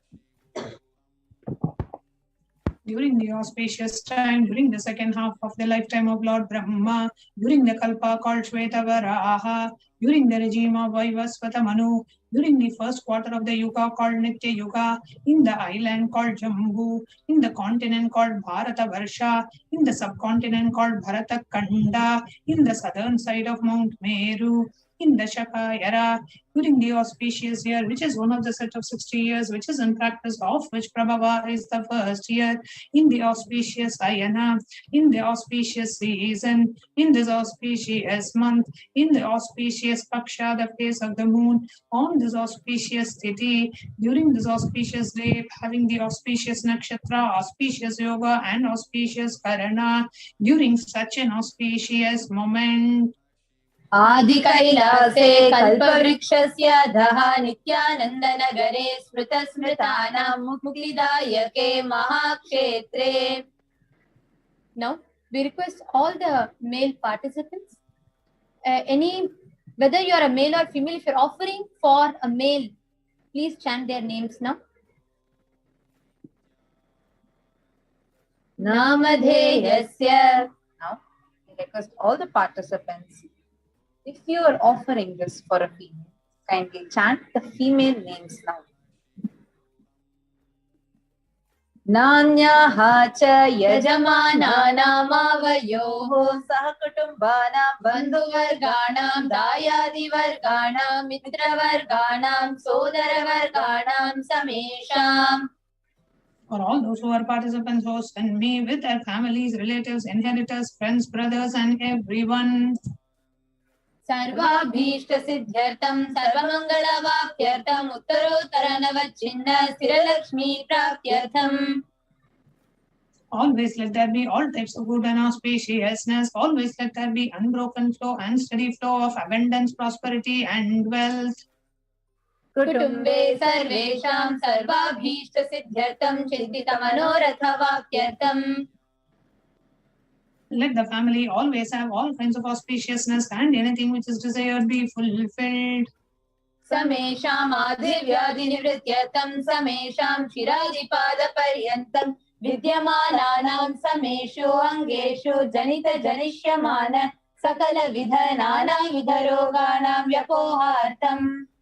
During the auspicious time, during the second half of the lifetime of Lord Brahma, during the Kalpa called Shvetavaraha, during the regime of Vaivasvata Manu, during the first quarter of the Yuga called Nitya Yuga, in the island called Jambu, in the continent called Bharata Varsha, in the subcontinent called Bharata Kanda, in the southern side of Mount Meru, in the Shaka era, during the auspicious year, which is one of the set of 60 years, which is in practice of which Prabhava is the first year, in the auspicious Ayana, in the auspicious season, in this auspicious month, in the auspicious Paksha, the face of the moon, on this auspicious Tithi, during this auspicious day, having the auspicious Nakshatra, auspicious Yoga, and auspicious Karana, during such an auspicious moment, Adi Kailase Kalpavrikshasya Daha Nithyananda Nagare Smrita Smritana Muktidayake Mahakshetre. Now, we request all the male participants, whether you are a male or female, if you're offering for a male Please chant their names now. Namadheyasya. Now, I request all the participants, if you are offering this for a female, kindly chant the female names now. Nanyaha cha yajamanaamavayoho sahakutumbanam bandhuvarganam dayadivarganam mitravarganam sodaravarganam samesham. For all those who are participants, hosts, and me with their families, relatives, inheritors, friends, brothers, and everyone. Sarvabhishta siddhyartam sarvamangala-vapyartam uttarottaranavachinna sthiralakshmi praptyartham. Always let there be all types of good and auspiciousness. Always let there be unbroken flow and steady flow of abundance, prosperity, and wealth. Kutumbe sarvesham sarvabhishta siddhyartam chintita manoratha vapyartham. Let the family always have all kinds of auspiciousness and anything which is desired be fulfilled. Samesham adhivyadi nivrityartham samesham shiradipada paryantam vidyamananam sameshu angeshu janita janishyamana sakala vidhanana vidharoganam vyapohartam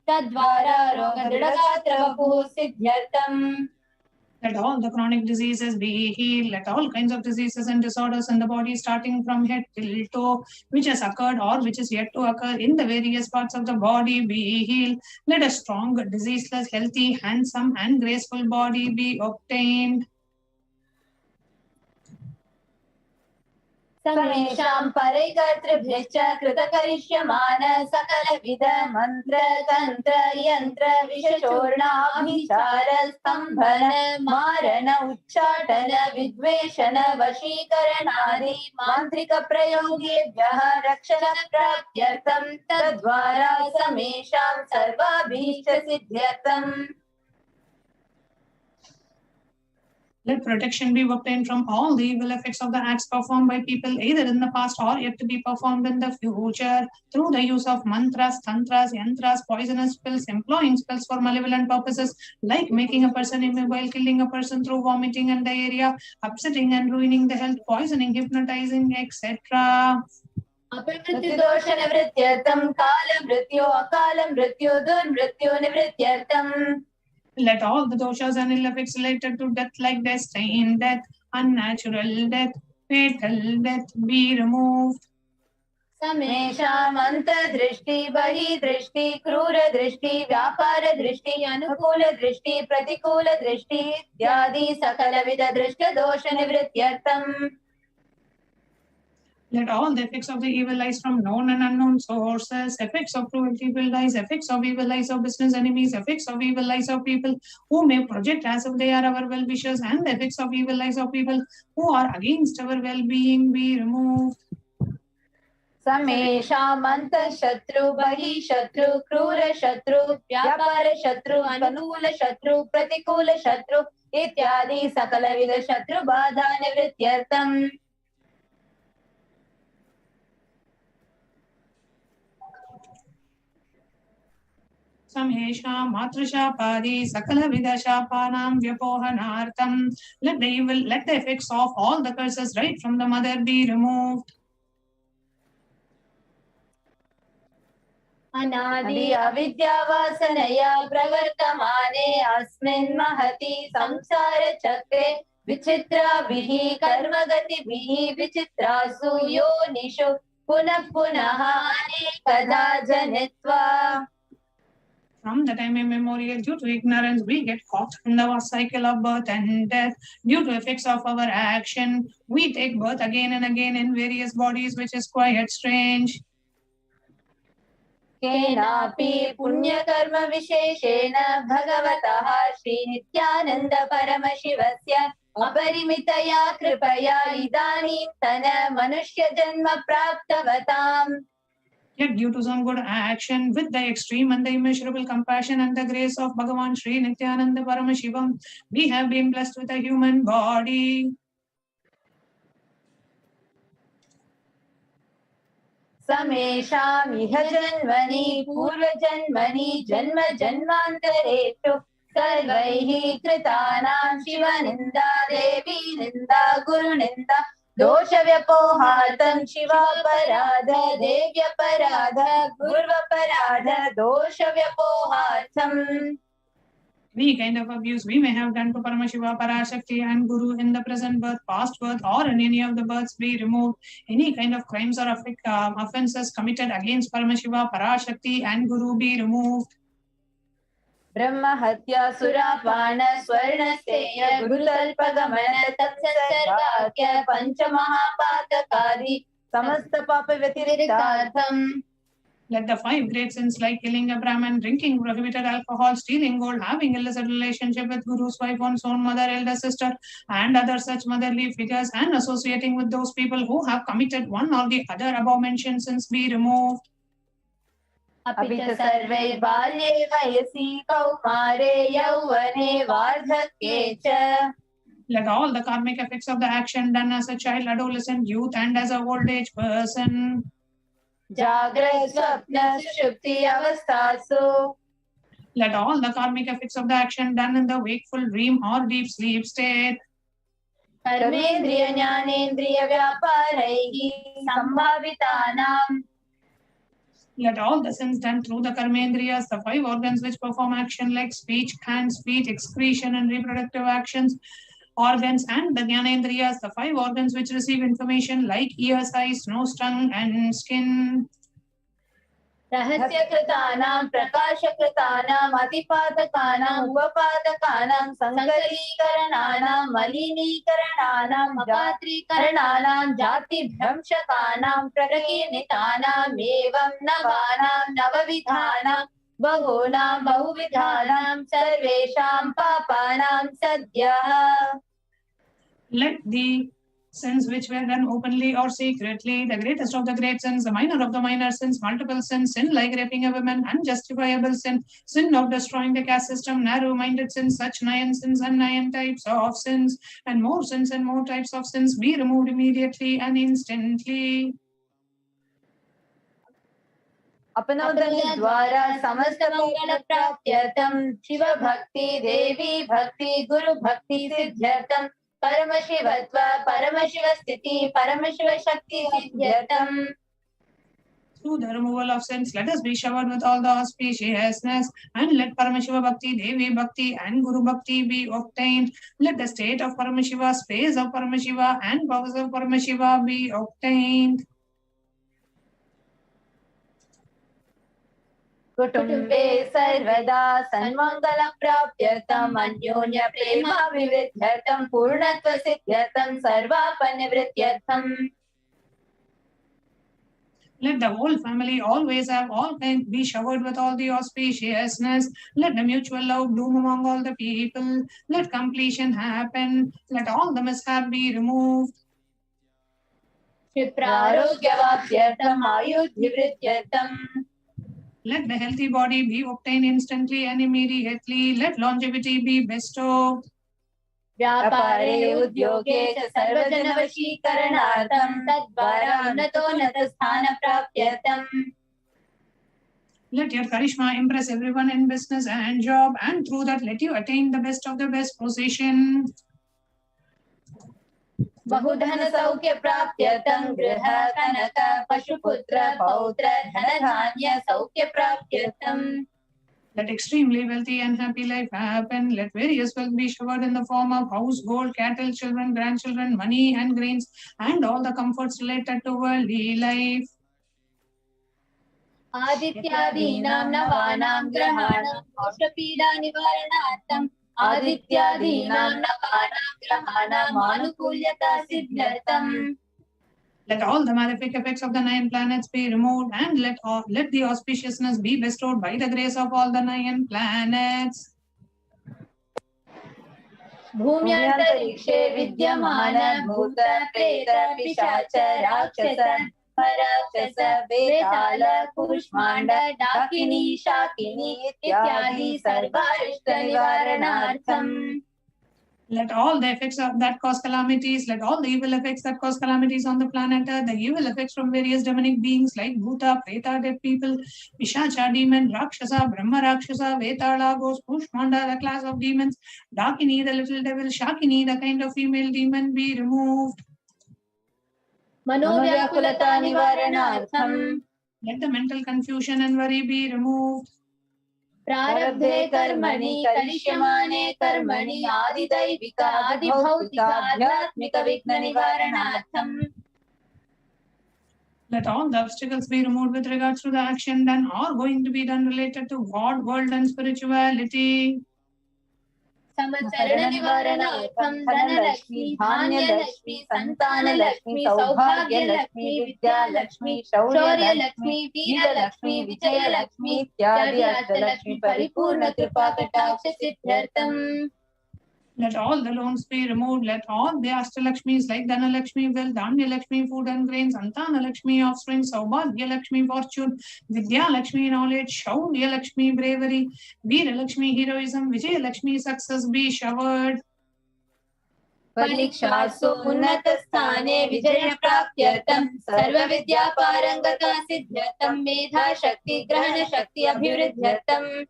tadvara rogadridagatra siddhyartam. Let all the chronic diseases be healed. Let all kinds of diseases and disorders in the body, starting from head till toe, which has occurred or which is yet to occur in the various parts of the body, be healed. Let a strong, diseaseless, healthy, handsome, and graceful body be obtained. Samesham paraikartribhyascha kritakarishymana sakala vida mantra tantra yantra vishachorna abhichara stambhana marana uchchatana vidveshana vashikaranadi mantrika prayogevyaha rakshana praptyartham tadvara samesham sarvabhishta siddhyartham. Let protection be obtained from all the evil effects of the acts performed by people either in the past or yet to be performed in the future through the use of mantras, tantras, yantras, poisonous spells, employing spells for malevolent purposes like making a person immobile, killing a person through vomiting and diarrhea, upsetting and ruining the health, poisoning, hypnotizing, etc. Apamrityu-dosha nivrityartham kala mrityu akala mrityu durmrityu nivrityartham. Let all the doshas and ill effects related to death like destined death, unnatural death, fatal death be removed. Samesham anta drishti, bahi drishti, krura drishti, vyapara drishti, anukula drishti, pratikula drishti, ityadi sakala vida drishta dosha nivrityartham. Let all the effects of the evil eyes from known and unknown sources, effects of cruelty evil eyes, effects of evil eyes of business enemies, effects of evil eyes of people who may project as if they are our well-wishers, and the effects of evil eyes of people who are against our well-being be removed. Samesham anta shatru, bahi shatru, krura shatru, vyapara shatru, anukula shatru, pratikula shatru, ityadi sakala vida shatru badha nivrityartham. Samesha matrashapadi sakala vidashapanam vyapohanartam. Let the effects of all the curses right from the mother be removed. Anadi avidya vasanaya pravartamane asmin mahati samsara chakre vichitra bihi karmagati bihi vichitrasu yonishu punah punaha anekadha janitva. From the time immemorial, due to ignorance, we get caught in the cycle of birth and death. Due to effects of our action, we take birth again and again in various bodies, which is quite strange. Kenapi punya karma visheshena bhagavataha Shri Nithyananda Paramashivasya aparimitaya kripaya idanim tana manushya janma praptavatam. Yet due to some good action, with the extreme and the immeasurable compassion and the grace of Bhagavan Sri Nithyananda Paramashivam, we have been blessed with a human body. समेषामिह जन्मनि पूर्वजन्मनि जन्म जन्मान्तरेषु सर्वैः कृतानां शिवनिन्दा देवी निन्दा गुरुनिन्दा दोषव्यपोहार्थं शिवापराध देव्यपराध गुर्वपराध दोषव्यपोहार्थम्. Any kind of abuse we may have done to Paramashiva, Parashakti and Guru in the present birth, past birth or in any of the births be removed. Any kind of crimes or offences committed against Paramashiva, Parashakti and Guru be removed. Brahma Hatya Surapana Swarnasteya Gurutalpagamana Tatsarvakya Panchamahapatakadi Samasta Papa Vyatiritartham. Let the 5 great sins like killing a Brahman, drinking prohibited alcohol, stealing gold, having illicit relationship with Guru's wife, one's own mother, elder sister, and other such motherly figures, and associating with those people who have committed one or the other above mentioned sins be removed. Apita sarve balye vayasi kaumare yauvane vardhakye cha. Let all the karmic effects of the action done as a child, adolescent, youth, and as a old age person. Jagrat swapna sushupti avastasu. Let all the karmic effects of the action done in the wakeful dream or deep sleep state. Karmendriya jnanendriya vyaparaihi sambhavitanam. Let all the sins done through the karmendriyas, the 5 organs which perform action like speech, hand, speech, excretion, and reproductive actions, organs, and the jnanendriyas, the 5 organs which receive information like ears, eyes, nose, tongue, and skin. Rahasya kritanam, prakasha kritanam, atipatakanam, upapatakanam, sankalikarananam, malinikarananam, apatrikarananam, jati bhramshakanam, prakinitanam, evam navanam, navavidhanam, bahunam, bahuvidhanam, sarvesham papanam sadyah. Let the sins which were done openly or secretly, the greatest of the great sins, the minor of the minor sins, multiple sins, sin like raping a woman, unjustifiable sin, sin of destroying the caste system, narrow-minded sins, such 9 sins and 9 types of sins, and more sins and more types of sins be removed immediately and instantly. अपनोदन द्वारा समस्त मंगल प्राप्त्यर्थम शिव भक्ति देवी भक्ति गुरु भक्ति सिद्ध्यर्थम परम शिवत्व परम शिव स्थिति परम Shiv Shakti सिद्ध्यर्थम. Through the removal of sins, let us be showered with all the auspiciousness, and let Paramashiva Bhakti, Devi Bhakti, and Guru Bhakti be obtained. Let the state of Paramashiva, space of Paramashiva, and powers of Paramashiva be obtained. कुटुम्बे सर्वदा सन्मंगल प्राप्त्यर्थम अन्योन्य प्रेम विवृद्ध्यर्थम पूर्णत्व सिद्ध्यर्थम सर्वापनिवृत्त्यर्थम. Let the whole family always have all kinds be showered with all the auspiciousness. Let the mutual love bloom among all the people. Let completion happen. Let all the mishap be removed. क्षिप्रारोग्यवाप्त्यर्थम आयुर्धिवृद्ध्यर्थम. Let the healthy body be obtained instantly and immediately. Let longevity be bestowed. व्यापारे उद्योगे च सर्वजनवशीकरणार्थं तद्वारा उन्नतोन्नतस्थान प्राप्त्यर्थं. Let your charisma impress everyone in business and job, and through that let you attain the best of the best position. बहुधन सौख्य प्राप्त्यर्थं गृह कनक पशुपुत्र पौत्र धनधान्य सौख्य प्राप्त्यर्थं. Let extremely wealthy and happy life happen. Let various wealth be showered in the form of house, gold, cattle, children, grandchildren, money, and grains, and all the comforts related to worldly life. आदित्यादीनां नवानां ग्रहाणां दोषपीडा निवारणार्थं आदित्यादीनां नवानां ग्रहाणां आनुकूल्यता सिद्ध्यर्थं. Let all the malefic effects of the 9 planets be removed, and let the auspiciousness be bestowed by the grace of all the 9 planets. भूम्यन्तरिक्षे विद्यमान भूत प्रेत पिशाच राक्षस राक्षस वेताल कूष्मांड डाकिनी शाकिनी इत्यादि सर्वारिष्ट निवारणार्थम. Let all the effects that cause calamities, let all the evil effects that cause calamities on the planet Earth, the evil effects from various demonic beings like Bhuta, Preta, dead people, Pishacha, demon, Rakshasa, Brahma Rakshasa, Vetala, ghost, Pushmanda, the class of demons, Dakini, the little devil, Shakini, the kind of female demon, be removed. Manodyakulata nivaranartham. Let the mental confusion and worry be removed. Prarabdhe karmani karishyamane karmani adidaivika adibhautika adhyatmika vigna nivaranartham. Let all the obstacles be removed with regards to the action done or going to be done related to God, world and spirituality. Samasarana nivaranartham dhanalakshmi, dhanyalakshmi, santanalakshmi, saubhagyalakshmi, vidyalakshmi, shaurya-lakshmi, veera-lakshmi, vijaya-lakshmi, ityadi ashtalakshmi, paripurna kripa-kataksha siddhyartham. Let all the loans be removed. Let all the Ashtalakshmis like Dhanalakshmi, wealth, Dhanya-lakshmi, food and grains, Santana-lakshmi, offspring, Saubhagya-lakshmi, fortune, Vidya-lakshmi, knowledge, Shaurya-lakshmi, bravery, Veera-lakshmi, heroism, Vijaya-lakshmi, success be showered. Parikshaasu unnatastane vijaya-praptyartham sarva-vidya-parangata siddhyartham medha-shakti grahana-shakti abhivrudhyartham.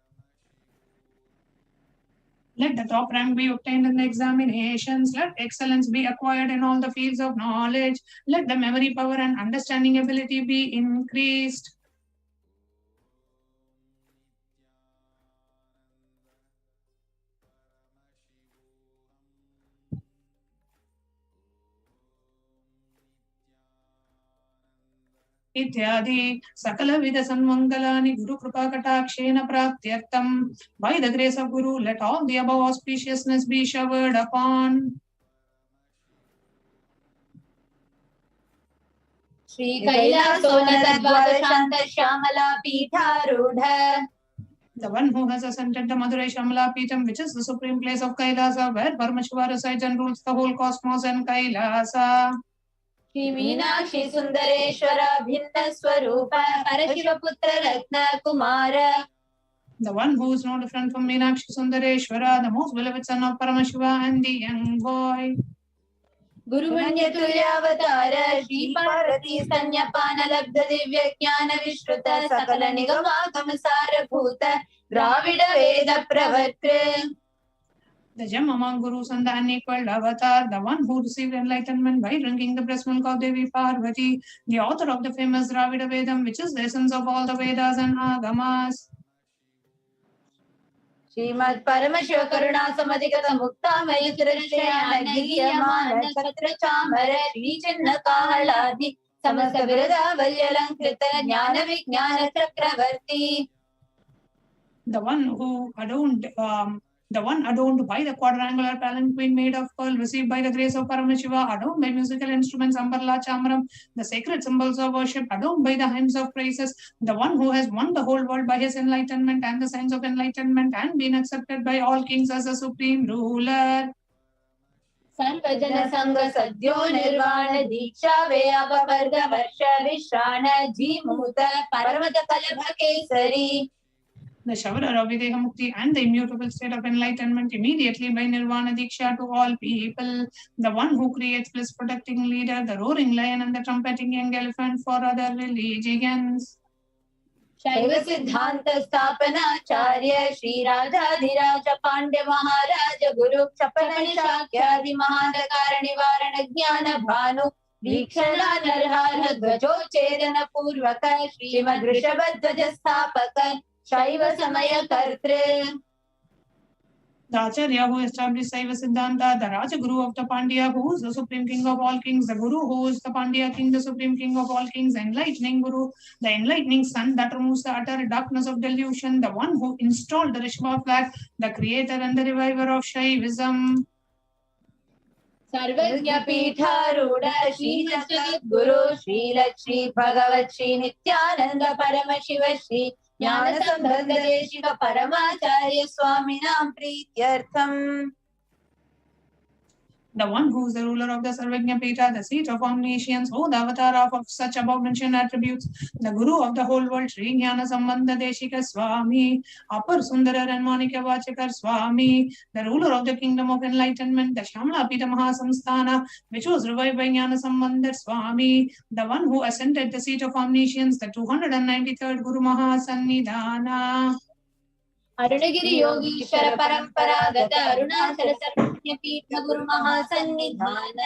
Let the top rank be obtained in the examinations. Let excellence be acquired in all the fields of knowledge. Let the memory power and understanding ability be increased. Ityadi sakala vida sanmangalani guru kripa katakshena praptyartham. By the grace of Guru, let all the above auspiciousness be showered upon. Shri Kailasonara Dwadashanta Shamala Pitharudha. The one who has ascended the Madurai Shamala Pitam, which is the supreme place of Kailasa, where Parameshwara resides and rules the whole cosmos and Kailasa. Shri Meenakshi Sundareshwara Bhinna Swarupa Parashiva Putra Ratna Kumara. The one who is no different from Meenakshi Sundareshwara, the most beloved son of Paramashiva and the young boy. Guru Manyaturyavatara Shri Parvati Sanyapana Labdha Divya Jnana Vishruta Sakala Nigama Sara Bhuta Dravida Veda Pravartra. The gem among gurus and the unequaled avatar, the one who received enlightenment by drinking the breast milk of Devi Parvati, the author of the famous Dravida Vedam, which is the essence of all the Vedas and Agamas. Srimad Paramashiva Karuna Samadhikata Mukta Mayutrashayana Giyamana Chatra Chamara Shri Chinna Kahaladi Samasta Virada Valyalankrita Jnana Vijnana Chakravarti. The one who adorned by the quadrangular palanquin made of pearl, received by the grace of Paramashiva, adorned by musical instruments, Ambarla Chamram, the sacred symbols of worship, adorned by the hymns of praises, the one who has won the whole world by his enlightenment and the signs of enlightenment and been accepted by all kings as a supreme ruler. Sarvajana Sangha Sadhyo Nirvana Diksha Veyava Parga Varsha Vishrana Jimuta Paramata Kalabha Kesari. The showerer of Videha Mukti and the immutable state of enlightenment immediately by Nirvana Diksha to all people. The one who creates bliss protecting leader, the roaring lion and the trumpeting young elephant for other religions. Shaiva Siddhanta Stapana Acharya Shri Radhadhiraja Pandya Maharaja Guru Chapani Shakyadi Mahadakara Nivarana Jnana Bhanu Vikshana Narhara Dvajo Chedana Purvaka Srimad Rishabhadvaja Sthapaka Shaiva Samaya Kartre. The Acharya who established Saiva Siddhanta, the Raja Guru of the Pandya, who is the supreme king of all kings, the Guru who is the Pandya king, the supreme king of all kings, enlightening Guru, the enlightening sun that removes the utter darkness of delusion, the one who installed the Rishabha flag, the creator and the reviver of Shaivism. Sarvajna Pitharudha Shri Jagat Guru Shri Lakshmi Bhagavat Shri Nithyananda Paramashiva Shri Jnana Sambandha Deshika Paramacharya Swaminam Prityartham. The one who is the ruler of the Sarvajna Pita, the seat of omniscience, who the avatar of such above mentioned attributes, the guru of the whole world, Sri Jnana Sambandha Deshika Swami, Upper Sundara and Manika Vachakar Swami, the ruler of the kingdom of enlightenment, the Shamla Pita Mahasamsthana, which was revived by Jnana Sambandha Swami, the one who ascended the seat of omniscience, the 293rd Guru Mahasannidhana. अरुणगिरि Yogeshwar परंपरागत अरुणाचल सर्वज्ञ पीठ गुरु महासन्निधान.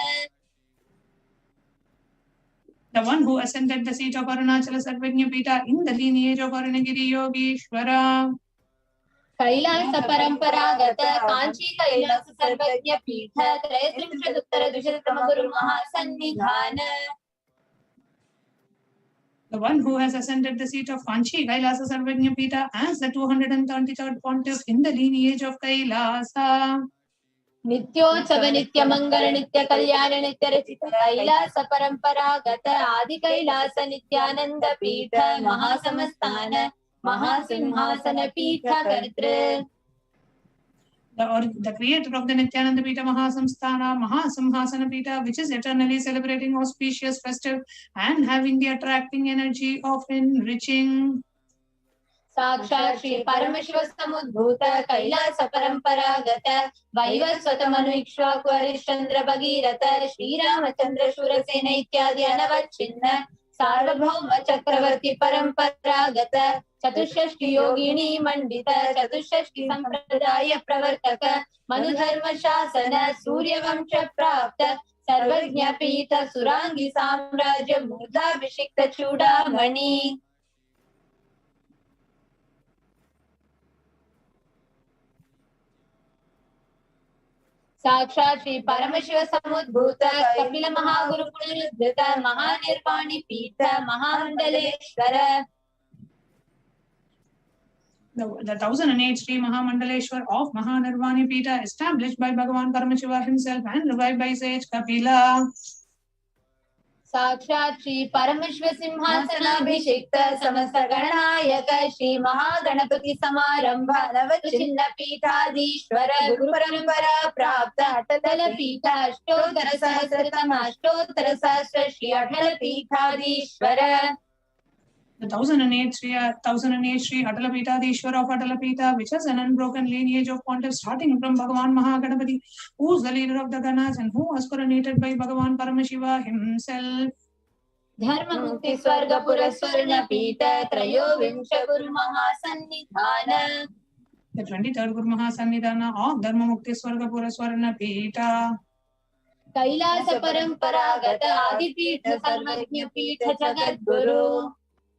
The one who ascended the seat of Arunachala Sarvajna Pita in the lineage of Arunagiri Yogeshwara. Kailash परंपरागत कांची कैलास सर्वज्ञ पीठ त्रयत्रिंशदुत्तर द्विशततम गुरु महासन्निधान. The one who has ascended the seat of Kanchi Kailasa Sarvajna Pita as the 233rd pontiff in the lineage of Kailasa. नित्योत्सव नित्य मंगल नित्य कल्याण नित्य रचित कैलास परंपरागत आदि कैलास नित्यानंद पीठ महासमस्थान महासिंहासन पीठ कर्तृ. The creator of the Nithyananda Pita Mahasamsthana, Mahasimhasana Pita, which is eternally celebrating auspicious festive and having the attracting energy of enriching. साक्षात् श्री परमशिव समुद्भूत कैलास परंपरागत वैवस्वत मनु इक्ष्वाकु हरिश्चंद्र भगीरथ श्रीरामचंद्र शूरसेन इत्यादि अनवच्छिन्न सार्वभौम चक्रवर्ती परंपरागत चतुष्षष्टि योगिनी मंडित चतुष्षष्टि संप्रदाय प्रवर्तक मनुधर्म शासन सूर्यवंश प्राप्त सर्वज्ञ पीठ सुरांगी साम्राज्य मूर्धाभिषिक्त चूड़ामणि. साक्षात् श्री परमशिव समुद्भूत कपिल महागुरु पुनरुद्धृत महानिर्वाणी पीठ महामंडलेश्वर. The 1008 Sri Mahamandaleshwar of Mahanirvani Pita, established by Bhagavan Paramashiva himself and revived by sage Kapila. साक्षात् श्री परमशिव सिंहासनाभिषिक्त समस्त गणनायक श्री महागणपति समारंभ नवचिन्न पीठाधीश्वर गुरु परंपरा प्राप्त अटल पीठ अष्टोत्तर सहस्रतम अष्टोत्तर सहस्र श्री अटल पीठाधीश्वर. The 1008 Sri Atala Pita of Atala Pita, which has an unbroken lineage of pontiffs starting from Bhagavan Mahaganapati, who is the leader of the Ganas and who was coronated by Bhagavan Paramashiva himself. धर्म मुक्ति स्वर्ग पुर स्वर्ण पीठ त्रयोविंश गुरु महासन्निधान. The 23rd Guru Mahasannidhana of Dharma Mukti Swarga Pura Swarna Pita. Kailash परंपरागत आदि पीठ सर्वज्ञ पीठ Jagat Guru.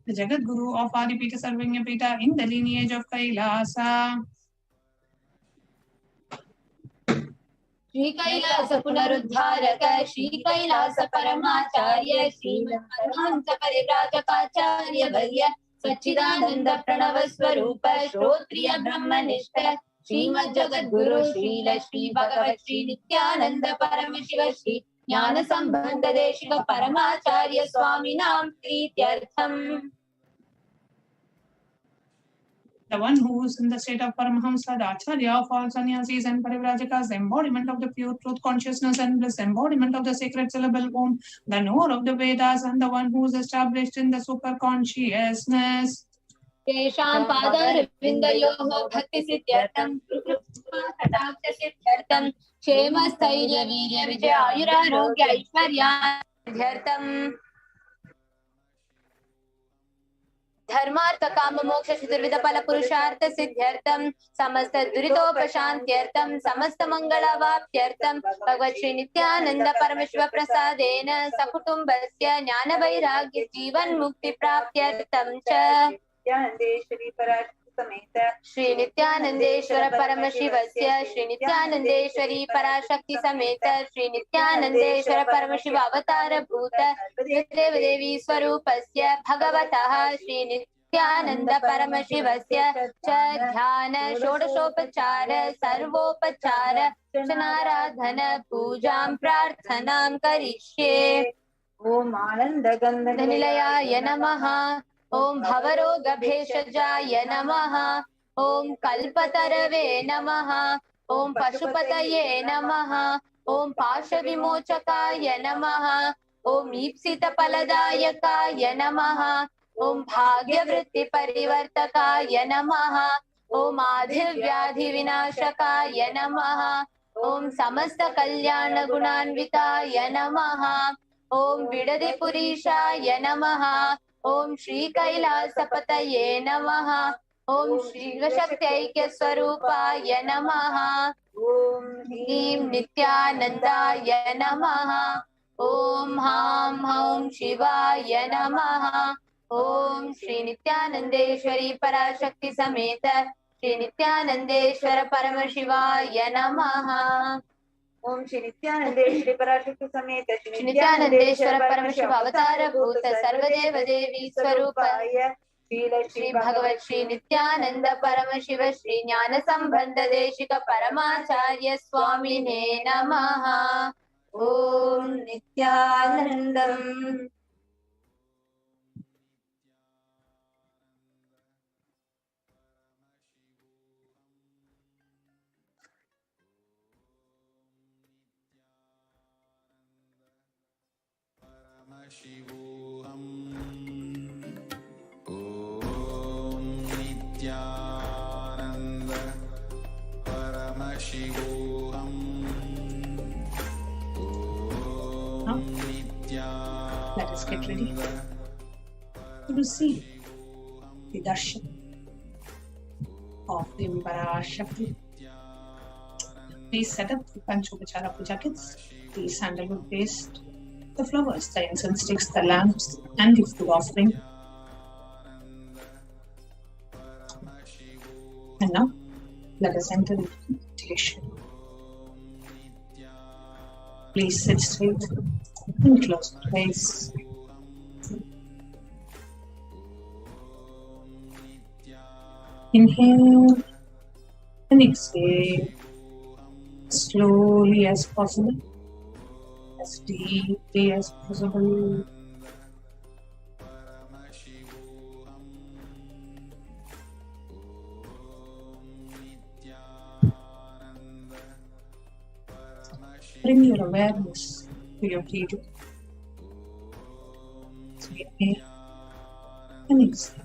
The Jagat Guru of Adipita Sarvajna Pita in the lineage of Kailasa. Shri Kailash पुनरुद्धारक Shri Kailash परमाचार्य श्रीमन्महंस परिव्राजकाचार्य वर्य सच्चिदानंद प्रणव स्वरूप श्रोत्रिय ब्रह्मनिष्ठ श्रीमद् जगत गुरु श्रील श्री भगवत श्री नित्यानंद परमशिव श्री ज्ञान संबंध देशिक परमाचार्य स्वामी नाम प्रीत्यर्थम. The one who is in the state of Paramahamsa, the Acharya of all sannyasis and parivrajakas, the embodiment of the pure truth consciousness and bliss, embodiment of the sacred syllable Om, the knower of the Vedas, and the one who is established in the super consciousness. तेषां पादारविन्दयोः भक्तिसिद्ध्यर्थं कटाक्षसिद्ध्यर्थं क्षेमस्थैर्य वीर्य विजय आयुरारोग्य ऐश्वर्यार्थं धर्मार्थ काम मोक्ष चतुर्विध फल पुरुषार्थ सिद्ध्यर्थं समस्त दुरितोपशान्त्यर्थं समस्त मंगलावाप्त्यर्थं भगवत् श्री नित्यानंद परमशिव प्रसादेन सकुटुम्बस्य ज्ञान वैराग्य जीवन मुक्ति प्राप्त्यर्थं च नित्यानंदेश्वरी पराशक्ति समेत श्री नित्यानंदेश्वर परमशिवस्य श्री नित्यानंदेश्वरी पराशक्ति समेत श्री नित्यानंदेश्वर परमशिव अवतार भूत देवी स्वरूपस्य भगवतः श्री नित्यानंद परमशिवस्य च ध्यान षोडशोपचार सर्वोपचार अर्चनाराधन पूजां प्रार्थनां करिष्ये. ओम आनंद गंध निलयाय नमः. ओम भवरोग भेषजाय नमः. ओम कल्पतरवे नमः. ओम पशुपतये नमः. ॐ पाशविमोचकाय नमः ॐ ईप्सितफलदायकाय नमः ॐ भाग्यवृत्तिपरिवर्तकाय नमः ॐ आधिर्व्याधिविनाशकाय नमः ॐ समस्तकल्याणगुणान्विताय नमः ॐ विडदिपुरीशाय नमः ॐ श्रीकैलासपतये नमः ॐ श्रीशक्त्यैक्यस्वरूपाय नमः ॐ ह्रीं नित्यानन्दाय नमः ॐ हां हौं शिवाय नमः ॐ श्री नित्यानन्देश्वरी पराशक्ति समेत श्री नित्यानन्देश्वर परमशिवाय नमः ओम श्री नित्यानंदेश्वरी पराशक्ति समेत श्री नित्यानन्देश्वर परमशिव अवतार भूत सर्वदेव देवी स्वरूपाय श्री भगवत श्री नित्यानंद परमशिव श्री ज्ञान संबंध देशिक परमाचार्य स्वामिने नमः ओम नित्यानंदम शिवोऽहम् ॐ नित्यानन्द परमशिवोऽहम् ॐ Let us get ready to receive the darshan of Devi Parashakti. Please set up the Panchopachara Puja kits, the sandalwood paste, the flowers, the incense sticks, the lamps, and the food offering. And now, let us enter into meditation. Please sit straight and close your eyes. Inhale and exhale slowly as possible, as deeply as possible. Bring your awareness to your breathing. So inhale and exhale.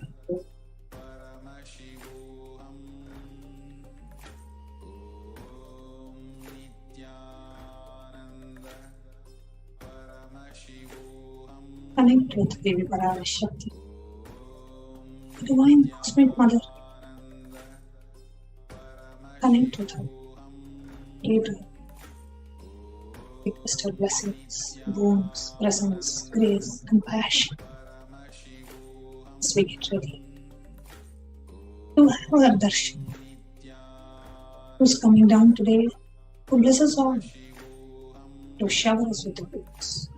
Connect with Devi Parashakti, the Divine Cosmic Mother. Connect with her. Pray to her. Request her blessings, boons, presence, grace, compassion. As we get ready to have our darshan, who's coming down today to bless us all, to shower us with the goods,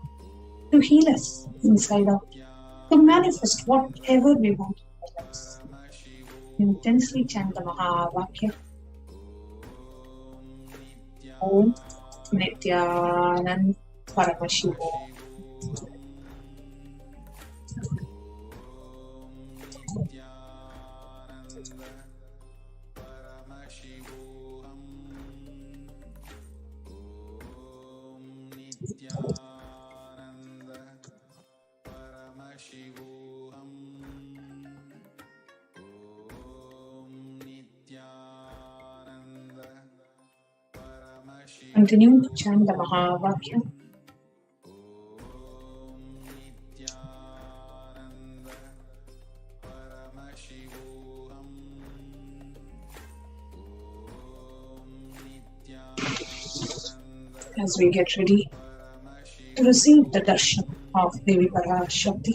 to heal us inside out, to manifest whatever we want in our lives. Intensely chant the Mahavakya. Om Nithyananda Paramashivo. Continue to chant the Mahavakya. As we get ready to receive the darshan of Devi Parashakti.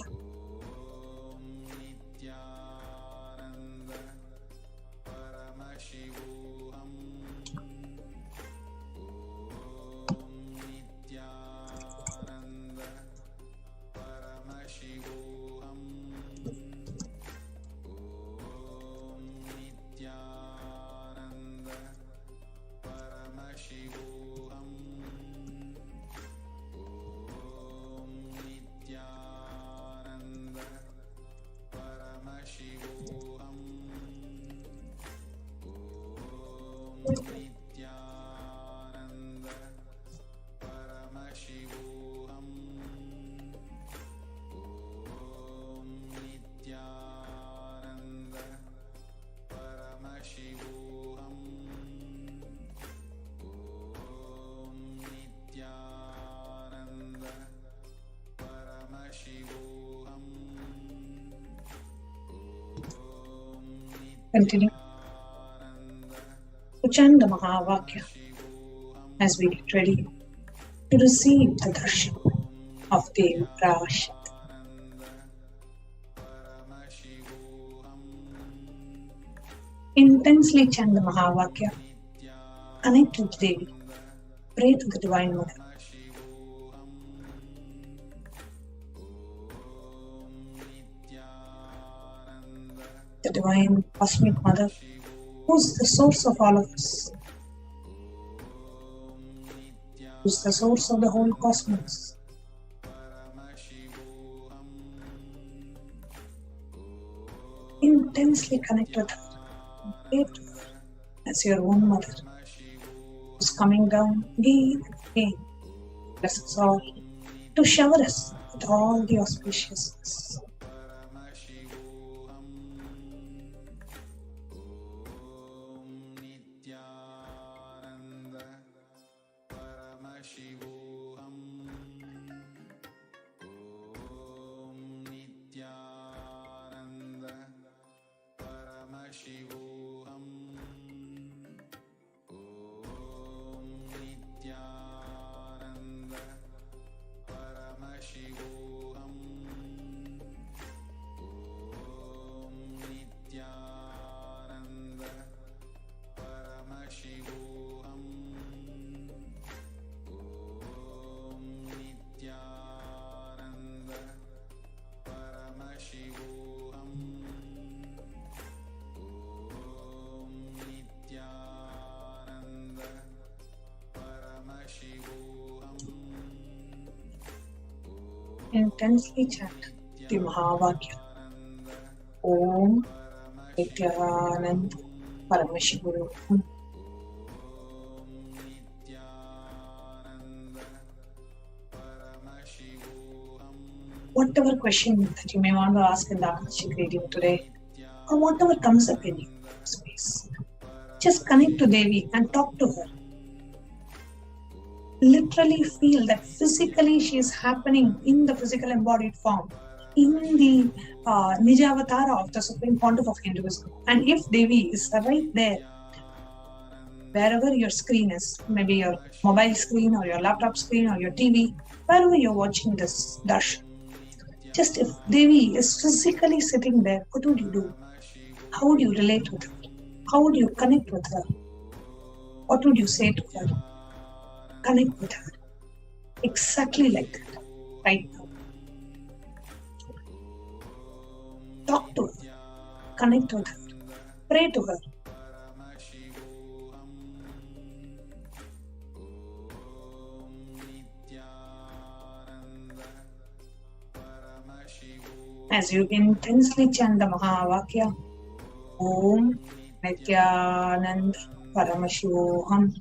continue to chant the Mahavakya as we get ready to receive the darshan of Devi Parashakti. Intensely chant the Mahavakya, connect with Devi, pray to the Divine Mother. The Divine Cosmic Mother, who's the source of all of us, who's the source of the whole cosmos. Intensely connect with her, and pray to her as your own mother, who's coming down again and again, bless us all, to shower us with all the auspiciousness. Intensely chant the Mahavakya. Om Nithyananda Paramashivoham. Whatever question that you may want to ask in the Akashic reading today, or whatever comes up in your space, just connect to Devi and talk to her. Literally feel that physically she is happening in the physical embodied form, in the Nijavatara of the Supreme Pontiff of Hinduism. And if Devi is right there, wherever your screen is, maybe your mobile screen or your laptop screen or your TV, wherever you're watching this darshan, just if Devi is physically sitting there, what would you do? How would you relate with her? How would you connect with her? What would you say to her? Connect with her. Exactly like that, right now. Talk to her. Connect with her. Pray to her. As you intensely chant the Mahavakya, Om Nithyananda Paramashivoham.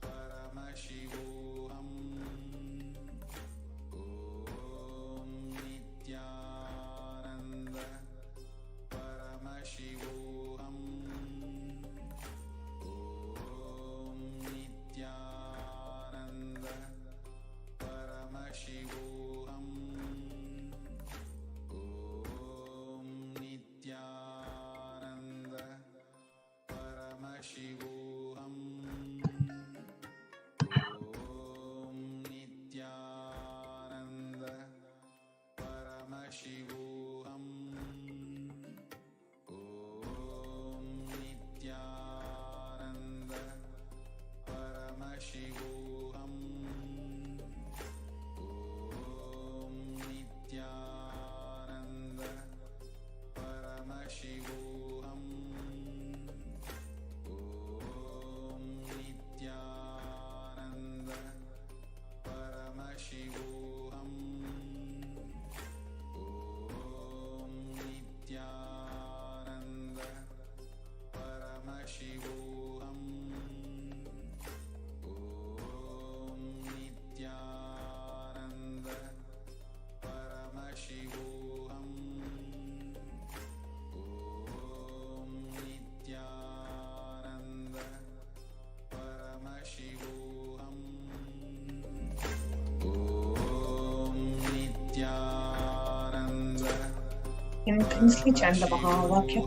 Intensely chant the Mahavakya.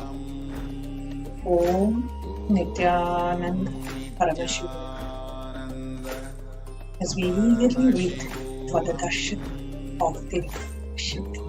Om Nithyananda Paramashiva. As we eagerly wait for the darshan of Devi Parashakti.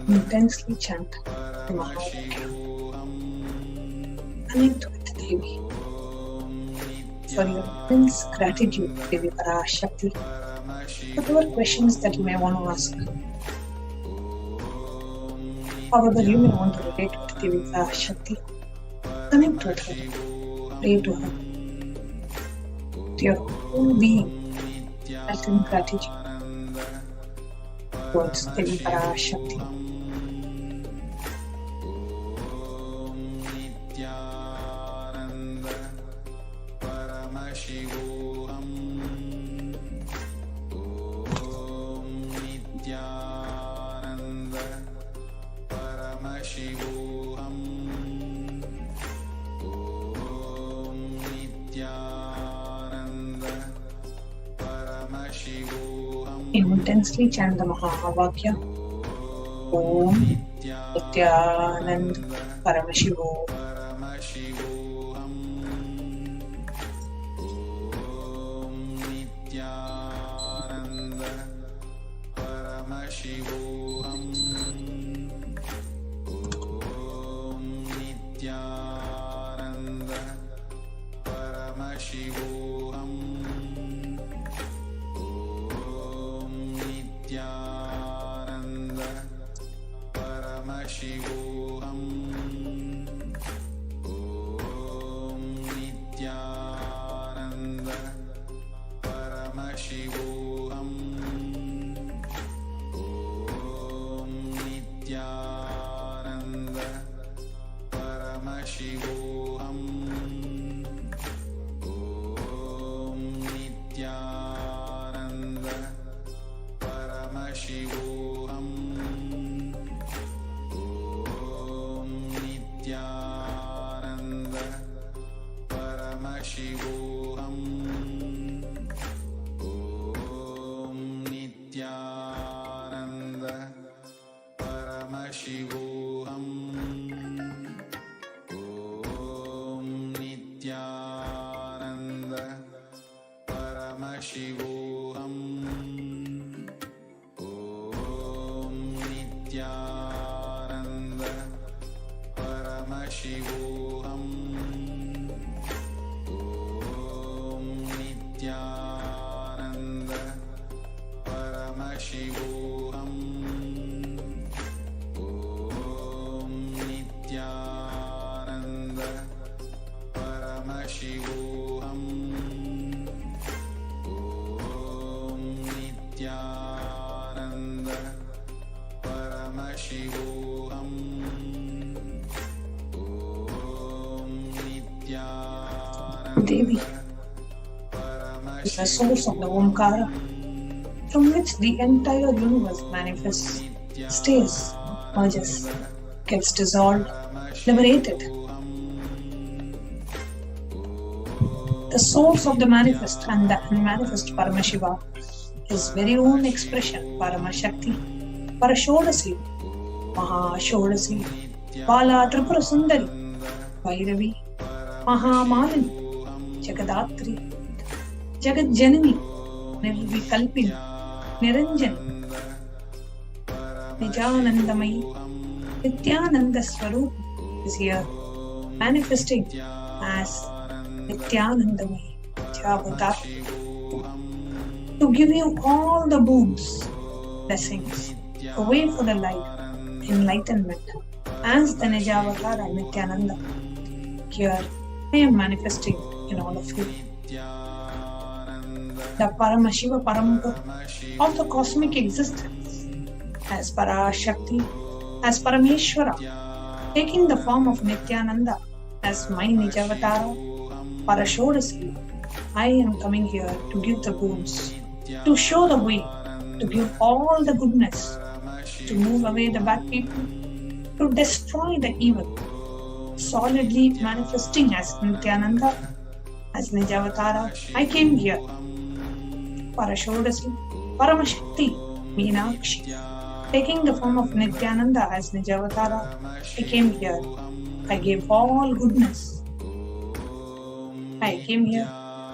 Intensely chant the Mahamari. Connect with Devi. For your immense gratitude, Devi Parashakti. Whatever questions that you may want to ask. However, you may want to relate with Devi Parashakti. Connect with her. Pray to her. To your whole being. Act in gratitude towards Devi Parashakti. Intensely chant the Mahavakya. Om Nithyananda Paramashivo. Devi, is the source of the Omkara, from which the entire universe manifests, stays, merges, gets dissolved, liberated. The source of the manifest and the unmanifest Paramashiva, his very own expression, Parashakti, Parashodasi, Mahashodasi, Bala Tripura Sundari, Bhairavi, Mahamari, Jagadatri, Jagat Janani, Nirvikalpini, Niranjani, Nijanandamai, Nithyananda Swarup is here, manifesting as Nithyanandamai, Javatar, to give you all the boons, blessings, a way for the light, enlightenment, as the Nijavatara Nithyananda. Here, I am manifesting in all of you. The Paramashiva Paramguru of the cosmic existence, as Parashakti, as Parameshwara, taking the form of Nithyananda as my Nijavatara, Parashodasi, I am coming here to give the boons, to show the way, to give all the goodness, to move away the bad people, to destroy the evil, solidly manifesting as Nithyananda, as Nijavatara. I came here, Parashodasi, Paramashakti, Meenakshi, taking the form of Nithyananda as Nijavatara. I came here, I gave all goodness. I came here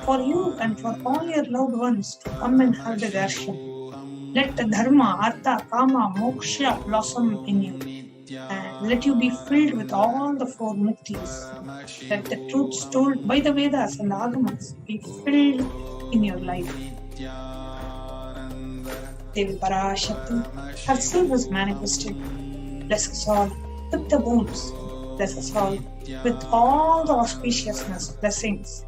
for you and for all your loved ones to come and have the darshan. Let the dharma, artha, kama, moksha blossom in you, and let you be filled with all the four muktis. Let the truths told by the Vedas and the Agamas be filled in your life. Devi Parashakti herself was manifested. Bless us all with the boons. Bless us all with all the auspiciousness, blessings.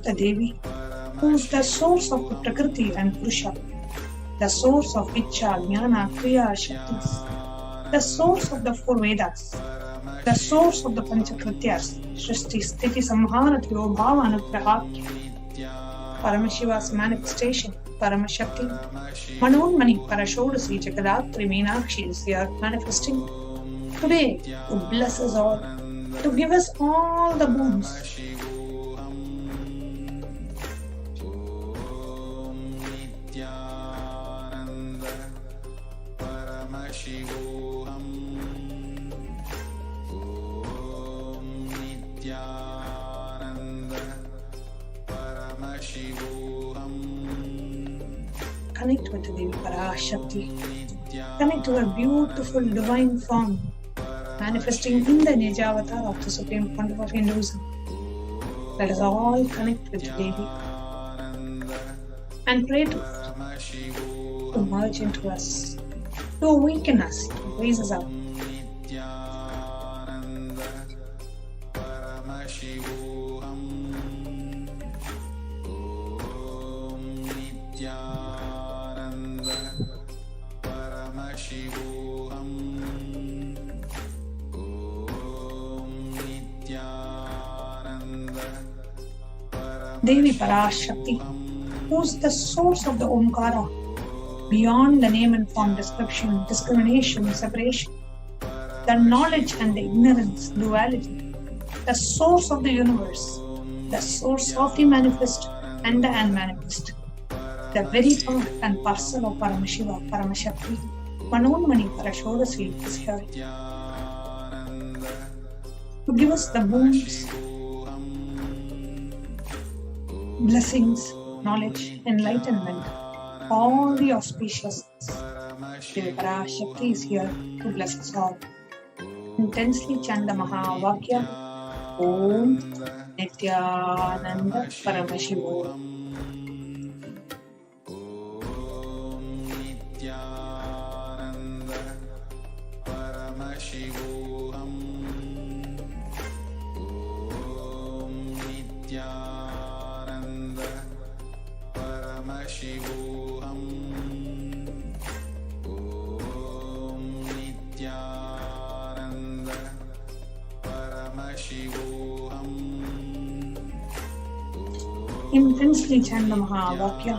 The Devi, who is the source of the Prakriti and Purusha, the source of Icha, Jnana, Kriya, Shaktis, the source of the four Vedas, the source of the Panchakrityas, Shrishti, Sthiti, Samhara, Bhava, Anugrahakya, Paramashiva's manifestation, Paramashakti, Manonmani, Parashodasi, Jagadatri, Meenakshi is here manifesting today to bless us all, to give us all the boons. Connect with the Devi Parashakti. Connect to her beautiful divine form, manifesting in the Nijavatar of the Supreme Pontiff of Hinduism. Let us all connect with the Devi and pray to her to merge into us, to awaken us, to raise us up. Devi Parashakti, who is the source of the Omkara, beyond the name and form description, discrimination, separation, the knowledge and the ignorance, duality, the source of the universe, the source of the manifest and the unmanifest, the very part and parcel of Paramashiva, Paramashakti, Manonmani, Parashodasi is here to give us the boons, blessings, knowledge, enlightenment, all the auspiciousness. Devi Parashakti is here to bless us all. Intensely chant the Mahavakya, Om Nithyananda Paramashiva. Intensely chant the Mahavakya.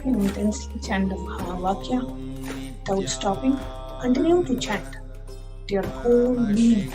Intensely chant the Mahavakya without stopping. Continue to chant to your whole being.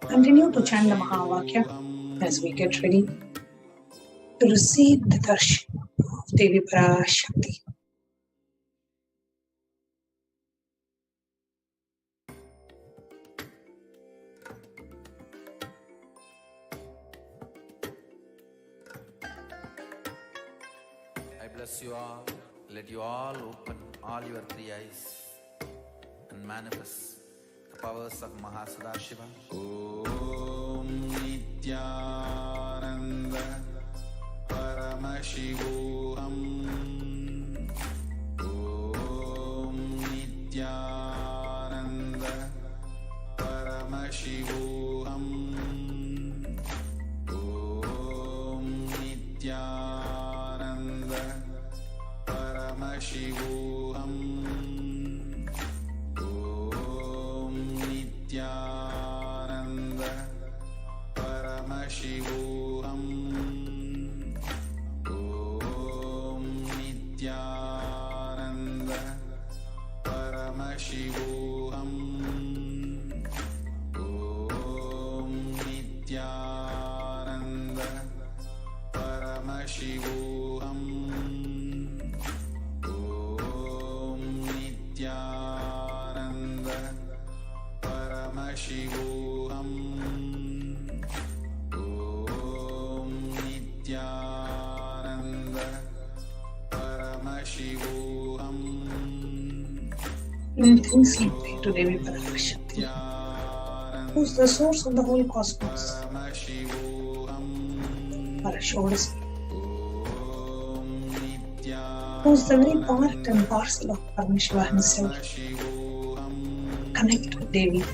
Continue to chant the Mahavakya as we get ready to receive the darshan of Devi Parashakti. I bless you all. Let you all open all your three eyes and manifest the powers of Mahasadashiva. Om Nithyananda Paramashivoham. Om Nithyananda Paramashivoham. Om Nithyananda Paramashivoham. Om Nithyananda Paramashivoham. Om Nithyananda Paramashivoham. Om Nithyananda Paramashivoham. Om Nithyananda Paramashivoham. Om Nithyananda Paramashivoham. Intensely pray to Devi Parashakti, who is the source of the whole cosmos. Parashakti, who is the very part and parcel of Parameshwara himself. Connect with Devi.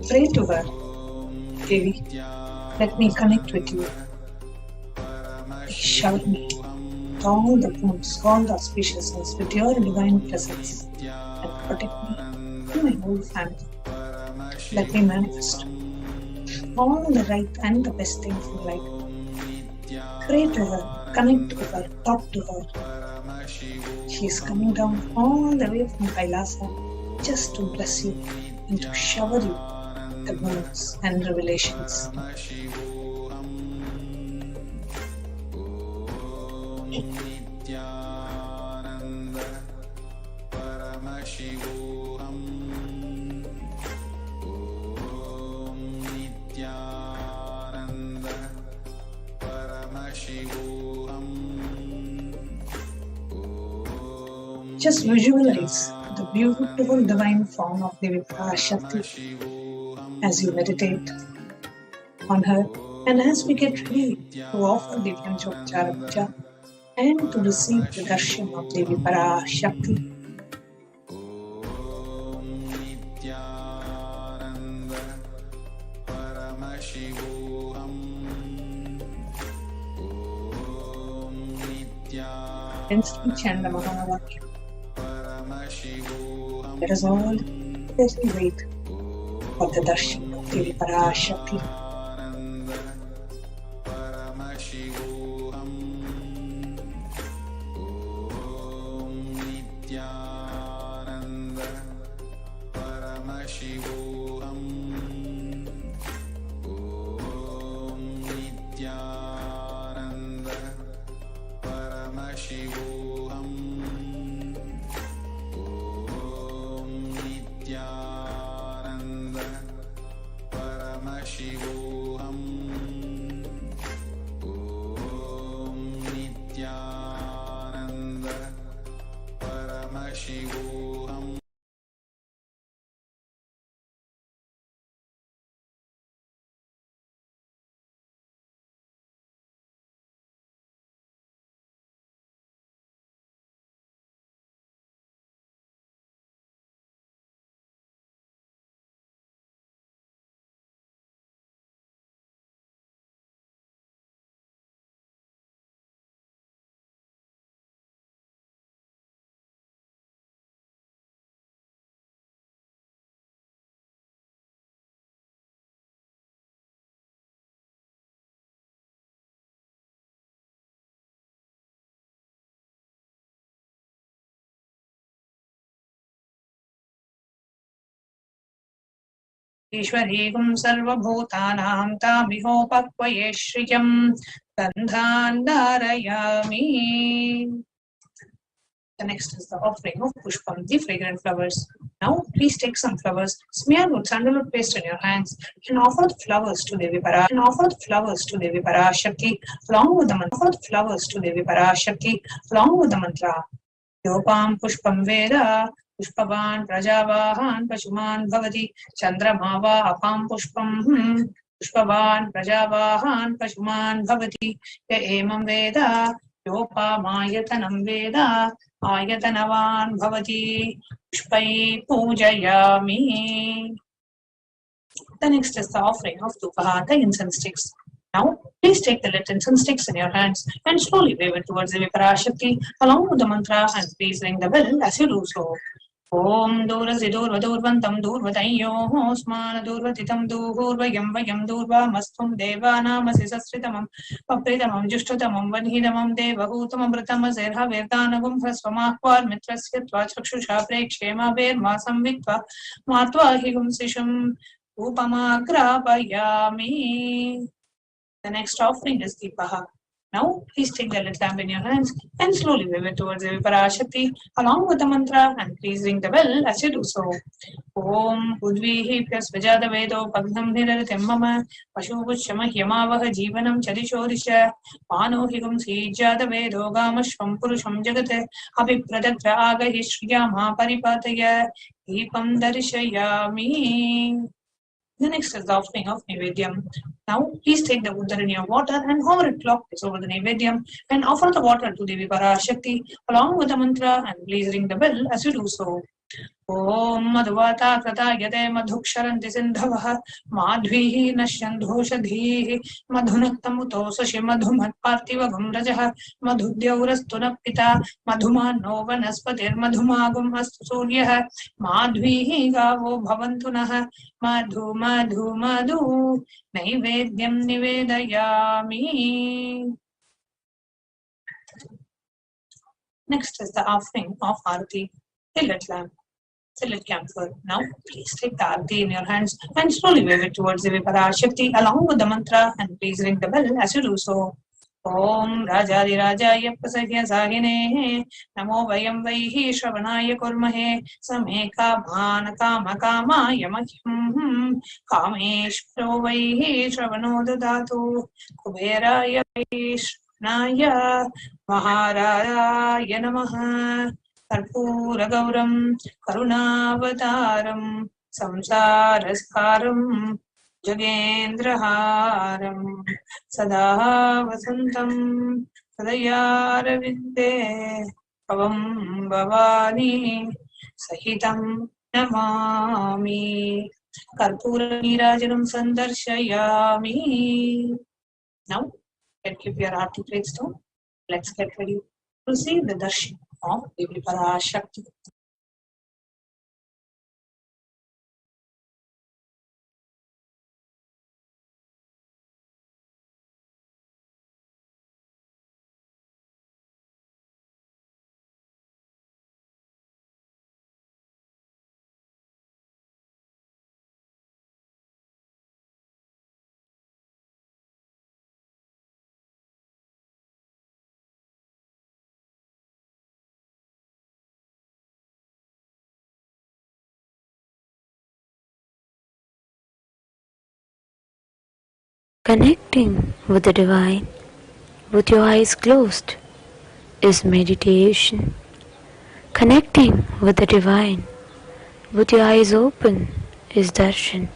Pray to her. Devi, let me connect with you. shower me with all the wounds, all the auspiciousness with your divine presence and protect me and my whole family. Let me manifest all the right and the best things in life. Pray to her, connect to her, talk to her. She is coming down all the way from Kailasa just to bless you and to shower you with the words and revelations. Just visualize the beautiful divine form of Devi Parashakti as you meditate on her and as we get ready to offer the Panchopachara Puja and to receive the darshan of Devi Parashakti. Instantly chant the Mahamari. Let us all patiently wait for the darshan of Devi Parashakti. ईश्वरीगुं सर्वभूतानां तामिहोपक्वये श्रियं गन्धान् धारयामि. The next is the offering of pushpam, the fragrant flowers. Now, please take some flowers, smear with sandalwood paste in your hands, and offer the flowers to Devi Parashakti along with the mantra. Offer the flowers to Devi Parashakti along with the mantra. Yopam pushpam veda pushpavan prajavahan pashuman bhavati chandramava apam pushpam pushpavan prajavahan pashuman bhavati ya emam veda yopamayatan veda ayatanavan bhavati pushpai pujayami. The next is the offering of tupaha, the incense sticks. Now, please take the lit incense sticks in your hands and slowly wave it towards Devi Parashakti along with the mantra, and please ring the bell as you do so. Om Durasi Durva Durvantam Durvatayyo Smana Durvatitam Durvayam Vayam Durva Mastum Deva Namasi Sasritamam Papritamam Jushtatamam Vanhidamam Deva Hutamam Bratama Zerha Verdanagum Hasvamakvar Mitrasyatva Chakshusha Prekshema Verma Samvitva Matva Higum Sisham Upamagrapayami. The next offering is Deepaha. Now, please take the lit lamp in your hands and slowly wave it towards Devi Parashakti along with the mantra, and please ring the bell as you do so. Om Udvihi Pyas Vijada Vedo Pagdam Niraritim Mama Pashupushama Hyamavaha Jivanam Chadishodisha Mano Higum Sijada Vedo Gamashvam Purusham Jagate Abhipradatra Agahi Shriyama Paripataya Deepam Darishayami. The next is the offering of Nivedyam. Now, please take the udar in your water and hover it clockwise over the Nivedyam and offer the water to Devi Parashakti along with the mantra, and please ring the bell as you do so. ॐ मधुवाता कृतायते मधुक्षरन्ति सिन्धवः माध्वीः नश्यन्धोषधीः मधुनक्तमुतो शशि मधुमत्पार्थिवगं रजः मधुद्यौरस्तु नः पिता मधुमानो वनस्पतिर्मधुमागुम् अस्तु सूर्यः माध्वीः गावो भवन्तु नः मधु मधु मधु नैवेद्यं निवेदयामि. Next is the offering of Aarti. Tillet lamp. Tillet camphor. Now, please take the Aarti in your hands and slowly wave it towards Devi Parashakti along with the mantra, and please ring the bell as you do so. Om Rajadi Rajaya Prasahya Sahine Namo Vayam Vaihi Shravanaya Kurmahe Sameka Bhana Kama Kama Yamahyam Kameshvaro Vaihi Shravano Dadatu Kuberaya Vaishnaya Maharaya Namaha Karpura Gauram Karunavataram Samsaraskaram Jagendraharam Sada Vasantam Sadayarvinde Pavam Bhavani Sahitam Namami Karpura Nirajanam Sandarshayami. Now, keep your Aarti plates down. Let's get ready to receive the darshan of Devi Parashakti. Connecting with the divine with your eyes closed is meditation. Connecting with the divine with your eyes open is darshan.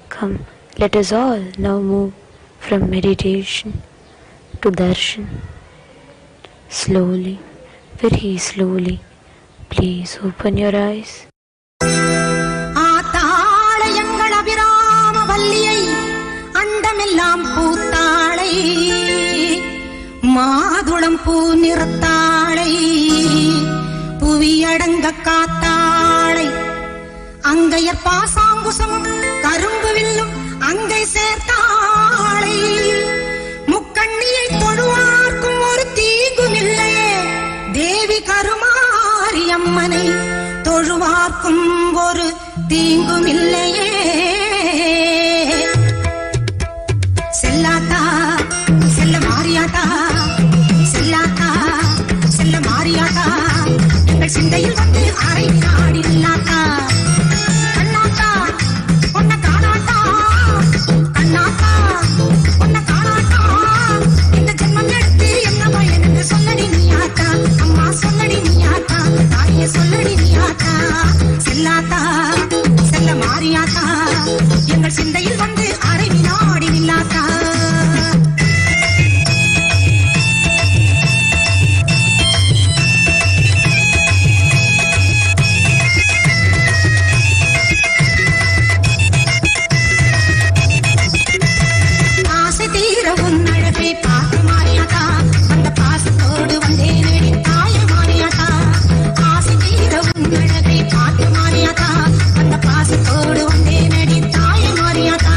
Come, let us all now move from meditation to darshan. Slowly, very slowly, please open your eyes. அண்டமெல்லாம் பூத்தாளை மாதுளம் பூ நிறத்தாளை புவியடங்க காத்தாளை அங்கையர் பாசாங்குசமும் கரும்பு வில்லும் அங்கை சேர்த்தாளை முக்கண்ணியை தொழுவார்க்கும் ஒரு தீங்கும் இல்லையே தேவி கருமாரி அம்மனை தொழுவார்க்கும் ஒரு தீங்கும் இல்லையே செல்லாத்தா செல்ல மாறியாத்தா செல்லாத்தா செல்ல மாறியாத்தா எங்கள் சிந்தையில் வந்து அரை நாடி இல்லாத்தா கண்ணாத்தா பொன்ன காணாத்தா கண்ணாத்தா பொன்ன காணாத்தா இந்த ஜென்மம் எடுத்து என்ன பயன் என்று சொல்லடி நீயாத்தா அம்மா சொல்லடி நீயாத்தா தாயே சொல்லடி நீயாத்தா செல்லாத்தா செல்ல மாறியாத்தா எங்கள் சிந்தையில் வந்து அரை நாடி இல்லாத்தா பாசத்தோடு வந்தே நடி தாய மாறியாத்தா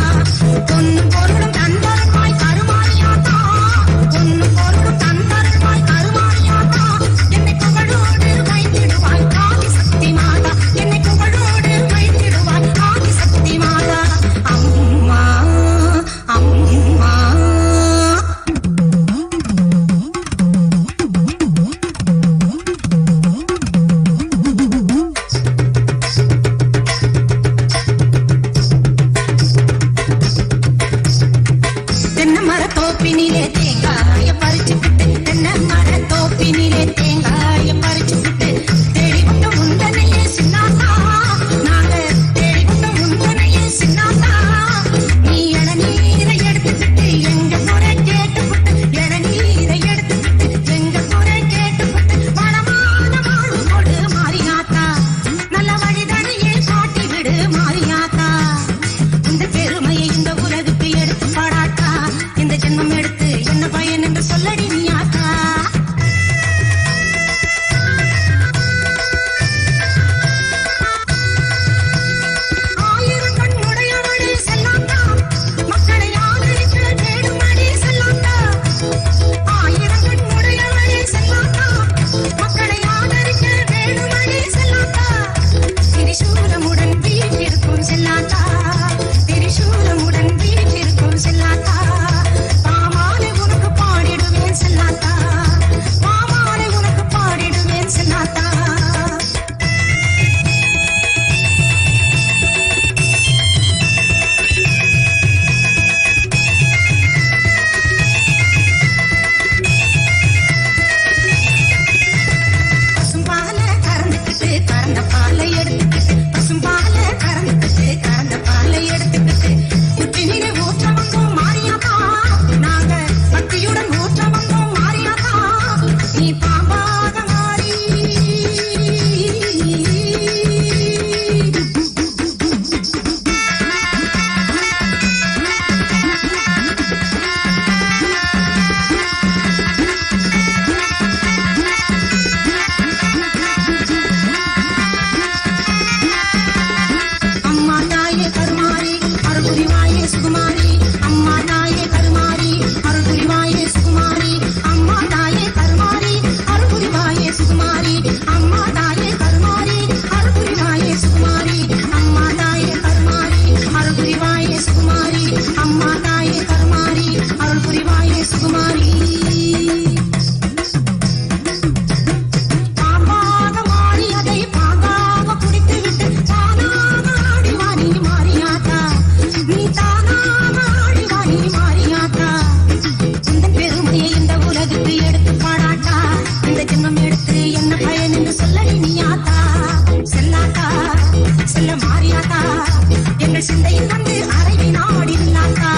எங்கள் சிந்தையில் வந்து அரைவி நாடில்லாத்தா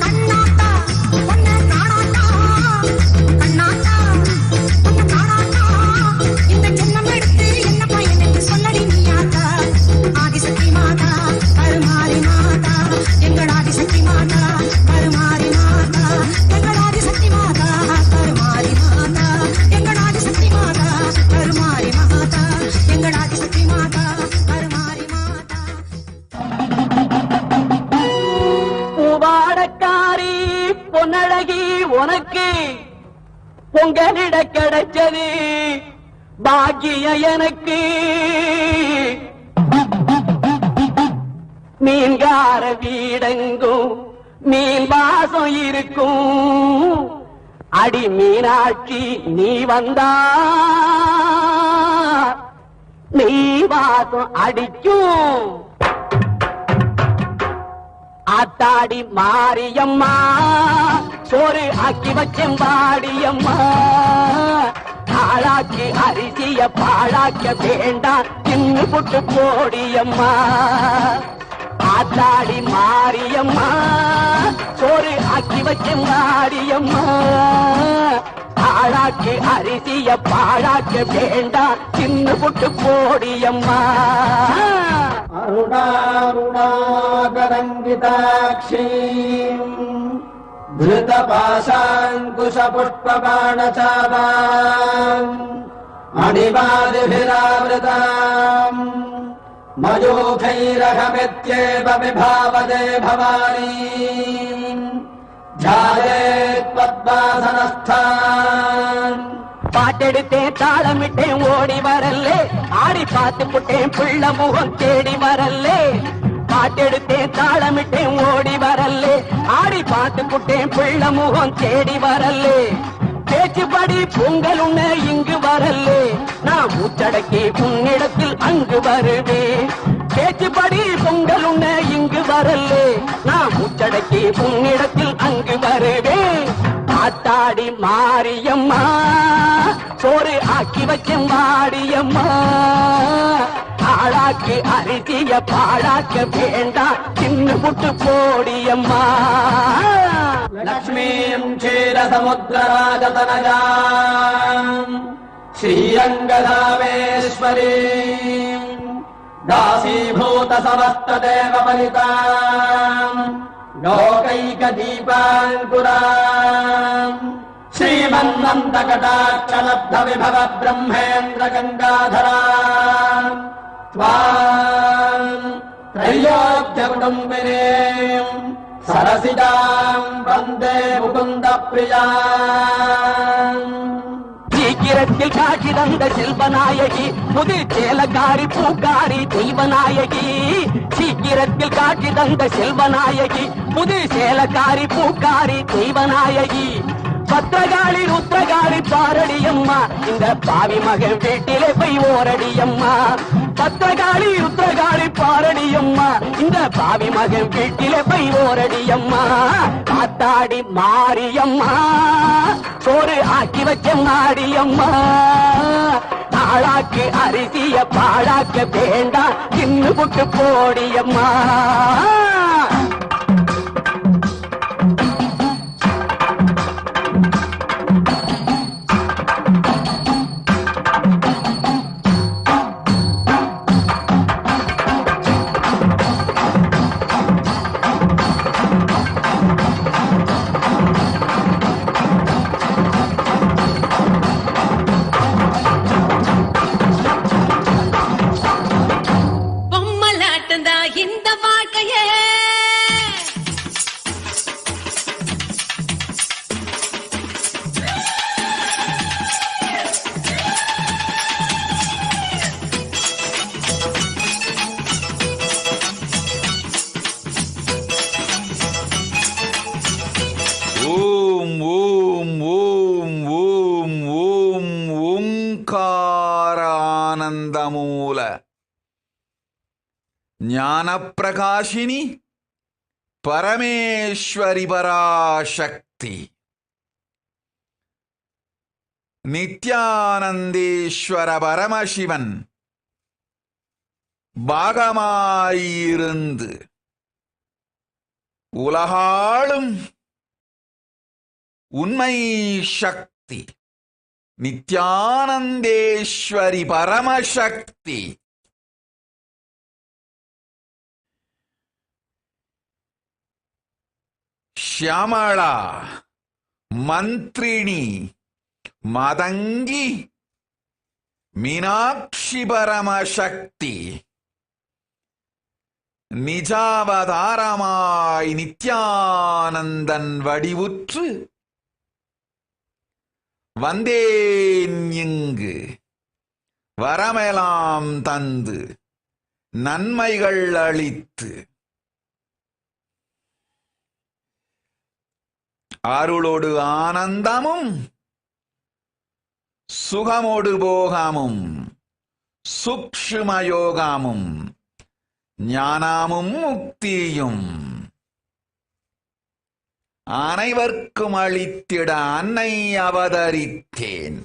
கண்ணாத்தா ஒன்ன காணாத்தா கண்ணாத்தா ஒன்ன காணாத்தா இந்த ஜென்மம் எடுத்து என்ன பயன் என்று சொல்லடி நீயாத்தா ஆதிசக்தி மாதா கருமாரி மாதா எங்கள் ஆதிசக்தி மாதா கருமாரி மாதா எங்கள் ஆதிசக்தி மாதா கருமாரி மாதா எங்கள் ஆதிசக்தி மாதா கருமாரி மாதா எங்கள் ஆதிசக்தி மாதா கருமாரி மாதா. பூவாடக்காரி பொன்னழகி உனக்கு பொங்கலிட கிடைச்சது பாக்கிய எனக்கு மீன்கார வீடெங்கும் மீன் வாசம் இருக்கும் அடி மீனாட்சி நீ வந்தா நீ வாசம் அடிக்கும் ஆத்தாடி மாரியம்மா சோறு ஆக்கி வச்சேன் வாடியம்மா ஆளாக்கி அரிசிய பாழாக்க வேண்டாம் தின்னு புட்டு போடியம்மா ஆத்தாடி மாரியம்மா சோறு ஆக்கி வச்சேன் வாடியம்மா ஆளாக்கி அரிசிய பாழாக்க வேண்டாம் தின்னு புட்டு போடியம்மா அருணாருணாகரங்கிதாட்சீம் धृतपाशाङ्कुशपुष्पबाणचापाम् मणिपादिभिरावृताम् मयूखैरहमित्येव विभावदे भवानी ध्यायेत्पद्मासनस्थान् பாட்டெடுத்தேன் தாளமிட்டேன் ஓடி வரல்லே ஆடி பார்த்து புட்டேன் பிள்ள முகம் தேடி வரல்லே பாட்டெடுத்தேன் தாளமிட்டேன் ஓடி வரல்லே ஆடி பார்த்து புட்டேன் பிள்ள முகம் தேடி வரல்லே பேச்சுப்படி பொங்கல் உன்ன இங்கு வரல்லே நான் மூச்சடக்கி உன்னிடத்தில் அங்கு வருவேன் பேச்சுப்படி பொங்கல் உன்ன இங்கு வரல்லே நான் மூச்சடக்கி உன்னிடத்தில் அங்கு வருவேன் ஆத்தாடி மாரியம்மா சோறு ஆக்கி வச்சேன் வாடியம்மா ஆளாக்கி அரிசிய பாழாக்க வேண்டாம் சின்ன புட்டு போடியம்மா லக்ஷ்மீம் க்ஷீரசமுத்திரராஜதனயாம் ஸ்ரீரங்கதாமேஸ்வரீம் दासीभूत समस्त देव परिताम् लोकैक दीपाङ्कुराम् श्रीमन्नन्द कटाक्ष लब्ध विभव ब्रह्मेन्द्र गङ्गाधराम् त्वाम् त्रैलोक्य कुटुम्बिनीम् सरसिजाम् वन्दे मुकुन्द प्रियाम् சீக்கிரத்தில் காட்சி தந்த செல்வநாயகி புது சேலக்காரி பூக்காரி தெய்வநாயகி சீக்கிரத்தில் காட்சி தந்த செல்வநாயகி புது சேலக்காரி பூக்காரி தெய்வநாயகி பத்திரகாளி ருத்ரகாளி பாரடியம்மா இந்த பாவி மகன் வீட்டிலே போய் ஓரடியம்மா பத்திரகாளி ருத்ரகாளி பாரடியம்மா இந்த பாவி மகன் வீட்டிலே போய் ஓரடியம்மா காத்தாடி மாரியம்மா சோறு ஆக்கி வச்ச மாடியம்மா ஆளாக்கு அரிசிய பாழாக்க வேண்டாம் தின்னு புட்டு போடியம்மா இந்த வாழ்க்கையே ஓம் ஓம் ஓம் ஓம் ஓம் ஓங்காரானந்தமூல ஞானப்பிரகாஷினி பரமேஸ்வரி பராசக்தி நித்யானந்தேஸ்வர பரமசிவன் பாகமாயிருந்து உலகாளும் உண்மை சக்தி நித்யானந்தேஸ்வரி பரமசக்தி ஷியாமளா மந்திரிணி மதங்கி மீனாட்சி பரமசக்தி நிஜாவதாரமாய் நித்யானந்தன் வடிவுற்று வந்தேன் இங்கு வரமெலாம் தந்து நன்மைகள் அளித்து அருளோடு ஆனந்தமும் சுகமோடு போகமும் சூக்ஷ்மயோகமும் ஞானமும் முக்தியும் அனைவர்க்கும் அளித்திட அன்னை அவதரித்தேன்.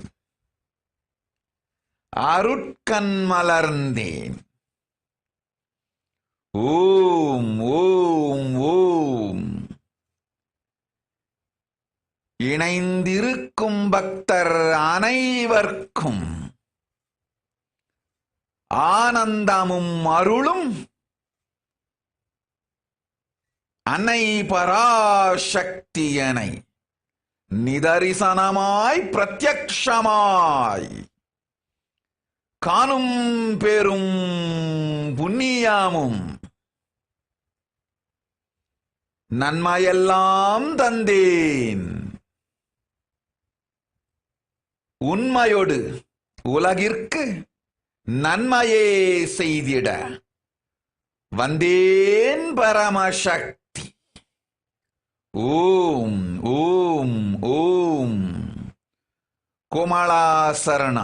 அருட்கண் மலர்ந்தேன். ஓம் ஓம் ஓம். இணைந்திருக்கும் பக்தர் அனைவர்க்கும் ஆனந்தமும் அருளும் அன்னை பராசக்தியனை நிதரிசனமாய் பிரத்யக்ஷமாய் காணும் பெரும் புண்ணியமும் நன்மையெல்லாம் தந்தேன். உண்மையோடு உலகிற்கு நன்மையே செய்திட வந்தேன் பரமசக்தி. ஓம் ஓம் ஓம். கோமளாசரண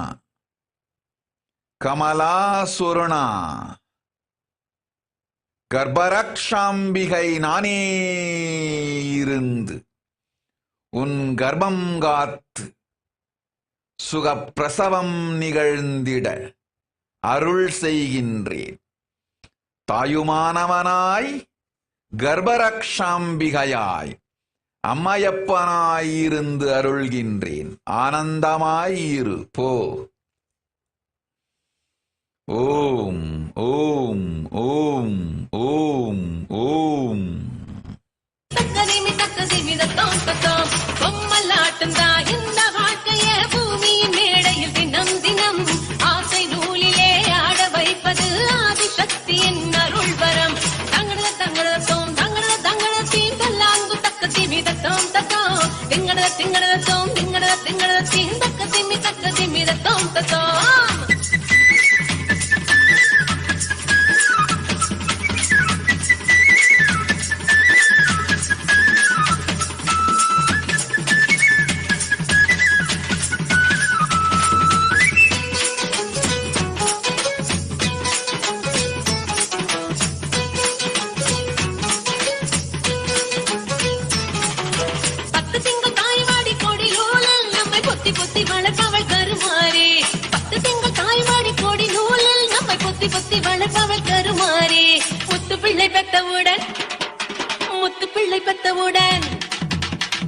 கமலாசுரணா கர்ப்பரக்ஷாம்பிகை நானே இருந்து உன் கர்ப்பம் காத்து சுகப்பிரசவம் நிகழ்ந்திட அருள் செய்கின்றேன். தாயுமானவனாய் கர்ப்பரக்ஷாம்பிகையாய் அம்மையப்பனாயிருந்து அருள்கின்றேன். ஆனந்தமாயிரு போ. ஓம் ஓம் ஓம் ஓம் ஓம். தக்கதிமி தக்கதிமி தத்தோம் தத்தோம் பொம்மலாட்டம் தான் இந்த வாழ்க்கைய பூமியின் மேடையில் தினம் தினம் ஆசை நூலிலே ஆட வைப்பது ஆதிசக்தியின் அருள் வரம். தங்கட தங்கட தோம் தங்கட தங்கட தீங்கல்லாங்கு தக்கதிமி தத்தோம் தத்தோம் திங்கட திங்கட தோம் திங்கட திங்கட தீம் தக்கதிமி தத்தோம் தத்தோம்.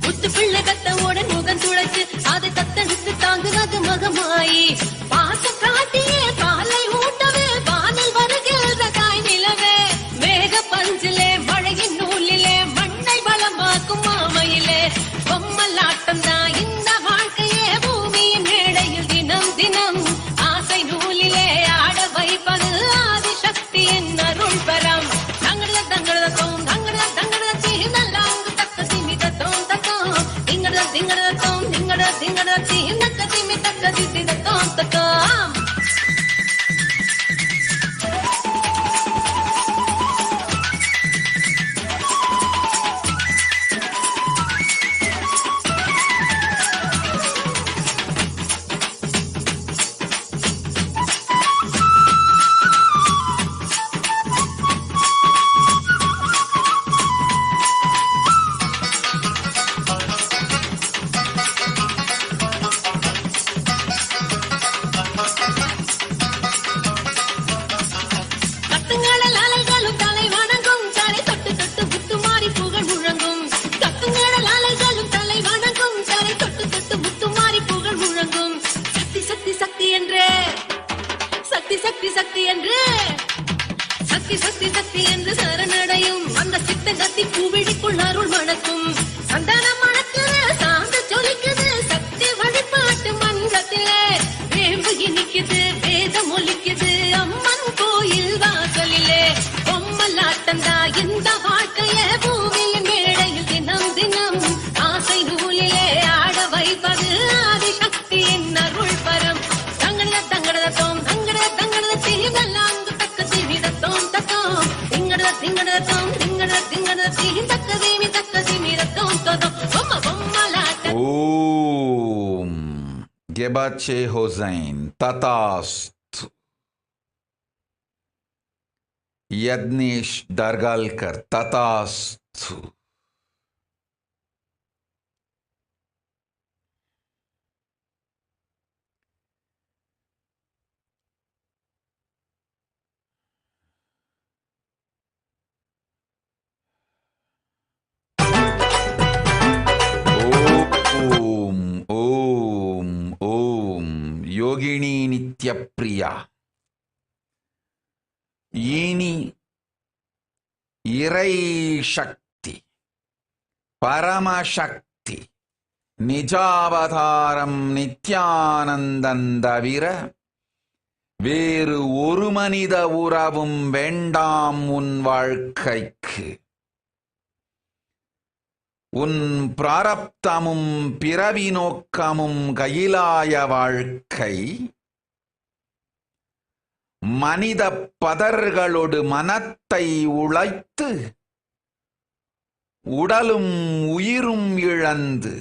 முத்துப்பிள்ளை முகம் துளைத்து அதை தத்தெடுத்து தாங்குவது மகமாயி பாச காட்டியே பாலை ஊட்டவே வானில் வருகிற தாய் நிலவே மேக பஞ்சிலே மழையின் நூலிலே மண்ணை வளமாக்கும் மாமையிலே பொம்மலாட்டம் தான் இந்த வாழ்க்கையே பூமியின் மேடையில் தினம் தினம் ஆசை நூலிலே ஆட வைப்பது ஆதிசக்தியின் அருள் பரம். தங்கட தங்கட தோம் தங்கட தங்கட தீங்கல்லாங்கு தக்க திமி தத்தோம் தத்தோம் திங்கட திங்கட தோம் திங்கட திங்கட தீந்தக்க திமி தக்க தித்தி தத்தோம் தத்தோம். சக்தி சக்தி சக்தி என்று சரணடையும் அந்த சித்த கத்தி பூவிழிக்குள் அருள் மணக்கும் சந்தனம் மணக்குது சாந்த சொலிக்குது சக்தி வழிபாட்டு மன்றத்திலே வேம்பு இனிக்குது வேதம் ஒலிக்குது அம்மன் கோயில் வாசலிலே பொம்மலாட்டந்தா இந்த வாழ்க்கைய பூமியின் மேடையில் தினம் தினம் ஆசை நூலிலே ஆட வைப்பது ஆதிசக்தியின் அருள் பரம் தங்கட தங்கடதோம் தங்கட தங்கட தீங்கலாங்கு தக்க திமிரத்தோம் தத்தோம் திங்கட திங்கடதோம் திங்கட திங்கட தக்க திமிரத்தோம் தத்தோம் பொம்ம பொம்மலாட்டம். ஓம் Gebache Hossein Tatast Yadnesh Dargalkar Tatast. யோகினி நித்யப்ரியா ஈனி இறை சக்தி பரமசக்தி நிஜாவதாரம் நித்யானந்தன் தவிர வேறு ஒரு மனித உறவும் வேண்டாம் உன் வாழ்க்கைக்கு. உன் பிராரப்தமும் பிறவி நோக்கமும் கையிலாய வாழ்க்கை மனித பதர்களோடு மனத்தை உழைத்து உடலும் உயிரும் இழந்து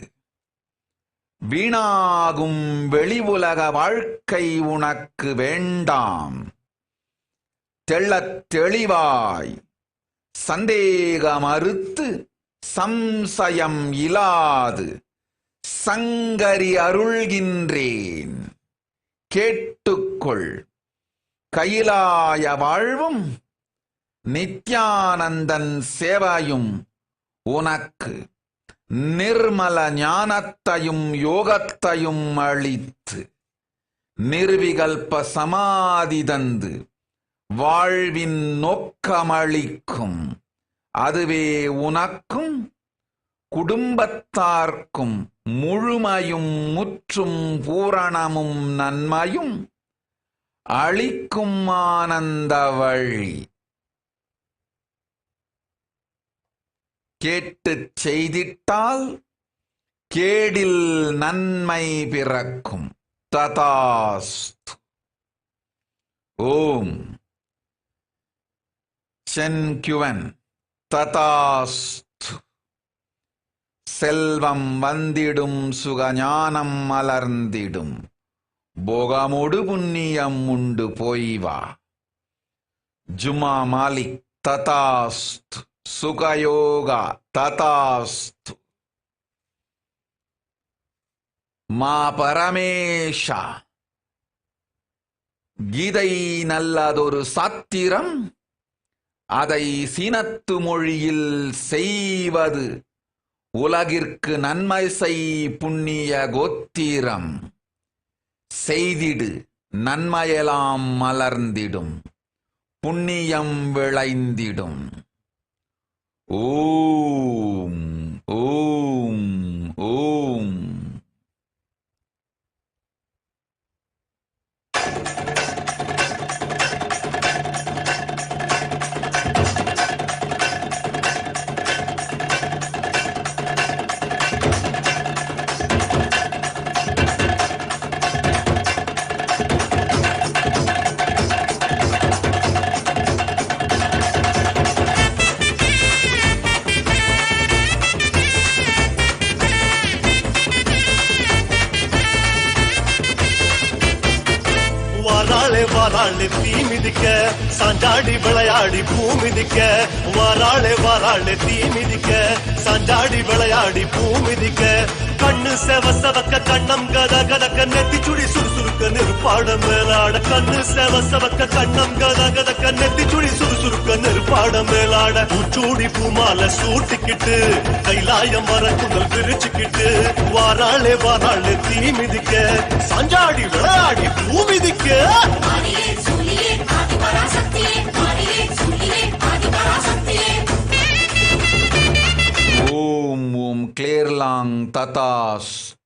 வீணாகும் வெளி உலக வாழ்க்கை உனக்கு வேண்டாம். தெள்ளத் தெளிவாய் சந்தேக மறுத்து சம்சயம் இலாது சங்கரி அருள்கின்றேன் கேட்டுக்கொள். கையிலாய வாழ்வும் நித்யானந்தன் சேவையும் உனக்கு நிர்மல ஞானத்தையும் யோகத்தையும் அளித்து நிர்விகல்ப சமாதி தந்து வாழ்வின் நோக்கமளிக்கும். அதுவே உனக்கும் குடும்பத்தார்க்கும் முழுமையும் முற்றும் பூரணமும் நன்மையும் அளிக்கும் ஆனந்த வழி. கேட்டுச் செய்திட்டால் கேடில் நன்மை பிறக்கும். ததாஸ்து. ஓம் சென்குவன் ததாஸ்து. செல்வம் வந்திடும் சுகஞானம் மலர்ந்திடும் போகமோடு புண்ணியம் உண்டு போய்வா. ஜுமா மாலிக் ததாஸ்து. சுகயோகா ததாஸ்து. மா பரமேஷா கீதை நல்லதொரு சாத்திரம் அதை சீனத்து மொழியில் செய்வது உலகிற்கு நன்மை செய் புண்ணிய கோத்திரம். செய்திடு நன்மையெல்லாம் மலர்ந்திடும் புண்ணியம் விளைந்திடும். ஓம் ஓம் ஓம். வாராளே தீ மிதிக்க சாஞ்சாடி விளையாடி பூ மிதிக்க. வாராளே வாராளே தீ மிதிக்க சாஞ்சாடி விளையாடி பூ மிதிக்க. கண்ணு செவ செவக்க கண்ணம் கத கதக்க நெத்தி சுடி சுறுசுறுக்க நெருப்பாட மேலாட. கண்ணு செவ செவக்க கண்ணம் கத கதக்க நெத்தி சுடி சுறுசுறுக்க நெருப்பாட மேலாட. பூச்சூடி பூமால சூட்டிக்கிட்டு கைலாயம் வர குந்தல் பிரிச்சுக்கிட்டு. வாராளே வாராளே தீ மிதிக்க சாஞ்சாடி விளையாடி பூ மிதிக்க. Parashakti Tatast.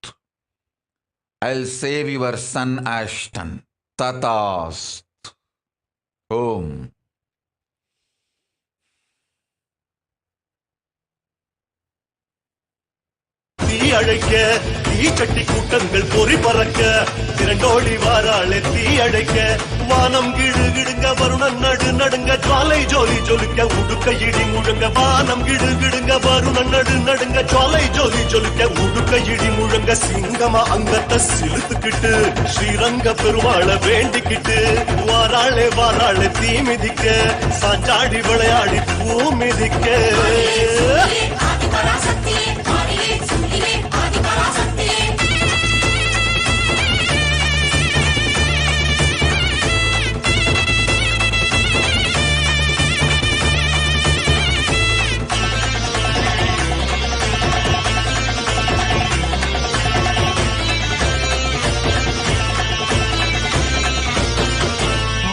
I'll save your son Ashton. Tatast. Om. தீ அழைக்க தீ சட்டி கூட்டங்கள் பொறி பறக்க திரண்டோடி வாராளே தீ அழைக்க வானம் கிடு கிடுங்க வருணன் நடு நடுங்க ஜுவாலை ஜோலி ஜொலிக்க உடுக்க இடி முழங்க வானம் கிடு கிடுங்க வருணன் நடு நடுங்க ஜுவாலை ஜோலி ஜொலிக்க உடுக்க இடி முழங்க சிங்கமா அங்கத்தை சிலுத்துக்கிட்டு ஸ்ரீரங்க பெருமாள வேண்டிக்கிட்டு வாராளே வாராளே தீ மிதிக்க சாஞ்சாடி விளையாடி பூ மிதிக்க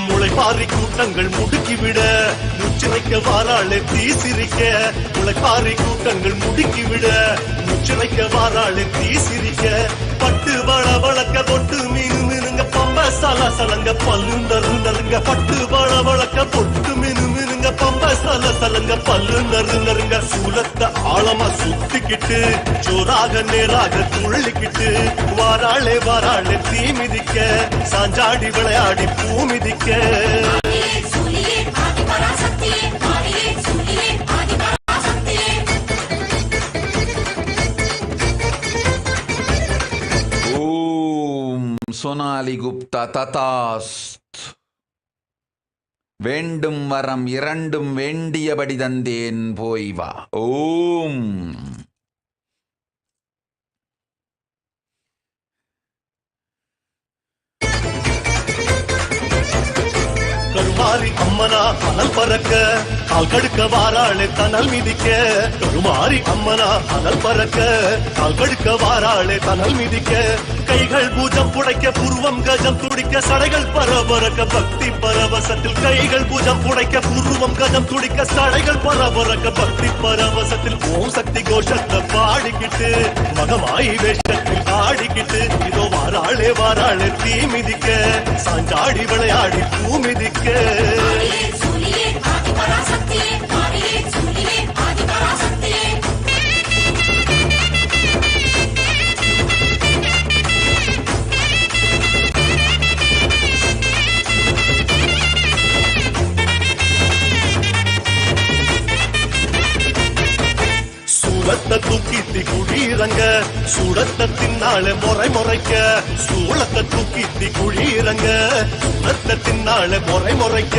முளைப்பாரி கூட்டங்கள் முடுக்கிவிட முச்சிரைக்க வாராளே தீ சிரிக்க முளைப்பாரி கூட்டங்கள் முடுக்கிவிட முச்சிரைக்க வாராளே தீ சிரிக்க பட்டு வள வளக்க பொட்டு மீனு மீனுங்க பம்ப சல சலங்க பல்லு நறு நறுங்க பட்டு வள வளக்க பொட்டு மீனு மீனுங்க பம்ப சல சலங்க பல்லு நறு நறுங்க சூலத்தை ஆழமா சுத்திக்கிட்டு ஜோராக நேராக துள்ளிக்கிட்டு வாராளே வாராளே தீ மிதிக்க சாஞ்சாடி விளையாடி பூ மிதிக்க ஓம் சோனாலி குப்தா ததாஸ்த். வேண்டும் வரம் இரண்டும் வேண்டியபடி தந்தேன் போய் வா. ஓம் கருமாரி அம்மனா அனல் பறக்க கால் கடுக்க வாராளே தனல் மிதிக்க கருமாரி அம்மனா அனல் பறக்க கால் கடுக்க வாராளே தனல் மிதிக்க கைகள் பூஜம் புடைக்க புருவம் கஜம் துடிக்க சடைகள் பரபரக்க பக்தி பரவசத்தில் கைகள் பூஜம் புடைக்க புருவம் கஜம் துடிக்க சடைகள் பரபரக்க பக்தி பரவசத்தில் ஓம் சக்தி கோஷத்தை பாடிக்கிட்டு மகமாயி வேஷத்தில் ஆடிக்கிட்டு இதோ வாராளே வாராளே தீ மிதிக்க சாஞ்சாடி விளையாடி பூ மிதிக்க சூளத்தை தூக்கித்தி குழீரங்க சூடத்தை தின்னால முறை முறைக்க சூளத்தை தூக்கித்தி குழீரங்க சூளத்தை தின்னால முறை முறைக்க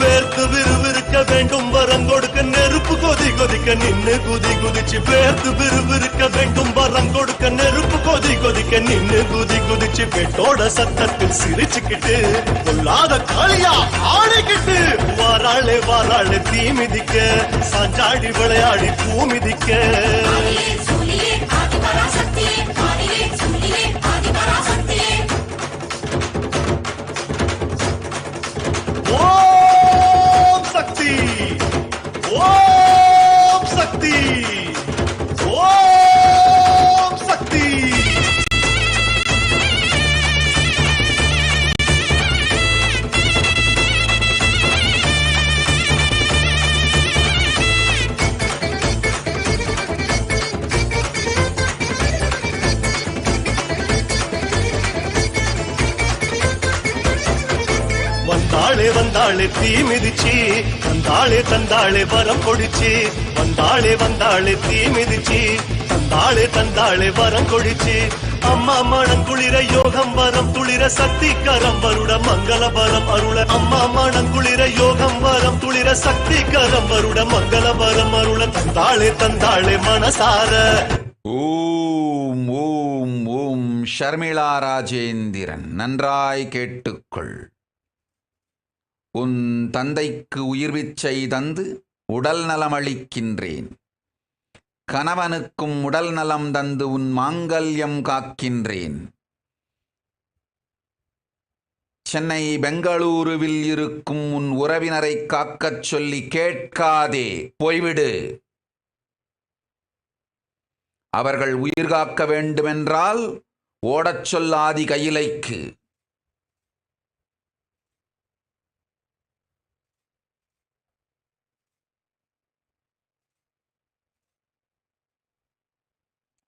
வேர்த்து விறுவிறுக்க வேண்டும் வரம் கொடுக்க நெருப்பு கொதி கொதிக்க நின்னு குதி குதிச்சு வேர்த்து விறுவிறுக்க வேண்டும் வரம் கொடுக்க நெருப்பு கொதி கொதிக்க நின்னு குதி குதிச்சு பெட்டோட சத்தத்தில் சிரிச்சுக்கிட்டு கொல்லாத காளியா ஆடிக்கிட்டு வாராளே வாராளே தீ மிதிக்க சாஞ்சாடி விளையாடி பூ மிதிக்க ஓம் சக்தி ஓம் சக்தி ஓம் சக்தி. வந்தாளே வந்தாளே தீ மிதிச்சு தந்தாளே தந்தாளே வரம் கொடிச்சு வந்தாளே வந்தாளே தீ மிதிச்சு தந்தாளே தந்தாளே வரம் கொடிச்சு அம்மா மனம் குளிர யோகம் வரம் துளிர சக்தி கரம் வருட மங்கள வரம் அருள அம்மா மனம் குளிர யோகம் வரம் துளிர சக்தி கரம் வருட மங்கள வரம் அருள தந்தாளே தந்தாளே மனசார. ஓம் ஓம் ஓம் ஷர்மிளா ராஜேந்திரன், நன்றாய் கேட்டுக்கொள். உன் தந்தைக்கு உயிர்விச்சை தந்து உடல் நலமளிக்கின்றேன். கணவனுக்கும் உடல் நலம் தந்து உன் மாங்கல்யம் காக்கின்றேன். சென்னை பெங்களூருவில் இருக்கும் உன் உறவினரை காக்கச் சொல்லி கேட்காதே, போய்விடு. அவர்கள் உயிர் காக்க வேண்டுமென்றால் ஓடச் சொல்லாதி கையிலைக்கு.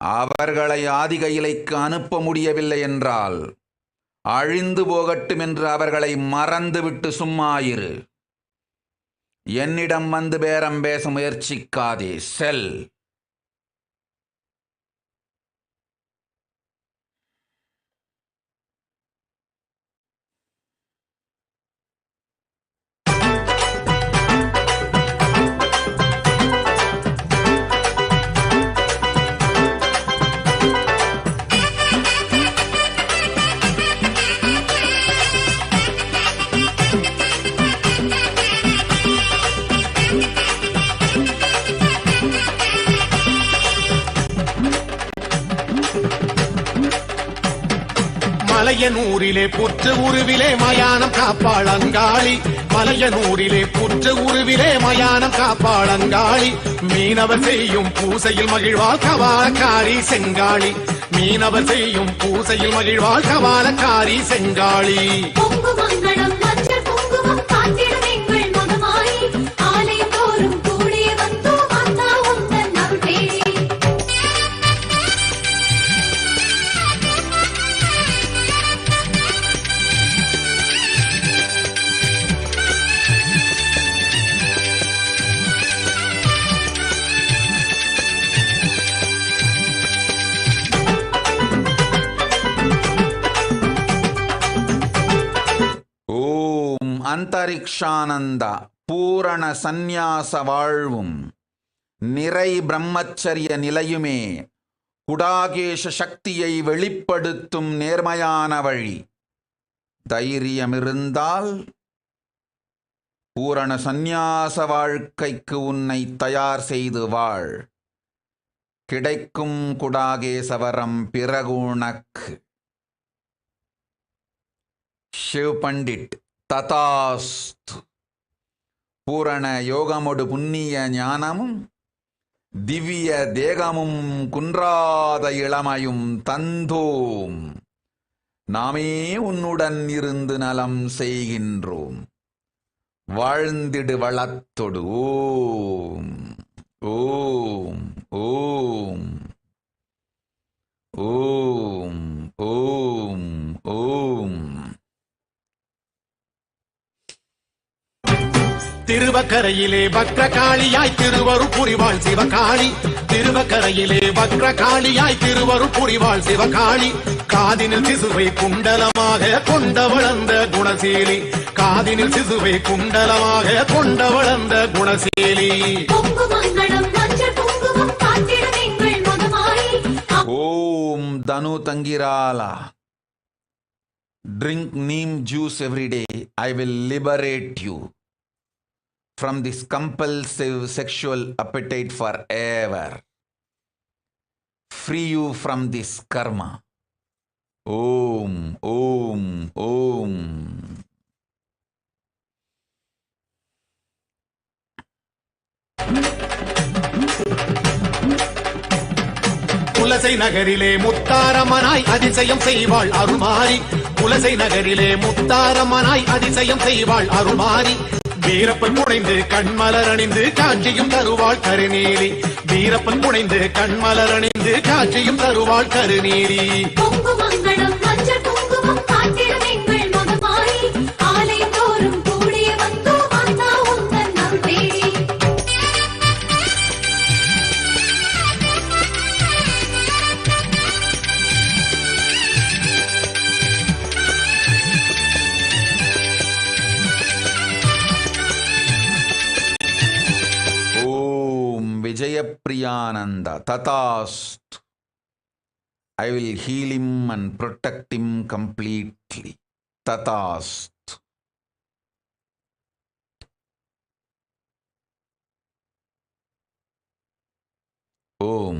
அவர்களை ஆதிகையிலைக்கு அனுப்ப முடியவில்லை என்றால் அழிந்து போகட்டும் என்று அவர்களை மறந்துவிட்டு சும்மாயிரு. என்னிடம் வந்து பேரம் பேச முயற்சிக்காதே. செல். மலையனூரிலே புற்று உருவிலே மயானம் காப்பாளங்காளி. மலையனூரிலே புற்று உருவிலே மயானம் காப்பாளங்காளி. மீனவர் செய்யும் பூசையில் மகிழ்வாள் கவாலக்காரி செங்காளி. மீனவர் செய்யும் பூசையில் மகிழ்வாள் கவாலக்காரி செங்காளி. அந்தரிக்ஷானந்த பூரண சந்நியாச வாழ்வும் நிறை பிரம்மச்சரிய நிலையுமே குடாகேஷ சக்தியை வெளிப்படுத்தும் நேர்மையான வழி. தைரியமிருந்தால் பூரண சந்நியாச வாழ்க்கைக்கு உன்னை தயார் செய்து வாழ். கிடைக்கும் குடாகேசவரம் பிறகு உனக்கு. சிவ் பண்டிட் ததாஸ்து. பூரண யோகமொடு புண்ணிய ஞானமும் திவ்ய தேகமும் குன்றாத இளமையும் தந்தோம். நாமே உன்னுடன் இருந்து நலம் செய்கின்றோம். வாழ்ந்திடு வளத்தொடு. ஓம் ஓம் ஓம் ஓம் ஓம் ஓம். திருவக்கரையிலே வக்ரகாளியாய் திருவருள் புரிவாள் சிவகாளி. திருவக்கரையிலே வக்ரகாளியாய் திருவருள் புரிவாள் சிவகாளி. காதினில் சிசுவை குண்டலமாக கொண்ட வளர்ந்த குணசீலி. காதினில் சிசுவை குண்டலமாக கொண்ட வளர்ந்த குணசீலி. ஓம் தனு தங்கிராலா. Drink neem juice every day. I will liberate you from this compulsive sexual appetite forever. Free you from this karma. Om, Om, Om. Pulasai நகரிலே முத்தாரம்மனாய் அதிசயம் செய்வாள் அருள்மாரி. புலசை நகரிலே முத்தாரம்மனாய் அதிசயம் செய்வாள் அருள்மாரி. வீரப்பன் புனைந்து கண்மலர் அணிந்து காட்சியும் தருவாள் கருநீலி. வீரப்பன் புனைந்து கண்மலர் அணிந்து காட்சியும் தருவாள் கருநீலி. Vijayapriyananda Tatast. I will heal him and protect him completely. Tatast. Om.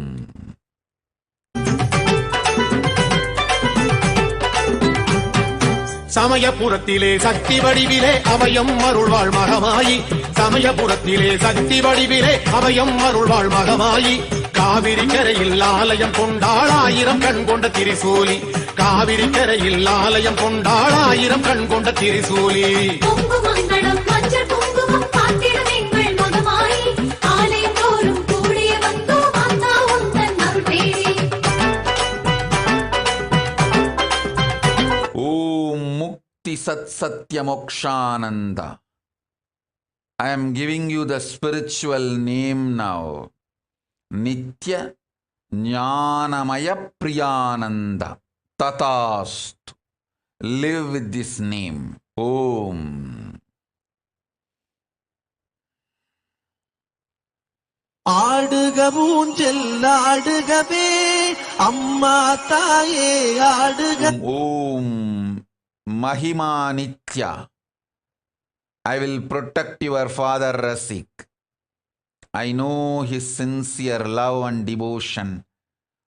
சமயபுரத்திலே சக்தி வடிவிலே அபயம் அருள்வாள் மகமாயி. சமயபுரத்திலே சக்தி வடிவிலே அபயம் அருள்வாள் மகமாயி. காவிரி கரையில் ஆலயம் கொண்டாள் 1000 கண் கொண்ட திரிசூலி. காவிரி கரையில் ஆலயம் கொண்டாள் 1000 கண் கொண்ட திரிசூலி. மங்களம் மஞ்சள் குங்குமம் காத்திடும் எங்கள் மகமாயி ஆலயம் தோறும் கூடிய வந்தோம் அந்தா உந்தன் அருள் தேடி. Om Mukti Sat Satya Mokshananda. I am giving you the spiritual name now. Nitya Jnanamaya Priyananda. Tatast. Live with this name. Om. ஆடுக ஊஞ்சல் ஆடுகவே அம்மா தாயே ஆடுக. Om Mahima Nitya. I will protect your father Rasik. I know his sincere love and devotion.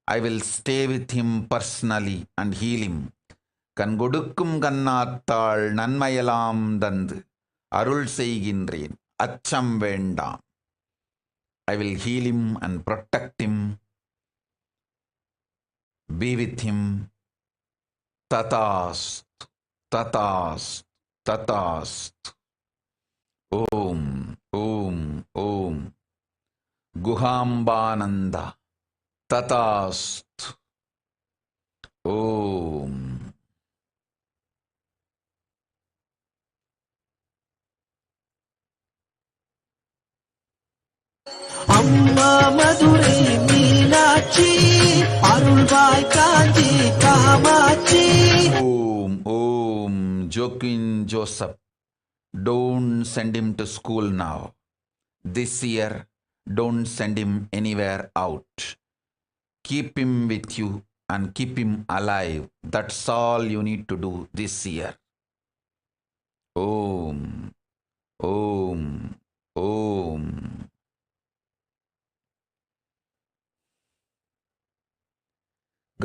I will stay with him personally and heal him. கண்கொடுக்கும் Kannathal நன்மையெல்லாம் தந்து அருள் செய்கின்றேன், அச்சம் வேண்டாம். I will heal him and protect him. Be with him. Tatast, tatast, tatast. Om, Om, Om. Guhambananda. Tatast. Om. அம்மா மதுரை மீனாட்சி அருள்வாய் Kanchi Kamakshi. Om, Om. Joaquin Joseph. Don't send him to school now. This year, don't send him anywhere out. Keep him with you and keep him alive. That's all you need to do this year. Om, Om, Om.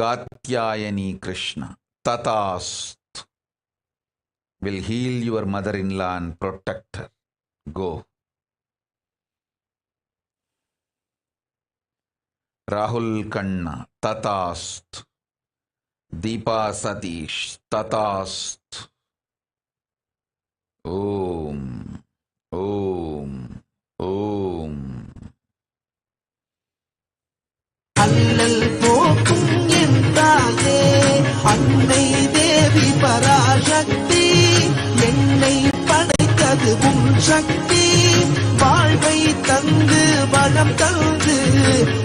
Gatyayani Krishna. Tatast. Will heal your mother-in-law and protect her. Go. Rahul Kanna. Tatast. Deepa Satish. Tatast. Om. Om. Om. அல்லல் போக்கும் என் தாயே அன்னை தேவி பராசக்தி. என்னை படைத்தது உன் சக்தி. வாழ்வை தந்து வளம் தந்து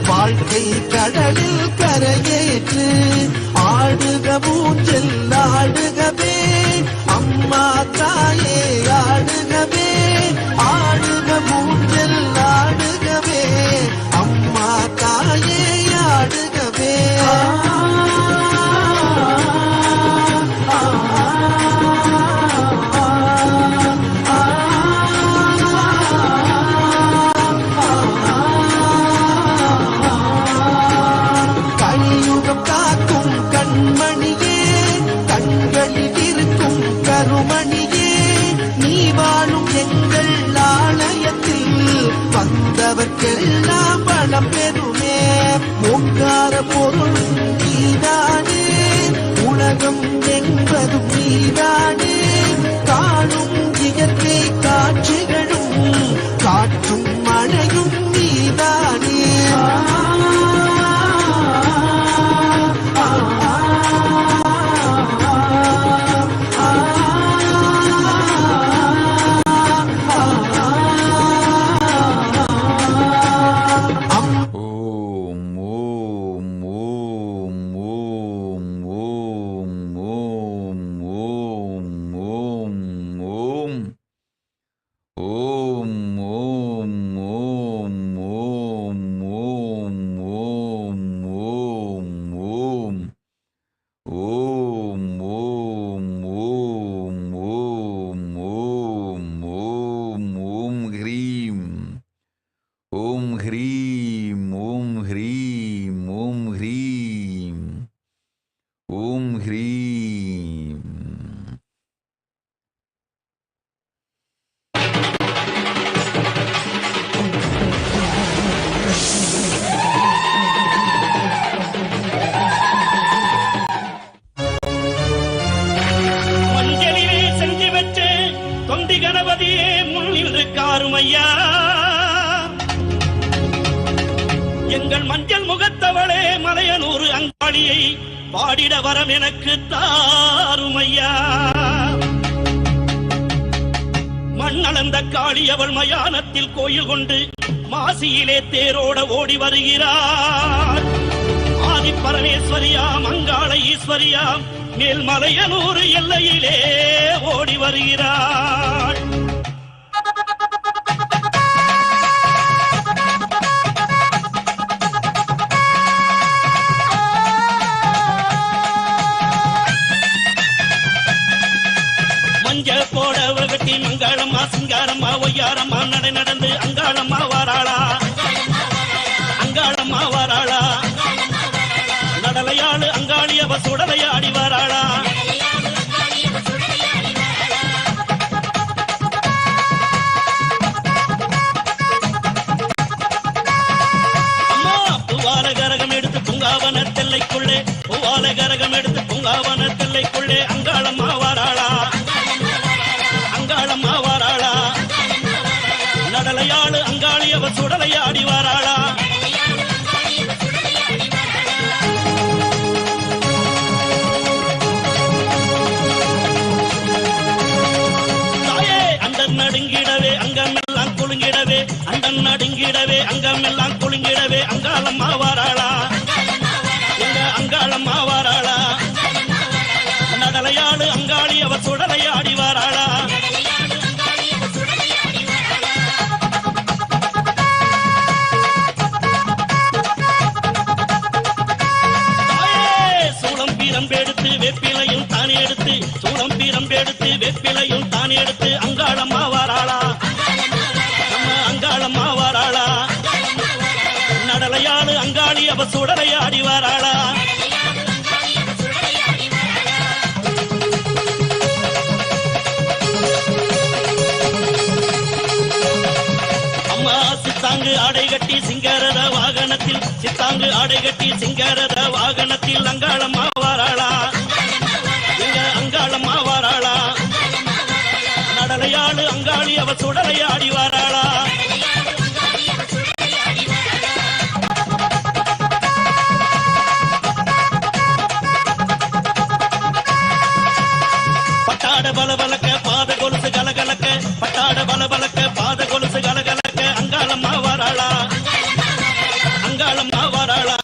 வாழ்க்கை கடலில் கரையேற்று. ஆடுக ஊஞ்சல் ஆடுகவே அம்மா தாயே ஆடுகவே. ஆடுக ஊஞ்சல் ஆடுகவே அம்மா தாயே ஆடுகவே. கலியுகம் காக்கும் கண்மணியே கண்களில் இருக்கும் கருமணியே. நீ வாழும் எங்கள் ஆலயத்தில் வந்தவர்க்கெல்லாம் வளம் பெறுமே. ஓங்கார பொருள் நீதானே உலகம் என்பதும் நீதானே. காணும் இயற்கை காட்சிகளும் காற்றும் மழையும் நீதானே. Om, Om, Om. காளியை பாடிட வரம் எனக்கு தாருமையா. மண்ணளந்த காளி அவள் மயானத்தில் கோயில் கொண்டு மாசியிலே தேரோட ஓடி வருகிறார். ஆதி பரமேஸ்வரியாம் அங்காள ஈஸ்வரியாம் மேல்மலையனூர் எல்லையிலே ஓடி வருகிறாள். மஞ்சள் போடவ வெட்டி மங்காளம்மா சிங்காரம்மா ஒய்யாரம்மா நடை நடந்து அங்காளம்மா வாராளா, அங்காளம்மா வாராளா. நடலையாளு அங்காளி அவ சுடலையாடி வாராளா. அம்மா பூவால கரகம் எடுத்து பூங்காவன தெல்லைக்குள்ளே, பூவால கரகம் எடுத்து பூங்காவன தெல்லைக்குள்ளே அங்காளம்மா வாராளா, அங்காளம்மா வாராளா. நடலையாளு அங்காளி அவ சுடலையாடி வாராளா. நடுங்கிடவே அங்கமெல்லாம் குலுங்கிடவே, அண்டன் நடுங்கிடவே அங்கமெல்லாம் குலுங்கிடவே அங்காளம்மா வாராளா, எங்க அங்காளம்மா வாராளா. நடலையாடு அங்காளி அவ சுடலையாடி வாராளா. சூளம் பீரம்பெடுத்து வெப்பிலையும் தானே எடுத்து, சூளம் பீரம்பெடுத்து வெப்பிலையும் தானே எடுத்து அங்காளம்மா வாராளா, நம்ம அங்காளம்மா வாராளா. நடலையாடு அங்காளி அவ சுடலையாடி வாராளா. அம்மா சித்தாங்கு ஆடை கட்டி சிங்காரத வாகனத்தில், சித்தாங்கு ஆடை கட்டி சிங்காரத வாகனத்தில் அங்காளம்மா வாராளா, எங்க அங்காளம்மா வாராளா. நடலையாடு அங்காளி அவ சுடலையாடி வாராளா. பட்டாட பலபலக்க பாத கொலுசு கலகலக்க, பட்டாட பலபலக்க பாத கொலுசு கலகலக்க அங்காளம்மா வாராளா, அங்காளம்மா வாராளா.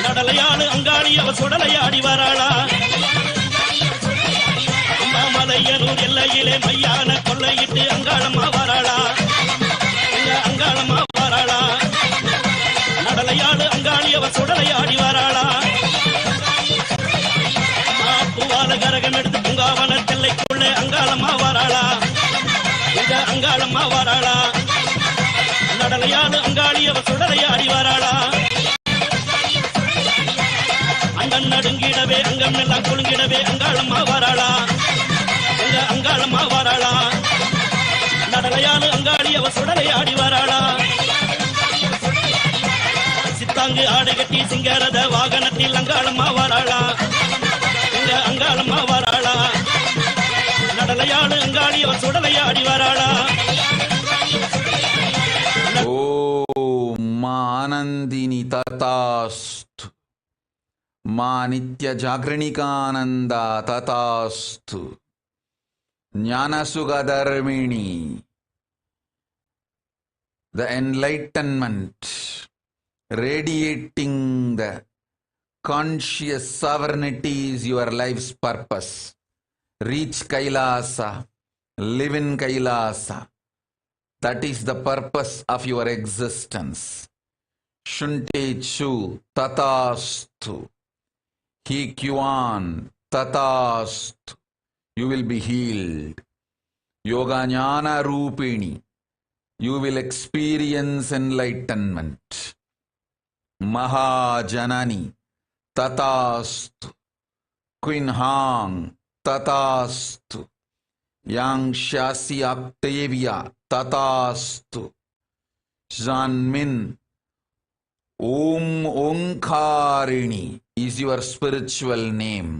நடலையாடு அங்காளி அவ சுடலையாடி வாராளா. மலையனூர் எல்லையிலே மையான கொள்ளையிட்டு அங்காளம்மா வாராளா, எங்க அங்காளம்மா வாராளா. நடலையாடு அங்காளி அவ சுடலையாடி வாராளா. பூவால கரகம் எடுத்து பூங்காவன தெல்லைக்குள்ளே அங்காளம்மா வாராளா, எங்க அங்காளம்மா வாராளா. நடலையாடு அங்காளி அவ சுடலையாடி வாராளா. அண்டன் நடுங்கிடவே அங்கம் எல்லாம் குலுங்கிடவே அங்காளம்மா வாராளா, எங்க அங்காளம்மா வாராளா. நடலையாடு அங்காளி அவ சுடலையாடி வாராளா. சித்தாங்கு ஆடை கட்டி சிங்காரத வாகனத்தில் அங்காளம்மா வாராளா, எங்க அங்காளம்மா வாராளா. நடலையாடு அங்காளி அவ சுடலையாடி வாராளா. ஓம் மா ஆனந்தினி ததாஸ்து, மா நித்ய ஜாக்ரணிகானந்தா ததாஸ்து, ஞானசுகதர்மிணி, the enlightenment, radiating the conscious sovereignty is your life's purpose. Reach Kailasa, live in Kailasa. That is the purpose of your existence. Shunte Chu Tatastu, He Kyuan Tatastu. You will be healed. Yoga Jnana Rupini. You will experience enlightenment. Mahajanani Tatastu. Queen Hang Tatastu. Yang Shasi Octavia Tatastu. Janmin Om Omkarini is your spiritual name.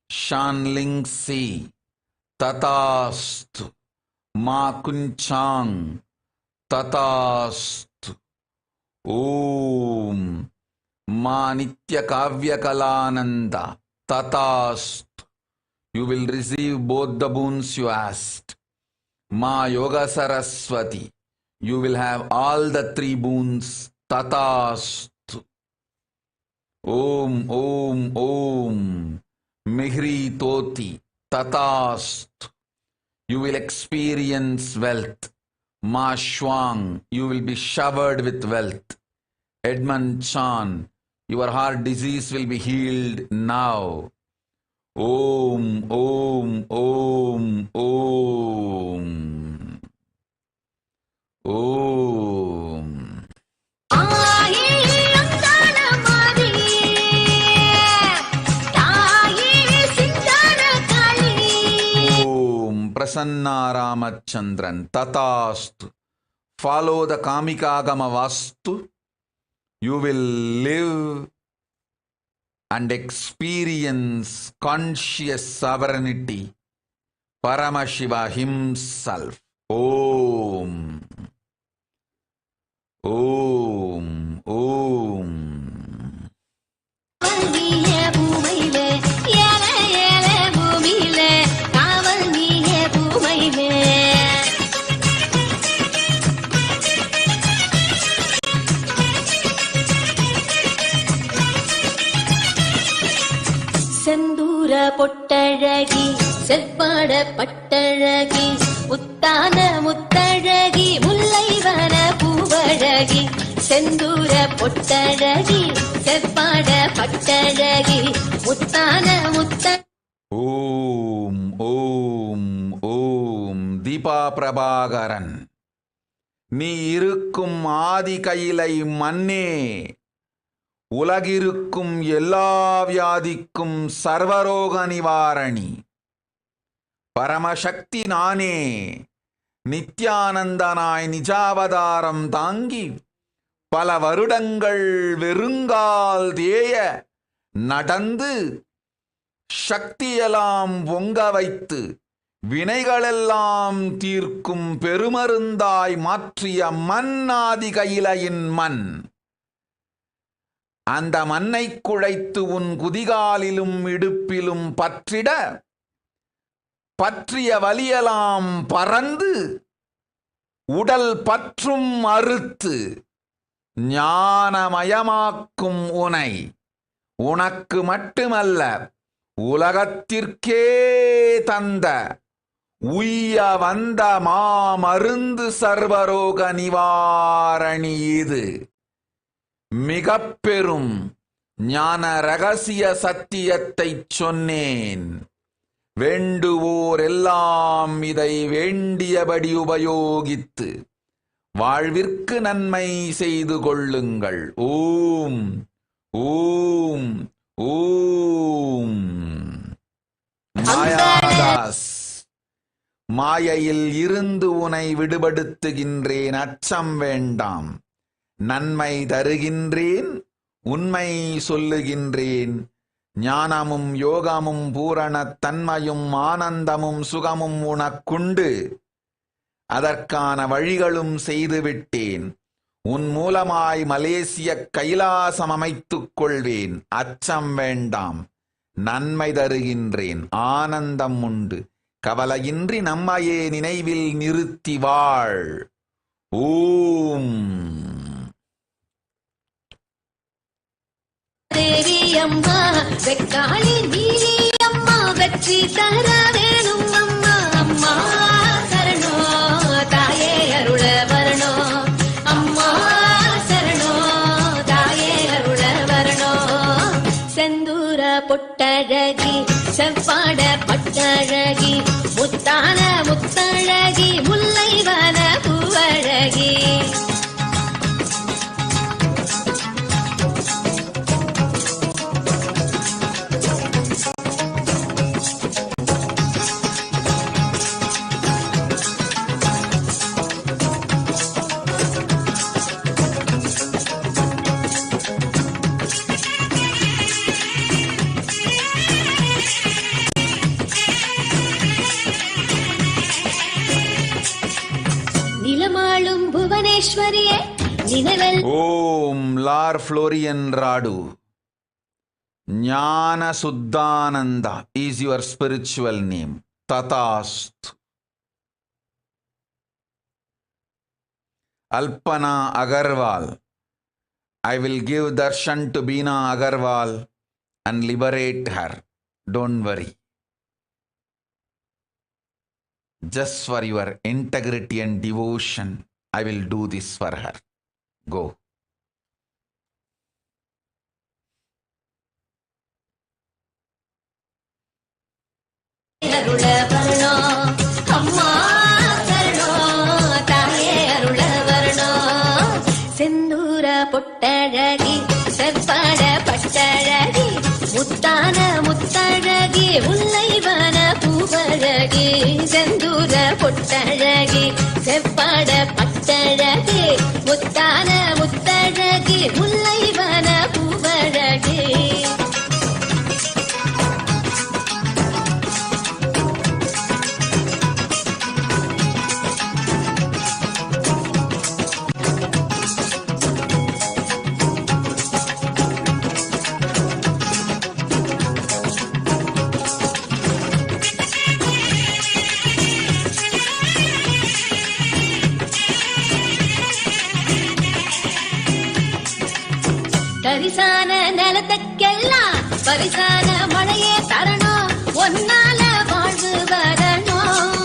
Shanlingsi Tatastu. Ma Kunchang Tatastu. Om Ma Nitya Kavya Kalananda Tatast. You will receive both the boons you asked. Ma Yoga Saraswati. You will have all the 3 boons. Tatast. Om, Om, Om. Mihri Toti. Tatast. You will experience wealth. Ma Shwang. You will be showered with wealth. Edmund Chan. Your heart disease will be healed now. Om, Om, Om, Om. Om. Om Prasanna Ramachandran Tatastu. Follow the Kamikagama Vastu. You will live and experience conscious sovereignty. Paramashiva himself. Om. Om. Om. செந்தூர பொட்டழகி செவ்வாட பட்டழகி முத்தான முத்தழகி முல்லைவன பூவழகி செந்தூர பொட்டழகி செவ்வாட பட்டழகி முத்தான முத்த Om. Om. Om. Deepa Prabhakaran. நீ இருக்கும் ஆதி கையிலை மண்ணே, உலகிருக்கும் எல்லா வியாதிக்கும் சர்வரோக நிவாரணி. பரமசக்தி நானே, நித்யானந்தனாய் நிஜாவதாரம் தாங்கி பல வருடங்கள் வெறுங்கால் தேய நடந்து சக்தியெல்லாம் பொங்க வைத்து வினைகளெல்லாம் தீர்க்கும் பெருமருந்தாய் மாற்றிய மன்னாதி கையிலையின் மண். அந்த மண்ணை குழைத்து உன் குதிகாலிலும் இடுப்பிலும் பற்றிட பற்றிய வலியெல்லாம் பறந்து உடல் பற்றும் அறுத்து ஞானமயமாக்கும் உனை உனக்கு மட்டுமல்ல உலகத்திற்கே தந்த உய்ய வந்த மாமருந்து சர்வரோக நிவாரணி இது. மிக பெரும் ஞான ரகசிய சத்தியத்தை சொன்னேன். வேண்டுவோர் எல்லாம் இதை வேண்டியபடி உபயோகித்து வாழ்விற்கு நன்மை செய்து கொள்ளுங்கள். ஓம் ஓம் ஓம். மாயாதாஸ், மாயையில் இருந்து உனை விடுபடுத்துகின்றேன், அச்சம் வேண்டாம். நன்மை தருகின்றேன், உண்மை சொல்லுகின்றேன். ஞானமும் யோகமும் பூரண தன்மையும் ஆனந்தமும் சுகமும் உனக்குண்டு. அதற்கான வழிகளும் செய்துவிட்டேன். உன் மூலமாய் மலேசிய கைலாசம் அமைத்துக் கொள்வேன். அச்சம் வேண்டாம், நன்மை தருகின்றேன், ஆனந்தம் உண்டு. கவலையின்றி நம்மையே நினைவில் நிறுத்தி வாழ். ஓம். தேவி அம்மா வெக்காளி நீலி அம்மா வெற்றி தர வேணும் அம்மா. அம்மா சரணோ தாயே அருள வரணோ. அம்மா சரணோ தாயே அருள வரணோ. செந்தூர பொட்டழகி செவ்வாட பட்டழகி முத்தான முத்தழகி முல்லைவன பூவழகி. நிலமாளும் புவனேஸ்வரியே நினைவெல் ஓம் லார் ஃப்ளோரியன் ராடு ஞான Suddhananda is your spiritual name. Tatast. Alpana Agarwal. I will give darshan to Beena Agarwal and liberate her. Don't worry. Just for your integrity and devotion, I will do this for her. Go. அருள வரணும் அம்மா தரணும் தாயே அருள வரணும் செந்தூர பொட்டழகி செவ்வாட பட்டழகி முத்தான முத்தழகி முல்லைவன பூவழகி செந்தூர பொட்டழகி செவ்வாட பட்டழகி முத்தான முத்தழகி முல்லைவன பூவழகி தரிசான நிலத்துக்கெல்லாம் பரிசான மழையே தரணும் ஒன்னால வாழ்வு வரணும்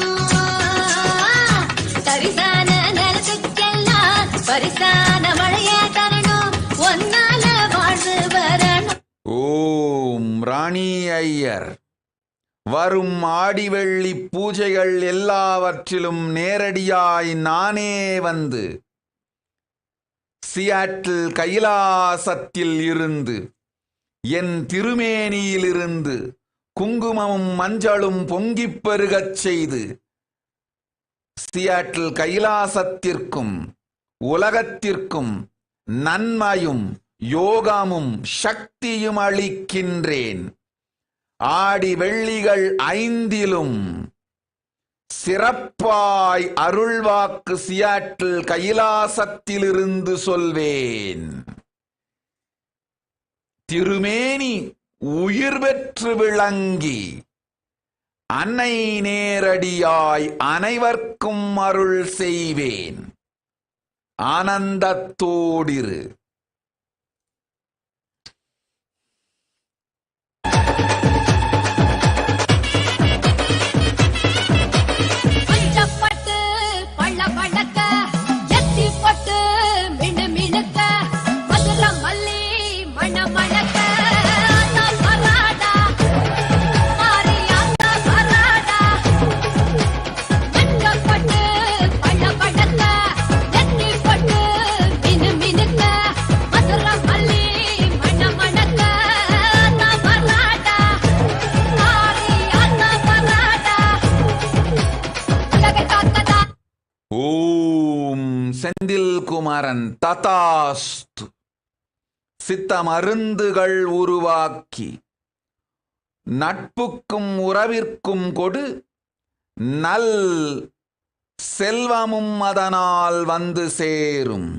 தரிசான நிலத்துக்கெல்லாம் பரிசான மழையே தரணும் ஒன்னால வாழ்வு வரணும். ஓம் ராணி ஐயர் வரும் ஆடி வெள்ளி பூஜைகள் எல்லாவற்றிலும் நேரடியாய் நானே வந்து சியாட்டில் கைலாசத்தில் இருந்து என் திருமேனியிலிருந்து குங்குமமும் மஞ்சளும் பொங்கிப் பெருகச் செய்து சியாட்டில் கைலாசத்திற்கும் உலகத்திற்கும் நன்மையும் யோகமும் சக்தியும் அளிக்கின்றேன். ஆடி வெள்ளிகள் 5 சிறப்பாய் அருள்வாக்கு சியாட்டில் கைலாசத்திலிருந்து சொல்வேன். திருமேனி உயிர் பெற்று விளங்கி அன்னை நேரடியாய் அனைவர்க்கும் அருள் செய்வேன். ஆனந்தத்தோடிரு. செந்தில் குமரன் ததாஸ்து. சித்த மருந்துகள் உருவாக்கி நட்புக்கும் உறவிற்கும் கொடு நல் செல்வமும் அதனால் வந்து சேரும்.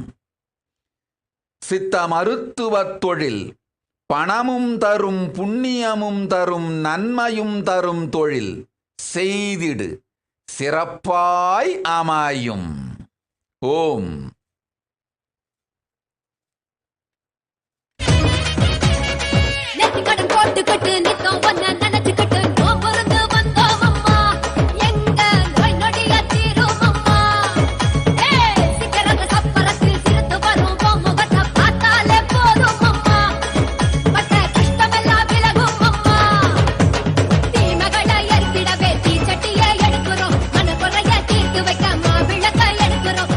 சித்த மருத்துவத் தொழில் பணமும் தரும் புண்ணியமும் தரும் நன்மையும் தரும் தொழில் செய்திடு சிறப்பாய் அமையும். ஓம். நெத்திக்கடன் போட்டுக்கட்டு நித்தம் ஒன்ன நினைச்சுக்கட்டு நோம் பொருந்து வந்தோம் அம்மா எங்க நோய் நொடிய தீரும் அம்மா. சிக்கரங்க சப்பரத்தில் சிரித்து வரும் முகத்தை பார்த்தாலே போதும் அம்மா. பட்ட கஷ்டமெல்லாம் விலகும் அம்மா. தீமைகளை எரித்திடவே தீச்சட்டியை எடுக்கிறோம். மன குறைய தீர்த்து வைக்க மாவிளக்க எடுக்கிறோம்.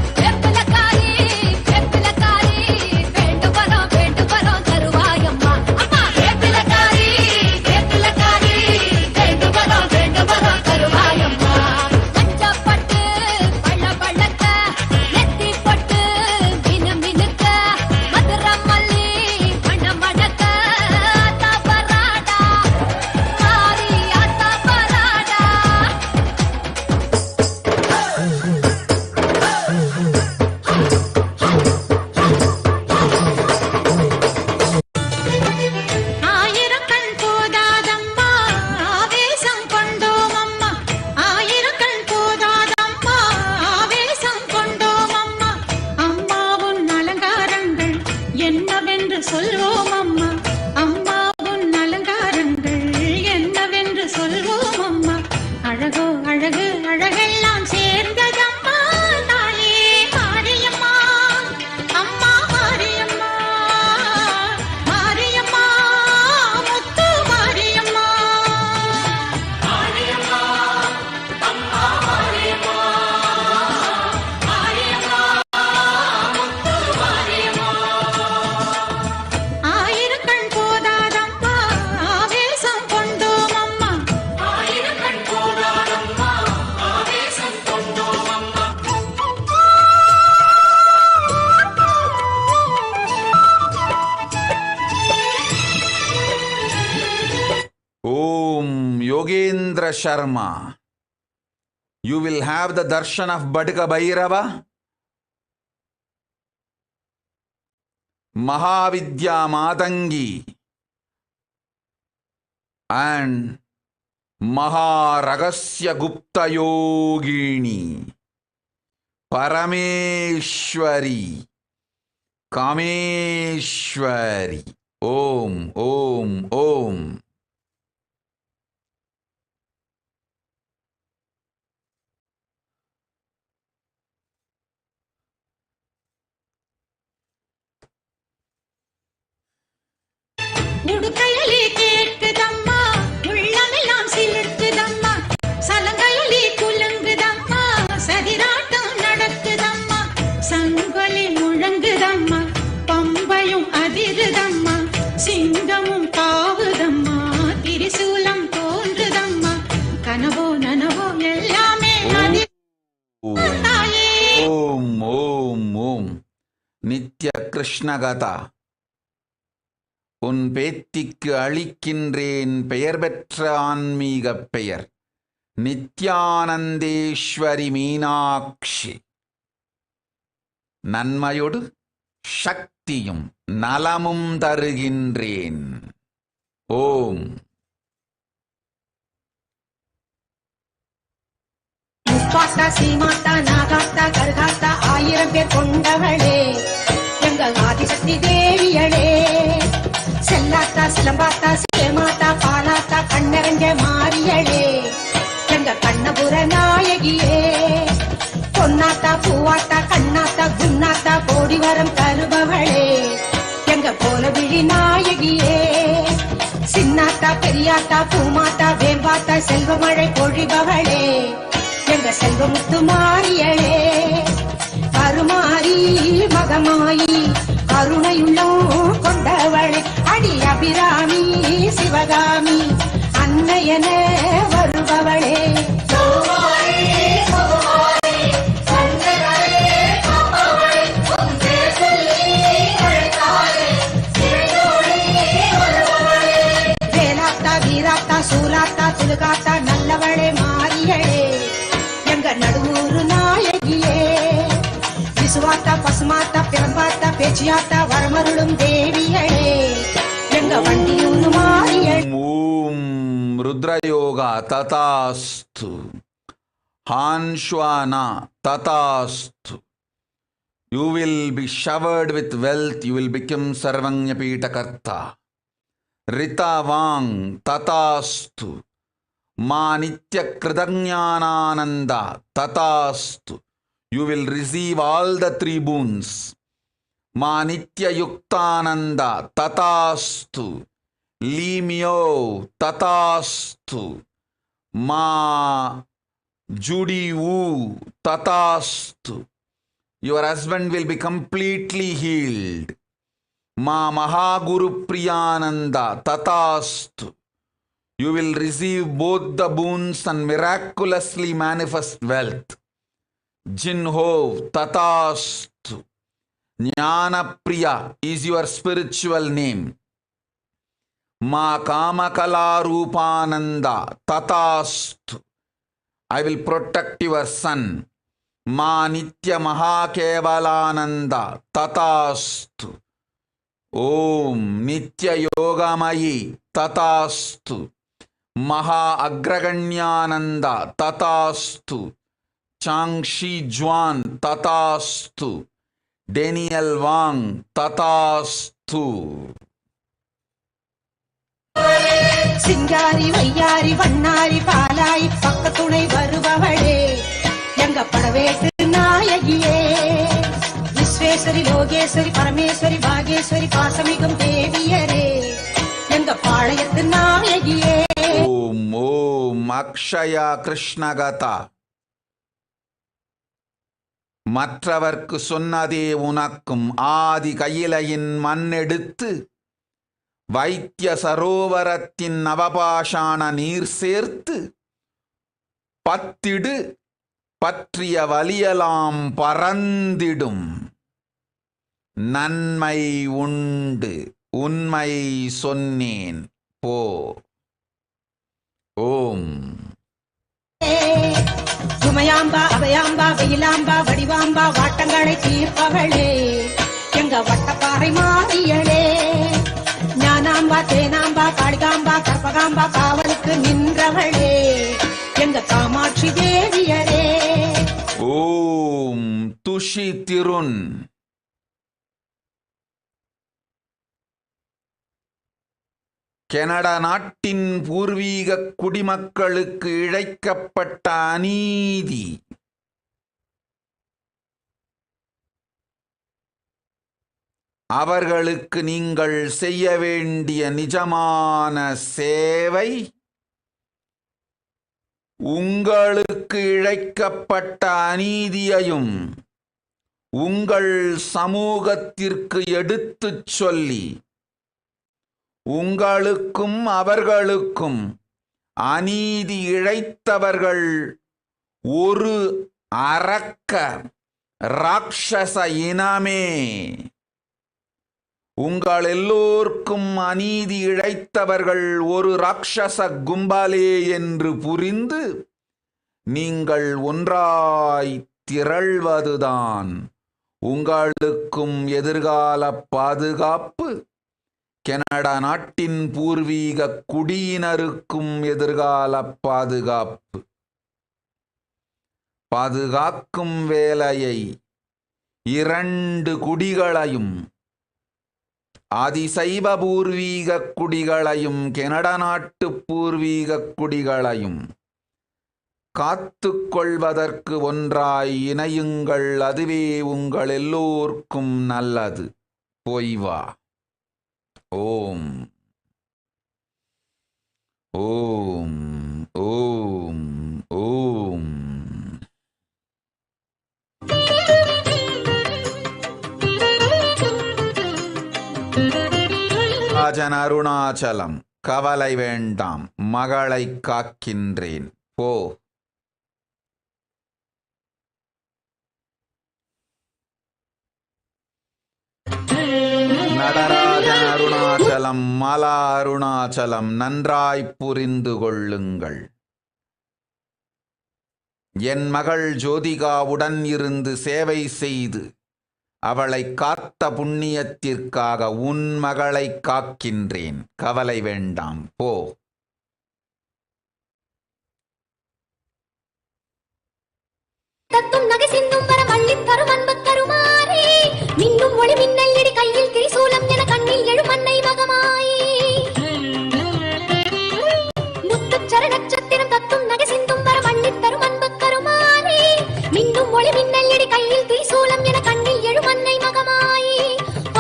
வேண்டு வரோம் தருவாயம்மா. அம்மா வேப்பிலக்காரி வேப்பிலக்காரி Rudra Sharma. You will have the darshan of Badika Bhairava, Mahavidya Matangi, and Maharagasya Gupta Yogini, Parameshwari, Kameshwari. Om, Om, Om. உடுக்கையிலே Ketkuthamma, உள்ளமெல்லாம் சிலிர்க்குதம்மா, சலங்கையிலே குலுங்குதம்மா, சதிராட்டம் நடக்குதம்மா, சங்கொலி முழங்குதம்மா, பம்பையும் அதிருதம்மா, சிங்கமும் தாவுதம்மா, திரிசூலம் தோன்றுதம்மா, கனவோ நனவோ எல்லாமே தாயே. Om, Om, Om. Nitya Krishna Gata. உன் பேத்திக்கு அளிக்கின்றேன் பெயர் பெற்ற ஆன்மீகப் பெயர் நித்யானந்தேஸ்வரி மீனாட்சி. நன்மையொடு சக்தியும் நலமும் தருகின்றேன். ஓம். முப்பாத்தா சீமாத்தா நாகாத்தா கருகாத்தா 1000 பேர் கொண்டவளே எங்கள் ஆதிசக்தி தேவியளே. செல்லாத்தா சிலம்பாத்தா சேமாத்தா பாலாத்தா கண்ணரஞ்ச மாரியளே எங்க கண்ணபுர நாயகியே. பொன்னாத்தா பூவாத்தா கண்ணாத்தா குன்னாத்தா கோடி வரம் தருபவளே எங்க போல விழி நாயகியே. சின்னாத்தா பெரியாத்தா பூமாத்தா வேம்பாத்தா செல்வமழை பொழிபவளே எங்க செல்வமுத்து மாரியளே. கருமாரி மகமாயி கருணையுள்ளம் கொண்டவளே அடி அபிராமி சிவகாமி அன்னையன வருபவளே. வேலாத்தா வீராத்தா சூலாத்தா துலுகாத்தா நல்லவளே மாரியளே எங்க நடுவூரு நாயகியே. விசுவாத்தா பசுமாத்தா பிறம்பாத்தா பேச்சியாத்தா வரமருளும் தேவியளே எங்க வண்டியூரு மாரியளே. ஓம் ருத்ரயோகா ததாஸ்து. Hanshwana tatastu. You will be showered with wealth. You will become Sarvanya Pita Karta. Rita Vang tatastu. Ma Nitya Kridagyanananda tatastu. You will receive all the 3 boons. Ma Nitya Yuktananda tatastu. Limyo tatastu. Ma Judy Wu tatastu. Your husband will be completely healed. Ma Mahaguru Priyananda tatastu. You will receive both the boons and miraculously manifest wealth. Jinho tatastu. Jnana Priya is your spiritual name. Ma Kamakala Rupananda tatastu. I will protect your son. Ma Nitya Mahakevalananda tatastu. Om Nitya Yogamayi tatastu. Maha Agraganyananda tatastu. Changshi Juan tatastu. Daniel Wang tatastu. சிங்காரி வையாரி வண்ணாரி பாலாய் பக்கத்துணை வருபவளே எங்க படவேட்டு நாயகியே. விஸ்வேஸ்வரி லோகேஸ்வரி பரமேஸ்வரி பாகேஸ்வரி பாசமிகும் தேவியரே எங்க பாளையத்து நாயகியே. ஓம் ஓம் அக்ஷயா கிருஷ்ணகதா. மற்றவர்க்கு சொன்னதே உனக்கும் ஆதி கையிலையின் மண்ணெடுத்து வைத்திய சரோவரத்தின் நவபாஷான நீர் சேர்த்து பத்திடு பற்றிய வலியலாம் பறந்திடும். நன்மை உண்டு உண்மை சொன்னேன் போ. ஓம் உமையாம்பா அவையாம்பா வெயிலாம்பா வடிவாம்பா வாட்டங்களை தீர்ப்பவளே எங்க வட்டப்பாறை மாறியளே ஞானாம்பா தேனாம்பா காளிகாம்பா கற்பகாம்பா காவலுக்கு நின்றவளே எங்க காமாட்சி தேவியரே. ஓம் துஷி திருன். கனடா நாட்டின் பூர்வீக குடிமக்களுக்கு இழைக்கப்பட்ட அநீதி, அவர்களுக்கு நீங்கள் செய்ய வேண்டிய நிஜமான சேவை, உங்களுக்கு இழைக்கப்பட்ட அநீதியையும் உங்கள் சமூகத்திற்கு எடுத்துச் சொல்லி உங்களுக்கும் அவர்களுக்கும் அநீதி இழைத்தவர்கள் ஒரு அரக்க ராட்சச இனமே, உங்கள் எல்லோருக்கும் அநீதி இழைத்தவர்கள் ஒரு ராட்சச கும்பலே என்று புரிந்து நீங்கள் ஒன்றாய் திரள்வதுதான் உங்களுக்கும் எதிர்கால பாதுகாப்பு, கனடா நாட்டின் பூர்வீக குடியினருக்கும் எதிர்கால பாதுகாப்பு. பாதுகாக்கும் வேலையை இரண்டு குடிகளையும், ஆதிசைவ பூர்வீக குடிகளையும் கனடா நாட்டு பூர்வீக குடிகளையும் காத்து கொள்வதற்கு ஒன்றாய் இணையுங்கள். அதுவே உங்கள் எல்லோருக்கும் நல்லது. போய் வா. ஓம் ஓம் ஓம் ஓம். ராஜன் அருணாச்சலம், கவலை வேண்டாம், மகளை காக்கின்றேன், போ. நடராஜன் அருணாச்சலம், மலா அருணாச்சலம், நன்றாய் புரிந்து கொள்ளுங்கள். என் மகள் ஜோதிகாவுடன் இருந்து சேவை செய்து அவளை காத்த புண்ணியத்திற்காக உன் மகளை காக்கின்றேன். கவலை வேண்டாம், போ. தத்தும் நகை சிந்தும் வர வள்ளித் தரும் அன்புத் தருமாறே, மின்னும் ஒளி மின்னல் இடி கையில் திரிசூலம் என கண்ணில் எழும் அன்னை மகமாயே, முத்துச்சர நட்சத்திரம் தத்தும் நகை சிந்தும் வர வள்ளித் தரும் அன்புத் தருமாறே, மின்னும் ஒளி மின்னல் இடி கையில் திரிசூலம் என கண்ணில் எழும் அன்னை மகமாயே,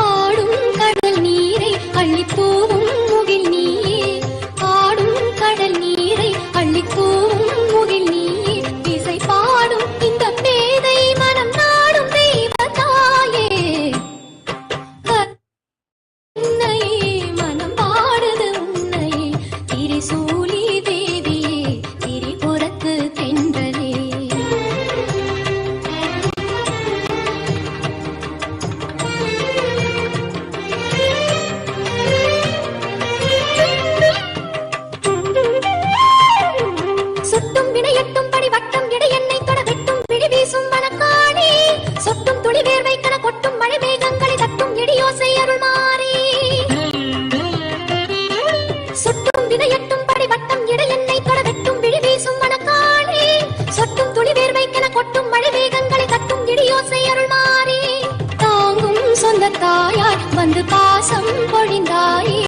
ஆடும் கடல் நீரை அள்ளித் தூவும் முகில் நீயே, ஆடும் கடல் நீரை அள்ளித் தூவும் முகில் நீயே, இசை பாடும் இந்த பேதை மனம் நாடும் தெய்வ தாயே, உன்னையே மனம் பாடுது உன்னையே, திரிசூலி தேவியே, திரிபுரத்து தென்றலே. சுட்டும் வினையட்டும் படி வட்டம் இடை எண்ணெய் தொட வெட்டும் விழி வீசும் வனக்காணி, சொட்டும் துளி வேர்வை கன கொட்டும் மழை மேகங்களை தட்டும் இடியோசை அருள்மாறி, சுட்டும் வினையட்டும் படி வட்டம் இடை எண்ணெய் தொட வெட்டும் விழி வீசும் வனக்காணி, சொட்டும் துளி வேர்வை கன கொட்டும் மழை மேகங்களை தட்டும் இடியோசை அருள்மாறி, தாங்கும் சொந்த தாயாய் வந்து பாசம் பொழிந்தாயே,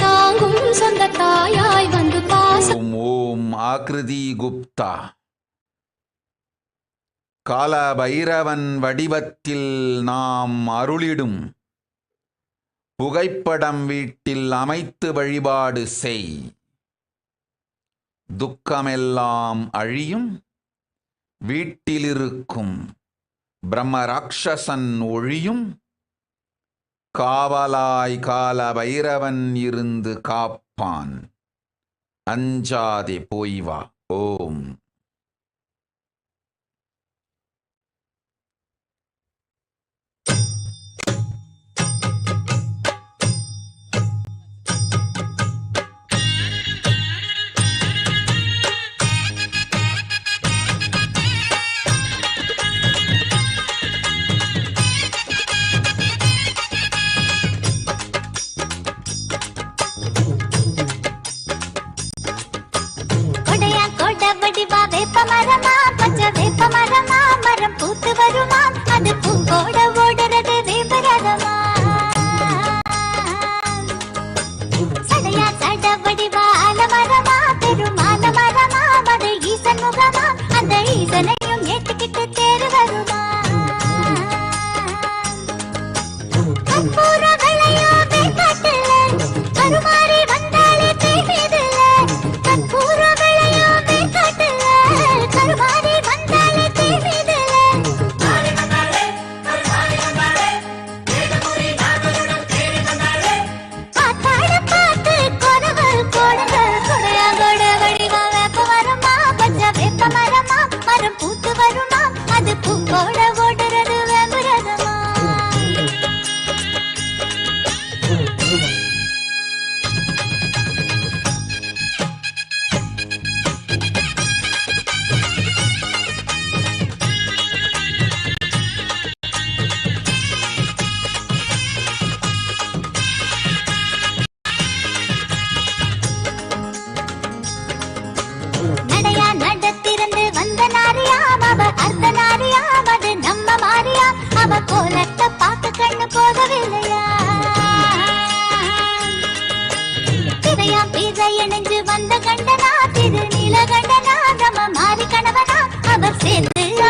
தாங்கும் சொந்த தாயாய் வந்து பாசம். ஓம் ஓம் ஆக்ருதி குப்தா. கால பைரவன் வடிவத்தில் நாம் அருளிடும் புகைப்படம் வீட்டில் அமைத்து வழிபாடு செய். துக்கமெல்லாம் அழியும். வீட்டிலிருக்கும் பிரம்ம ராட்சசன் ஒழியும். காவலாய் கால பைரவன் இருந்து காப்பான். அஞ்சாதே, போய் வா. ஓம்.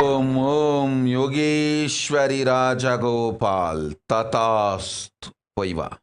Om Om Yogeshwari Rajagopal Tatast Vaiva.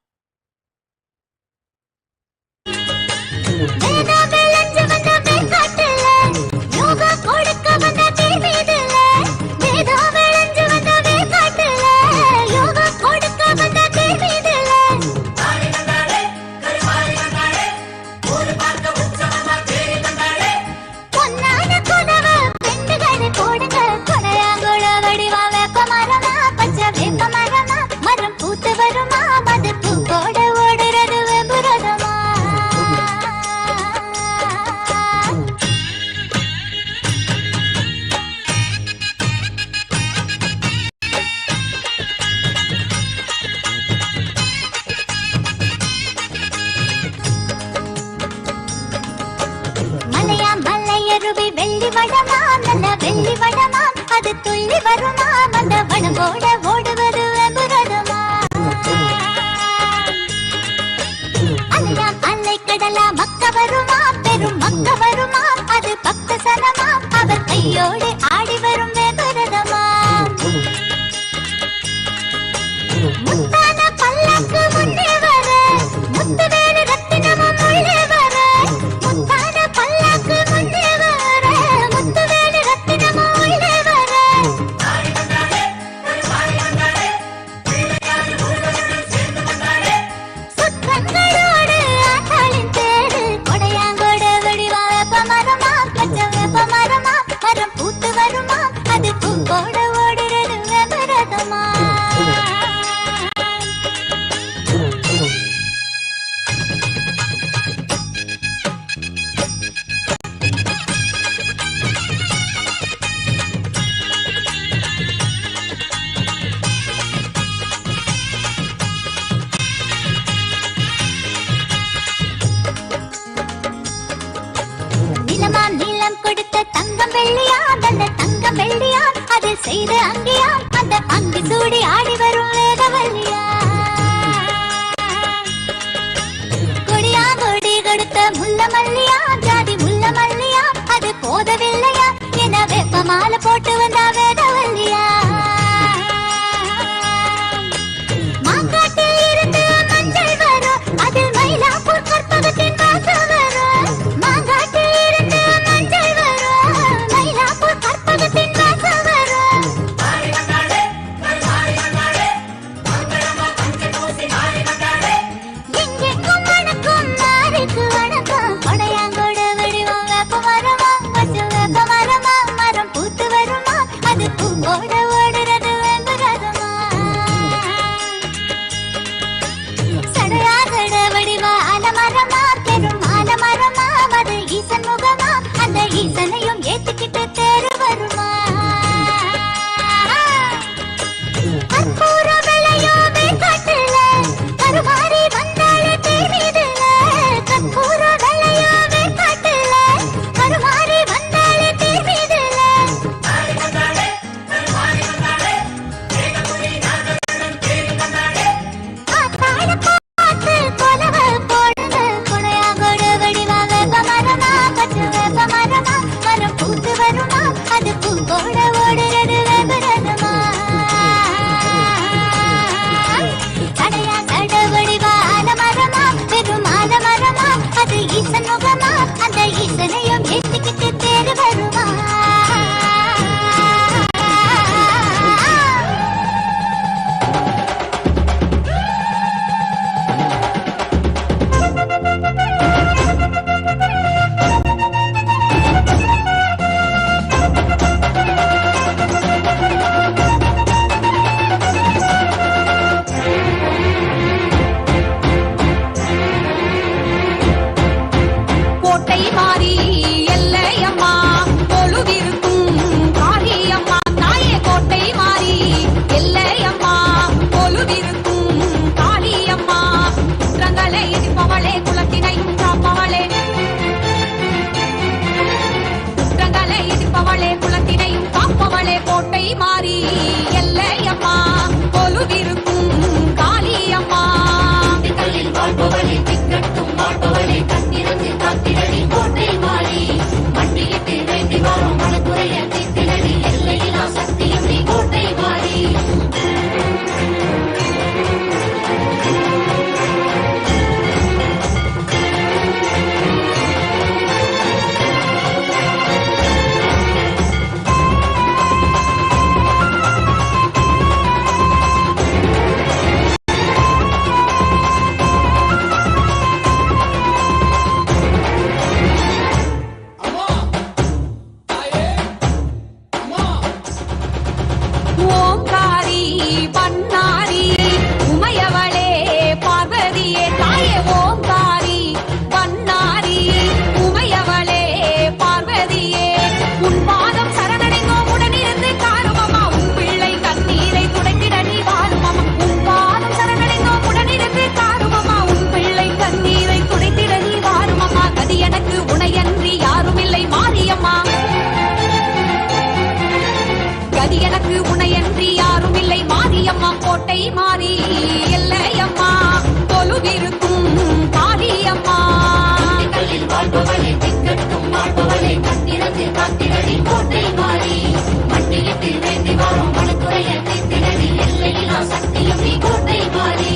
Put கோட்டை மாறி எல்லையம்மா கொலுவிருக்கும் காளியம்மா வாழ்பவளே திக்கட்டும் வாழ்பவளே கத்திரத்து காத்திரடி கோட்டை மாறி மண்டியிட்டு வேண்டி வரும் மனக்குறைய தீர்த்திரடி எல்லையிலா சக்தியும் நீ கோட்டை மாறி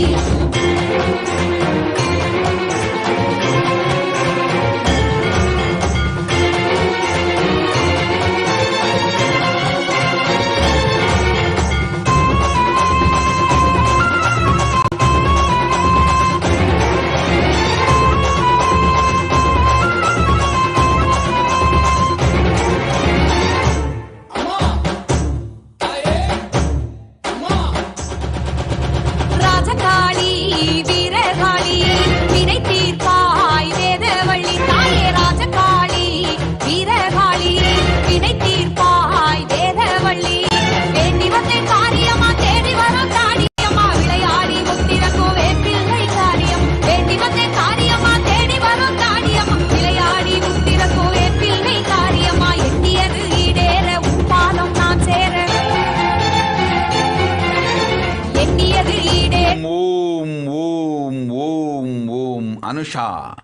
Anusha,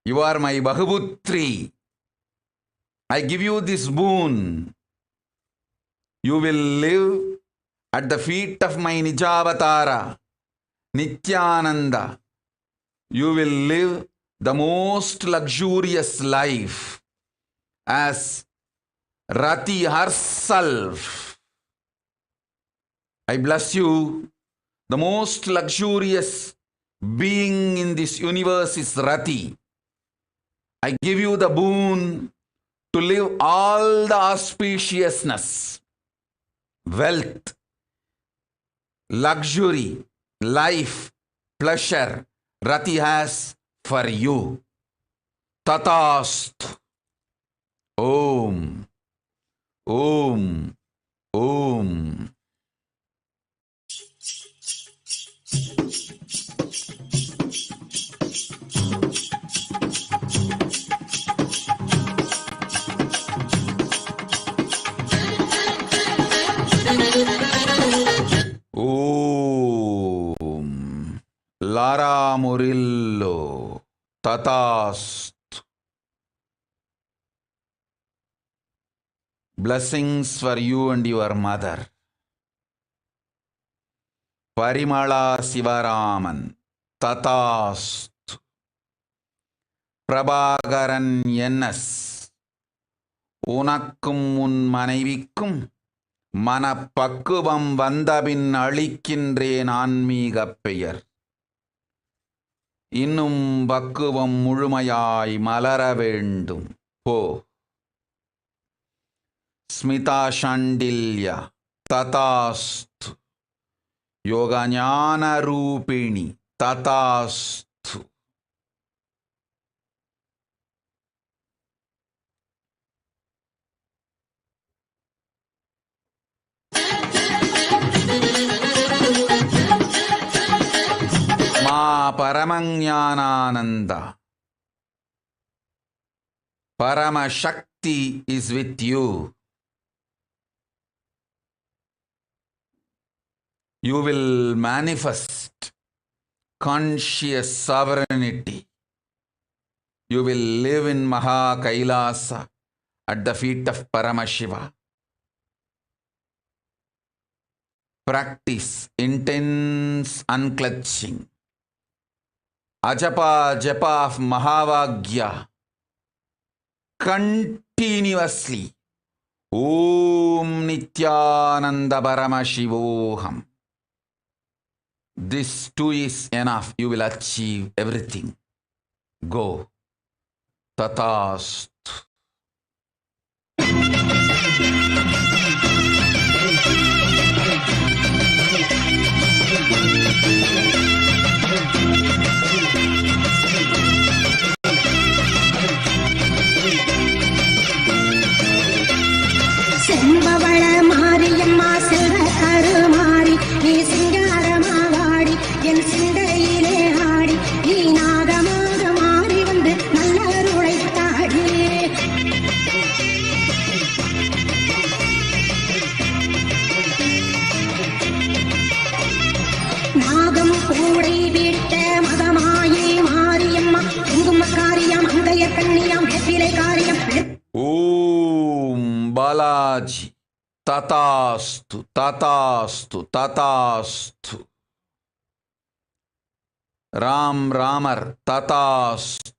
you are my Bahuputri. I give you this boon. You will live at the feet of my Nijavatara, Nithyananda. You will live the most luxurious life as Rati herself. I bless you. The most luxurious being in this universe is Rati. I give you the boon to live all the auspiciousness, wealth, luxury, life, pleasure Rati has for you. Tatast. Om. Om. Om. Om. Lara Murillo. Tatast. Blessings for you and your mother. Parimala Sivaraman. Tatast. Prabhakaran Yennas. Unakkum un manaivikkum. மனப்பக்குவம் வந்தபின் அளிக்கின்றேன் ஆன்மீகப் பெயர். இன்னும் பக்குவம் முழுமையாய் மலர வேண்டும். போ. ஸ்மிதா ஷாண்டில்ய ததாஸ்து. யோகஞான ரூபிணி ததாஸ்து. Paramajnananda. Parashakti is with you. You will manifest conscious sovereignty. You will live in Maha Kailasa at the feet of Paramashiva. Practice intense unclutching. Ajapa japa of Mahavagya continuously. Om Nithyananda Paramashivoham. This too is enough. You will achieve everything. Go. Tatast. செம்பவள Mariamma செல்வ கருமாரி நீ சிங்காரமாவாடி என் சிந்தையிலே ஆடி நீ நாகமாக மாறி வந்து நல்லருளை தாடி பிடித்த மகமாயி மாரியம்மா குங்குமக்காரியம் அங்கைய கண்ணியம் வேப்பிலை காரியம். ஓம் பாலாஜி ததாஸ்து ததாஸ்து ததாஸ்து. ராம் ராமர் ததாஸ்து.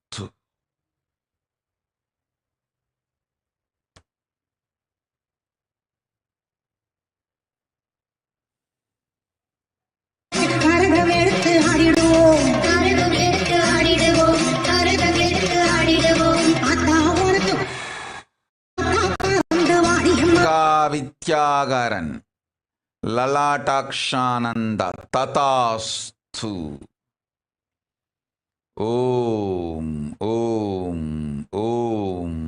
கரகம் எடுத்து ஆடிடுவோம், கரகம் எடுத்து ஆடிடுவோம், கரகம் எடுத்து ஆடிடுவோம். அத்தா உனக்கு வந்து வாடியம்மா. வித்யாகரன் லலாட்டாக்ஷானந்த ததாஸ்து. ஓம் ஓம் ஓம்.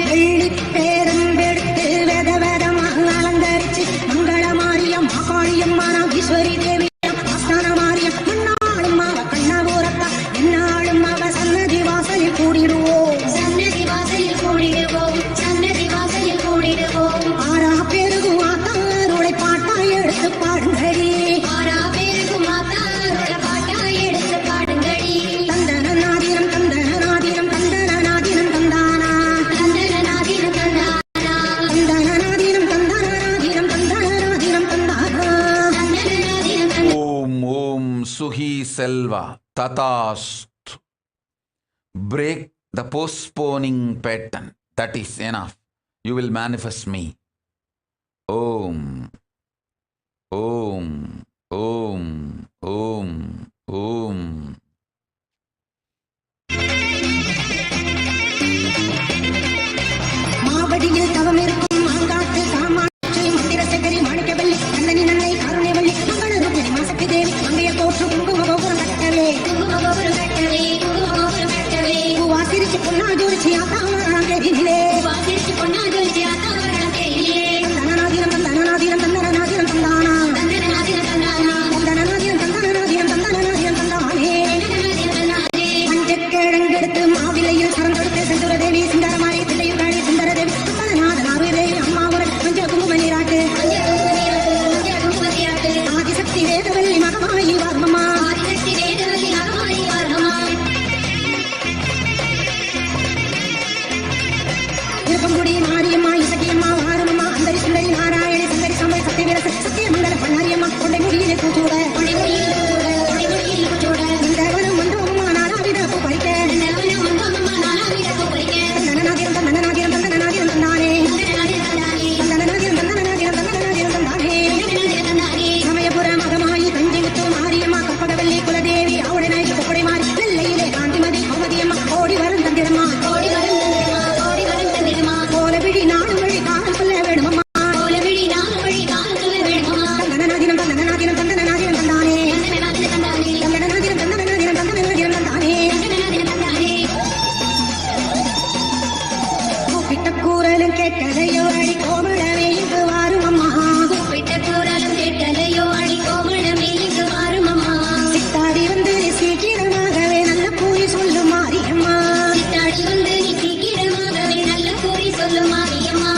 வெள்ளி பேரம்பெடுத்து வெத வெதமாக அலங்கரிச்சு மங்கள மாரியம் மகாளியம்மா நாகேஸ்வரி தேவி ஆஸ்தான மாரியம் என்னாலும் அவ கண்ணாபூரத்தா என்னாலும் அவ சன்னதி வாசலில் கூடிடுவோம், சன்னதி வாசலில் கூடிடுவோம், சன்னதி வாசலில் கூடிடுவோம். ஆறா பேருகும் ஆத்தாருளை பாட்டா எடுத்து பாடுங்கடி, ஆறா பேருக்கும் மாத்தாரோட பாட்டா எடுத்து பாடுங்கடி. தந்தன நாதினம் தந்தன நாதினம் தந்தன நாதினம் தந்தானா, தந்தன நாதினம் தந்தானா, தந்தன நாதினம் தந்தன நாதினம் தந்தன நாதினம் தந்தானா. தந்தன நாதினம் தந்தானா. ஓம் ஓம் Suhi Selva ததாஸ்து. Break the postponing pattern. That is enough. You will manifest me. Om Om Om Om Om. மாவடியில் தவம் இருக்கும் மாங்காட்டு காமாட்சி மந்திர சக்கரி மாணிக்கவல்லி கண்ணனி நன்னை காருண்யவல்லி மங்கள ரூபிணி மாசக்தி தேவி மங்கைய தோற்று குங்கும கோபுரம் கட்டவே, குங்கும கோபுரம் கட்டவே, குங்கும கோபுரம் கட்டவே. வாசிரிச்சு பொன்னா ஜோடிச்சு ஆத்தாமரம் தெரியிலே, வாசிச்சு பொன்னா ஜொலிச்சு ஆத்தாமரம் கையிலே. தந்தனநாதினம் தந்தனநாதினம் தந்தனநாதினம் தந்தானா, தந்தன நாதினம் தந்தானா, தந்தனநாதினம் தந்தனநாதினம் தந்தனநாதினம் தந்தானே. தந்தன நாதினம் தந்தானே. மஞ்சக்கிழங்கெடுத்து மாவிலையில் சரம் கொடுத்து செந்துர தேவி சிந்தரமாரி தில்லையும் காடி சுந்தர தேவி சுந்தரநாதன் ஆறுதே அம்மா உரை மஞ்ச குங்கும நீராட்டு, மஞ்சள் குங்குமதியாட்டு, மஞ்சள் குங்குமதியாட்டு. ஆதிசக்தி வேதவல்லி மகமாயி வார்மமா, ஆதிசக்தி வேதவல்லி மகமாயி வார்மமா. திருப்பங்குடி மாரியம்மா இசக்கியம்மா வாரமம்மா அந்தரி சுந்தரி நாராயணி சுந்தரி சம்பை சத்தியவிரச சத்தியமங்கல பண்ணாரியம்மா கொண்டை முடியிலே கூச்சூட, கொடி மொழியில் கூச்சோட, கொடி மொழியில் கூச்சோட. இந்த வனம் வந்தோம்மா நானாவித பூ பறிக்க, இந்த வனம் வந்தோம்மா நானாவித பூ பறிக்க. தந்தனநாதினம் தந்தனநாதினம் தந்தனநாதினம் தந்தானே, தந்தன நாதினம் தந்தானே, தந்தனநாதினம் தந்தனநாதினம் தந்தனநாதினம் தந்தானே. தந்தன நாதினம் தந்தானே. சமயபுர மகமாயி தஞ்சை முத்து மாரியம்மா கற்பகவல்லி குலதேவி அவளை நாய் கொப்படை மாறி நெல்லையிலே காந்திமதி அவதியம்மா ஓடி வரும் தந்திரம்மா, ஓடி வரும் தந்திரமா, ஓடி வரும் தந்திரமா. கோலபிடி நாடு வழி காலம் சொல்ல வேணுமம்மா, கோலவிழி நாலு வழி காலம் சொல்ல வேணுமா. தந்தனநாதினம் தந்தனநாதினம் தந்தனநாதினம் தந்தானே, தந்தன நாதினம் தந்தானே, தந்தனநாதினம் தந்தனநாதினம் தந்தனநாதினம் தந்தானே. தந்தன நாதினம் தந்தானே. கூப்பிட்ட கூறலும் கேட்கலையோ அடி கோமளமே இங்கு வாரும் அம்மா, கூப்பிட்ட கூறலும் கேட்கலையோ அடி கோமளமே இங்கு வாரும் அம்மா. சித்தாடி வந்து சீக்கிரமாகவே நல்ல கூறி சொல்லும் மாரியம்மா, சித்தாடி வந்து நீ சீக்கிரமாகவே நல்ல கூறி சொல்லும் மாரியம்மா.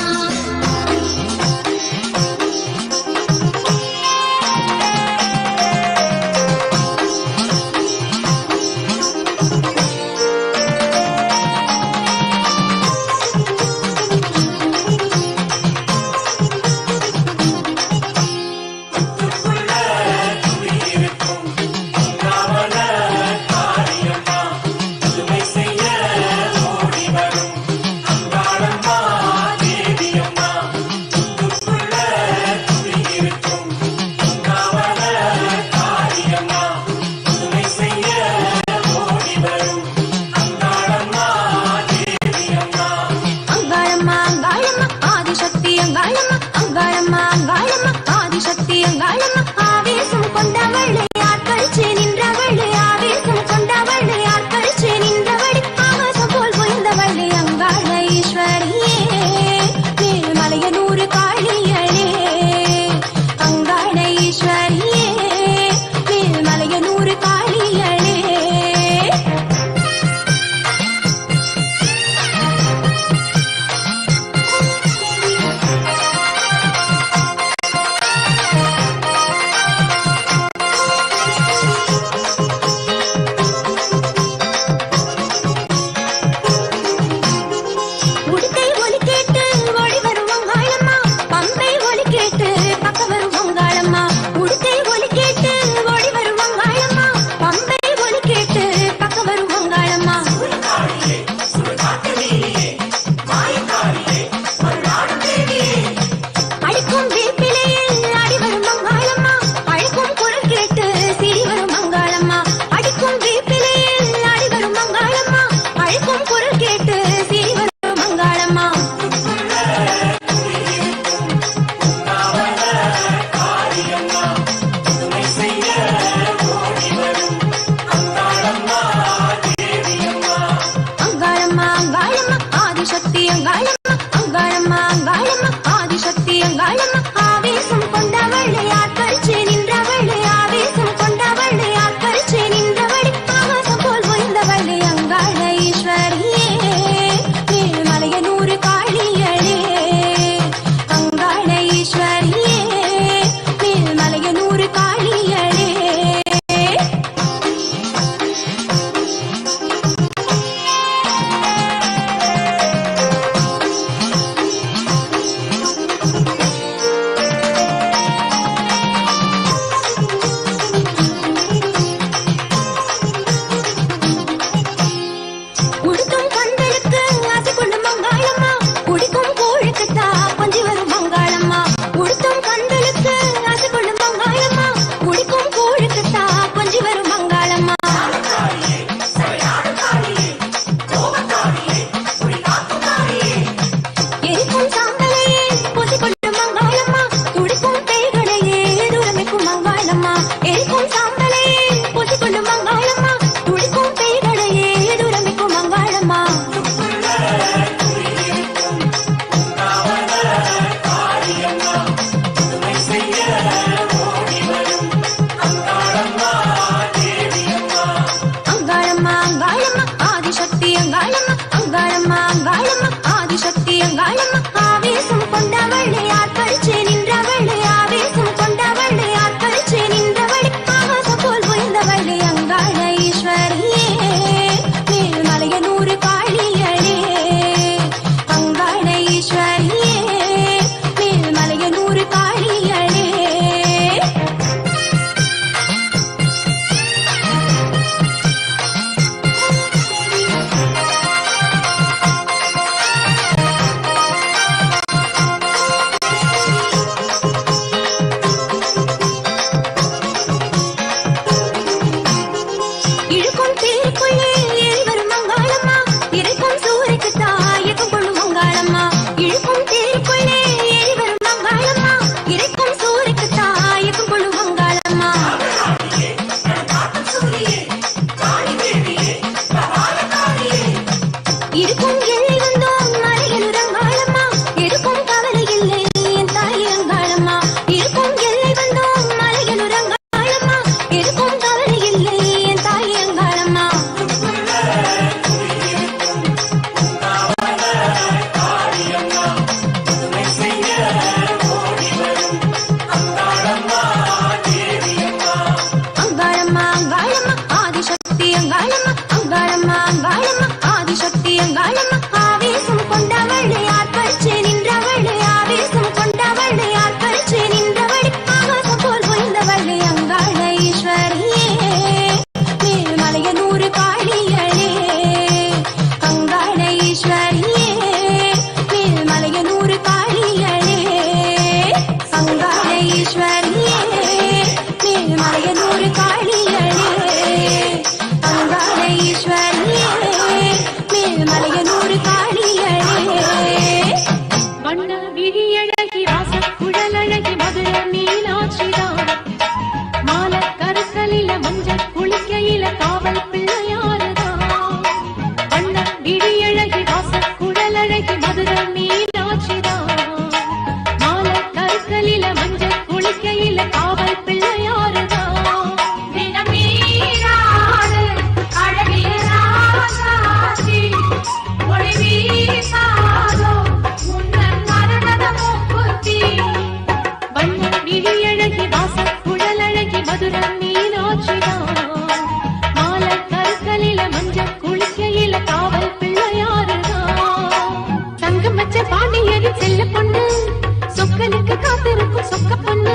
காதலுக்கு காத்திருக்கும் சொக்க பொண்ணு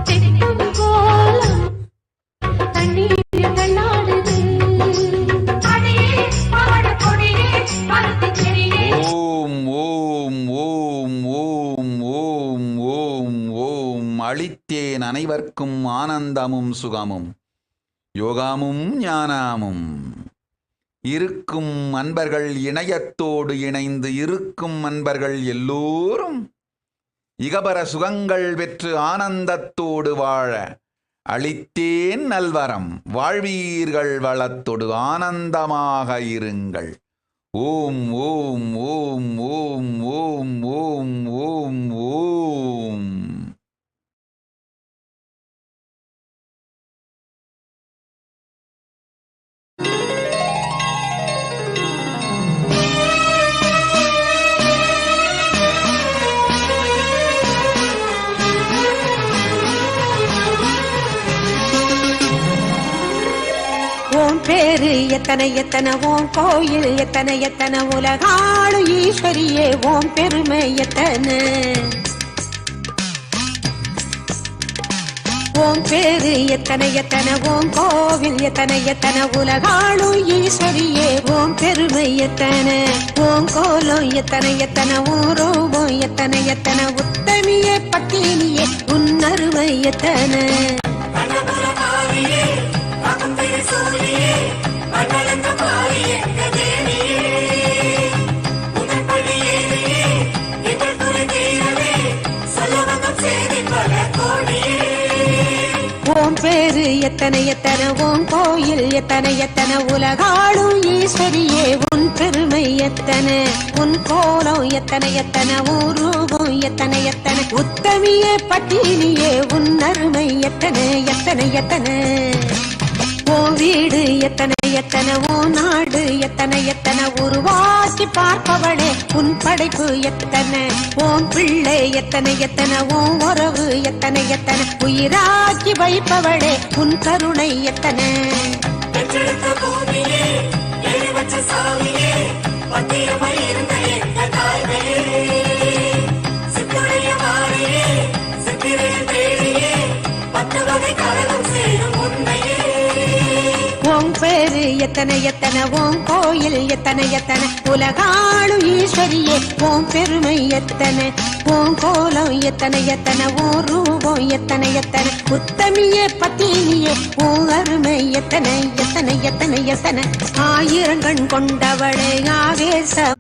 திட்டம் போல தண்ணீர் தள்ளாடுது. ஓம் ஓம் ஓம் ஓம் ஓம் ஓம் ஓம். அளித்தேன் அனைவர்க்கும் ஆனந்தமும் சுகமும் யோகமும் ஞானமும். இருக்கும் அன்பர்கள் இணையத்தோடு இணைந்து இருக்கும் அன்பர்கள் எல்லோரும் இகபர சுகங்கள் பெற்று ஆனந்தத்தோடு வாழ அளித்தேன் நல்வரம். வாழ்வீர்கள் வளத்தோடு ஆனந்தமாக இருங்கள். ஓம் ஓம் ஓம் ஓம் ஓம் ஓம் ஓம் ஓம். ஓம் பேரு எத்தனை எத்தனை, ஓம் கோயில் எத்தனை எத்தனை, உலகாளு ஈஸ்வரியே ஓம் பெருமை எத்தனை. ஓம் பேரு எத்தனை எத்தனை, ஓம் கோவில் எத்தனை எத்தனை, உலகாளு ஈஸ்வரியே ஓம் பெருமை எத்தனை. ஓம் கோலம் எத்தனை எத்தனை, ஊரோபம் எத்தனை எத்தனை, உத்தமியே பட்டினியே உன்னருமை எத்தனை. ஓம் பேரு எத்தனை எத்தனை, ஓம் கோயில் எத்தனை எத்தனை, உலகாளும் ஈஸ்வரியே உன் பெருமை எத்தனை. உன் கோலம் எத்தனை எத்தனை, உன் ரூபம் எத்தனை எத்தனை, உத்தமியே பட்டினியே உன் அருமை எத்தனை எத்தனை எத்தனை. உன் வீடு எத்தனை எத்தனை, உன் நாடு எத்தனை எத்தனை, உருவாக்கி பார்ப்பவளே உன் படைப்பு எத்தனை. உன் பிள்ளை எத்தனை எத்தனை, உன் உறவு எத்தனை எத்தனை, உயிராக்கி வைப்பவளே உன் கருணை எத்தனை. ஓம் பேரு எத்தனை எத்தனை, ஓம் கோயில் எத்தனை எத்தனை, உலகாளும் ஈஸ்வரியே ஓம் பெருமை எத்தனை. ஓம் கோலம் எத்தனை எத்தனை, ஓம் ரூபம் எத்தனை எத்தனை, உத்தமியே பத்தினியே ஓம் அருமை எத்தனை எத்தனை எத்தனை எத்தனை. ஆயிரங்கண் கொண்டவளே ஆவேச